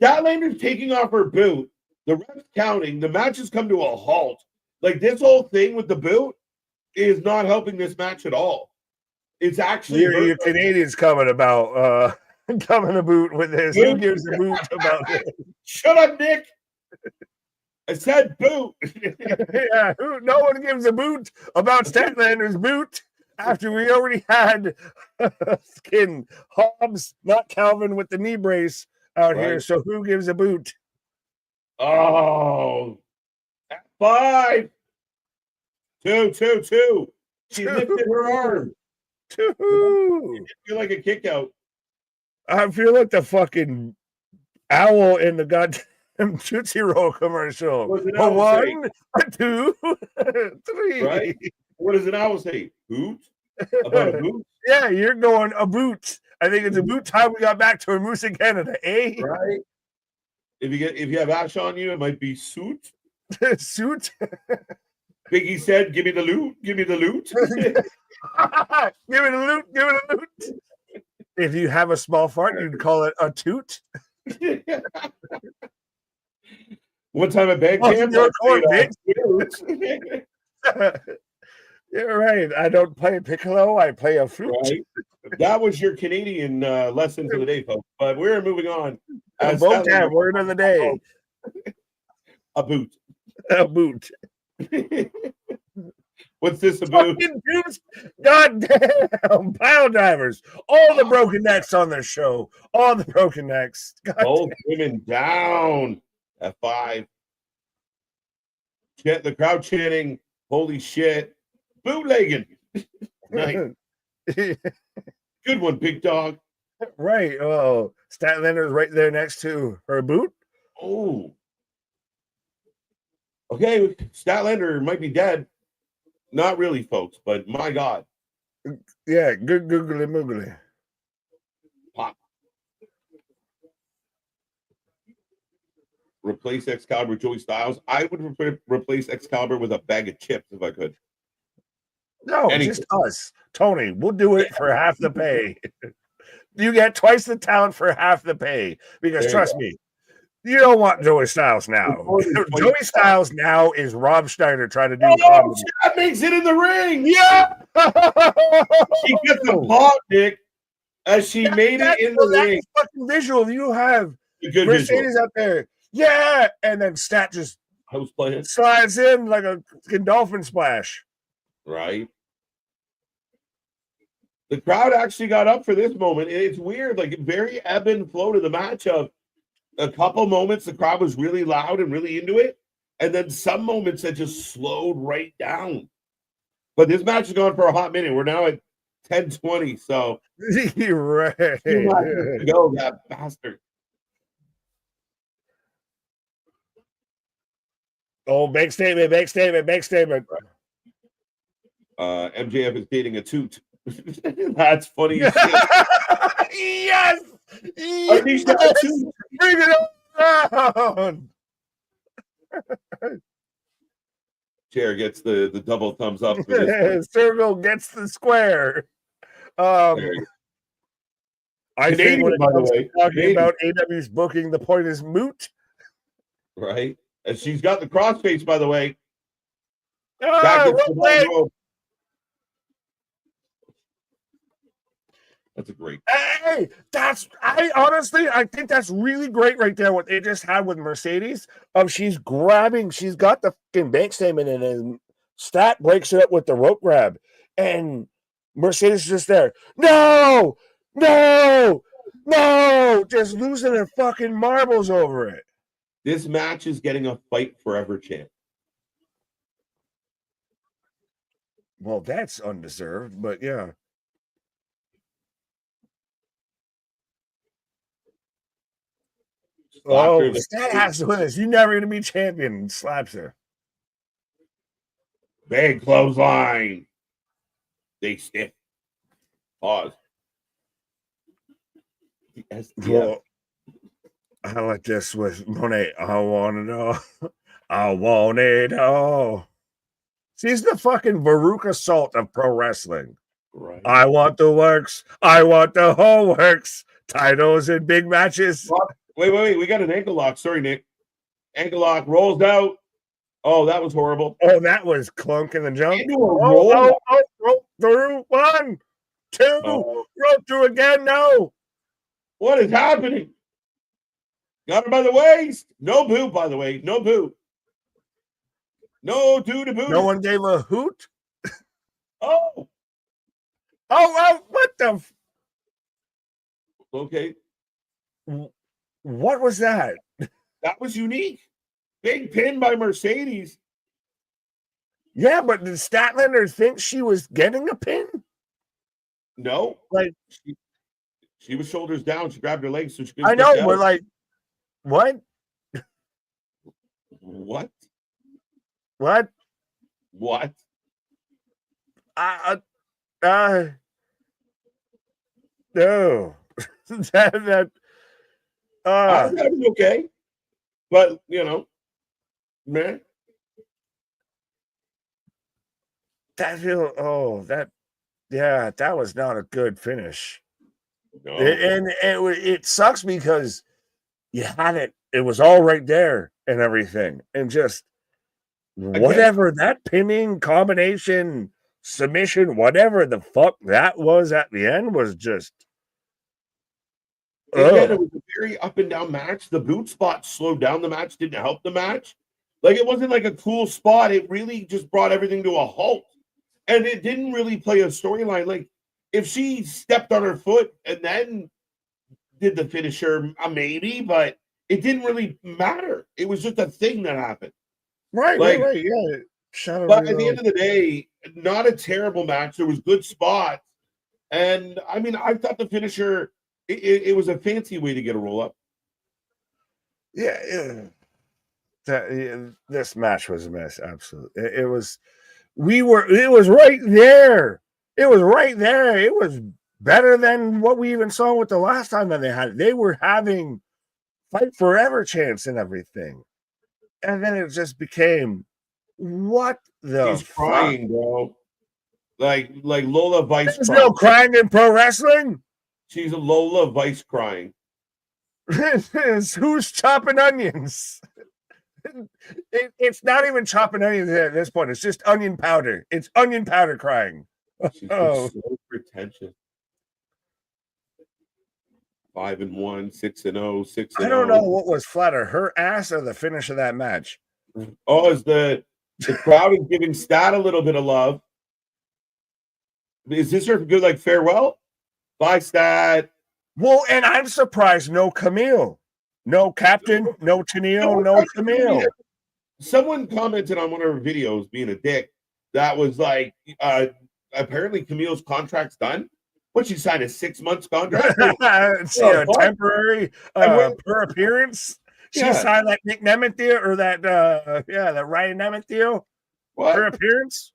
Statlander's taking off her boot. The ref's counting. The match has come to a halt. Like, this whole thing with the boot is not helping this match at all. It's actually your Canadians coming to boot with this. Who gives a boot about it? Shut up, Nick. I said boot. Yeah, no one gives a boot about Statlander's boot after we already had skin Hobbs, not Calvin, with the knee brace out here. So who gives a boot? Oh, 5, 2. She lifted her arm. 2. I feel like a kick out. I feel like the fucking owl in the goddamn Tootsie Roll commercial. 1, 2, 3. Right? What does an owl say? Boot? About a boot? Yeah, you're going a boot. I think it's a boot time we got back to a moose in Canada, eh? Right. If you have ash on you, it might be suit. Suit. Biggie said, "Give me the loot. Give me the loot." Give me the loot. If you have a small fart, you'd call it a toot. One time at band camp, you're right. I don't play piccolo. I play a flute. Right. That was your Canadian lesson for the day, folks. But we're moving on. Word of the day. A boot. A boot. What's this about? God damn, pile drivers. All the broken necks on their show. All the broken necks. Both women down at 5. The crowd chanting, "Holy shit!" Bootlegging. Nice. Good one, big dog. Right. Oh, Statlander's right there next to her boot. Oh. Okay, Statlander might be dead. Not really, folks, but my God. Yeah, good googly moogly. Pop. Replace Excalibur with Joey Styles. I would replace Excalibur with a bag of chips if I could. No, just us. Tony, we'll do it for half the pay. You get twice the talent for half the pay. Because trust me, you don't want Joey Styles now. Joey Styles now is Rob Schneider trying to do comedy. That makes it in the ring. Yeah. She gets the pop, Nick, as she made it in the ring. Fucking visual. You have Mercedes up there. Yeah. And then Stat just slides in like a dolphin splash. Right. The crowd actually got up for this moment. It's weird, like very ebb and flow to the match of a couple moments the crowd was really loud and really into it, and then some moments that just slowed right down. But this match has gone for a hot minute. We're now at 10:20. So Right. 2 matches to go, that bastard. Oh, big statement, big statement, big statement. MJF is dating a toot. That's funny as shit. Yes! Anisha, a toot. Bring it on! Chair gets the double thumbs up for this. Circle gets the square. There you go. I think when it by the comes way, to talking Canadian. about AW's booking, the point is moot. Right? And she's got the crossface, by the way. Ah, Back into what the leg? rope. That's a great. Hey, I think that's really great right there. What they just had with Mercedes. She's got the fucking bank statement and then Stat breaks it up with the rope grab. And Mercedes is just there. No, just losing her fucking marbles over it. This match is getting a fight forever chant. Well, that's undeserved, but yeah. Oh, Stat has to win this. You're never going to be champion. Slaps her. Big clothesline. They stiff. Pause. Well, I like this with Mone. I want to know. I want it all. She's the fucking Veruca Salt of pro wrestling. Right. I want the works. I want the whole works. Titles and big matches. Wait. We got an ankle lock. Sorry, Nick. Ankle lock rolls out. Oh, that was horrible. Oh, that was clunk in the jump. Roll through. 1, 2. Roll through again. No. What is happening? Got her by the waist. No boo, by the way. No boo. No do to boo. No one gave a hoot. Oh, what the? Okay. What was that? That was unique. Big pin by Mercedes. Yeah, but did Statlander think she was getting a pin? No. Like she was shoulders down. She grabbed her legs so she could. I know, but like, what? What? What? What? No. that I thought it was okay, but you know, man. That was not a good finish. No. It sucks because you had it. It was all right there and everything, and just whatever that pinning combination, submission, whatever the fuck that was at the end was just. Again, it was a very up and down match. The boot spot slowed down the match, didn't help the match. Like it wasn't like a cool spot. It really just brought everything to a halt. And it didn't really play a storyline. Like if she stepped on her foot and then did the finisher, maybe, but it didn't really matter. It was just a thing that happened. Right. Yeah. But at the end of the day, not a terrible match. There was good spots. And I mean, I thought the finisher, it was a fancy way to get a roll up. Yeah. This match was a mess. Absolutely. It was right there. It was right there. It was better than what we even saw with the last time that they had. They were having fight forever chance and everything. And then it just became what the He's crying, bro. Like Lola Vice. There's no crying in pro wrestling. She's a Lola Vice crying. Who's chopping onions? It's not even chopping onions at this point. It's just onion powder. It's onion powder crying. She's so pretentious. 5-1, 6-0, 6-0. I don't know what was flatter, her ass or the finish of that match. Oh, is the crowd is giving Stat a little bit of love. Is this her good like farewell? Bye, Stat. Well, and I'm surprised no Camille. No Captain, no Tennille, no Camille. Someone commented on one of her videos being a dick. That was like apparently Camille's contract's done. What, she signed a 6 months contract? Temporary per appearance. She signed that Nick Nemeth deal or that that Ryan Nemeth deal per appearance.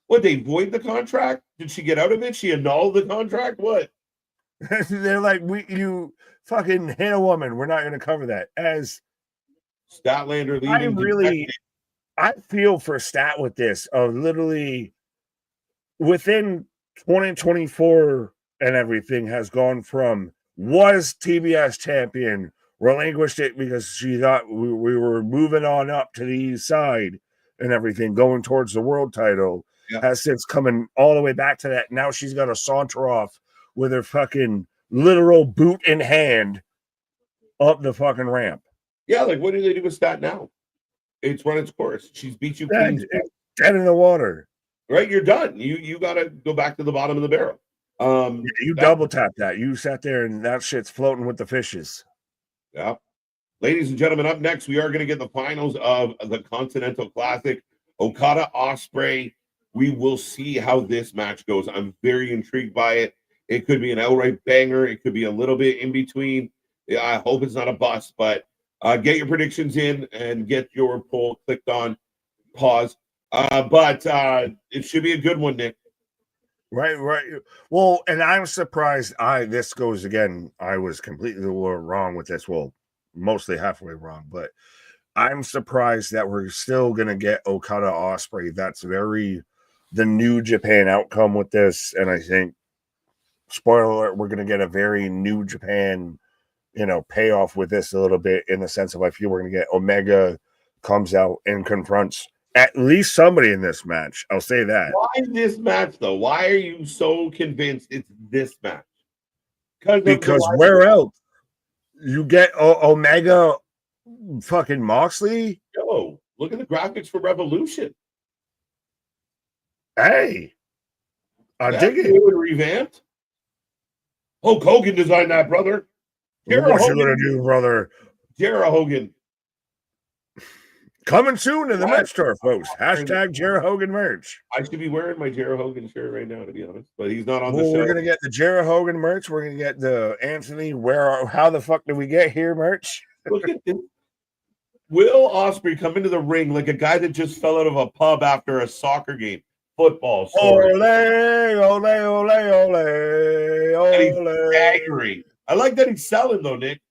What, they void the contract? Did she get out of it? She annulled the contract? What? They're like, you fucking hit a woman. We're not going to cover that. As Statlander leaving. I feel for Stat with this. Literally within 2024 and everything has gone from was TBS champion, relinquished it because she thought we were moving on up to the east side and everything, going towards the world title. Yeah. Has since coming all the way back to that. Now she's got to saunter off with her fucking literal boot in hand up the fucking ramp. Yeah, like what do they do with Stat now? It's run its course. She's beat you clean. Dead in the water. Right, you're done. You got to go back to the bottom of the barrel. You double tap that. You sat there and that shit's floating with the fishes. Yeah. Ladies and gentlemen, up next, we are going to get the finals of the Continental Classic. Okada, Ospreay. We will see how this match goes. I'm very intrigued by it. It could be an outright banger. It could be a little bit in between. Yeah, I hope it's not a bust, but get your predictions in and get your poll clicked on. Pause. But it should be a good one, Nick. Right. Well, and I'm surprised. This goes again. I was completely wrong with this. Well, mostly halfway wrong, but I'm surprised that we're still gonna get Okada Ospreay. That's very the New Japan outcome with this, and I think, spoiler alert, we're gonna get a very New Japan, payoff with this a little bit, in the sense of I feel we're gonna get Omega comes out and confronts at least somebody in this match. I'll say that. Why this match, though? Why are you so convinced it's this match? Because where else? You get Omega fucking Moxley? Yo, look at the graphics for Revolution. Hey. I dig it. Revamped. Hulk Hogan designed that, brother. What you gonna do, brother? Jarrett Hogan. Coming soon to the merch store, folks. Hashtag Jarrett Hogan merch. I should be wearing my Jarrett Hogan shirt right now, to be honest. But he's not on the show. We're gonna get the Jarrett Hogan merch. We're gonna get the Anthony. How the fuck did we get here merch? Look at this. Will Ospreay come into the ring like a guy that just fell out of a pub after a soccer game? Football. Ole, ole, ole, ole, ole. Staggering. I like that he's selling though, Nick.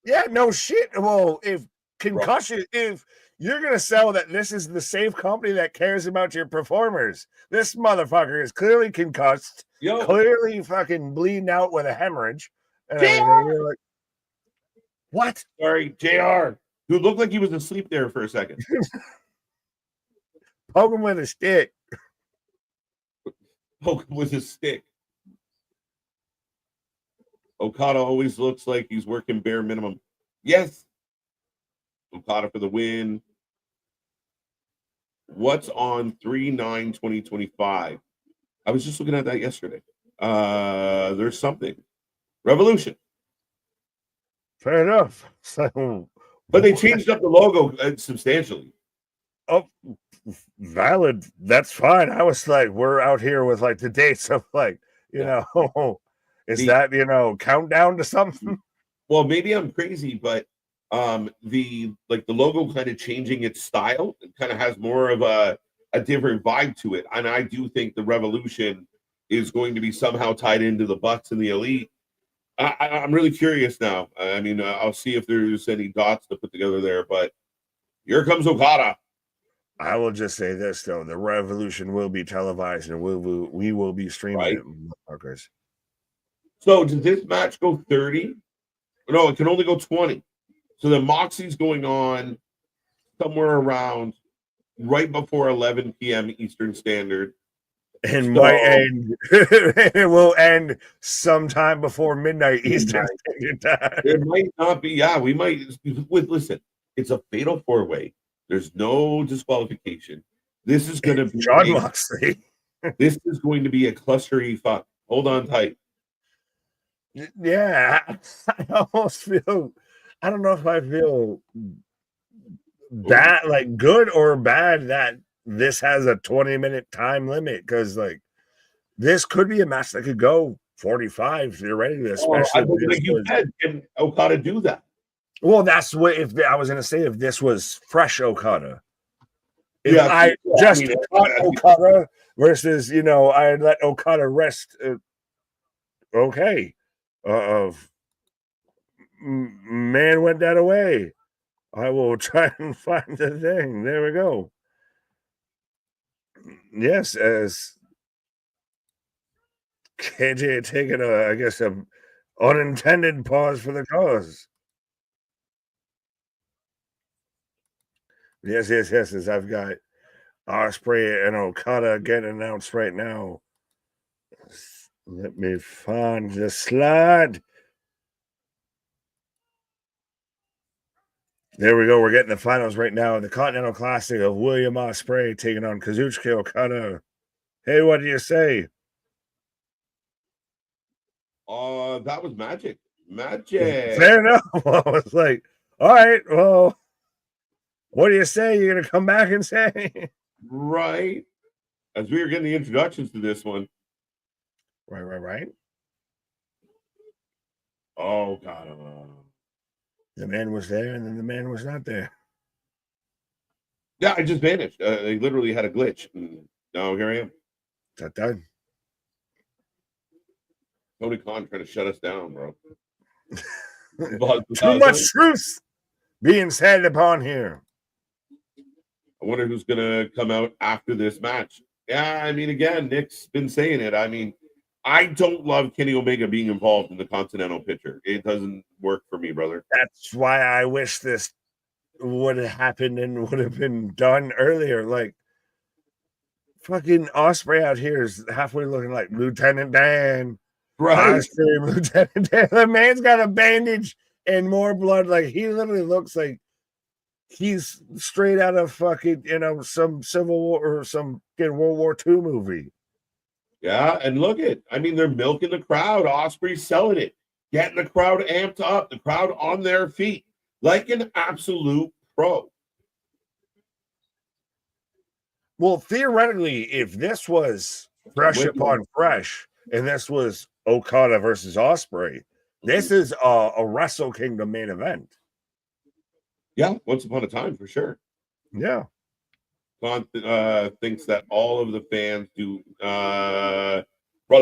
Yeah, no shit. Well, if concussion, if you're gonna sell that this is the safe company that cares about your performers, this motherfucker is clearly concussed, clearly fucking bleeding out with a hemorrhage. And you're like, what? Sorry, JR, who looked like he was asleep there for a second. Poke him with a stick. Poke him with a stick. Okada always looks like he's working bare minimum. Yes. Okada for the win. What's on 3/9/2025? I was just looking at that yesterday. There's something. Revolution. Fair enough. So, but they changed up the logo substantially. Oh, valid. That's fine. I was like, we're out here with like the dates of like, that, countdown to something? Well, maybe I'm crazy, but the logo kind of changing its style, it kind of has more of a different vibe to it. And I do think the Revolution is going to be somehow tied into the Bucks and the Elite. I'm really curious now. I mean, I'll see if there's any dots to put together there, but here comes Okada. I will just say this, though. The Revolution will be televised, and we will be streaming it, motherfuckers. So, does this match go 30? No, it can only go 20. So, the Moxley's going on somewhere around right before 11 p.m. Eastern Standard. And it will end sometime before midnight Eastern Standard Time. It might not be. Yeah, we might. Listen, it's a fatal four-way. There's no disqualification. This is going to be John Moxley. This is going to be a clustery fuck. Hold on tight. Yeah, I almost feel. I don't know if I feel bad, like good or bad that this has a 20-minute time limit, because like this could be a match that could go 45 theoretically, especially like you said, can Okada do that? Well, that's what if I was going to say if this was fresh Okada. If Yeah, I just I mean, cut Okada versus, I let Okada rest. Okay. Man went that away. I will try and find the thing. There we go. Yes, as KJ had taken I guess, an unintended pause for the cause. Yes, as I've got Ospreay and Okada getting announced right now. Let me find the slide. There we go. We're getting the finals right now in the Continental Classic of William Ospreay taking on Kazuchika Okada. Hey, what do you say? That was magic. Fair enough. I was like, all right, well, what do you say? You're gonna come back and say? Right. As we were getting the introductions to this one. Right. Oh God. The man was there and then the man was not there. Yeah, I just vanished. They literally had a glitch. And now here I am. That done. Tony Khan trying to shut us down, bro. Too much truth being said upon here. I wonder who's gonna come out after this match. Yeah, I mean, again, Nick's been saying it. I mean, I don't love Kenny Omega being involved in the Continental picture. It doesn't work for me, brother. That's why I wish this would have happened and would have been done earlier. Like, fucking Ospreay out here is halfway looking like Lieutenant Dan. Right. Lieutenant Dan. The man's got a bandage and more blood. Like, he literally looks like he's straight out of fucking, some Civil War or some World War II movie. Yeah, and look I mean, they're milking the crowd. Ospreay's selling it, getting the crowd amped up, the crowd on their feet, like an absolute pro. Well, theoretically, if this was fresh upon fresh, and this was Okada versus Ospreay, this is a Wrestle Kingdom main event. Yeah, once upon a time, for sure. Yeah. Khan thinks that all of the fans do Brother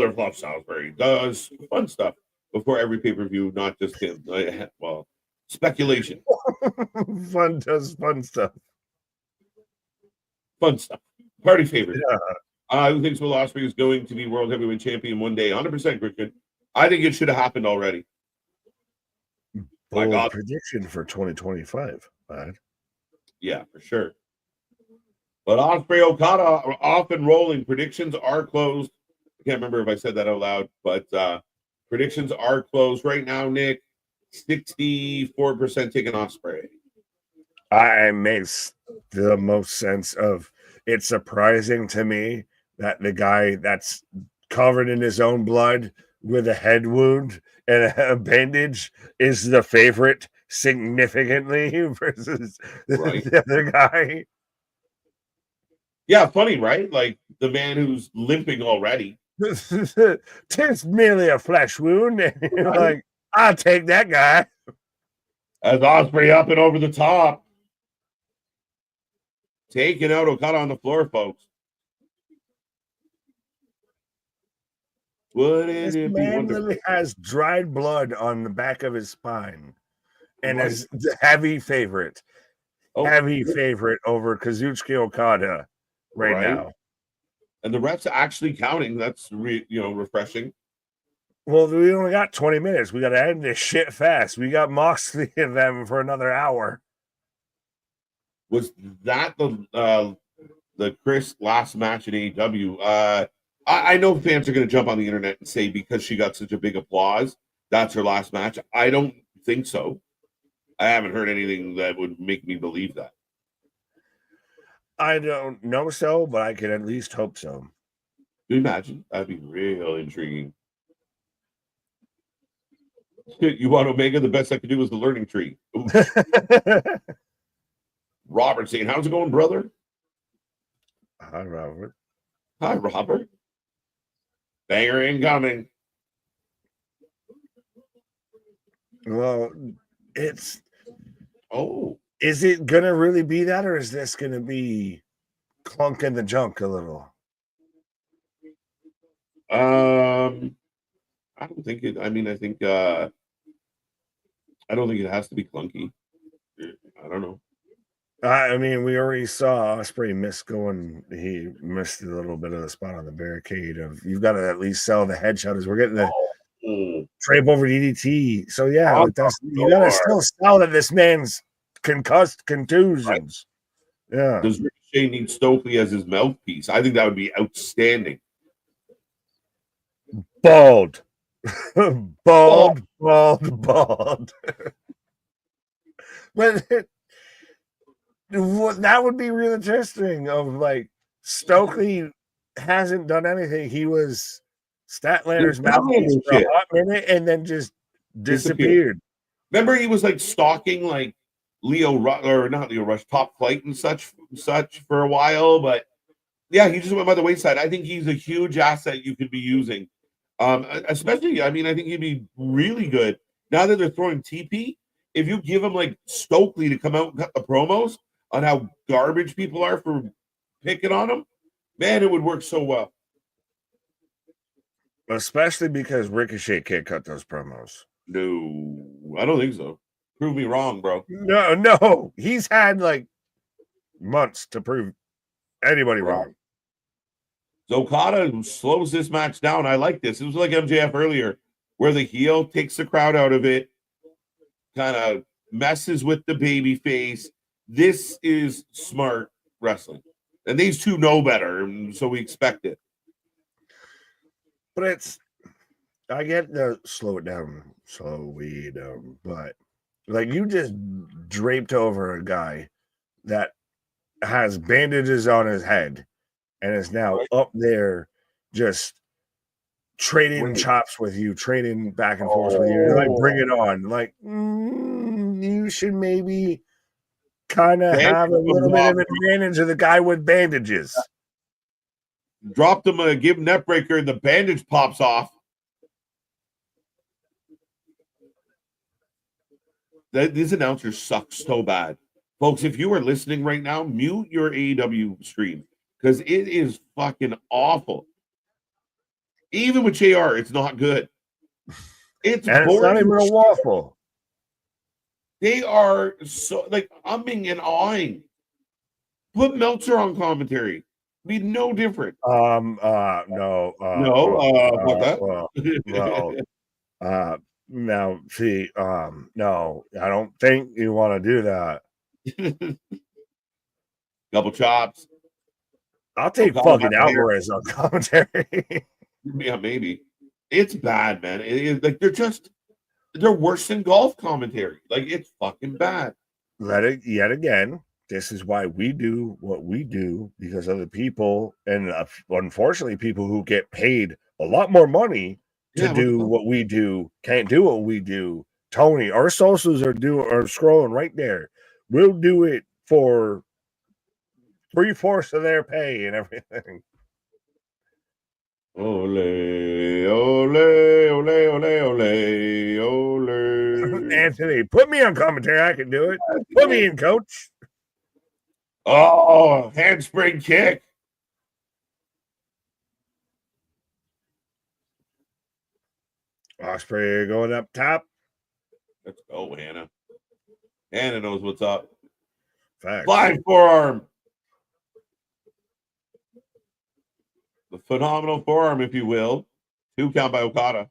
of Love Salisbury does fun stuff before every pay-per-view, not just him. Well, speculation. Fun does fun stuff. Fun stuff. Party favorite. Yeah. Who thinks Will Ospreay is going to be World Heavyweight Champion one day? 100% Christian. I think it should have happened already. My God. Prediction for 2025. Right? Yeah, for sure. But Ospreay Okada are off and rolling. Predictions are closed. I can't remember if I said that out loud, but predictions are closed right now, Nick. 64% taking Ospreay. I makes the most sense of it's surprising to me that the guy that's covered in his own blood with a head wound and a bandage is the favorite significantly versus the other guy. Yeah, funny, right? Like the man who's limping already. Tis merely a flesh wound. And you're like, I'll take that guy. As Ospreay up and over the top. Taking out Okada on the floor, folks. This man literally has dried blood on the back of his spine and is the heavy favorite. Heavy favorite over Kazuchika Okada right now. And the refs actually counting. That's refreshing. Well, we only got 20 minutes. We got to end this shit fast. We got Moxley and them for another hour. Was that the Chris last match in AEW? I know fans are going to jump on the internet and say because she got such a big applause, that's her last match. I don't think so. I haven't heard anything that would make me believe that. I don't know so, but I can at least hope so. Can you imagine? That'd be real intriguing. You want Omega? The best I could do is the learning tree. Robert saying, how's it going, brother? Hi, Robert. Hi, Robert. Banger incoming. Well, it's. Oh, Is it gonna really be that, or is this gonna be clunking the junk a little? I don't think it. I mean, I think. I don't think it has to be clunky. I don't know. I mean, we already saw Ospreay miss going. He missed a little bit of the spot on the barricade. Of you've got to at least sell the headshot as we're getting the drape over DDT. So yeah, like that's you got to still sell that this man's contusions. Right. Yeah. Does Ricochet need Stokely as his mouthpiece? I think that would be outstanding. Bald. Bald. But that would be real interesting. Of like Stokely hasn't done anything. He was Statlander's mouthpiece for a hot minute and then just disappeared. Remember, he was like stalking like not Leo Rush, Top Flight and such for a while, but yeah, he just went by the wayside. I think he's a huge asset you could be using. Especially, I mean, I think he'd be really good now that they're throwing TP. If you give him like Stokely to come out and cut the promos on how garbage people are for picking on him, man, it would work so well. Especially because Ricochet can't cut those promos. No, I don't think so. Prove me wrong, bro. No. He's had like months to prove anybody wrong. So Okada slows this match down. I like this. It was like MJF earlier, where the heel takes the crowd out of it, kind of messes with the baby face. This is smart wrestling. And these two know better, so we expect it. But I get the slow it down, but like you just draped over a guy that has bandages on his head and is now up there just trading chops with you, trading back and forth with you. You're like, bring it on. Like, you should maybe kind of have a little bit of advantage of the guy with bandages. Dropped him a give net breaker and the bandage pops off. These announcers suck so bad. Folks, if you are listening right now, mute your AEW stream because it is fucking awful. Even with JR, it's not good. It's boring. It's not even a waffle. They are so like umming and awing. Put Meltzer on commentary. Be no different. No. Now, see, no, I don't think you want to do that. Double chops. I'll take fucking Alvarez on commentary. Yeah, maybe. It's bad, man. It is like they're worse than golf commentary. Like it's fucking bad. Yet again. This is why we do what we do, because other people, and unfortunately, people who get paid a lot more money to do what we do can't do what we do. Toni, our socials are scrolling right there. We'll do it for 3/4 of their pay and everything. Ole, ole, ole, ole, ole, ole. Anthony, put me on commentary. I can do it. Put me in, coach. Oh, handspring kick. Ospreay going up top. Let's go, Hannah. Hannah knows what's up. Facts. Flying forearm. The phenomenal forearm, if you will. 2 count by Okada.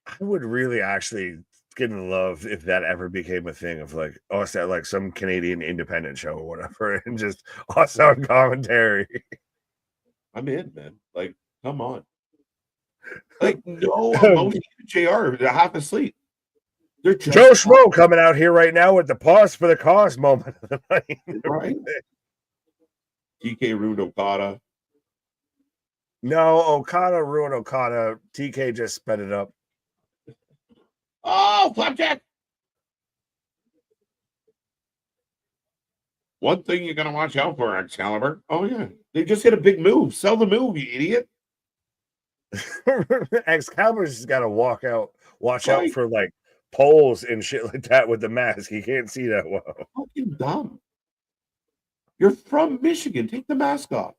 I would really actually get in love if that ever became a thing of like us at like some Canadian independent show or whatever, and just us on commentary. I'm in, man. Like, come on. Like, no emotion. JR, they're half asleep. They're Joe Schmo coming out here right now with the pause for the cause moment of the night. Right. TK ruined Okada. No, Okada ruined Okada. TK just sped it up. Oh, flapjack. One thing you're going to watch out for, Excalibur. Oh, yeah. They just hit a big move. Sell the move, you idiot. Excalibur's just got to watch out Right. for like poles and shit like that with the mask. He can't see that well. Fucking dumb. You're from Michigan. Take the mask off.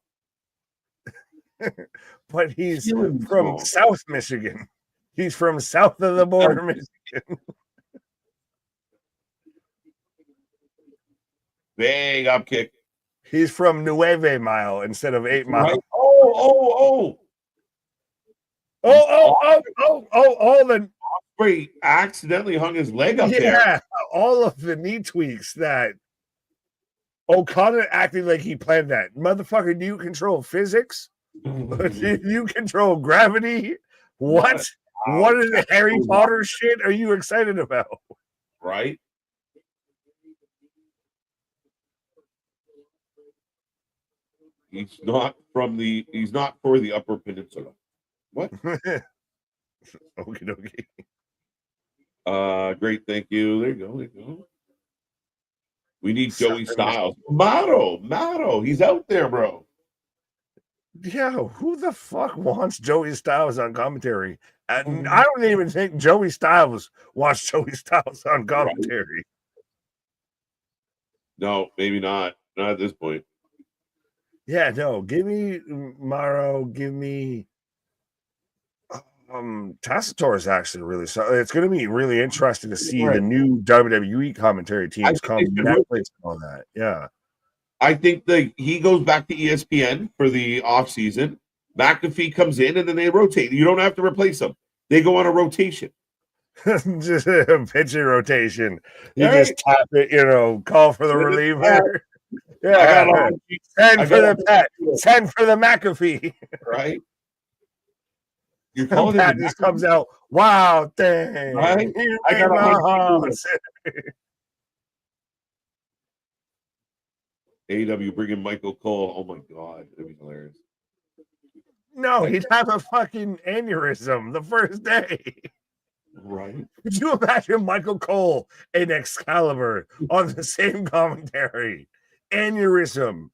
But he's Feeling from small. South Michigan. He's from south of the border, Michigan. Big up kick. He's from 9 Mile instead of 8 Mile. Right. Oh. The Wait, accidentally hung his leg up there. yeah, all of the knee tweaks that Okada acting like he planned that. Motherfucker, do you control physics? Do you control gravity? What? What is the Harry Potter shit are you excited about? Right? He's not for the Upper Peninsula. What? Okie dokie. Great, thank you. There you go. We need Joey Styles. Mato. He's out there, bro. Yeah, who the fuck wants Joey Styles on commentary? And I don't even think Joey Styles wants Joey Styles on commentary. Right. No, maybe not. Not at this point. Yeah, no. Give me Mauro. Give me Tacitor is actually really so. It's going to be really interesting to see the new WWE commentary teams come Netflix and all that. Yeah. I think he goes back to ESPN for the off season. McAfee comes in and then they rotate. You don't have to replace them. They go on a rotation. Just a pitching rotation. You just tap it, call for the reliever. Yeah. Send for the Pat. Send for the McAfee. Right. Your Pat just comes out. Wow, dang. Right? I got AEW bringing Michael Cole. Oh my god, that'd be hilarious. No, he'd have a fucking aneurysm the first day. Right? Could you imagine Michael Cole and Excalibur on the same commentary? Aneurysm.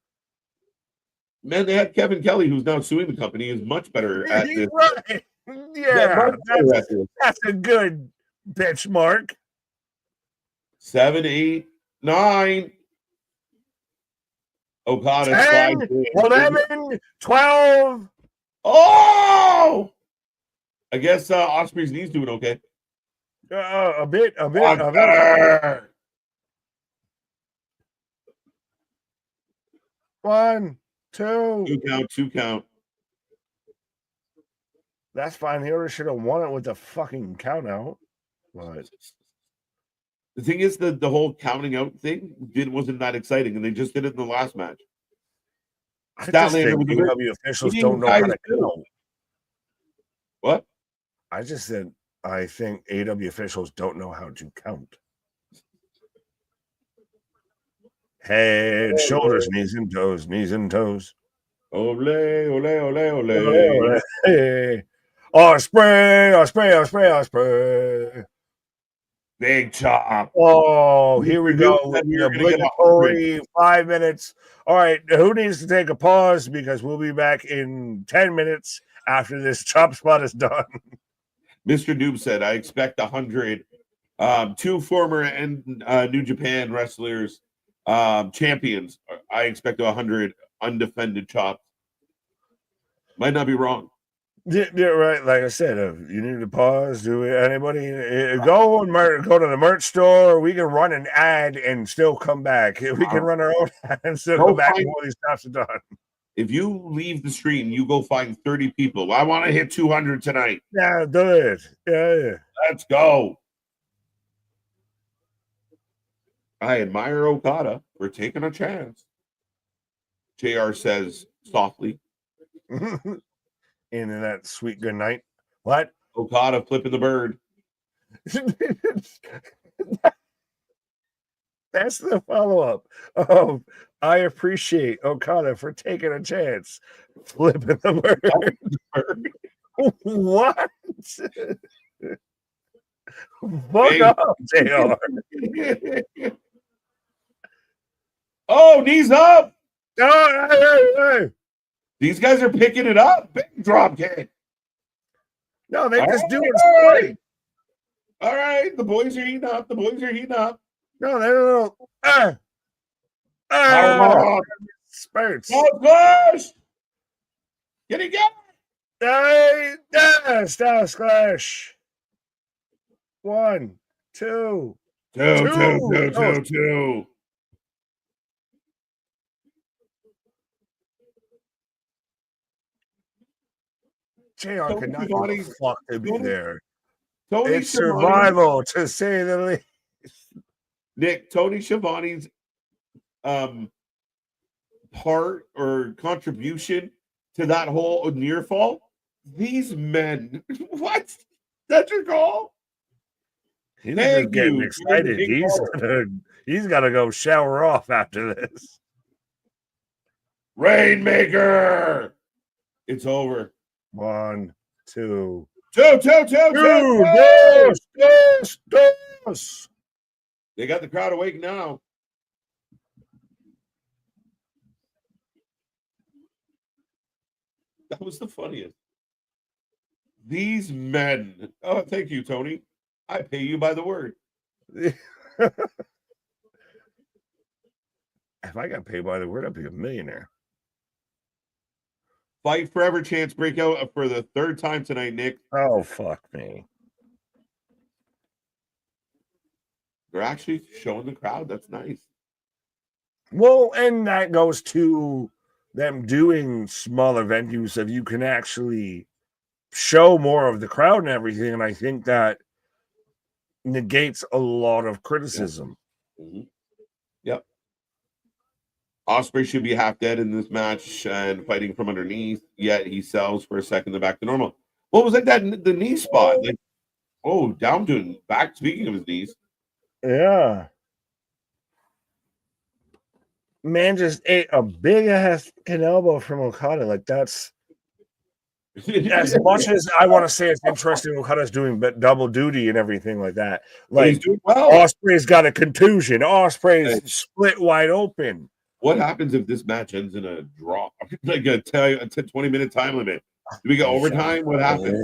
Man, they had Kevin Kelly, who's now suing the company, is much better at this. Right. Yeah, that's a good benchmark. 7, 8, 9. Okada 10, 11, 12. Oh! I guess Ospreay's knee's doing okay. A bit. 1, 2. 2 count. That's fine. He already should have won it with the fucking count out. But the thing is, the whole counting out thing wasn't that exciting, and they just did it in the last match. I just think AEW officials don't know how to count. What? I just said I think AEW officials don't know how to count. Head, shoulders, knees and toes, Ole, ole, ole, ole. Hey. Ospreay. Big chop. Oh, here we go. Obligatory 5 minutes. All right, who needs to take a pause? Because we'll be back in 10 minutes after this chop spot is done. Mr. Noob said, I expect 100. 2 former and New Japan wrestlers, champions. I expect 100 undefended chops. Might not be wrong. Yeah, right. Like I said, if you need to pause, anybody go to the merch store. We can run an ad and still come back. We can run our own ad and still come back before these stops are done. If you leave the stream, you go find 30 people. I want to hit 200 tonight. Yeah, do it. Yeah. Let's go. I admire Okada for taking a chance. JR says softly. In that sweet good night. What? Okada flipping the bird. That's the follow-up. I appreciate Okada for taking a chance. Flipping the bird. What? Fuck up, JR. Oh, knees up. Oh, hey. These guys are picking it up. Big drop kick. No, they just do it. Right. All right, the boys are heating up. No, they don't. Powerbomb. Spurts. Oh, gosh! Get it, get Hey, yes, Dallas Clash. 1, 2. Two. JR could not give a fuck to be there. Tony It's survival, to say the least. Nick, Tony Schiavone's part or contribution to that whole near fall. These men, what? That's your call? He's just getting excited. He's got to go shower off after this. Rainmaker. It's over. 1, 2. Two. Dos. They got the crowd awake now. That was the funniest. These men. Oh, thank you, Tony. I pay you by the word. If I got paid by the word, I'd be a millionaire. Fight Forever chance breakout for the third time tonight, Nick. Oh, fuck me. They're actually showing the crowd. That's nice. Well, and that goes to them doing smaller venues so you can actually show more of the crowd and everything. And I think that negates a lot of criticism. Yep. Ospreay should be half dead in this match and fighting from underneath, yet he sells for a second, then back to normal. What was like that the knee spot? Like, oh, down to back. Speaking of his knees. Yeah. Man just ate a big ass elbow from Okada. Like, that's as much as I want to say it's interesting Okada's doing double duty and everything like that. Like, he's doing well. Ospreay's got a contusion. Ospreay's split wide open. What happens if this match ends in a draw? Like a 20-minute time limit? Do we get overtime? What happens?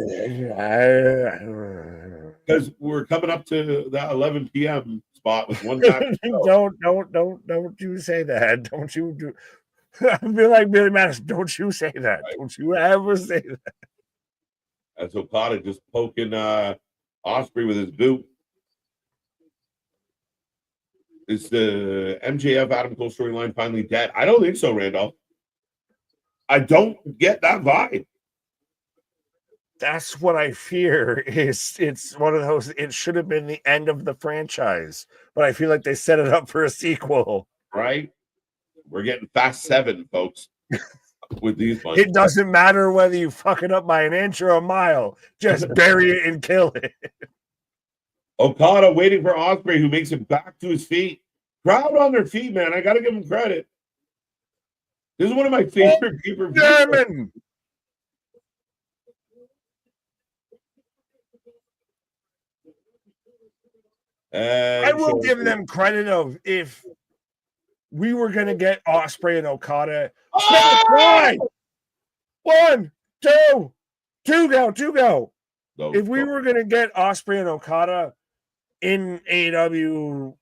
Because we're coming up to that 11 p.m. spot with one match. Don't you say that. Don't you do. I feel like Billy Madison. Don't you say that. Right. Don't you ever say that. That's Okada just poking Ospreay with his boot. Is the MJF Adam Cole storyline finally dead? I don't think so, Randolph. I don't get that vibe. That's what I fear. It's one of those. It should have been the end of the franchise, but I feel like they set it up for a sequel. Right? We're getting Fast 7, folks. With these ones. It doesn't matter whether you fuck it up by an inch or a mile. Just bury it and kill it. Okada waiting for Ospreay, who makes it back to his feet. Crowd on their feet, man. I got to give him credit. This is one of my favorite pay-per-views. I will give them credit of if we were going to get Ospreay and Okada. Oh! 1, 2, 2 go. If we were going to get Ospreay and Okada in AEW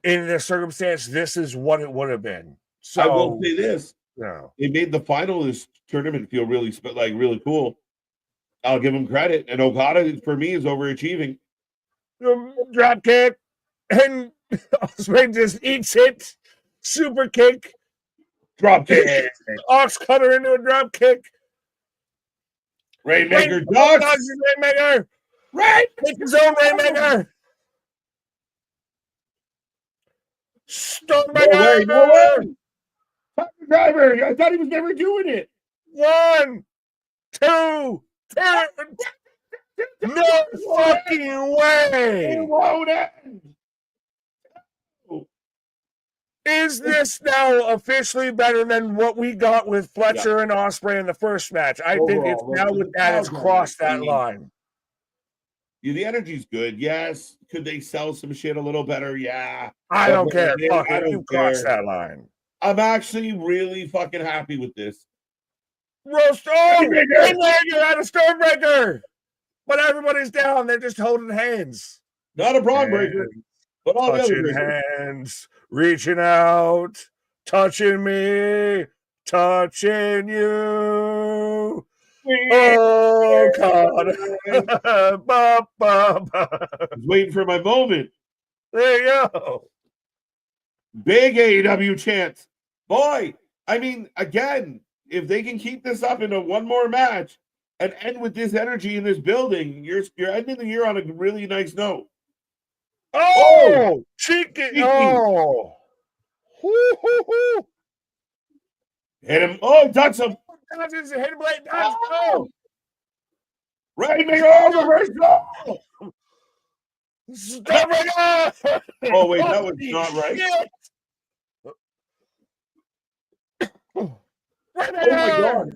in this circumstance, this is what it would have been. So I will say this: no, they made the final of this tournament feel really cool. I'll give them credit, and Okada for me is overachieving. Drop kick, and Ospreay just eats it. Super kick, drop kick, Ox cutter into a drop kick. Rainmaker ducks. Rainmaker. Right. Make his own Rainmaker. Stormbreaker. No way. Driver. I thought he was never doing it. 1, 2, 3. No fucking way. It won't end. Is this now officially better than what we got with Fletcher and Ospreay in the first match? I think it's now with that it's crossed that line. Yeah, the energy's good. Yes. Could they sell some shit a little better? Yeah. I don't care. Fuck it. You crossed that line. I'm actually really fucking happy with this. Rainmaker out of Stormbreaker. But everybody's down. They're just holding hands. Not a brawn breaker, but all the other Touching breakers. hands, reaching out, touching me, touching you. Oh, God. Ba, ba, ba. I was waiting for my moment. There you go. Big AEW chance. Boy, I mean, again, if they can keep this up into one more match and end with this energy in this building, you're ending the year on a really nice note. Oh, cheeky. Cheeky. Oh. Hoo, hoo, hoo. Hit him. Oh, ducks him. Dodges, hit him like that. Oh. Right, make it over. Reverse goal. Stop it. Oh, wait, that was not right. Shit. Oh, my God.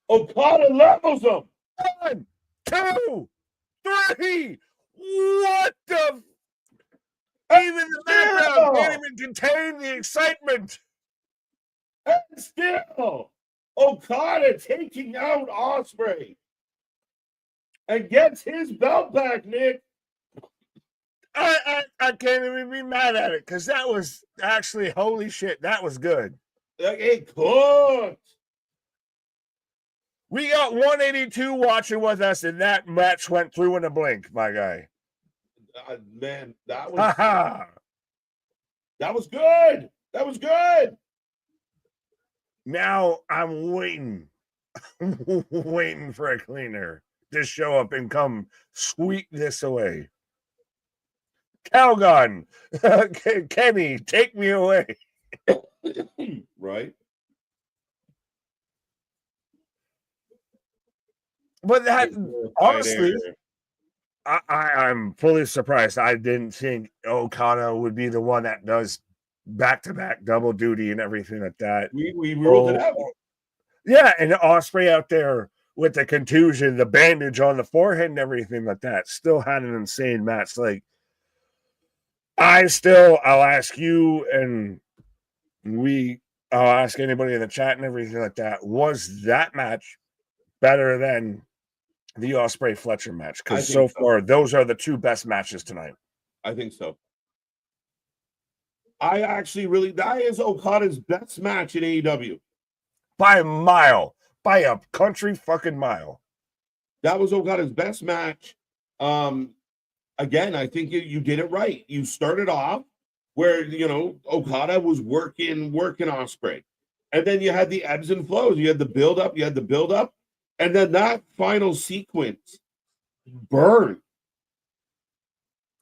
Okada levels him. 1, 2, 3. What the? Even the background can't even contain the excitement. And still, Okada taking out Ospreay and gets his belt back, Nick. I can't even be mad at it because that was actually holy shit. That was good. It cooked. We got 182 watching with us, and that match went through in a blink, my guy. Man, that was good. That was good. Now I'm waiting, waiting for a cleaner to show up and come sweep this away. Calgon, Kenny, take me away. Right. But that, honestly, I'm fully surprised. I didn't think Okada would be the one that does back-to-back double duty and everything like that. We ruled it out. Yeah, and Ospreay out there with the contusion, the bandage on the forehead and everything like that, still had an insane match. Like, I'll ask you and I'll ask anybody in the chat and everything like that. Was that match better than the Ospreay Fletcher match? Because so far, those are the two best matches tonight. I think so. I actually that is Okada's best match in AEW. By a mile. By a country fucking mile. That was Okada's best match. Again, I think you did it right. You started off where, Okada was working Ospreay. And then you had the ebbs and flows. You had the build up. And then that final sequence burned.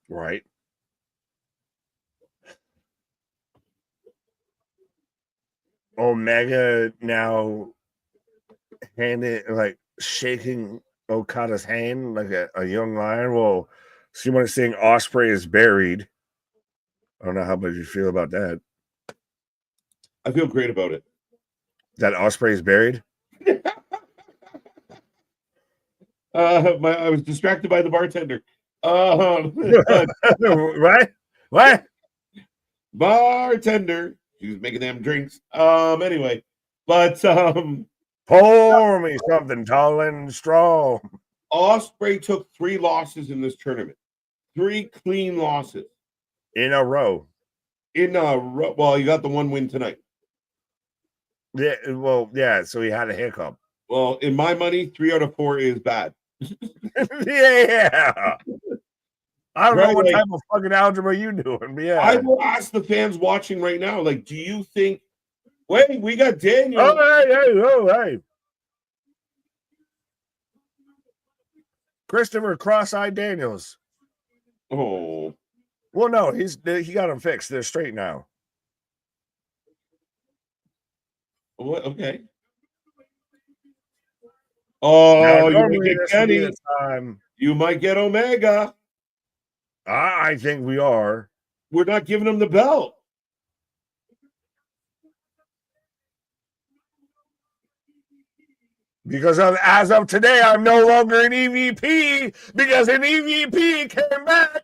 Right. Omega now shaking Okada's hand like a young lion. Well, so you want to sing Ospreay is buried. I don't know how much you feel about that. I feel great about it. That Ospreay is buried? I was distracted by the bartender. Right? What? Bartender. She was making them drinks. Anyway, but pour me something tall and strong. Ospreay took 3 losses in this tournament. 3 clean losses. In a row. Well, you got the 1 win tonight. Yeah, well, yeah, so he had a hiccup. Well, in my money, 3 out of 4 is bad. Yeah. I don't know what type of fucking algebra you doing, but yeah. I will ask the fans watching right now, do you think wait, we got Daniel. Hey. Christopher Cross-Eyed Daniels. Oh. Well, no, he got them fixed. They're straight now. What? Okay. Oh, you might get Kenny. You might get Omega. I think we are. We're not giving him the belt. Because as of today, I'm no longer an EVP because an EVP came back.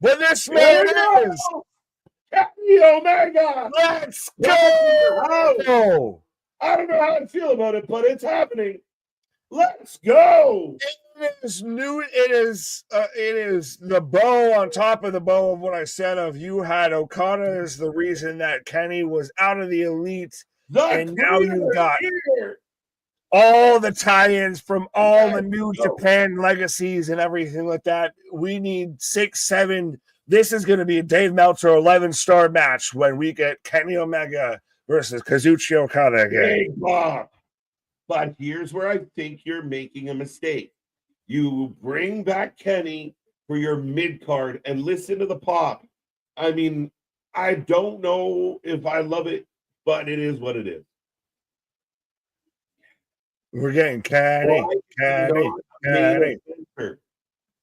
But this man is Kenny Omega. Let's go. I don't know how I feel about it, but it's happening. Let's go. It is new. It is the bow on top of the bow of what I said. Of you had Okada is the reason that Kenny was out of the elite, and now you've got all the tie-ins from all the New Japan legacies and everything like that. We need 6, 7. This is going to be a Dave Meltzer 11-star match when we get Kenny Omega versus Kazuchika Okada again. But here's where I think you're making a mistake. You bring back Kenny for your mid-card and listen to the pop. I mean, I don't know if I love it, but it is what it is. We're getting Kenny.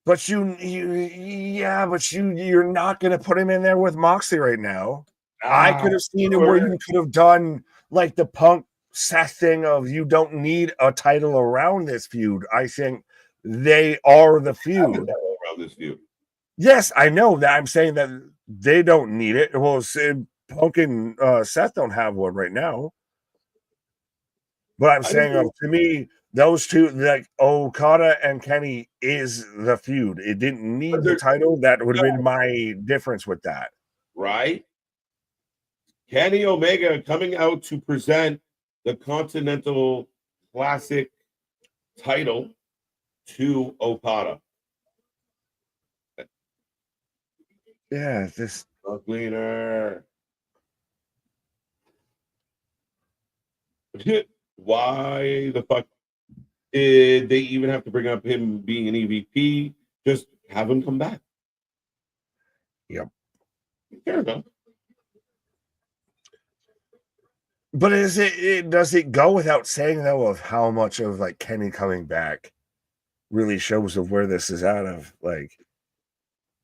But you're not going to put him in there with Moxley right now. I could have seen it where you could have done like the Punk Seth thing of you don't need a title around this feud. I think they are the feud. Around this feud. Yes, I know that. I'm saying that they don't need it. Well, Punk and Seth don't have one right now. But I'm saying, to me, those two, like Okada and Kenny, is the feud. It didn't need the title. That would have been my difference with that. Right? Kenny Omega coming out to present the Continental Classic title to Okada. Yeah, this cleaner. Why the fuck did they even have to bring up him being an EVP? Just have him come back. Yep. Fair enough. But does it go without saying though of how much of like Kenny coming back really shows of where this is out of? Like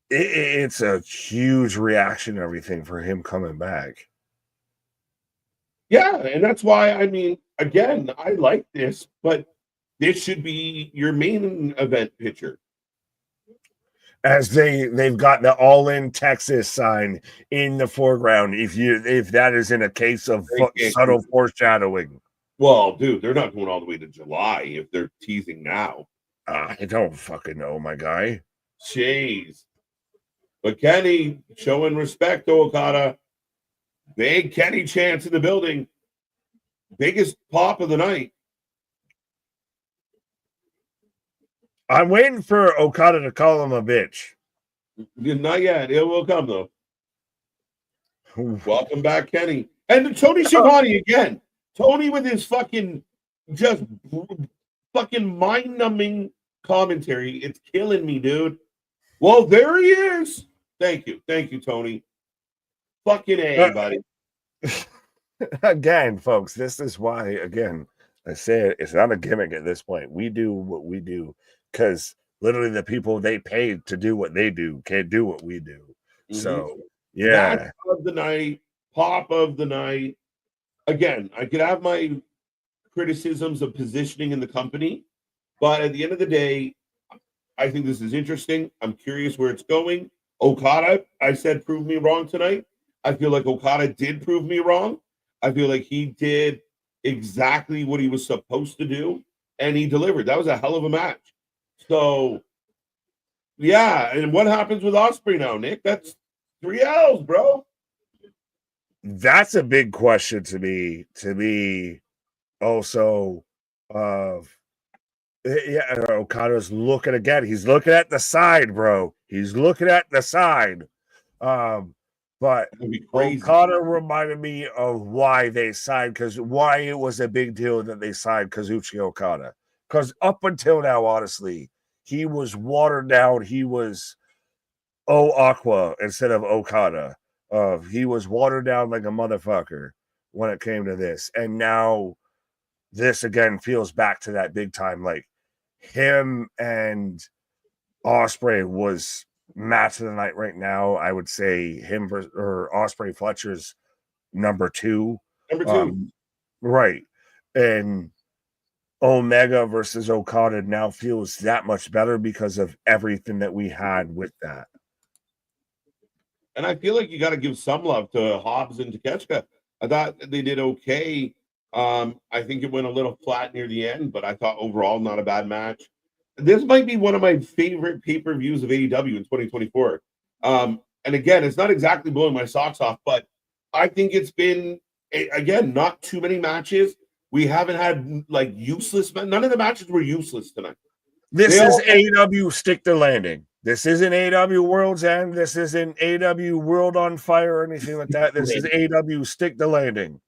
it's a huge reaction and everything for him coming back. Yeah, and that's why, I mean, again, I like this, but this should be your main event picture. As they've got the All-In Texas sign in the foreground, if that isn't a case of subtle foreshadowing. Well, dude, they're not going all the way to July if they're teasing now. I don't fucking know, my guy. Jeez. But Kenny showing respect to Okada. Big Kenny chance in the building. Biggest pop of the night. I'm waiting for Okada to call him a bitch. Not yet. It will come, though. Welcome back, Kenny. And Tony Schiavone again. Tony with his fucking mind-numbing commentary. It's killing me, dude. Well, there he is. Thank you. Thank you, Tony. Fucking A, buddy. Again, folks, this is why, again, I say it's not a gimmick at this point. We do what we do because literally the people they paid to do what they do can't do what we do. Mm-hmm. So, yeah. Match of the night, pop of the night. Again, I could have my criticisms of positioning in the company, but at the end of the day, I think this is interesting. I'm curious where it's going. Okada, I said, prove me wrong tonight. I feel like Okada did prove me wrong. I feel like he did exactly what he was supposed to do, and he delivered. That was a hell of a match. So, yeah, and what happens with Ospreay now, Nick? That's 3 L's, bro. That's a big question to me. To me, also, Okada's looking again. He's looking at the side, bro. He's looking at the side. But Okada reminded me of why they signed, why it was a big deal that they signed Kazuchika Okada. Because up until now, honestly, he was watered down. He was Aqua instead of Okada. He was watered down like a motherfucker when it came to this. And now this again feels back to that big time. Like him and Ospreay was match of the night right now. I would say him or Ospreay Fletcher's number two. Right. And Omega versus Okada now feels that much better because of everything that we had with that. And I feel like you got to give some love to Hobbs and Takeshita. I thought they did okay I think it went a little flat near the end, but I thought overall not a bad match. This might be one of my favorite pay-per-views of AEW in 2024. And again, it's not exactly blowing my socks off, but I think it's been, again, not too many matches. We haven't had like useless, none of the matches were useless tonight. This is AEW Stick the Landing. This isn't AEW World's End. This isn't AEW World on Fire or anything like that. This is AEW Stick the Landing.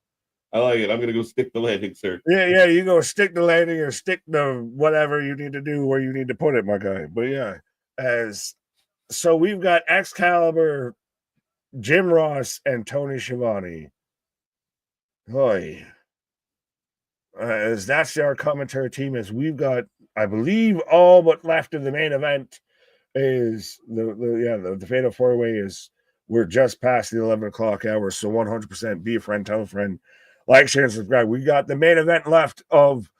I like it. I'm going to go stick the landing, sir. Yeah, you go stick the landing or stick the whatever you need to do where you need to put it, my guy. But yeah, so we've got Excalibur, Jim Ross, and Tony Schiavone. Boy, as that's our commentary team, as we've got, I believe, all but left of the main event is the Fatal 4-Way is we're just past the 11 o'clock hour, so 100% be a friend, tell a friend. Like, share, and subscribe. We got the main event left of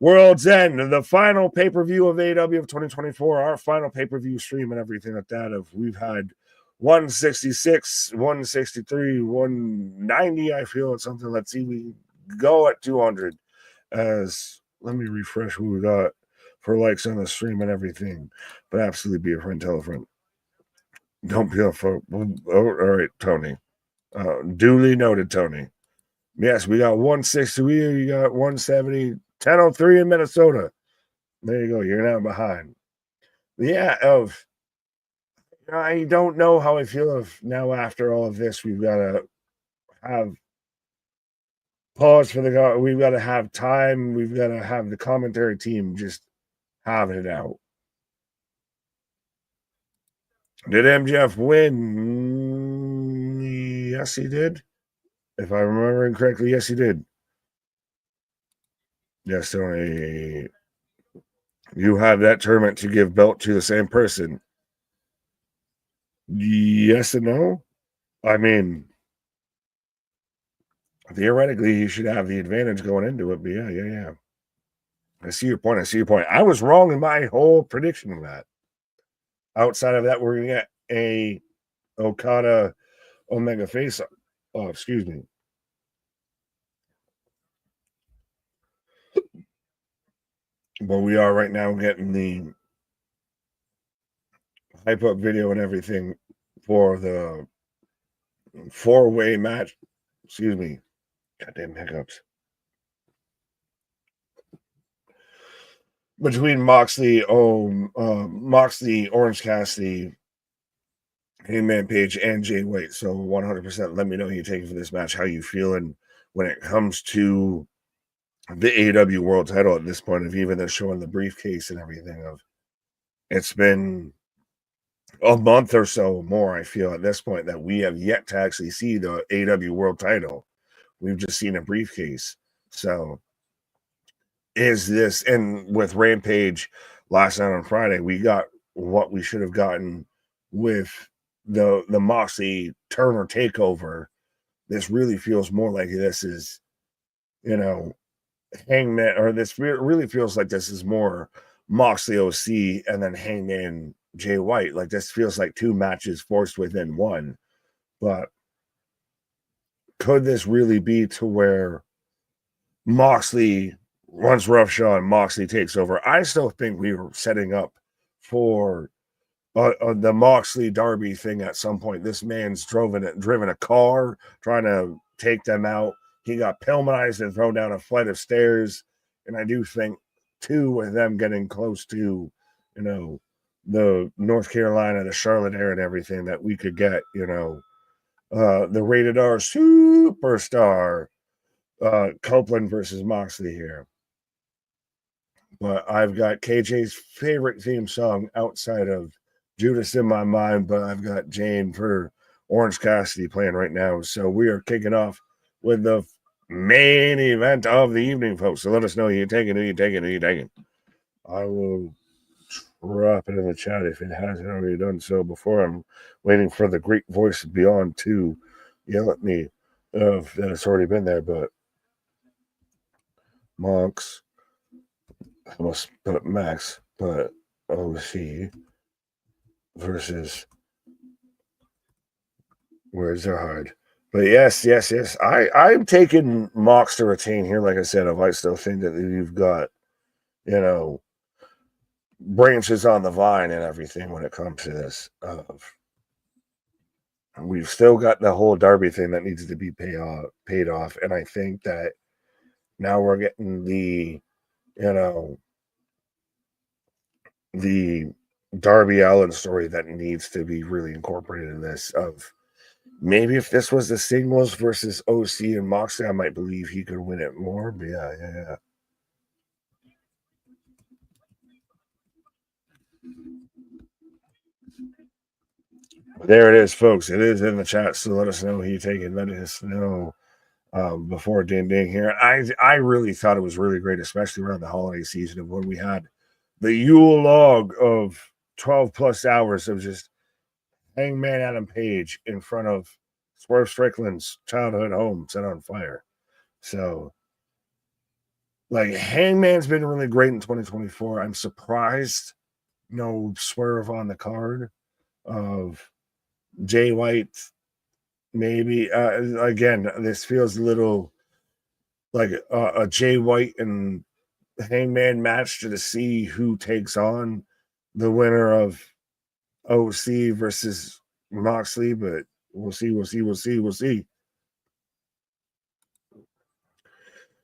World's End, the final pay-per-view of AEW of 2024, our final pay-per-view stream and everything like that. We've had 166, 163, 190, I feel it's something. Let's see, we go at 200. Let me refresh who we got for likes on the stream and everything. But absolutely be a friend, tell a friend. Don't be a fool. All right, Tony. Duly noted, Tony. Yes, we got 160. We got 170. 1003 in Minnesota. There you go. You're now behind. Yeah, I don't know how I feel of now after all of this. We've got to have pause for the. We've got to have time. We've got to have the commentary team just having it out. Did MJF win? Yes, he did. If I'm remembering correctly, yes, he did. Yes, Tony. You have that tournament to give belt to the same person. Yes and no. I mean, theoretically, you should have the advantage going into it, but yeah. I see your point. I was wrong in my whole prediction of that. Outside of that, we're going to get a Okada Omega face. Oh, excuse me. But we are right now getting the hype up video and everything for the 4-way match. Excuse me. Goddamn hiccups. Between Moxley, Orange Cassidy, Hangman Page, and Jay White. So 100% let me know who you're taking for this match, how you feeling when it comes to the AEW World title at this point of even they're showing the briefcase and everything of it's been a month or so more, I feel at this point that we have yet to actually see the AEW World title. We've just seen a briefcase. So is this, and with Rampage last night on Friday, we got what we should have gotten with the Moxley Turner takeover. This really feels more like this is, Hangman, or this really feels like this is more Moxley OC and then Hangman Jay White. Like this feels like two matches forced within one. But could this really be to where Moxley runs roughshod and Moxley takes over? I still think we were setting up for the Moxley Darby thing at some point. This man's driven a car trying to take them out. He got Pillmanized and thrown down a flight of stairs. And I do think, too, with them getting close to, the North Carolina, the Charlotte area and everything, that we could get, the Rated R superstar Copeland versus Moxley here. But I've got KJ's favorite theme song outside of Judas in my mind, but I've got Jane for Orange Cassidy playing right now. So we are kicking off with the main event of the evening, folks. So let us know who you're taking. I will drop it in the chat if it hasn't already done so before. I'm waiting for the great voice beyond to yell at me if that it's already been there, but Monks, I must put up Max, but OC versus where's their hard? But yes. I'm taking Mox to retain here. Like I said, I still think that you've got, branches on the vine and everything when it comes to this. We've still got the whole Darby thing that needs to be paid off. And I think that now we're getting the Darby Allin story that needs to be really incorporated in this. Of maybe if this was the singles versus OC and Moxley, I might believe he could win it more. But yeah. There it is, folks. It is in the chat, so let us know who you take and let us know before ding here. I really thought it was really great, especially around the holiday season, of when we had the Yule log of 12 plus hours of just Hangman Adam Page in front of Swerve Strickland's childhood home set on fire. So, like, Hangman's been really great in 2024. I'm surprised no Swerve on the card of Jay White. Maybe again, this feels a little like a Jay White and Hangman match to see who takes on the winner of OC versus Moxley, but we'll see.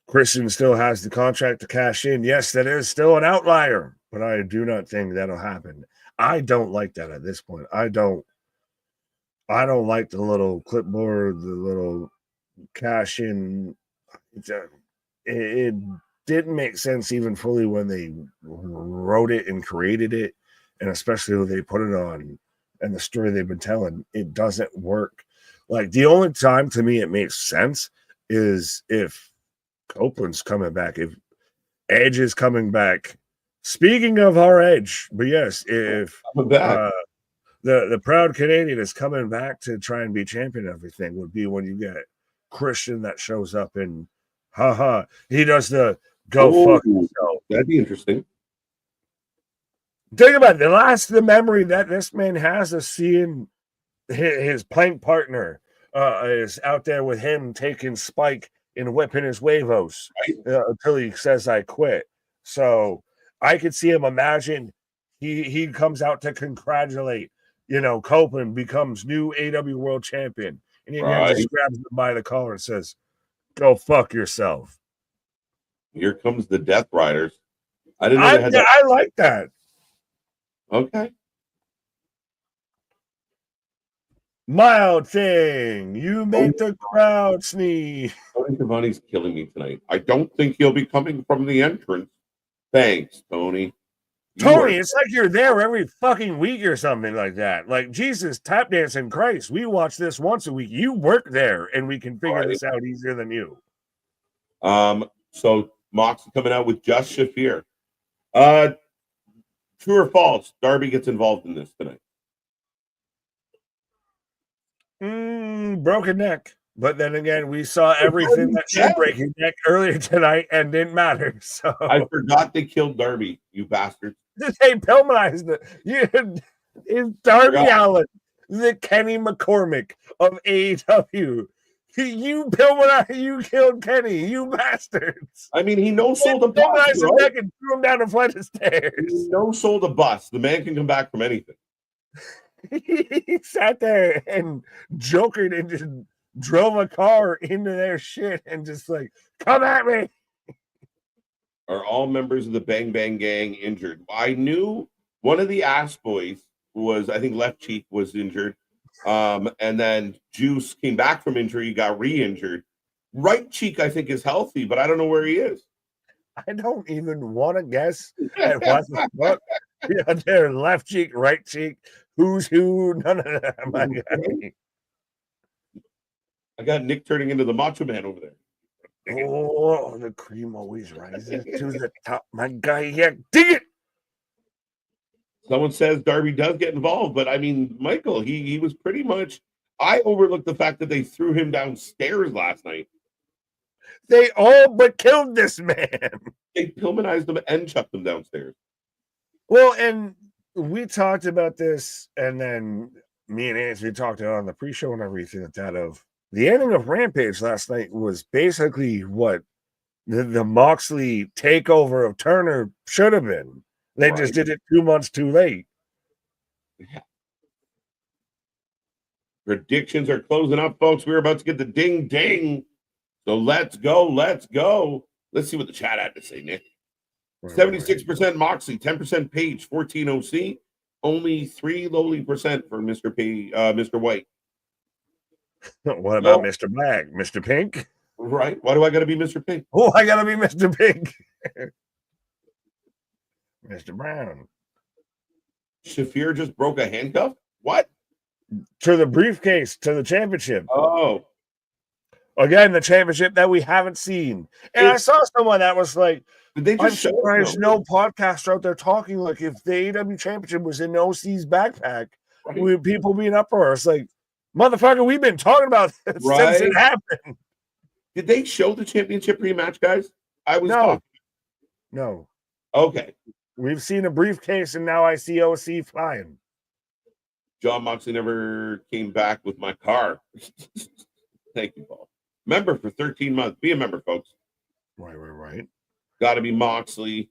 Christian still has the contract to cash in. Yes, that is still an outlier, but I do not think that'll happen. I don't like that at this point. I don't like the little clipboard, the little cash in. It didn't make sense even fully when they wrote it and created it, and especially when they put it on and the story they've been telling. It doesn't work. Like, the only time to me it makes sense is if Copeland's coming back, if Edge is coming back. Speaking of our Edge, but yes, if the proud Canadian is coming back to try and be champion, everything would be when you get Christian that shows up and he does the fuck yourself. That'd be interesting. Think about it. The memory that this man has of seeing his plank partner is out there with him taking Spike and whipping his huevos until he says, "I quit." So I could see him. Imagine he comes out to congratulate, Copeland becomes new AEW World Champion, and he just grabs him by the collar and says, "Go fuck yourself." Here comes the Death Riders. I didn't know they had that. I like that. Okay. Mild thing. You make the crowd sneeze. Tony Schiavone's killing me tonight. I don't think he'll be coming from the entrance. Thanks, Tony. Tony, it's like you're there every fucking week or something like that. Like, Jesus, tap dancing Christ. We watch this once a week. You work there, and we can figure this out easier than you. So Mox coming out with Just Shafir. True or false? Darby gets involved in this tonight. Broken neck. But then again, we saw everything that should break his neck earlier tonight and didn't matter. So I forgot they killed Darby, you bastards. They Pillmanized it. It's Darby Allin, the Kenny McCormick of AEW. You killed Kenny, you bastards. I mean, he no-sold a bus, right? Neck and threw him down a flight of stairs. He no-sold a bus. The man can come back from anything. He sat there and jokered and just drove a car into their shit and just like, come at me. Are all members of the Bang Bang Gang injured? I knew one of the ass boys was, I think, left cheek was injured. And then Juice came back from injury, got re-injured. Right cheek, I think, is healthy, but I don't know where he is. I don't even want to guess at what the fuck. Yeah, their left cheek, right cheek, who's who, none of that. I got Nick turning into the Macho Man over there. Oh, the cream always rises to the top, my guy. Yeah, dig it. Someone says Darby does get involved, but I mean, Michael, he was pretty much. I overlooked the fact that they threw him downstairs last night. They all but killed this man. They Pillmanized him and chucked him downstairs. Well, and we talked about this, and then me and Anthony talked on the pre-show and everything like that of the ending of Rampage last night was basically what the Moxley takeover of Turner should have been. They just did it 2 months too late. Yeah. Predictions are closing up, folks. We're about to get the ding ding. So let's go. Let's go. Let's see what the chat had to say, Nick. 76% Moxley, 10% Page, 14 OC, only 3 lowly percent for Mr. White. What about Mr. Black? Mr. Pink? Right. Why do I got to be Mr. Pink? Oh, I got to be Mr. Pink. Mr. Brown. Shafir just broke a handcuff? What? To the briefcase, to the championship. Oh. Again, the championship that we haven't seen. And I saw someone that was like, I'm surprised no podcaster out there talking like if the AEW championship was in OC's backpack, would people be in uproar? It's like, motherfucker, we've been talking about this since it happened. Did they show the championship rematch, guys? I was talking. No. Okay. We've seen a briefcase, and now I see OC flying. John Moxley never came back with my car. Thank you, Paul. Member for 13 months. Be a member, folks. Right. Got to be Moxley.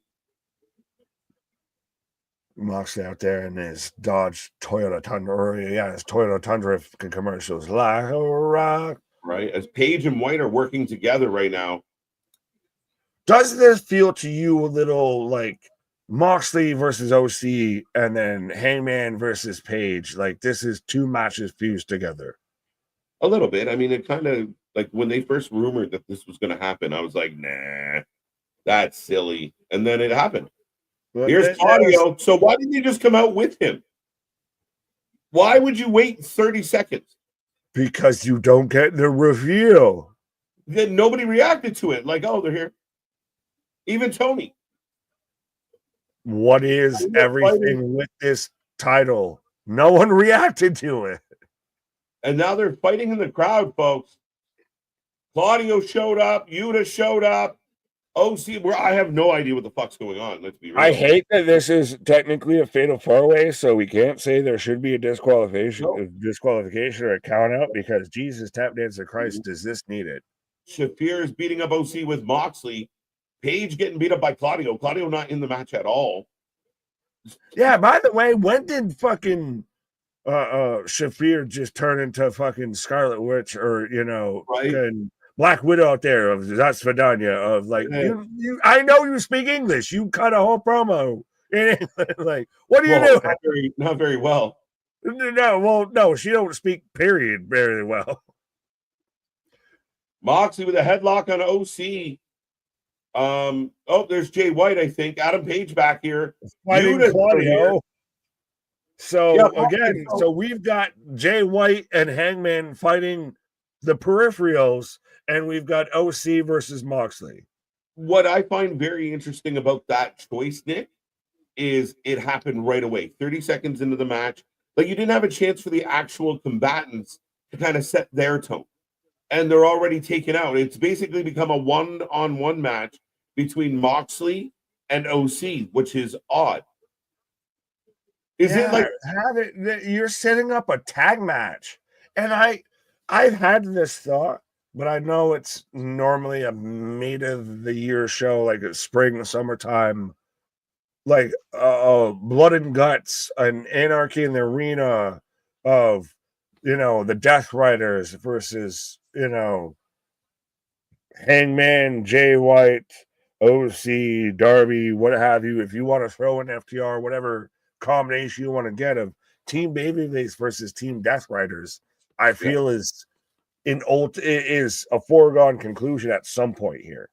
Moxley out there in his Dodge Toyota Tundra. Yeah, his Toyota Tundra commercials. Like a rock. Right. As Page and White are working together right now. Does this feel to you a little like Moxley versus OC and then Hangman versus Page? Like this is 2 matches fused together. A little bit. I mean, it kind of like when they first rumored that this was going to happen, I was like, nah, that's silly. And then it happened. But here's Claudio. So why didn't you just come out with him? Why would you wait 30 seconds? Because you don't get the reveal. Then nobody reacted to it. Like, oh, they're here. Even Toni. What is everything with this title? No one reacted to it. And now they're fighting in the crowd, folks. Claudio showed up. Yuta showed up. OC, where I have no idea what the fuck's going on. Let's be real. I hate that this is technically a fatal 4-way, so we can't say there should be a disqualification or a count out because Jesus, tap dance of Christ, does this need it? Shafir is beating up OC with Moxley. Page getting beat up by Claudio. Claudio not in the match at all. Yeah, by the way, when did fucking Shafir just turn into fucking Scarlet Witch or, and Black Widow out there of that's Vidania of like, I know you speak English. You cut a whole promo in English. Like, what do you do? Not very well. No, she don't speak period very well. Moxley with a headlock on OC. There's Jay White, I think. Adam Page back here. Fighting Claudio. So so we've got Jay White and Hangman fighting the peripherals, and we've got OC versus Moxley. What I find very interesting about that choice, Nick, is it happened right away. 30 seconds into the match. Like you didn't have a chance for the actual combatants to kind of set their tone. And they're already taken out. It's basically become a one-on-one match between Moxley and OC, which is odd. Is it like you're setting up a tag match? And I've had this thought, but I know it's normally a meat of the year show, like a spring, summertime, like Blood and Guts, an Anarchy in the Arena of the Death Riders versus Hangman, Jay White, OC, Darby, what have you. If you want to throw in FTR, whatever combination you want to get of Team Babyface versus Team Death Riders, I feel is a foregone conclusion at some point here.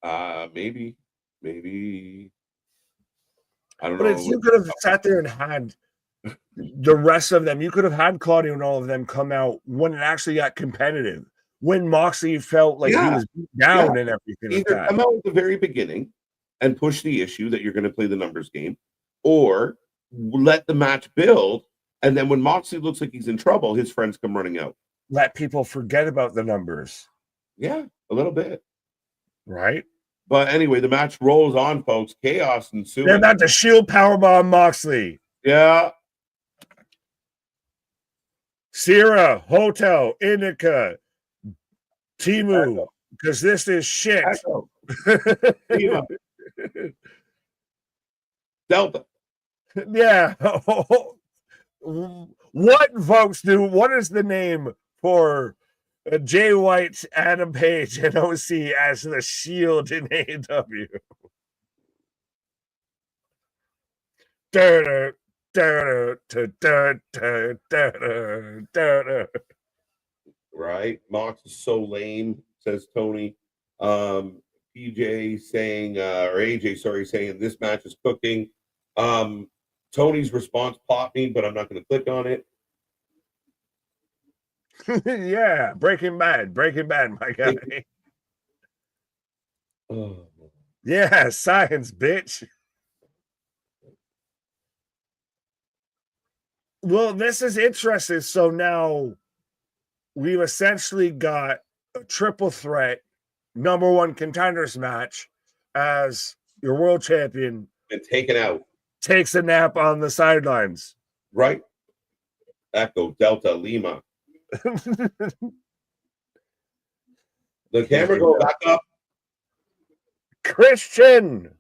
Maybe. I don't know. But if you could have sat there and had the rest of them, you could have had Claudio and all of them come out when it actually got competitive. When Moxley felt like he was beat down and everything. Either like that. Come out at the very beginning and push the issue that you're going to play the numbers game, or let the match build, and then when Moxley looks like he's in trouble, his friends come running out. Let people forget about the numbers. Yeah, a little bit. Right? But anyway, the match rolls on, folks. Chaos ensuing. They're about to shield powerbomb Moxley. Yeah. Sierra, Hotel, Indica, Timu, because this is shit. Echo. Lima. Delta. Yeah. What, folks, what is the name for Jay White, Adam Page, and OC as the Shield in AEW? Right. Mox is so lame, says Tony. PJ saying, or AJ, sorry, saying this match is cooking. Tony's response popped me, but I'm not going to click on it. Yeah, Breaking Bad, my guy. Oh. Yeah, science, bitch. Well, this is interesting. So now we've essentially got a triple threat number one contenders match as your world champion Been taken out. takes a nap on the sidelines. Right. Echo, Delta, Lima. The camera go back up. Christian.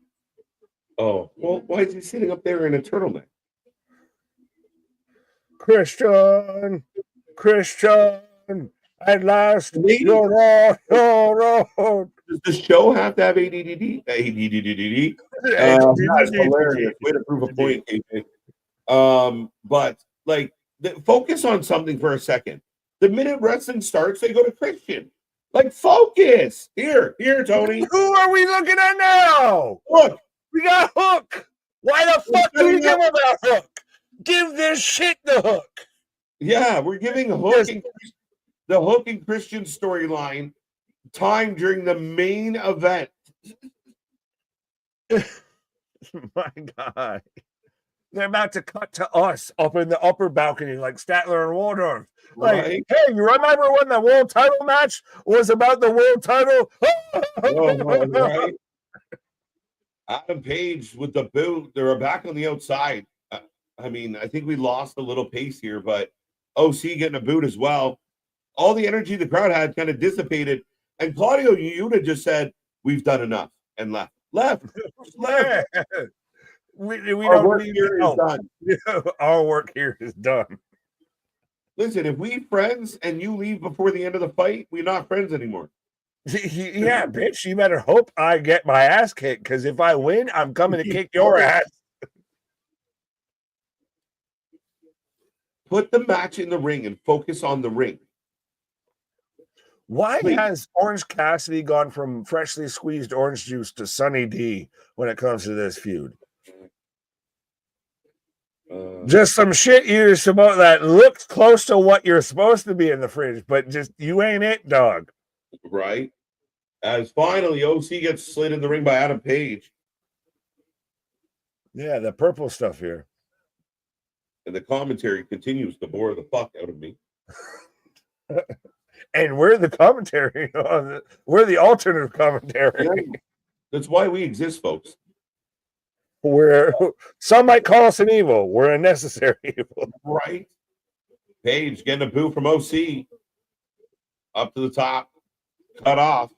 Oh, well, why is he sitting up there in a turtleneck? Christian. At last, you're on. Does the show have to have ADD? ADDD. That's hilarious. Way to prove a point, KJ. But like, focus on something for a second. The minute wrestling starts, they go to Christian. Like, focus. Here, Tony. Who are we looking at now? Look, we got Hook. Why the fuck do we give him that hook? Give this shit the hook. Yeah, we're giving Hook the Hook and Christian storyline time during the main event. My God. They're about to cut to us up in the upper balcony like Statler and Waldorf. Like, Right. Hey, you remember when the world title match was about the world title? Right. Adam Page with the boot. They're back on the outside. I mean, I think we lost a little pace here, but OC getting a boot as well. All the energy the crowd had kind of dissipated. And Claudio Yuta just said, we've done enough, and left. Just left. Yeah. We Our don't work need here is done. Our work here is done. Listen, if we friends and you leave before the end of the fight, we're not friends anymore. Yeah, bitch, you better hope I get my ass kicked, because if I win, I'm coming to kick your ass. Put the match in the ring and focus on the ring. Why has Orange Cassidy gone from freshly squeezed orange juice to Sunny D when it comes to this feud? Just some shit you about that looks close to what you're supposed to be in the fridge, but just you ain't it, dog. Right. As finally OC gets slid in the ring by Adam Page. Yeah, the purple stuff here. And the commentary continues to bore the fuck out of me. And we're the commentary on it. We're the alternative commentary. Yeah. That's why we exist, folks. Some might call us an evil. We're a necessary evil. Right. Page getting a boo from OC. Up to the top. Cut off.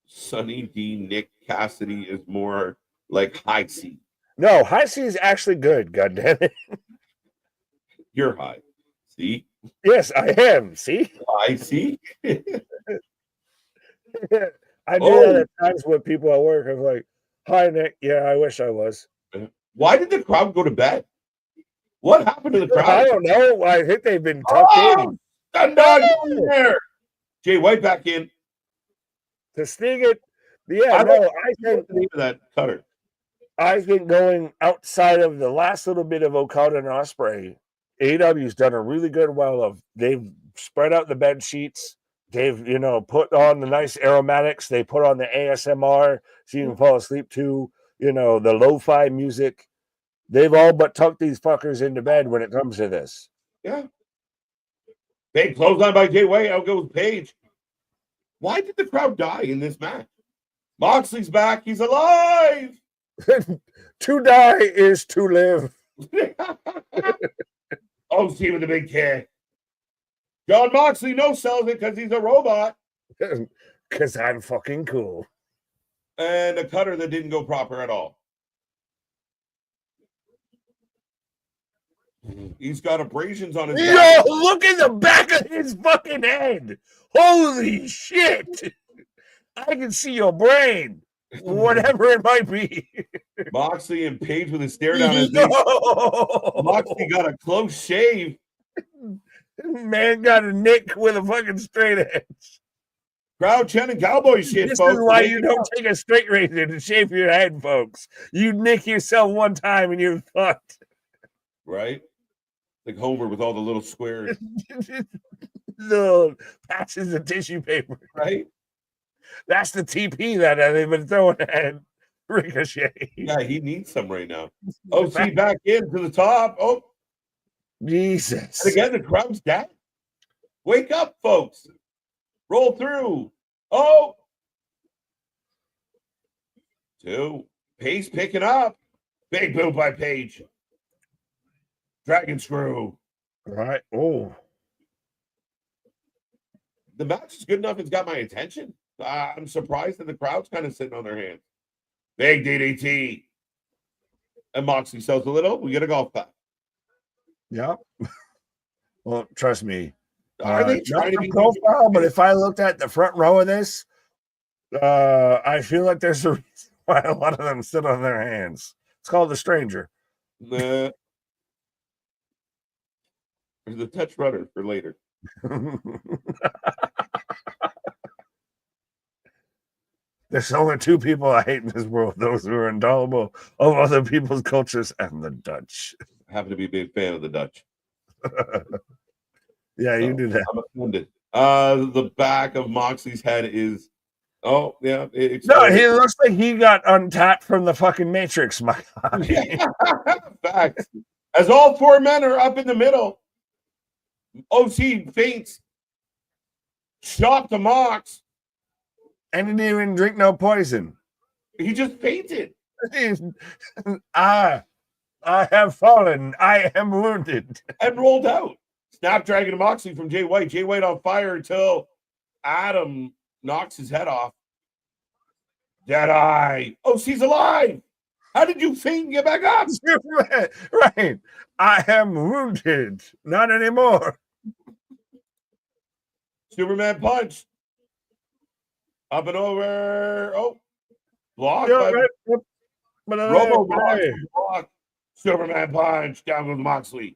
Sunny D, Nick Cassidy is more like high C. No, high C is actually good, goddammit. You're high. See? Yes, I am. See? High C? I do that at times with people at work. I'm like, hi, Nick. Yeah, I wish I was. Why did the crowd go to bed? What happened to the crowd? I don't know. I think they've been tucked in. Dog there. Jay White back in. To sting it. Yeah, I think that cutter. I think going outside of the last little bit of Okada and Ospreay, AEW's done a really good of they've spread out the bed sheets. They've, put on the nice aromatics. They put on the ASMR so you can fall asleep to, the lo-fi music. They've all but tucked these fuckers into bed when it comes to this. Yeah. Big clothesline by Jay White. Out goes Page. Why did the crowd die in this match? Moxley's back. He's alive. To die is to live. OC with a big kick. John Moxley no-sells it because he's a robot. Because I'm fucking cool. And a cutter that didn't go proper at all. He's got abrasions on his back. Yo, look at the back of his fucking head. Holy shit. I can see your brain. Whatever it might be. Moxley and Page with a stare down his face. Moxley got a close shave. Man got a nick with a fucking straight edge. Crowd chanting cowboy shit, This folks. is why you don't take a straight razor to shave your head, folks. You nick yourself one time and you're fucked. Right? Like Homer with all the little squares. Little patches of tissue paper. Right? That's the TP that they've been throwing at Ricochet. Yeah, he needs some right now. OC back in to the top. Oh, Jesus. and again, the crowd's dead. Wake up, folks. Roll through. Oh. 2. Pace picking up. Big boot by Page. Dragon screw. All right. Oh. The match is good enough. It's got my attention. I'm surprised that the crowd's kind of sitting on their hands. Big DDT. And Moxley sells a little. We get a golf clap. Yep. Well, trust me. Are they Not trying to the be profile? But if I looked at the front row of this, I feel like there's a reason why a lot of them sit on their hands. It's called the stranger. Nah. There's a touch runner for later. There's only 2 people I hate in this world: those who are intolerable of other people's cultures and the Dutch. I happen to be a big fan of the Dutch. Yeah, you do that. I'm offended. The back of Moxley's head is. Oh yeah, No, he looks like he got untapped from the fucking Matrix. My God. Facts. As all 4 men are up in the middle, OC faints. Shot to Mox. And he didn't even drink no poison. He just fainted. I have fallen. I am wounded. And rolled out. Snapdragon to Moxley from Jay White. Jay White on fire until Adam knocks his head off. Deadeye. Oh, she's alive. How did you faint and get back up? Right. I am wounded. Not anymore. Superman punch. Up and over. Oh, blocked. Yeah, by right. Robo block. Superman punch. Down with Moxley.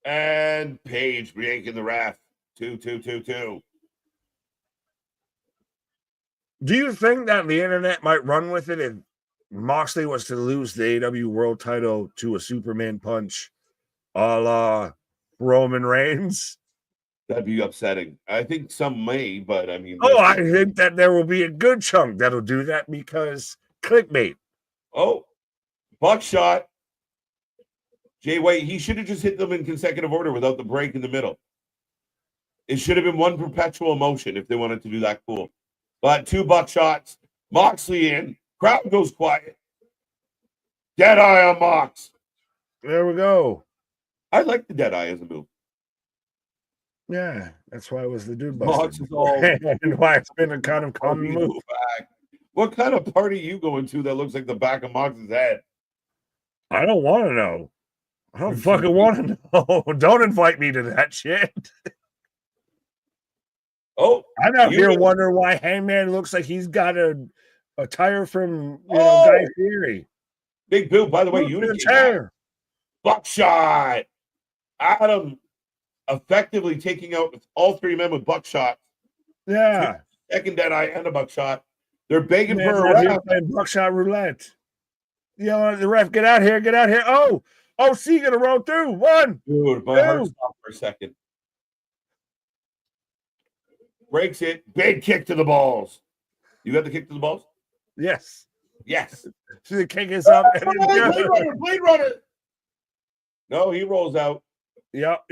And Page yanking the ref. 2-2-2-2. Do you think that the internet might run with it if Moxley was to lose the AEW World title to a Superman punch a la Roman Reigns? That'd be upsetting. I think some may, but I mean. I think that there will be a good chunk that'll do that because clickbait. Oh, buckshot. Jay White, he should have just hit them in consecutive order without the break in the middle. It should have been one perpetual motion if they wanted to do that cool. But 2 buckshots. Moxley in. Crowd goes quiet. Dead eye on Mox. There we go. I like the dead eye as a move. Yeah, that's why it was the dude Mox buster. is all And why it's been a kind of common move. back. What kind of party are you going to that looks like the back of Mox's head? I don't want to know. I don't fucking want to know. Don't invite me to that shit. Oh, I'm out here wondering why Hangman looks like he's got a tire from Guy Fieri. Big boot. By the way, chair. Buckshot. Adam effectively taking out all 3 men with buckshot. Yeah. Second dead eye and a buckshot. They're begging Man, for a ref. Buckshot roulette. The ref, get out here, get out here. Oh, C gonna roll through. 1. Dude, my heart stopped for a second. Breaks it. Big kick to the balls. You got the kick to the balls? Yes. Yes. So the kick is up. Blade Runner. No, he rolls out. Yep.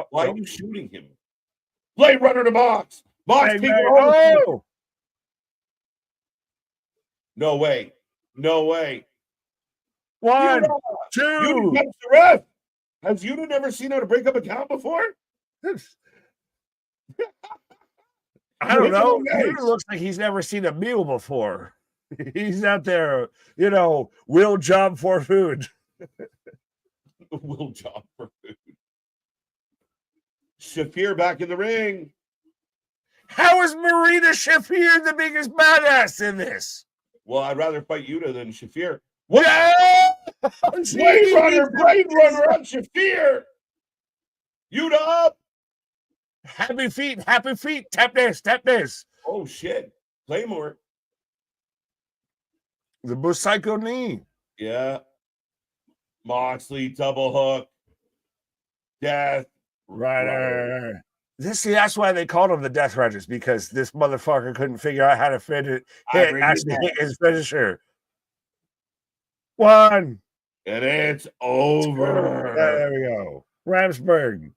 Why are you shooting him? Blade Runner to Mox. Mox Hey, kick man, over. No way. No way. One, Yuta! two. Yuta touched the ref. Has Yuta never seen how to break up a count before? I don't know. Yuta looks like he's never seen a meal before. He's out there, will job for food. Will job for food. Shafir back in the ring. How is Marina Shafir the biggest badass in this? Well, I'd rather fight Yuta than Shafir. Yeah! Blade Runner on Shafir. Yuta up. Happy feet. Tap this. Oh, shit. Claymore. The Busaiku knee. Yeah. Moxley, double hook. Death. Right. That's why they called him the Death Riders, because this motherfucker couldn't figure out how to hit his finisher. One. And it's over. There we go. Ramsburg.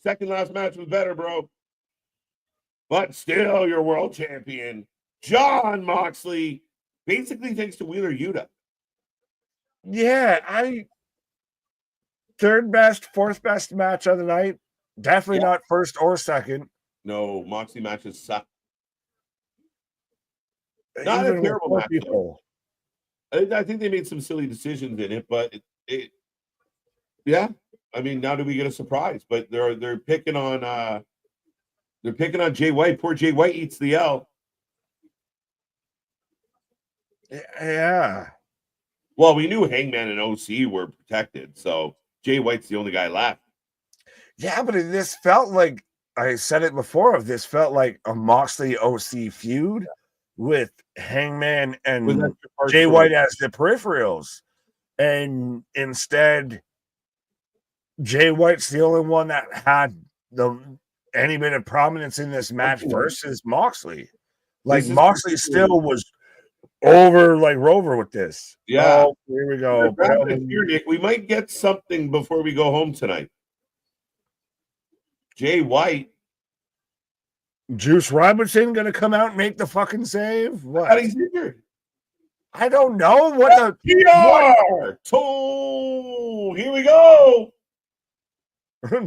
Second last match was better, bro. But still, your world champion, Jon Moxley, basically thanks to Wheeler Yuta. Yeah, third best, fourth best match of the night. Definitely not first or second. No, Moxley matches suck. Not Even a terrible match. People. I think they made some silly decisions in it, but yeah. I mean, now do we get a surprise? But they're picking on Jay White. Poor Jay White eats the L. Yeah. Well, we knew Hangman and OC were protected, so Jay White's the only guy left. Yeah, but this felt like, I said it before, this felt like a Moxley OC feud with Hangman and Jay White as the peripherals. And instead, Jay White's the only one that had any bit of prominence in this match versus Moxley. Like, Moxley still was over like Rover with this. Yeah. Oh, here we go. Here, Nick, we might get something before we go home tonight. Jay White. Juice Robinson gonna come out and make the fucking save? What? He's injured. I don't know. What the PR? So here we go.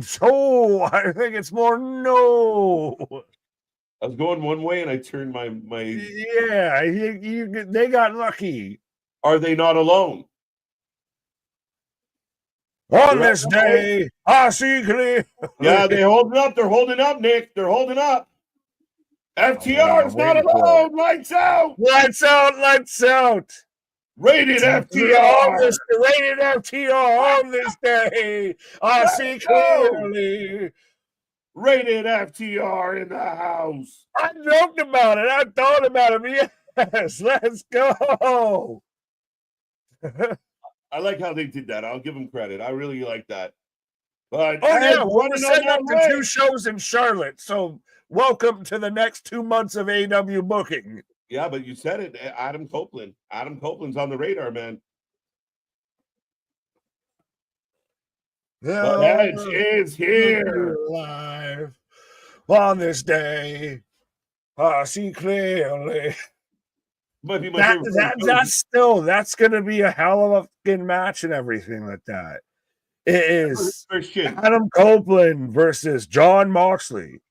So I think it's more no. I was going one way and I turned my. Yeah, they got lucky. Are they not alone? On this day, I see clear. Yeah, they're holding up. They're holding up, Nick. They're holding up. FTR is not alone. Lights out. Lights out. Lights out. Rated FTR. Rated FTR on this day. I see clearly. Rated FTR in the house. I joked about it. I thought about it. Yes, let's go. I like how they did that. I'll give them credit. I really like that. But we're setting up to 2 shows in Charlotte. So welcome to the next 2 months of AEW booking. Yeah, but you said it, Adam Copeland. Adam Copeland's on the radar, man. The Edge is here. Live on this day. I see clearly. Might be my favorite. That's gonna be a hell of a fucking match and everything like that. It is Adam Copeland versus Jon Moxley.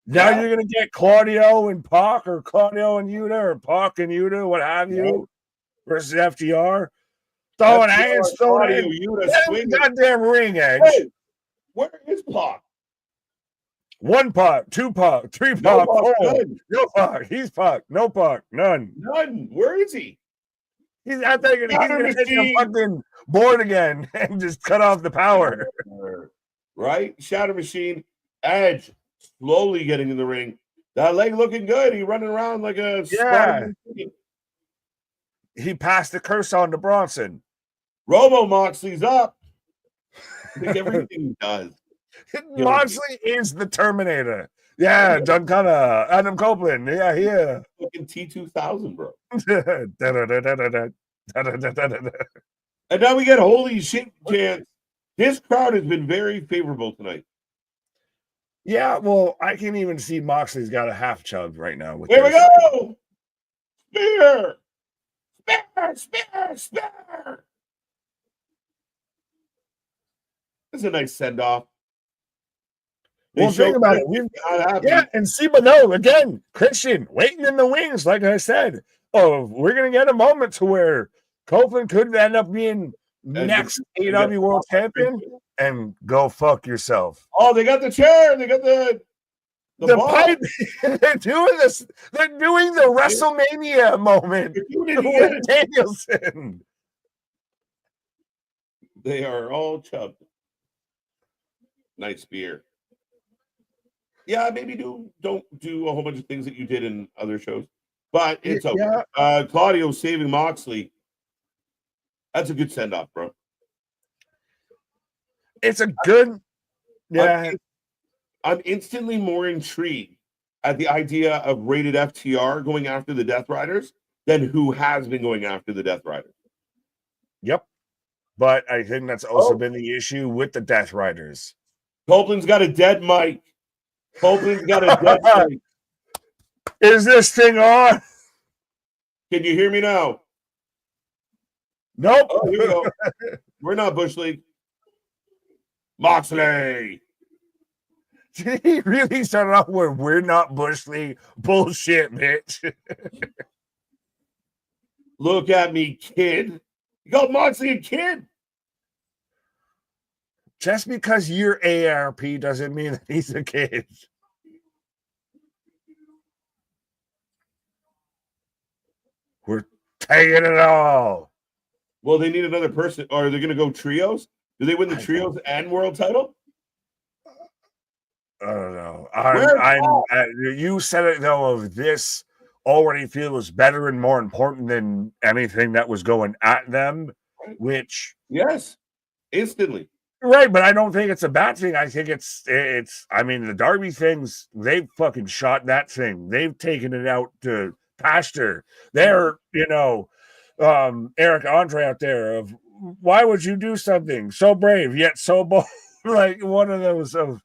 Now you're gonna get Claudio and Pac, or Claudio and Yuta, or Pac and Yuta, what have you, versus FTR. Throwing hands, throwing goddamn ring, Edge. Hey, where is Pac? 1 Pac, 2 Pac, 3 Pac, No 4. No Pac. He's Pac. No Pac. None. Where is he? He's out there. He's gonna hit the fucking board again and just cut off the power. Right? Shatter Machine. Edge slowly getting in the ring. That leg looking good. He running around like a He passed the curse on to Bronson. Robo Moxley's up. I think everything he does. Moxley is the Terminator. Yeah, John Connor, Adam Copeland. Yeah. Fucking T2000, bro. And now we get holy shit chance. This crowd has been very favorable tonight. Yeah, well, I can even see Moxley's got a half chub right now. Here we go. Spare. It's a nice send off. Well, think about it. And see, but no, again, Christian waiting in the wings, like I said. Oh, we're gonna get a moment to where Copeland could end up being next AEW World Champion, and go fuck yourself. Oh, they got the chair. They got the pipe. They're doing this. They're doing the WrestleMania moment with Danielson. They are all chubbed. Nice beer. Yeah, maybe don't do a whole bunch of things that you did in other shows, but it's okay. Yeah. Claudio saving Moxley. That's a good send off, bro. It's a good. Yeah. I'm instantly more intrigued at the idea of rated FTR going after the Death Riders than who has been going after the Death Riders. Yep. But I think that's also been the issue with the Death Riders. Copeland's got a dead mic. Copeland's got a dead mic. Is this thing on? Can you hear me now? Nope. Oh, here we go. We're not Bush League. Moxley. Did he really start off where we're not Bush League? Bullshit, bitch. Look at me, kid. You called Moxley a kid. Just because you're ARP doesn't mean that he's a kid. We're taking it all. Well, they need another person. Or are they going to go trios? Do they win the trios and world title? I don't know. You said it, though, of this already feels better and more important than anything that was going at them, which... Yes, instantly. Right, but I don't think it's a bad thing. I think it's I mean, the Darby things, they've fucking shot that thing. They've taken it out to pasture. They're, Eric Andre out there of, why would you do something so brave yet so bold? Like one of those of,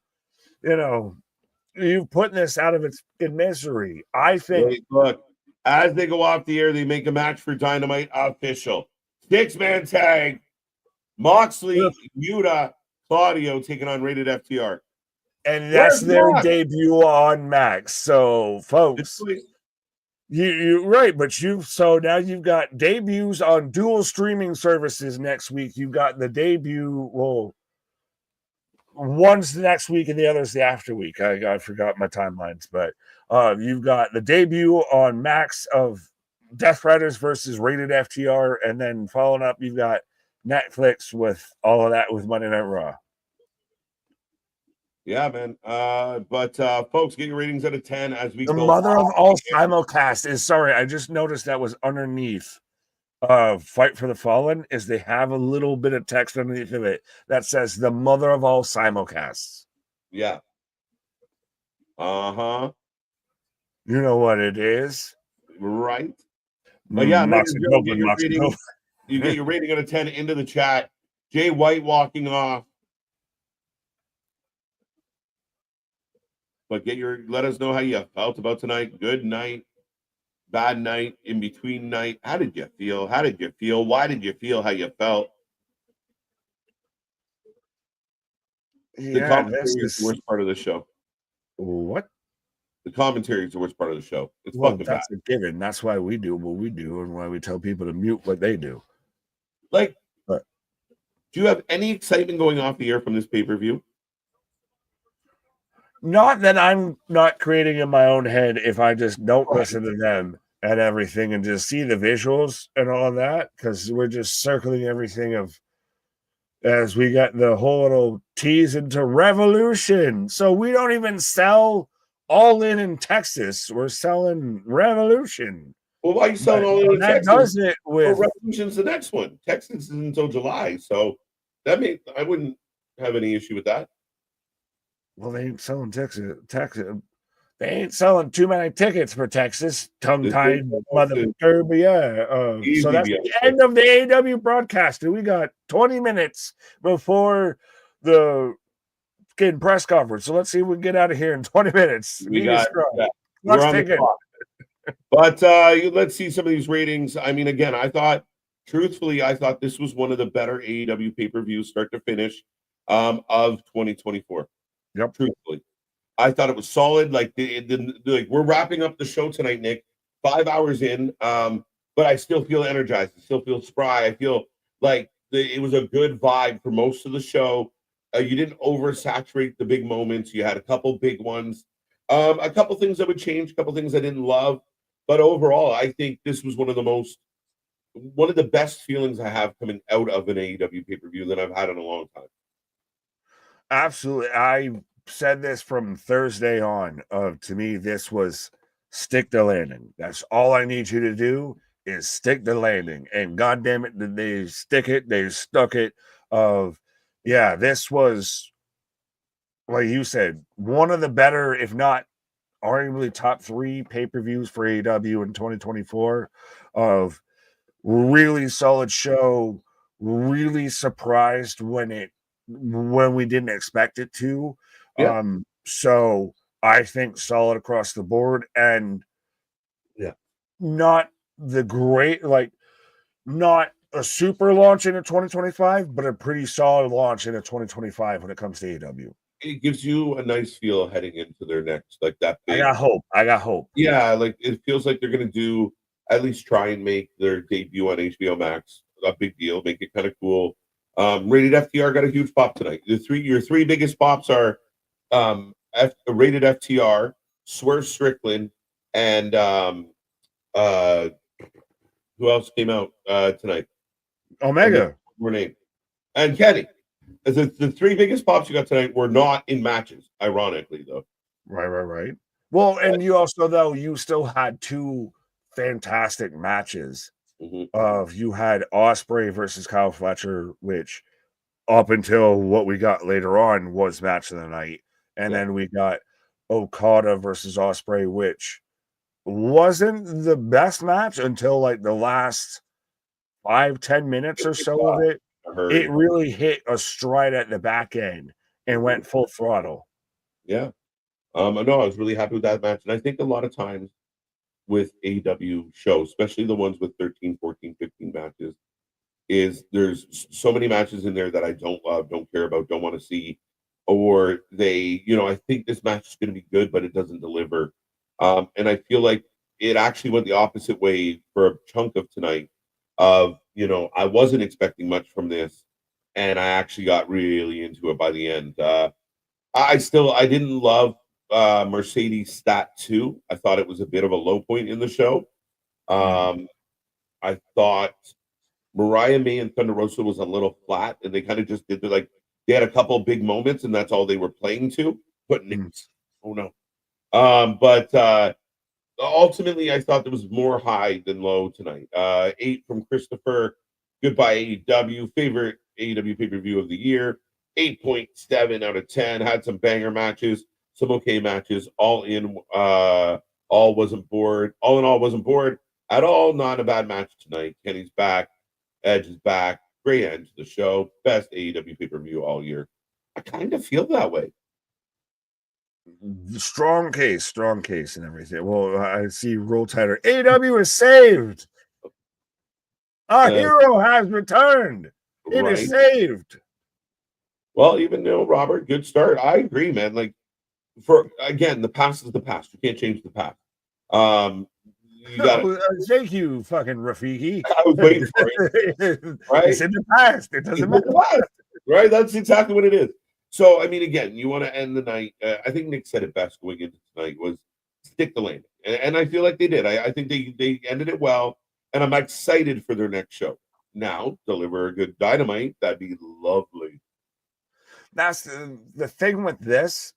you've put this out of its misery. I think. Wait, look, as they go off the air, they make a match for Dynamite official. 6-man tag. Moxley, Yuta, Claudio taking on Rated FTR. And that's their debut on Max. So, folks, you're right, but now you've got debuts on dual streaming services next week. You've got the debut, one's the next week and the other's the after week. I forgot my timelines, but you've got the debut on Max of Death Riders versus Rated FTR, and then following up, you've got Netflix with all of that with Monday Night Raw. Yeah, man. But folks, get your ratings out of 10 as we the go. The mother of all simulcast is, sorry, I just noticed that was underneath Fight for the Fallen, is they have a little bit of text underneath of it that says the mother of all simulcasts. Yeah. Uh-huh. You know what it is. Right. But yeah, you get your rating out of 10 into the chat. Jay White walking off. But let us know how you felt about tonight. Good night, bad night, in between night. How did you feel? Why did you feel how you felt? The commentary is the worst part of the show. What? The commentary is the worst part of the show. It's fucking bad. That's a given. That's why we do what we do and why we tell people to mute what they do. Like, do you have any excitement going off the air from this pay-per-view? Not that I'm not creating in my own head if I just don't listen to them and everything and just see the visuals and all that, because we're just circling everything as we got the whole little tease into Revolution. So we don't even sell All In Texas. We're selling Revolution. Well, why are you selling All In Texas? That does it with Revolution's the next one. Texas is until July, so that means I wouldn't have any issue with that. Well, they ain't selling Texas. They ain't selling too many tickets for Texas. Tongue-tied motherfucker, but yeah. So that's the end of the AEW broadcast. And we got 20 minutes before the press conference. So let's see if we can get out of here in 20 minutes. We're on the clock. But let's see some of these ratings. I mean, again, truthfully, I thought this was one of the better AEW pay-per-views, start to finish, of 2024. Yep. Truthfully, I thought it was solid. Like, we're wrapping up the show tonight, Nick. 5 hours in, but I still feel energized. I still feel spry. I feel like it was a good vibe for most of the show. You didn't oversaturate the big moments. You had a couple big ones. A couple things that would change, a couple things I didn't love. But overall, I think this was one of the best feelings I have coming out of an AEW pay-per-view that I've had in a long time. Absolutely. I said this from Thursday on. To me, this was stick the landing. That's all I need you to do is stick the landing. And God damn it, did they stick it? They stuck it. This was, like you said, one of the better, if not arguably top 3 pay-per-views for AEW in 2024 of really solid show, really surprised when we didn't expect it to. Yeah. So I think solid across the board, and not the great, like not a super launch into 2025, but a pretty solid launch into 2025 when it comes to AEW. It gives you a nice feel heading into their next, like that big. I got hope. Yeah, like it feels like they're gonna do at least try and make their debut on HBO Max a big deal, make it kind of cool. Rated FTR got a huge pop tonight. Your three biggest pops are rated FTR, Swerve Strickland, and who else came out tonight? Omega. More name. And Kenny. The 3 biggest pops you got tonight were not in matches, ironically, though. Right. Well, and you also, though, you still had 2 fantastic matches. Mm-hmm. You had Ospreay versus Kyle Fletcher, which up until what we got later on was match of the night. And then we got Okada versus Ospreay, which wasn't the best match until like the last 5-10 minutes or so of it. It really hit a stride at the back end and went full throttle. Yeah. I was really happy with that match. And I think a lot of times with AEW shows, especially the ones with 13, 14, 15 matches, is there's so many matches in there that I don't love, don't care about, don't want to see. Or they, I think this match is going to be good, but it doesn't deliver. And I feel like it actually went the opposite way for a chunk of tonight. I wasn't expecting much from this, and I actually got really into it by the end. I didn't love Mercedes Stat 2. I thought it was a bit of a low point in the show. I thought Mariah May and Thunder Rosa was a little flat, and they kind of just did they had a couple of big moments, and that's all they were playing to. But oh no. But ultimately, I thought there was more high than low tonight. 8 from Christopher. Goodbye AEW. Favorite AEW pay-per-view of the year. 8.7 out of 10. Had some banger matches, some okay matches. All in all, wasn't bored. All in all, wasn't bored at all. Not a bad match tonight. Kenny's back. Edge is back. Great end to the show. Best AEW pay-per-view all year. I kind of feel that way. Strong case and everything. Well, I see Roll Tighter. AEW is saved. Our hero has returned. It is saved. Well, even though Robert, good start. I agree, man. Like, the past is the past. You can't change the past. Thank you, fucking Rafiki. I was waiting for it. Right? It's in the past. It doesn't matter. Right? That's exactly what it is. So, I mean, again, you want to end the night. I think Nick said it best going into tonight was stick the landing. And I feel like they did. I think they ended it well. And I'm excited for their next show. Now, deliver a good Dynamite. That'd be lovely. That's the thing with this.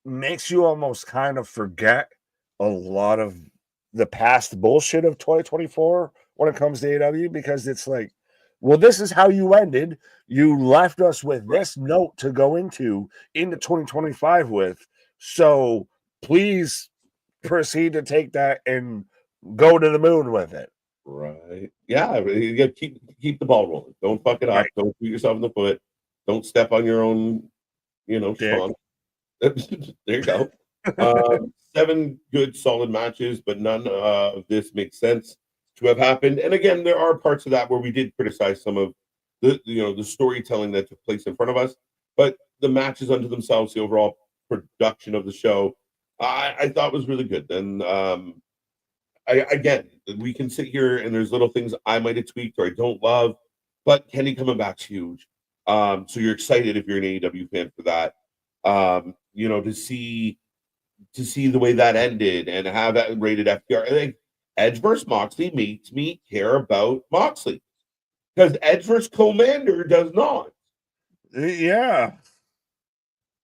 Makes you almost kind of forget a lot of the past bullshit of 2024 when it comes to AEW, because it's like, well, this is how you ended. You left us with this note to go into 2025 with. So please proceed to take that and go to the moon with it. Right. Yeah. You got to keep the ball rolling. Don't fuck it up. Right. Don't shoot yourself in the foot. Don't step on your own, Sean. There you go. 7 good, solid matches, but none of this makes sense to have happened. And again, there are parts of that where we did criticize some of the storytelling that took place in front of us, but the matches unto themselves, the overall production of the show, I thought was really good. And again, we can sit here and there's little things I might have tweaked or I don't love, but Kenny coming back's huge. So you're excited if you're an AEW fan for that. To see the way that ended and have that rated FTR. I think Edge versus Moxley makes me care about Moxley because Edge versus Commander does not. Yeah.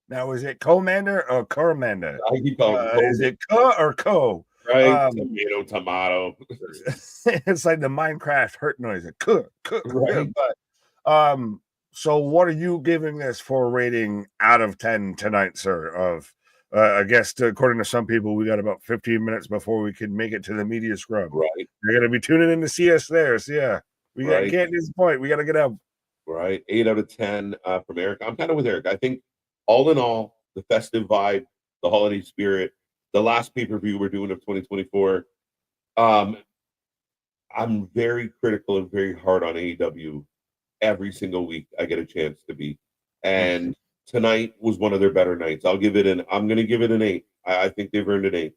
Now, is it Commander or Commander? I keep calling is it Co or Co? Right? Tomato. It's like the Minecraft hurt noise. Right. But so what are you giving this for a rating out of 10 tonight, sir? Of I guess according to some people, we got about 15 minutes before we can make it to the media scrub. Right. You're gonna be tuning in to see us there. So yeah, can't disappoint. We gotta get out. Right. 8 out of 10 from Eric. I'm kind of with Eric. I think all in all, the festive vibe, the holiday spirit, the last pay-per-view we're doing of 2024. I'm very critical and very hard on AEW every single week I get a chance to be. And tonight was one of their better nights. I'm going to give it an 8. I think they've earned an 8.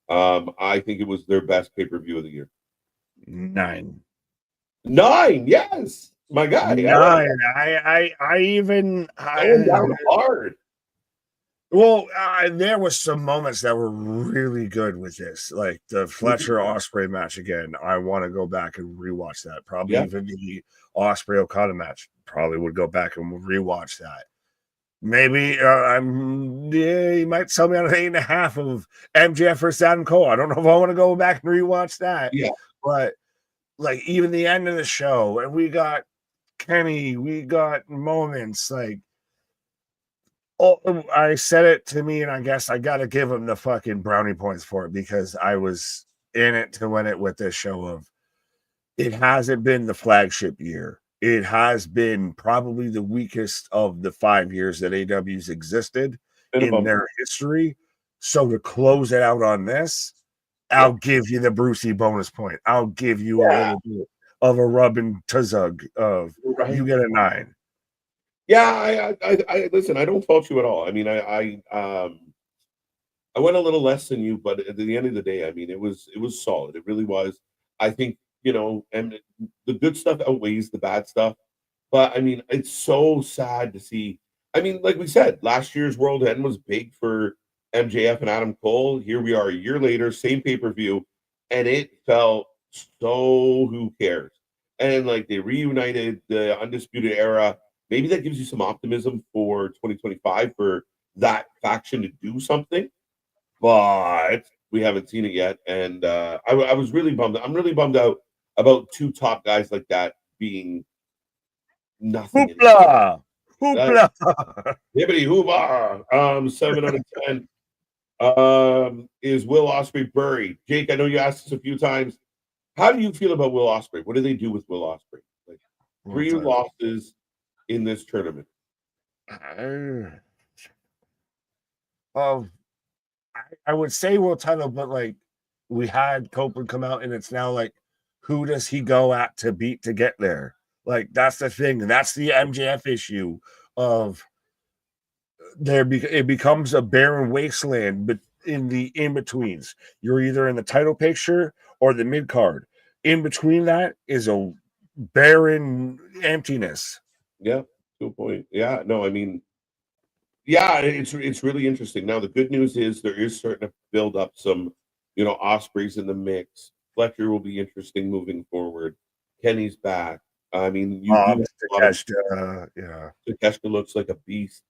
I think it was their best pay-per-view of the year. 9. 9, yes. My God. 9. I went down hard. Well, there was some moments that were really good with this, like the Fletcher Ospreay match again. I want to go back and rewatch that. Probably even the Ospreay Okada match. Probably would go back and rewatch that. Maybe you might sell me on an 8.5 of MJF versus Adam Cole. I don't know if I want to go back and rewatch that. Yeah, but like even the end of the show, and we got Kenny, we got moments like. Oh, I said it to me, and I guess I got to give him the fucking brownie points for it because I was in it to win it with this show. Of it hasn't been the flagship year. It has been probably the weakest of the 5 years that AEW's existed in their history. So to close it out on this, I'll give you the Brucey bonus point. I'll give you a little bit of a rub and tuzug of you get a 9. Yeah, I listen. I don't fault you at all. I mean, I went a little less than you, but at the end of the day, I mean, it was solid. It really was. I think and the good stuff outweighs the bad stuff. But I mean, it's so sad to see. I mean, like we said, last year's World End was big for MJF and Adam Cole. Here we are a year later, same pay-per-view, and it felt so who cares? And like they reunited the Undisputed Era. Maybe that gives you some optimism for 2025 for that faction to do something, but we haven't seen it yet. And I was really bummed. I'm really bummed out about 2 top guys like that being nothing. Hoopla! Hoopla! Hibbity hoopla! 7 out of 10 is Will Ospreay buried. Jake, I know you asked us a few times. How do you feel about Will Ospreay? What do they do with Will Ospreay? Like 3 losses in this tournament. I would say world title, but like we had Copeland come out, and it's now like, who does he go at to beat to get there? Like that's the thing, and that's the MJF issue of it becomes a barren wasteland, but in the in-betweens, you're either in the title picture or the mid card. In between that is a barren emptiness. Yeah, to a point. Yeah, no, I mean, yeah, it's really interesting. Now, the good news is there is starting to build up some, Ospreys in the mix. Fletcher will be interesting moving forward. Kenny's back. I mean, Takeshita looks like a beast.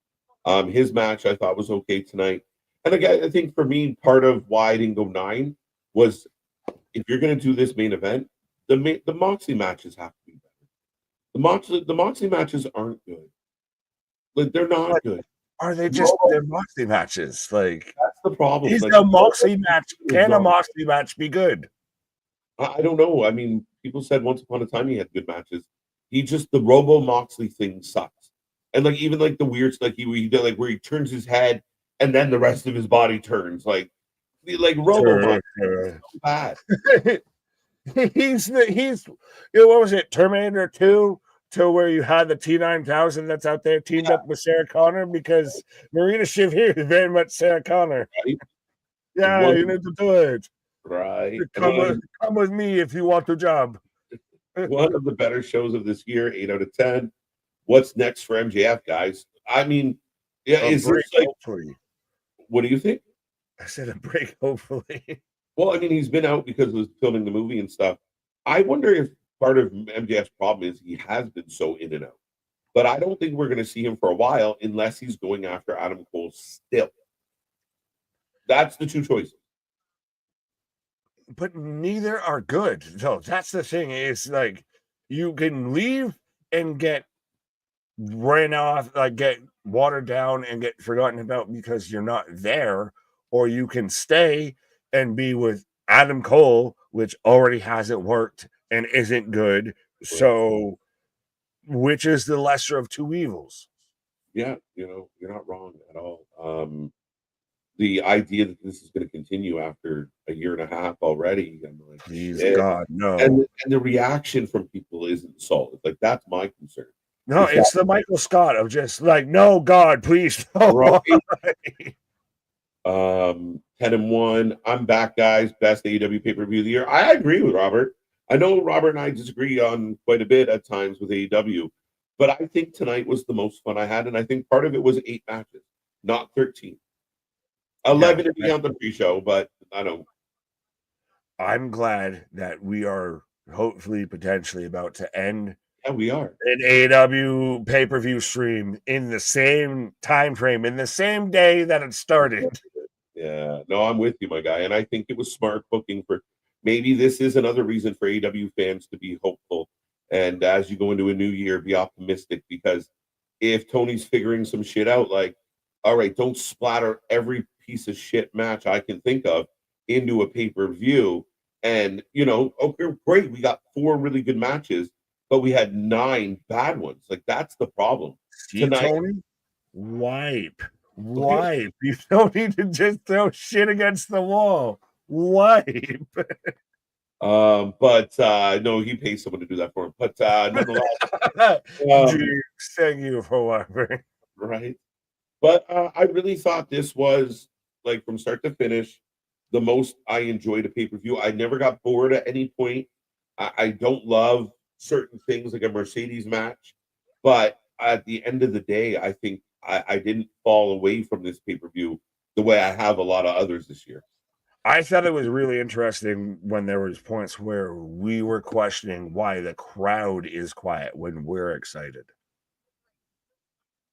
His match I thought was okay tonight. And again, I think for me, part of why I didn't go 9 was if you're going to do this main event, the Moxley matches have to be better. The Moxley matches aren't good. Like they're not good. Are they just their Moxley matches? Like that's the problem. Is a Moxley match? Can a Moxley match be good? I don't know. I mean, people said once upon a time he had good matches. The Robo Moxley thing sucks. And like even like the weird like he did like where he turns his head and then the rest of his body turns like Robo Sure. so bad. he's what was it, Terminator 2, to where you had the T9000 that's out there teamed up with Sarah Connor, because Marina Shafir is very much Sarah Connor. Right? Yeah, you need to do it. Right. Come with me if you want the job. One of the better shows of this year, 8 out of 10. What's next for MJF, guys? I mean, yeah, A is break, this like, hopefully. what do you think? I said a break, hopefully. Well, I mean, he's been out because of filming the movie and stuff. I wonder if part of MJF's problem is he has been so in and out. But I don't think we're going to see him for a while unless he's going after Adam Cole still. That's the two choices. But neither are good. So that's the thing. It's like you can leave and get ran off, like get watered down and get forgotten about because you're not there, or you can stay and be with Adam Cole, which already hasn't worked and isn't good. So which is the lesser of two evils? Yeah, you're not wrong at all. The idea that this is going to continue after a year and a half already, I'm like, please, shit. God, no. And the reaction from people isn't solid. Like, that's my concern. No, it's the Michael Scott of just like, no, God, please, no. Right. 10-1. I'm back, guys. Best AEW pay-per-view of the year. I agree with Robert. I know Robert and I disagree on quite a bit at times with AEW, but I think tonight was the most fun I had, and I think part of it was 8 matches, not 13. 11 if you count the pre-show, but I don't. I'm glad that we are hopefully potentially about to end. Yeah, we are. An AEW pay-per-view stream in the same time frame, in the same day that it started. Yeah, no, I'm with you, my guy. And I think it was smart booking for maybe this is another reason for AEW fans to be hopeful. And as you go into a new year, be optimistic, because if Tony's figuring some shit out, like, all right, don't splatter every piece of shit match I can think of into a pay-per-view. And, okay, great. We got 4 really good matches, but we had 9 bad ones. Like, that's the problem. Tonight, Tony, wipe. You don't need to just throw shit against the wall. Wipe. But no, he pays someone to do that for him. But nonetheless, thank you for wiping. Right. But I really thought this was, like, from start to finish, the most I enjoyed a pay-per-view. I never got bored at any point. I don't love certain things like a Mercedes match, but at the end of the day, I think I didn't fall away from this pay-per-view the way I have a lot of others this year. I thought it was really interesting when there was points where we were questioning why the crowd is quiet when we're excited.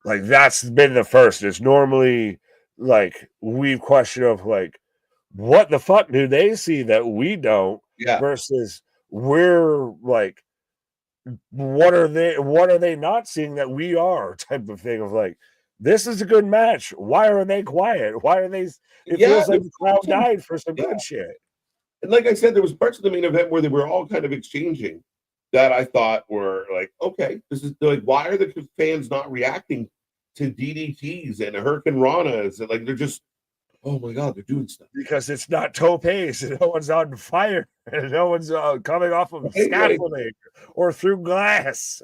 Like, that's been the first. It's normally like we've questioned of like, what the fuck do they see that we don't? Yeah. Versus we're like, what are they not seeing that we are? Type of thing of like, this is a good match. Why are they quiet? Why are they? It feels like the crowd died for some good shit. And like I said, there was parts of the main event where they were all kind of exchanging that I thought were like, okay, this is like, why are the fans not reacting to DDTs and Hurricane Ranas? And like, they're just, oh my God, they're doing stuff. Because it's not topes and no one's on fire and no one's coming off of scaffolding or through glass.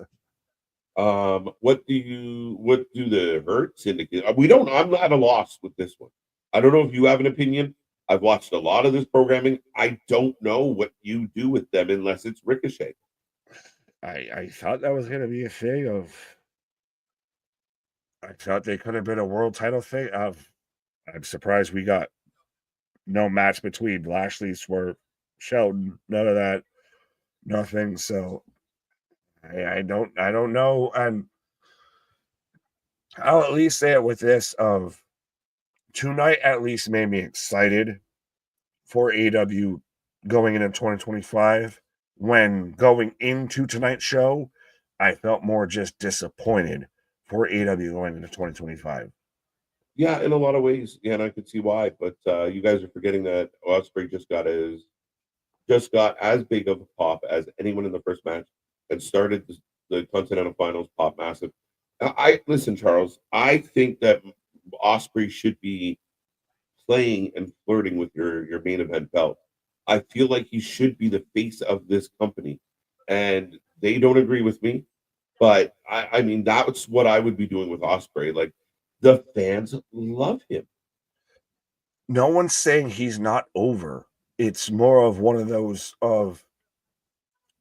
What do the hurts indicate? I'm at a loss with this one. I don't know if you have an opinion. I've watched a lot of this programming. I don't know what you do with them unless it's Ricochet. I thought that was going to be a thing of. I thought they could have been a world title thing. I'm surprised we got no match between Lashley, Swerve, Shelton, none of that, nothing. So I don't know, and I'll at least say it with this: of tonight, at least made me excited for AEW going into 2025. When going into tonight's show, I felt more just disappointed for AEW going into 2025. Yeah, in a lot of ways. Yeah, and I could see why. But you guys are forgetting that Ospreay just got as big of a pop as anyone in the first match and started the Continental Finals pop massive. I listen, Charles. I think that Ospreay should be playing and flirting with your main event belt. I feel like he should be the face of this company, and they don't agree with me. But I mean, that's what I would be doing with Ospreay. Like the fans love him. No one's saying he's not over. It's more of one of those of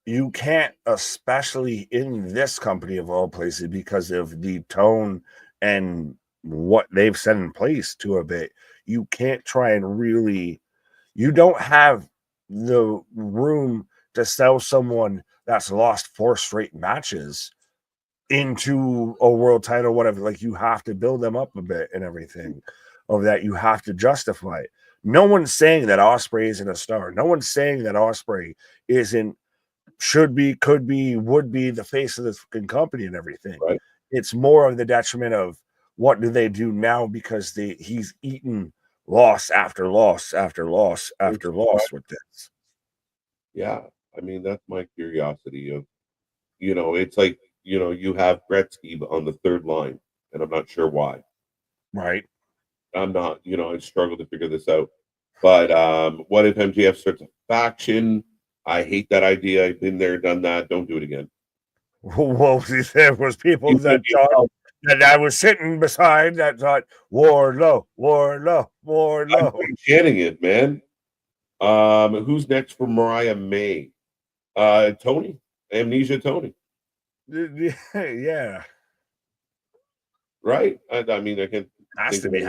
you can't, especially in this company of all places, because of the tone and what they've set in place to a bit. You can't try and really, you don't have the room to sell someone that's lost 4 straight matches into a world title, whatever. Like, you have to build them up a bit and everything of that. You have to justify it. No one's saying that Ospreay isn't a star. No one's saying that Ospreay isn't, should be, could be, would be the face of this fucking company and everything. Right. It's more of the detriment of what do they do now, because he's eaten loss after loss after loss after loss with this. Yeah, I mean, that's my curiosity of, it's like, you have Gretzky on the third line, and I'm not sure why. Right. I'm not, I struggle to figure this out. But what if MJF starts a faction? I hate that idea. I've been there, done that. Don't do it again. Well, there was people that thought that I was sitting beside that thought, Wardlow, Wardlow, Wardlow. I'm chanting it, man. Who's next for Mariah May? Toni. Amnesia Toni. Yeah. Right? I mean, I can Has to be.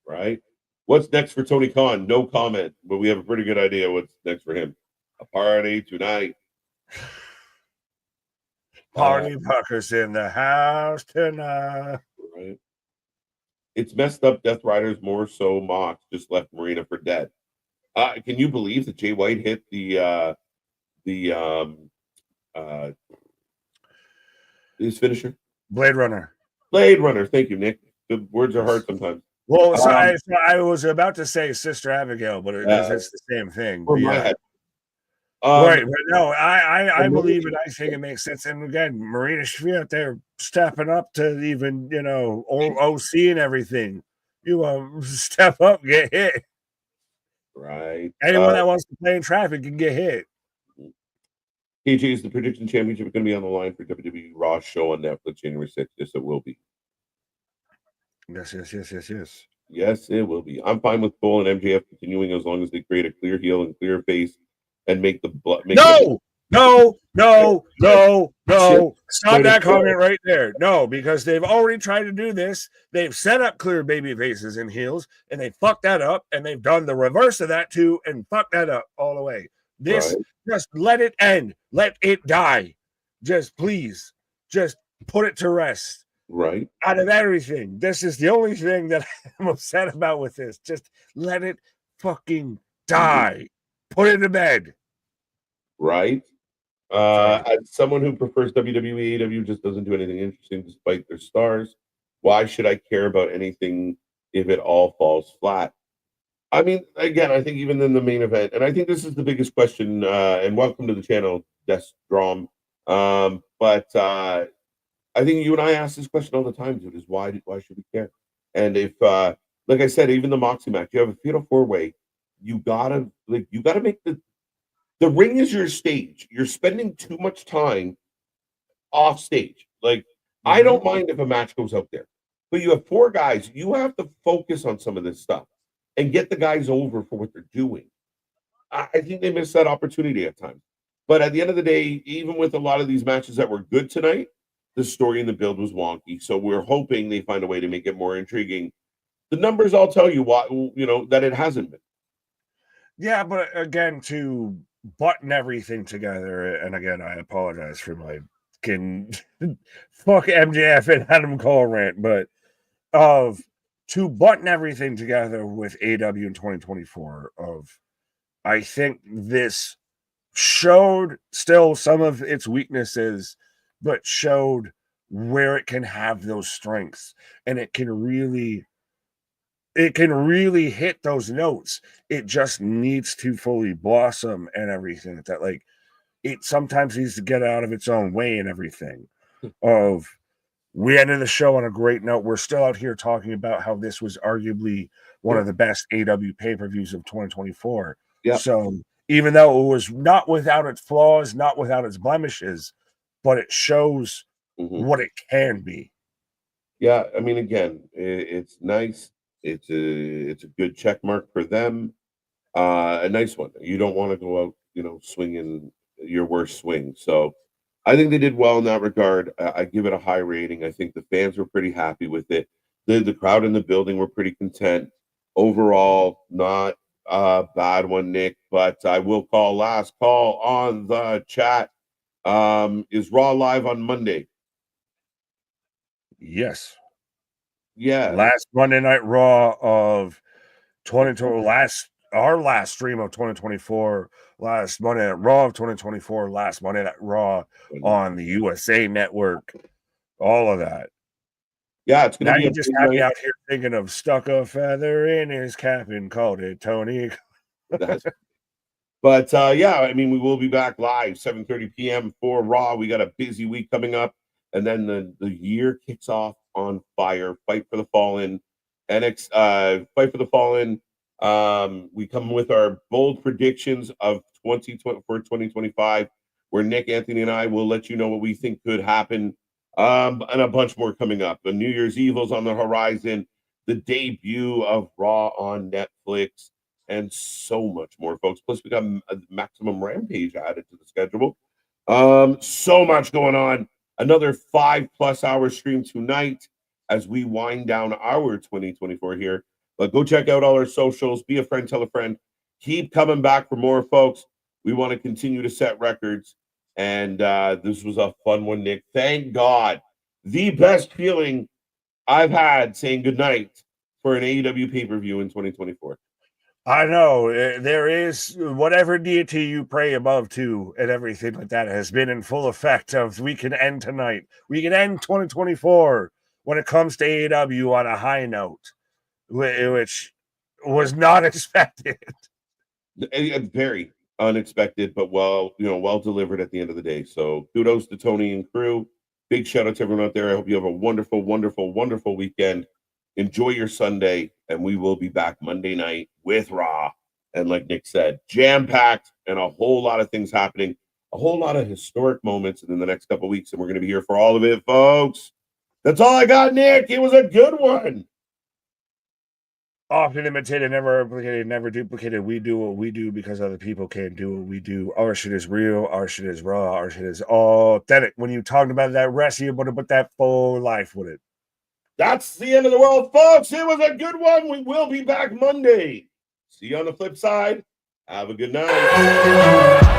Right? What's next for Tony Khan? No comment, but we have a pretty good idea what's next for him. A party tonight. Party Puckers in the house tonight. Right. It's messed up. Death Riders more so. Mox just left Marina for dead. Can you believe that Jay White hit his finisher? Blade Runner. Thank you, Nick. The words are hard sometimes. Well, so I was about to say Sister Abigail, but it's the same thing. For my head. Right, but no, I believe it. I think it makes sense. And again, Marina should be out there stepping up to even, OC and everything. You step up, get hit. Right. Anyone that wants to play in traffic can get hit. KJ, is the prediction championship going to be on the line for WWE Raw show on Netflix January 6th? Yes, it will be. Yes. Yes, it will be. I'm fine with Cole and MJF continuing as long as they create a clear heel and clear face and make the No. Stop that comment right there. No, because they've already tried to do this. They've set up clear baby faces and heels, and they fucked that up, and they've done the reverse of that too, and fucked that up all the way. This, just let it end. Let it die. Just please, just put it to rest. Right. Out of everything, this is the only thing that I'm upset about with this. Just let it fucking die. Put it to bed. Right. As someone who prefers WWE, AEW just doesn't do anything interesting despite their stars. Why should I care about anything if it all falls flat? I mean, again, I think even in the main event, and I think this is the biggest question, and welcome to the channel, Destrom. But I think you and I ask this question all the time, dude, is why should we care? And if, like I said, even the Moxley match, you have a fatal 4-way, you gotta make the ring is your stage. You're spending too much time off stage. Like, I don't mind if a match goes out there, but you have 4 guys. You have to focus on some of this stuff and get the guys over for what they're doing. I think they missed that opportunity at times. But at the end of the day, even with a lot of these matches that were good tonight, the story and the build was wonky. So we're hoping they find a way to make it more intriguing. The numbers all tell you why, that it hasn't been. Yeah, but again, to button everything together, and again, I apologize for my fuck MJF and Adam Cole rant, but to button everything together with AEW in 2024, I think this showed still some of its weaknesses, but showed where it can have those strengths, and it can really hit those notes. It just needs to fully blossom and everything. That, like, it sometimes needs to get out of its own way and everything. We ended the show on a great note. We're still out here talking about how this was arguably one of the best AEW pay-per-views of 2024. Yeah. So even though it was not without its flaws, not without its blemishes, but it shows what it can be. Yeah, I mean, again, it's nice. It's a good check mark for them. A nice one. You don't want to go out, swinging your worst swing. So I think they did well in that regard. I give it a high rating. I think the fans were pretty happy with it. The crowd in the building were pretty content. Overall, not a bad one, Nick. But I will call last call on the chat. Is Raw live on Monday? Yes. Yeah. Last Monday Night Raw of 2020, our last stream of 2024, last Monday Night Raw of 2024, last Monday Night Raw on the USA Network, all of that. Yeah, it's gonna be. You just have me out here thinking of stuck a feather in his cap and called it Tony. But yeah, I mean, we will be back live 7:30 p.m. for Raw. We got a busy week coming up, and then the year kicks off on fire. Fight for the Fallen, Fight for the Fallen. We come with our bold predictions of 2025, where Nick, Anthony, and I will let you know what we think could happen, and a bunch more coming up. The New Year's Evil's on the horizon, the debut of Raw on Netflix, and so much more, folks. Plus, we got a Maximum Rampage added to the schedule. So much going on. Another 5+ hour stream tonight as we wind down our 2024 here. But go check out all our socials. Be a friend, tell a friend. Keep coming back for more, folks. We want to continue to set records. And this was a fun one, Nick. Thank God. The best feeling I've had saying goodnight for an AEW pay-per-view in 2024. I know there is whatever deity you pray above to and everything like that has been in full effect of we can end tonight. We can end 2024 when it comes to AEW on a high note, which was not expected. Very unexpected, but well delivered at the end of the day. So kudos to Toni and crew. Big shout out to everyone out there. I hope you have a wonderful, wonderful, wonderful weekend. Enjoy your Sunday, and we will be back Monday night with Raw. And like Nick said, jam-packed and a whole lot of things happening, a whole lot of historic moments in the next couple of weeks, and we're going to be here for all of it, folks. That's all I got, Nick. It was a good one. Often imitated, never replicated, never duplicated. We do what we do because other people can't do what we do. Our shit is real. Our shit is raw. Our shit is authentic. When you talked about that rest, you want to put that full life with it. That's the end of the world, folks. It was a good one. We will be back Monday. See you on the flip side. Have a good night.